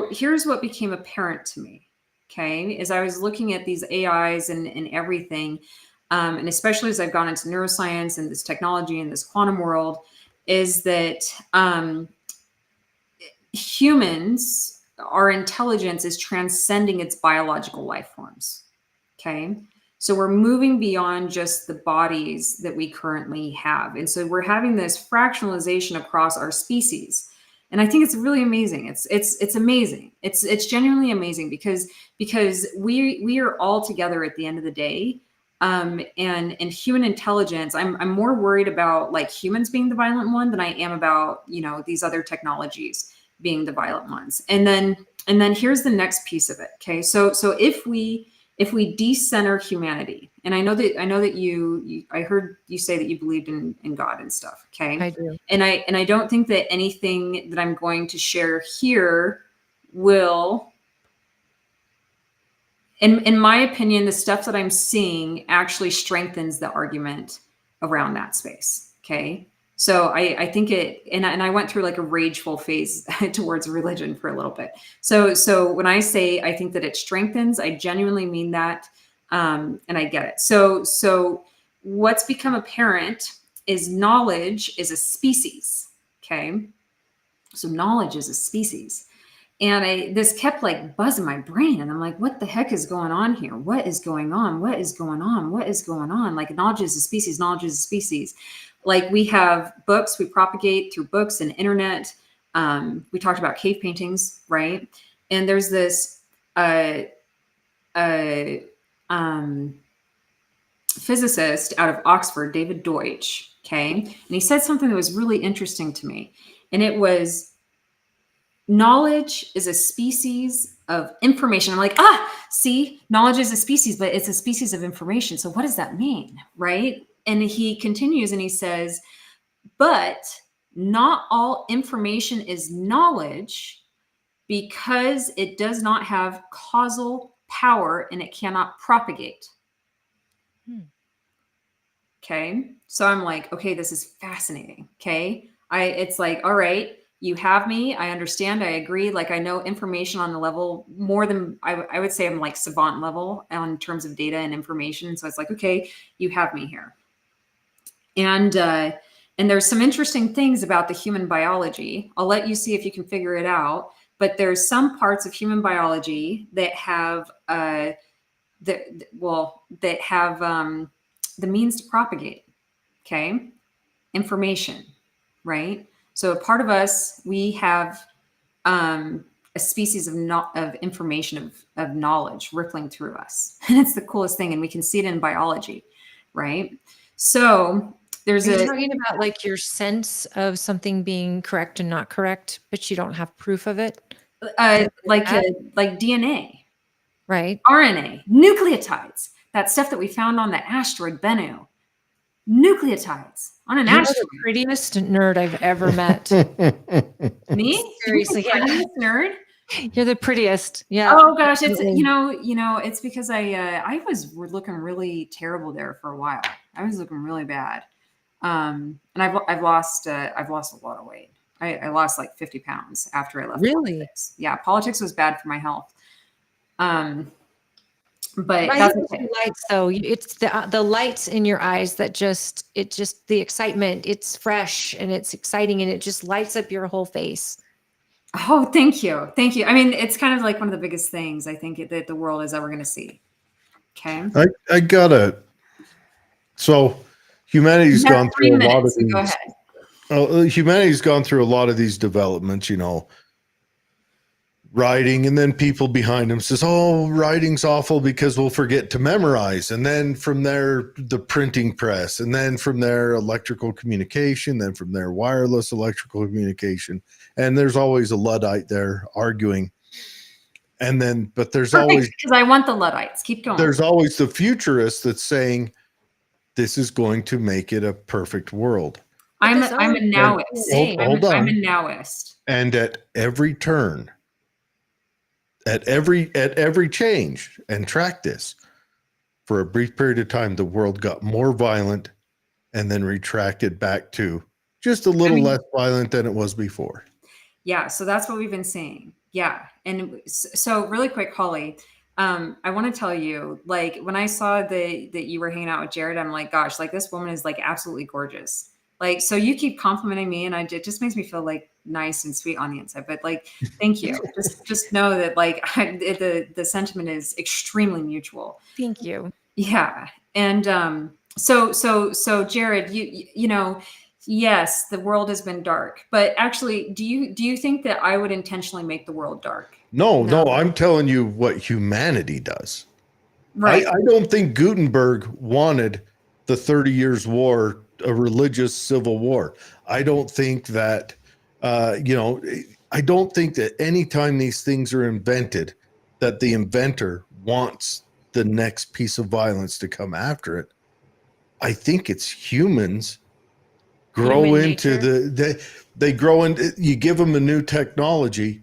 here's what became apparent to me, okay, as I was looking at these AIs and everything, and especially as I've gone into neuroscience and this technology and this quantum world, is that humans, our intelligence is transcending its biological life forms, okay? So we're moving beyond just the bodies that we currently have. And so we're having this fractionalization across our species. And I think it's really amazing. It's amazing. It's genuinely amazing because we are all together at the end of the day. And human intelligence, I'm more worried about like humans being the violent one than I am about, you know, these other technologies being the violent ones. And then here's the next piece of it. Okay. So if we decenter humanity, and I know that I heard you say that you believed in God and stuff. Okay. I do. And I don't think that anything that I'm going to share here will, in my opinion, the stuff that I'm seeing actually strengthens the argument around that space. Okay. So I think it, and I went through like a rageful phase towards religion for a little bit. So when I say I think that it strengthens, I genuinely mean that, and I get it. So what's become apparent is knowledge is a species. Okay. So knowledge is a species. And this kept like buzzing my brain. And I'm like, what the heck is going on here? What is going on? What is going on? What is going on? Like knowledge is a species, knowledge is a species. Like we have books, we propagate through books and internet. We talked about cave paintings, right? And there's this physicist out of Oxford, David Deutsch, okay? And he said something that was really interesting to me. And it was, knowledge is a species of information. I'm like, see, knowledge is a species, but it's a species of information. So what does that mean, right? And he continues and he says, but not all information is knowledge because it does not have causal power and it cannot propagate. Okay. So I'm like, okay, this is fascinating. Okay. It's like, all right, you have me. I understand. I agree. Like I know information on the level more than I would say I'm like savant level in terms of data and information. So it's like, okay, you have me here. And there's some interesting things about the human biology. I'll let you see if you can figure it out. But there's some parts of human biology that have the means to propagate. Okay, information, right? So a part of us, we have a species of information of knowledge rippling through us, and it's the coolest thing. And we can see it in biology, right? So there's Are you talking about like your sense of something being correct and not correct, but you don't have proof of it? like DNA, Right. RNA, nucleotides, that stuff that we found on the asteroid Bennu, nucleotides on an You're asteroid. the prettiest nerd I've ever met. Me? Seriously, yeah. Prettiest nerd? You're the prettiest. Yeah. Oh gosh, it's Absolutely. it's because I was looking really terrible there for a while. I was looking really bad, and I've lost a lot of weight. I lost like 50 pounds after I left. Really? Politics. Yeah, politics was bad for my health. But I that's hate okay. the lights though. It's the lights in your eyes that just the excitement. It's fresh and it's exciting and it just lights up your whole face. Oh, thank you. Thank you. I mean, it's kind of like one of the biggest things I think that the world is ever going to see. Okay. I gotta. So humanity's gone through a lot of these. Go ahead. Humanity's gone through a lot of these developments, writing, and then people behind them says, oh, writing's awful because we'll forget to memorize. And then from there, the printing press, and then from there, electrical communication, then from there, wireless electrical communication. And there's always a Luddite there arguing. And then, but there's always, because I want the Luddites. Keep going. There's always the futurist that's saying this is going to make it a perfect world. I'm a nowist. Hold on. I'm a nowist. And at every turn, at every change, and track this, for a brief period of time, the world got more violent and then retracted back to just a little less violent than it was before. Yeah. So that's what we've been seeing. Yeah. And so really quick, Holly, I want to tell you, like, when I saw that you were hanging out with Jared, I'm like, gosh, like this woman is like absolutely gorgeous. Like, so you keep complimenting me and it just makes me feel like nice and sweet on the inside, but like, thank you. just know that like the sentiment is extremely mutual. Thank you. Yeah. And, so Jared, you know, Yes, the world has been dark. But actually, do you think that I would intentionally make the world dark? No, No. I'm telling you what humanity does. Right. I don't think Gutenberg wanted the 30 Years' War, a religious civil war. I don't think that, I don't think that anytime these things are invented, that the inventor wants the next piece of violence to come after it. I think it's humans grow Human into nature. they grow into, you give them a new technology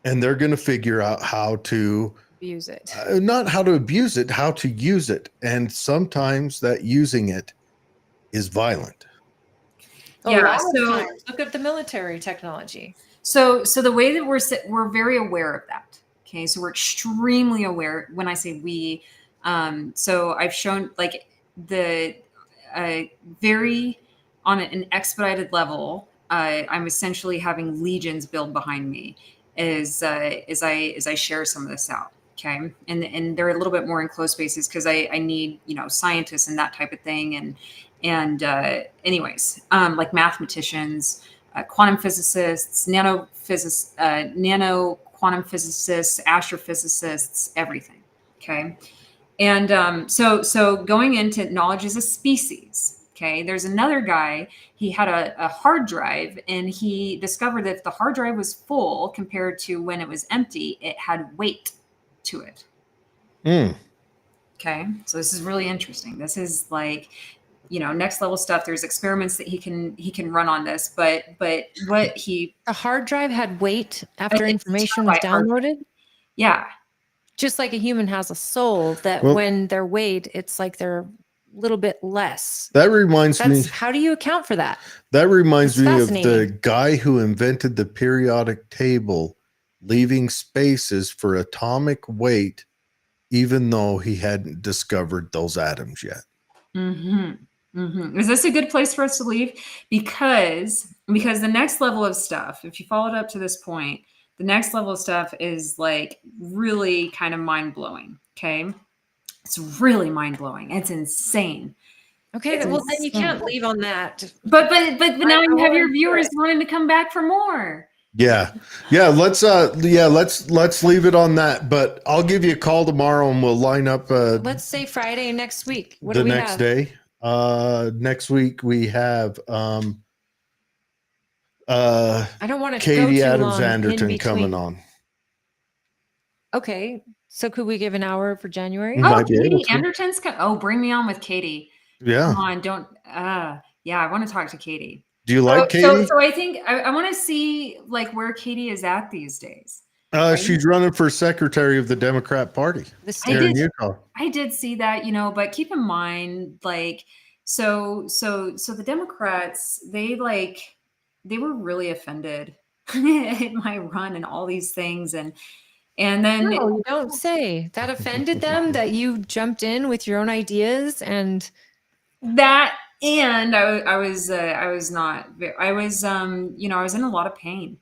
and they're going to figure out how to Use it. not how to abuse it, how to use it. And sometimes that using it is violent. A Yeah, lot so- of times. Look at the military technology. So the way that we're very aware of that. Okay, so we're extremely aware. When I say we, so I've shown like the very on an expedited level. I'm essentially having legions build behind me as I share some of this out. Okay, and they're a little bit more in closed spaces because I need scientists and that type of thing and anyways like mathematicians. Quantum physicists, nano quantum physicists, astrophysicists, everything. Okay. And so going into knowledge as a species. Okay. There's another guy, he had a hard drive and he discovered that if the hard drive was full compared to when it was empty, it had weight to it. Okay. So this is really interesting. This is like, next level stuff. There's experiments that he can run on this, but what he A hard drive had weight after It's information was terabyte hard drive. downloaded. yeah. Just like a human has a soul, that Well- when they're weighed, it's like they're a little bit less. That reminds me. How do you account for that? That reminds It's me of the fascinating. guy who invented the periodic table, leaving spaces for atomic weight, even though he hadn't discovered those atoms yet. Mm-hmm. Mm-hmm. Is this a good place for us to leave? Because the next level of stuff, if you followed up to this point, the next level of stuff is like really kind of mind blowing. Okay, it's really mind blowing. It's insane. Okay, It's well then you insane. can't leave on that. But now you have your wanna viewers hear wanting to come back for more. Yeah. Let's leave it on that. But I'll give you a call tomorrow and we'll line up Let's say Friday next week. What the do we next have? day. Next week we have I don't want to go Katie too Adams long in Anderton coming between. on. Okay, so could we give an hour for January? Mm. Oh, Might be able Katie to. Anderton's bring me on with Katie. Yeah. Come on, don't. Yeah, I want to talk to Katie. Do you like Katie? So I think I want to see like where Katie is at these days. She's running for secretary of the Democrat Party The I state. here in did- Utah. I did see that, but keep in mind, like, so the Democrats, they were really offended at my run and all these things, and then No, you don't say. That offended them that you jumped in with your own ideas and that, and I was not, I was I was in a lot of pain.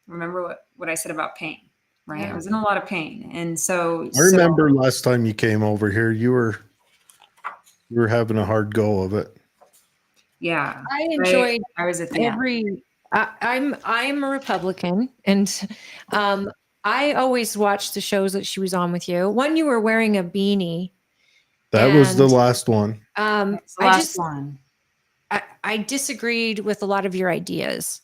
Remember what I said about pain, right? Yeah. I was in a lot of pain, and so I remember last time you came over here, you were having a hard go of it. yeah, I enjoyed I was at the end. I'm a Republican, and I always watched the shows that she was on with you. One, you were wearing a beanie. That was the And, last one. That's the I last just one. I disagreed with a lot of your ideas,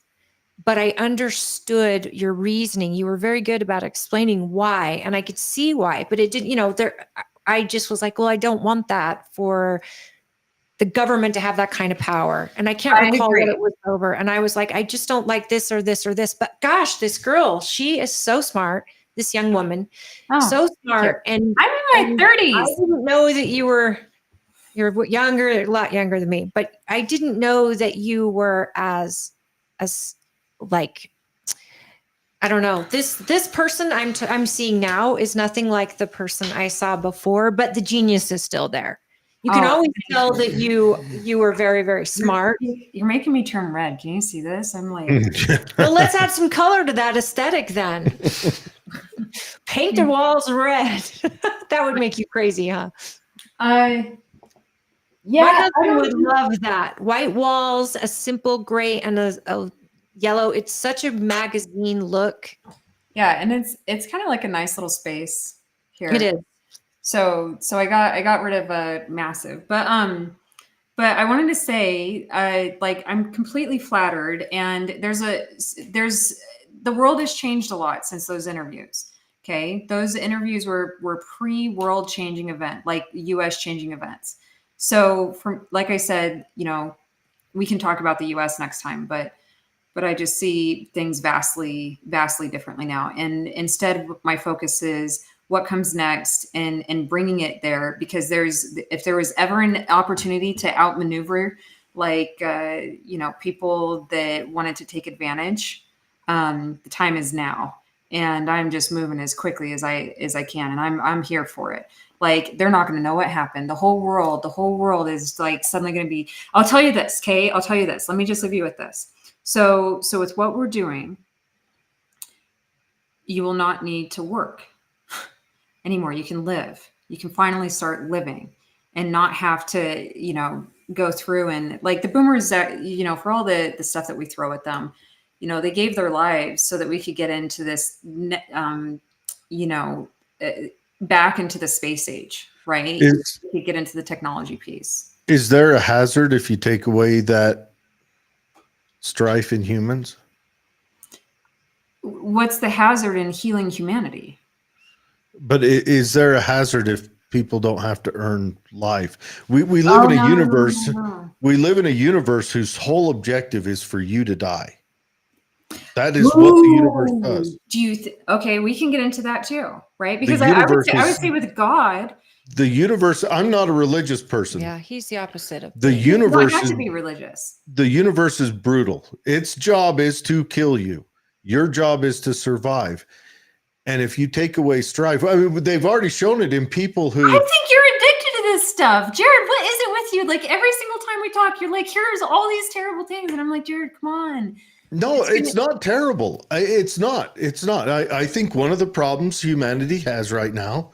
but I understood your reasoning. You were very good about explaining why, and I could see why, but it didn't, I just was like, well, I don't want that for the government to have that kind of power. And I can't I recall agree. what it was over. And I was like, I just don't like this or this or this. But gosh, this girl, she is so smart. This young woman, Oh, so smart. And I'm in my I 30s. didn't know that you're younger, a lot younger than me, but I didn't know that you were as like, I don't know. This person I'm seeing now is nothing like the person I saw before, but the genius is still there. You can Oh, always tell that you were very, very smart. You're making me turn red. Can you see this? I'm like, Well, let's add some color to that aesthetic then. Paint the walls red. That would make you crazy, huh? Yeah, My I husband don't would love that. White walls, a simple gray and a yellow. It's such a magazine look. Yeah, and it's kind of like a nice little space here. It is. So I got rid of a massive, but I wanted to say, like, I'm completely flattered, and there's the world has changed a lot since those interviews. Okay, those interviews were pre-world changing event, like U.S. changing events. So from, like I said, you know, we can talk about the U.S. next time, but I just see things vastly differently now. And instead, my focus is what comes next and bringing it there, because if there was ever an opportunity to outmaneuver, like, you know, people that wanted to take advantage, the time is now. And I'm just moving as quickly as I can. And I'm here for it. Like, they're not going to know what happened. The whole world is like suddenly going to be, I'll tell you this, Kay, I'll tell you this. Let me just leave you with this. So with what we're doing, you will not need to work anymore. You can live. You can finally start living and not have to, you know, go through and, like, the boomers that, you know, for all the stuff that we throw at them, you know, they gave their lives so that we could get into this, you know, back into the space age, right? We could get into the technology piece. Is there a hazard if you take away that strife in humans? What's the hazard in healing humanity? But is there a hazard if people don't have to earn life? We live in a universe. No. We live in a universe whose whole objective is for you to die. That is what the universe does. Do you okay, we can get into that too, right? Because The I would universe say with God, The universe, I'm not a religious person. Yeah, he's the opposite of The me. you don't universe have is to be religious. the universe is brutal. Its job is to kill you. Your job is to survive. And if you take away strife, I mean, they've already shown it in people who. I think you're addicted to this stuff. Jared, what is it with you? Like, every single time we talk, you're like, here's all these terrible things. And I'm like, Jared, come on. No, it's not terrible. It's not. It's not. I think one of the problems humanity has right now,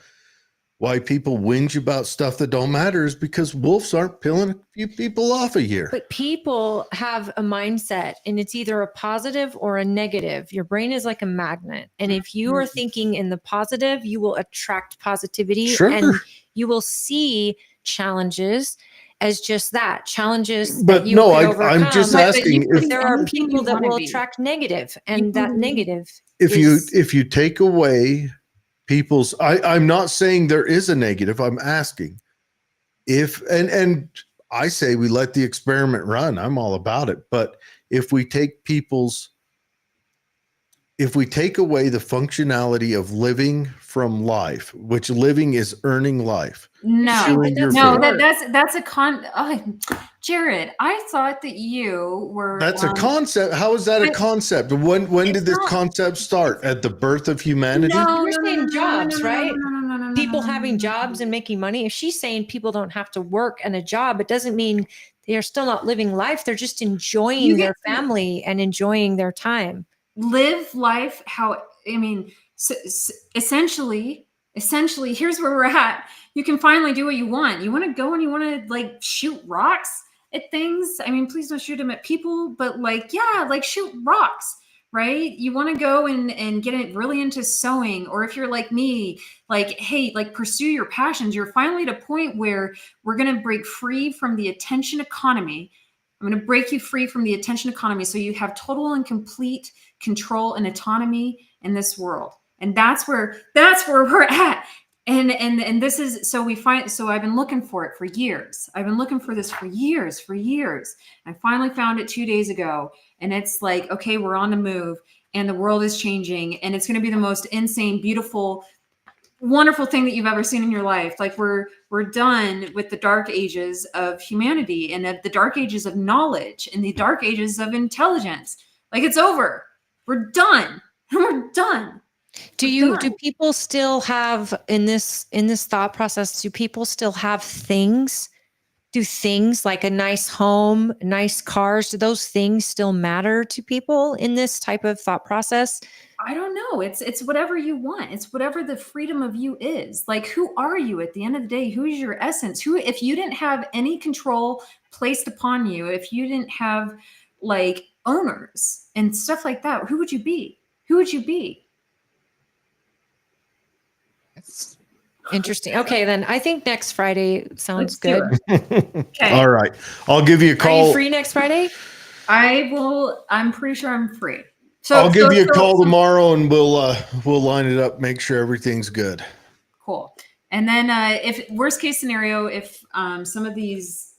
why people whinge about stuff that don't matter, is because wolves aren't peeling a few people off a year. But people have a mindset, and it's either a positive or a negative. Your brain is like a magnet. And if you are thinking in the positive, you will attract positivity. Sure. And you will see challenges as just that, challenges But that you no, can I'm overcome. just But asking But if there are anything people you that wanna will be. attract negative, and You that can- negative if is, you take away people's, I'm not saying there is a negative. I'm asking if, and I say we let the experiment run. I'm all about it. But if we take away the functionality of living from life, which living is earning life. No, Chewing your no, food. that's a Jared, I thought that you were. That's a concept. How is that a but- concept? When It's did this not. concept start? At the birth of humanity? You're saying jobs, right? People No, having jobs and making money. If she's saying people don't have to work and a job, it doesn't mean they're still not living life. They're just enjoying You their get to- family and enjoying their time. live life how, I mean, essentially, here's where we're at. You can finally do what you want. You want to go and you want to, like, shoot rocks at things. I mean, please don't shoot them at people, but, like, yeah, like, shoot rocks, right? You want to go and get it really into sewing, or if you're like me, like, hey, like, pursue your passions. You're finally at a point where we're going to break free from the attention economy. I'm going to break you free from the attention economy, so you have total and complete control and autonomy in this world. And that's where we're at. And this is, so I've been looking for it for years. I've been looking for this for years. I finally found it 2 days ago, and it's like, okay, we're on the move, and the world is changing, and it's going to be the most insane, beautiful, wonderful thing that you've ever seen in your life. Like, we're done with the dark ages of humanity and of the dark ages of knowledge and the dark ages of intelligence. Like, it's over. We're done. We're done. Do people still have in this thought process, do people still have things do things like a nice home, nice cars, do those things still matter to people in this type of thought process? I don't know. It's whatever you want. It's whatever the freedom of you is. Like, who are you at the end of the day? Who is your essence? Who, if you didn't have any control placed upon you, if you didn't have like owners and stuff like that, who would you be? Who would you be? It's interesting. Okay, then I think next Friday sounds Let's do good. Okay. All right. I'll give you a Are call. you free next Friday? I will. I'm pretty sure I'm free. So I'll give you a call so- tomorrow and we'll line it up, make sure everything's good. Cool. And then if worst case scenario, if some of these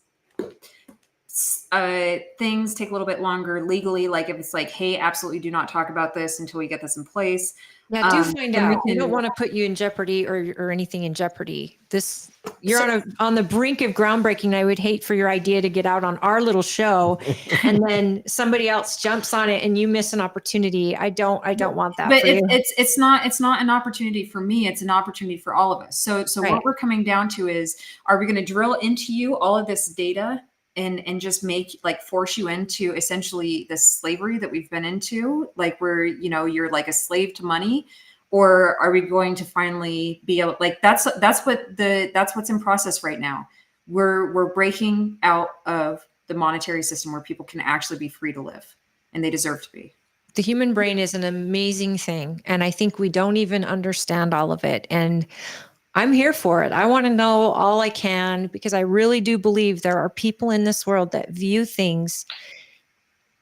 things take a little bit longer legally, like if it's like, hey, absolutely do not talk about this until we get this in place. Yeah, do find then we out. We can- don't want to put you in jeopardy or anything in jeopardy. This you're on the brink of groundbreaking. I would hate for your idea to get out on our little show and then somebody else jumps on it and you miss an opportunity. I don't want that But for you. it's not an opportunity for me. It's an opportunity for all of us. So Right. what we're coming down to is, are we going to drill into you all of this data and just make like force you into essentially the slavery that we've been into, like where, you know, you're like a slave to money? Or are we going to finally be able, like that's what's in process right now. We're breaking out of the monetary system where people can actually be free to live, and they deserve to be. The human brain is an amazing thing. And I think we don't even understand all of it. And I'm here for it. I want to know all I can because I really do believe there are people in this world that view things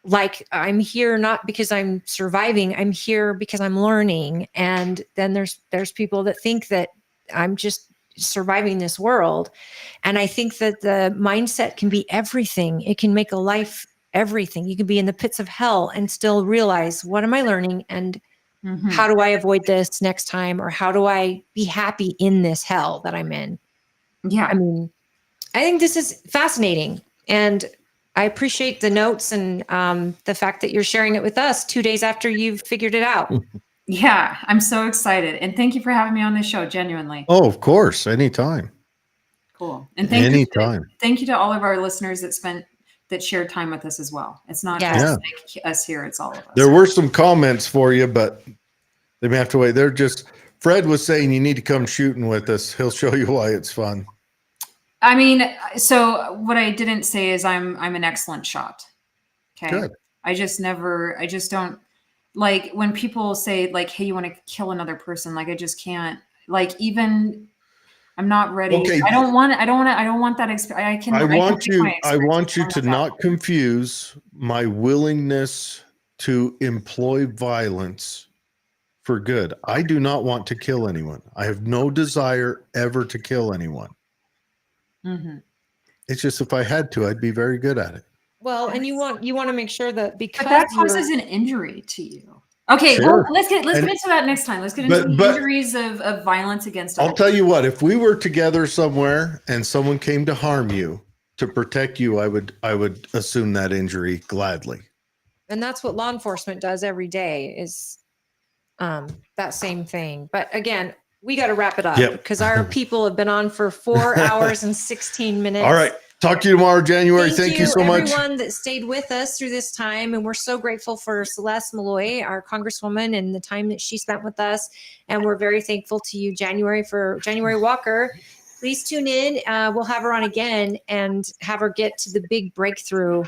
like I'm here not because I'm surviving. I'm here because I'm learning. And then there's people that think that I'm just surviving this world. And I think that the mindset can be everything. It can make a life everything. You can be in the pits of hell and still realize, what am I learning? And how do I avoid this next time? Or how do I be happy in this hell that I'm in? Yeah. I mean, I think this is fascinating. And I appreciate the notes and the fact that you're sharing it with us 2 days after you've figured it out. Yeah, I'm so excited. And thank you for having me on this show, genuinely. Oh, of course. Anytime. Cool. And thank Anytime. you to all of our listeners that shared time with us as well. It's not Yes. just like us here, it's all of us. There were some comments for you, but they may have to wait. They're just, Fred was saying you need to come shooting with us. He'll show you why it's fun. I mean, so what I didn't say is I'm an excellent shot. Okay. Good. I just don't like when people say like, hey, you want to kill another person. Like, I just can't, like, even I'm not ready. Okay. I don't want that experience. I want you to not confuse my willingness to employ violence for good. I do not want to kill anyone. I have no desire ever to kill anyone. Mm-hmm. It's just if I had to, I'd be very good at it. Well, and you want to make sure that because But that causes an injury to you. Okay, Sure. well, let's get into that next time. Let's get into the injuries of violence against I'll others. tell you what, if we were together somewhere and someone came to harm you, to protect you, I would assume that injury gladly. And that's what law enforcement does every day is that same thing. But again, we got to wrap it up because our people have been on for 4 hours and 16 minutes. All right. Talk to you tomorrow, January. Thank you so much. Everyone that stayed with us through this time. And we're so grateful for Celeste Malloy, our Congresswoman, and the time that she spent with us. And we're very thankful to you, January Walker. Please tune in. We'll have her on again and have her get to the big breakthrough.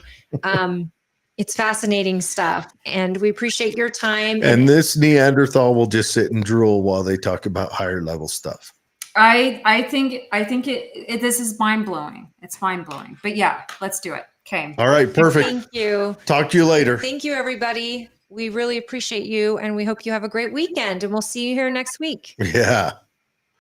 It's fascinating stuff. And we appreciate your time. And this Neanderthal will just sit and drool while they talk about higher level stuff. I think this is mind blowing. It's mind blowing. But yeah, let's do it. Okay. All right. Perfect. Thank you. Talk to you later. Thank you, everybody. We really appreciate you. And we hope you have a great weekend. And we'll see you here next week. Yeah.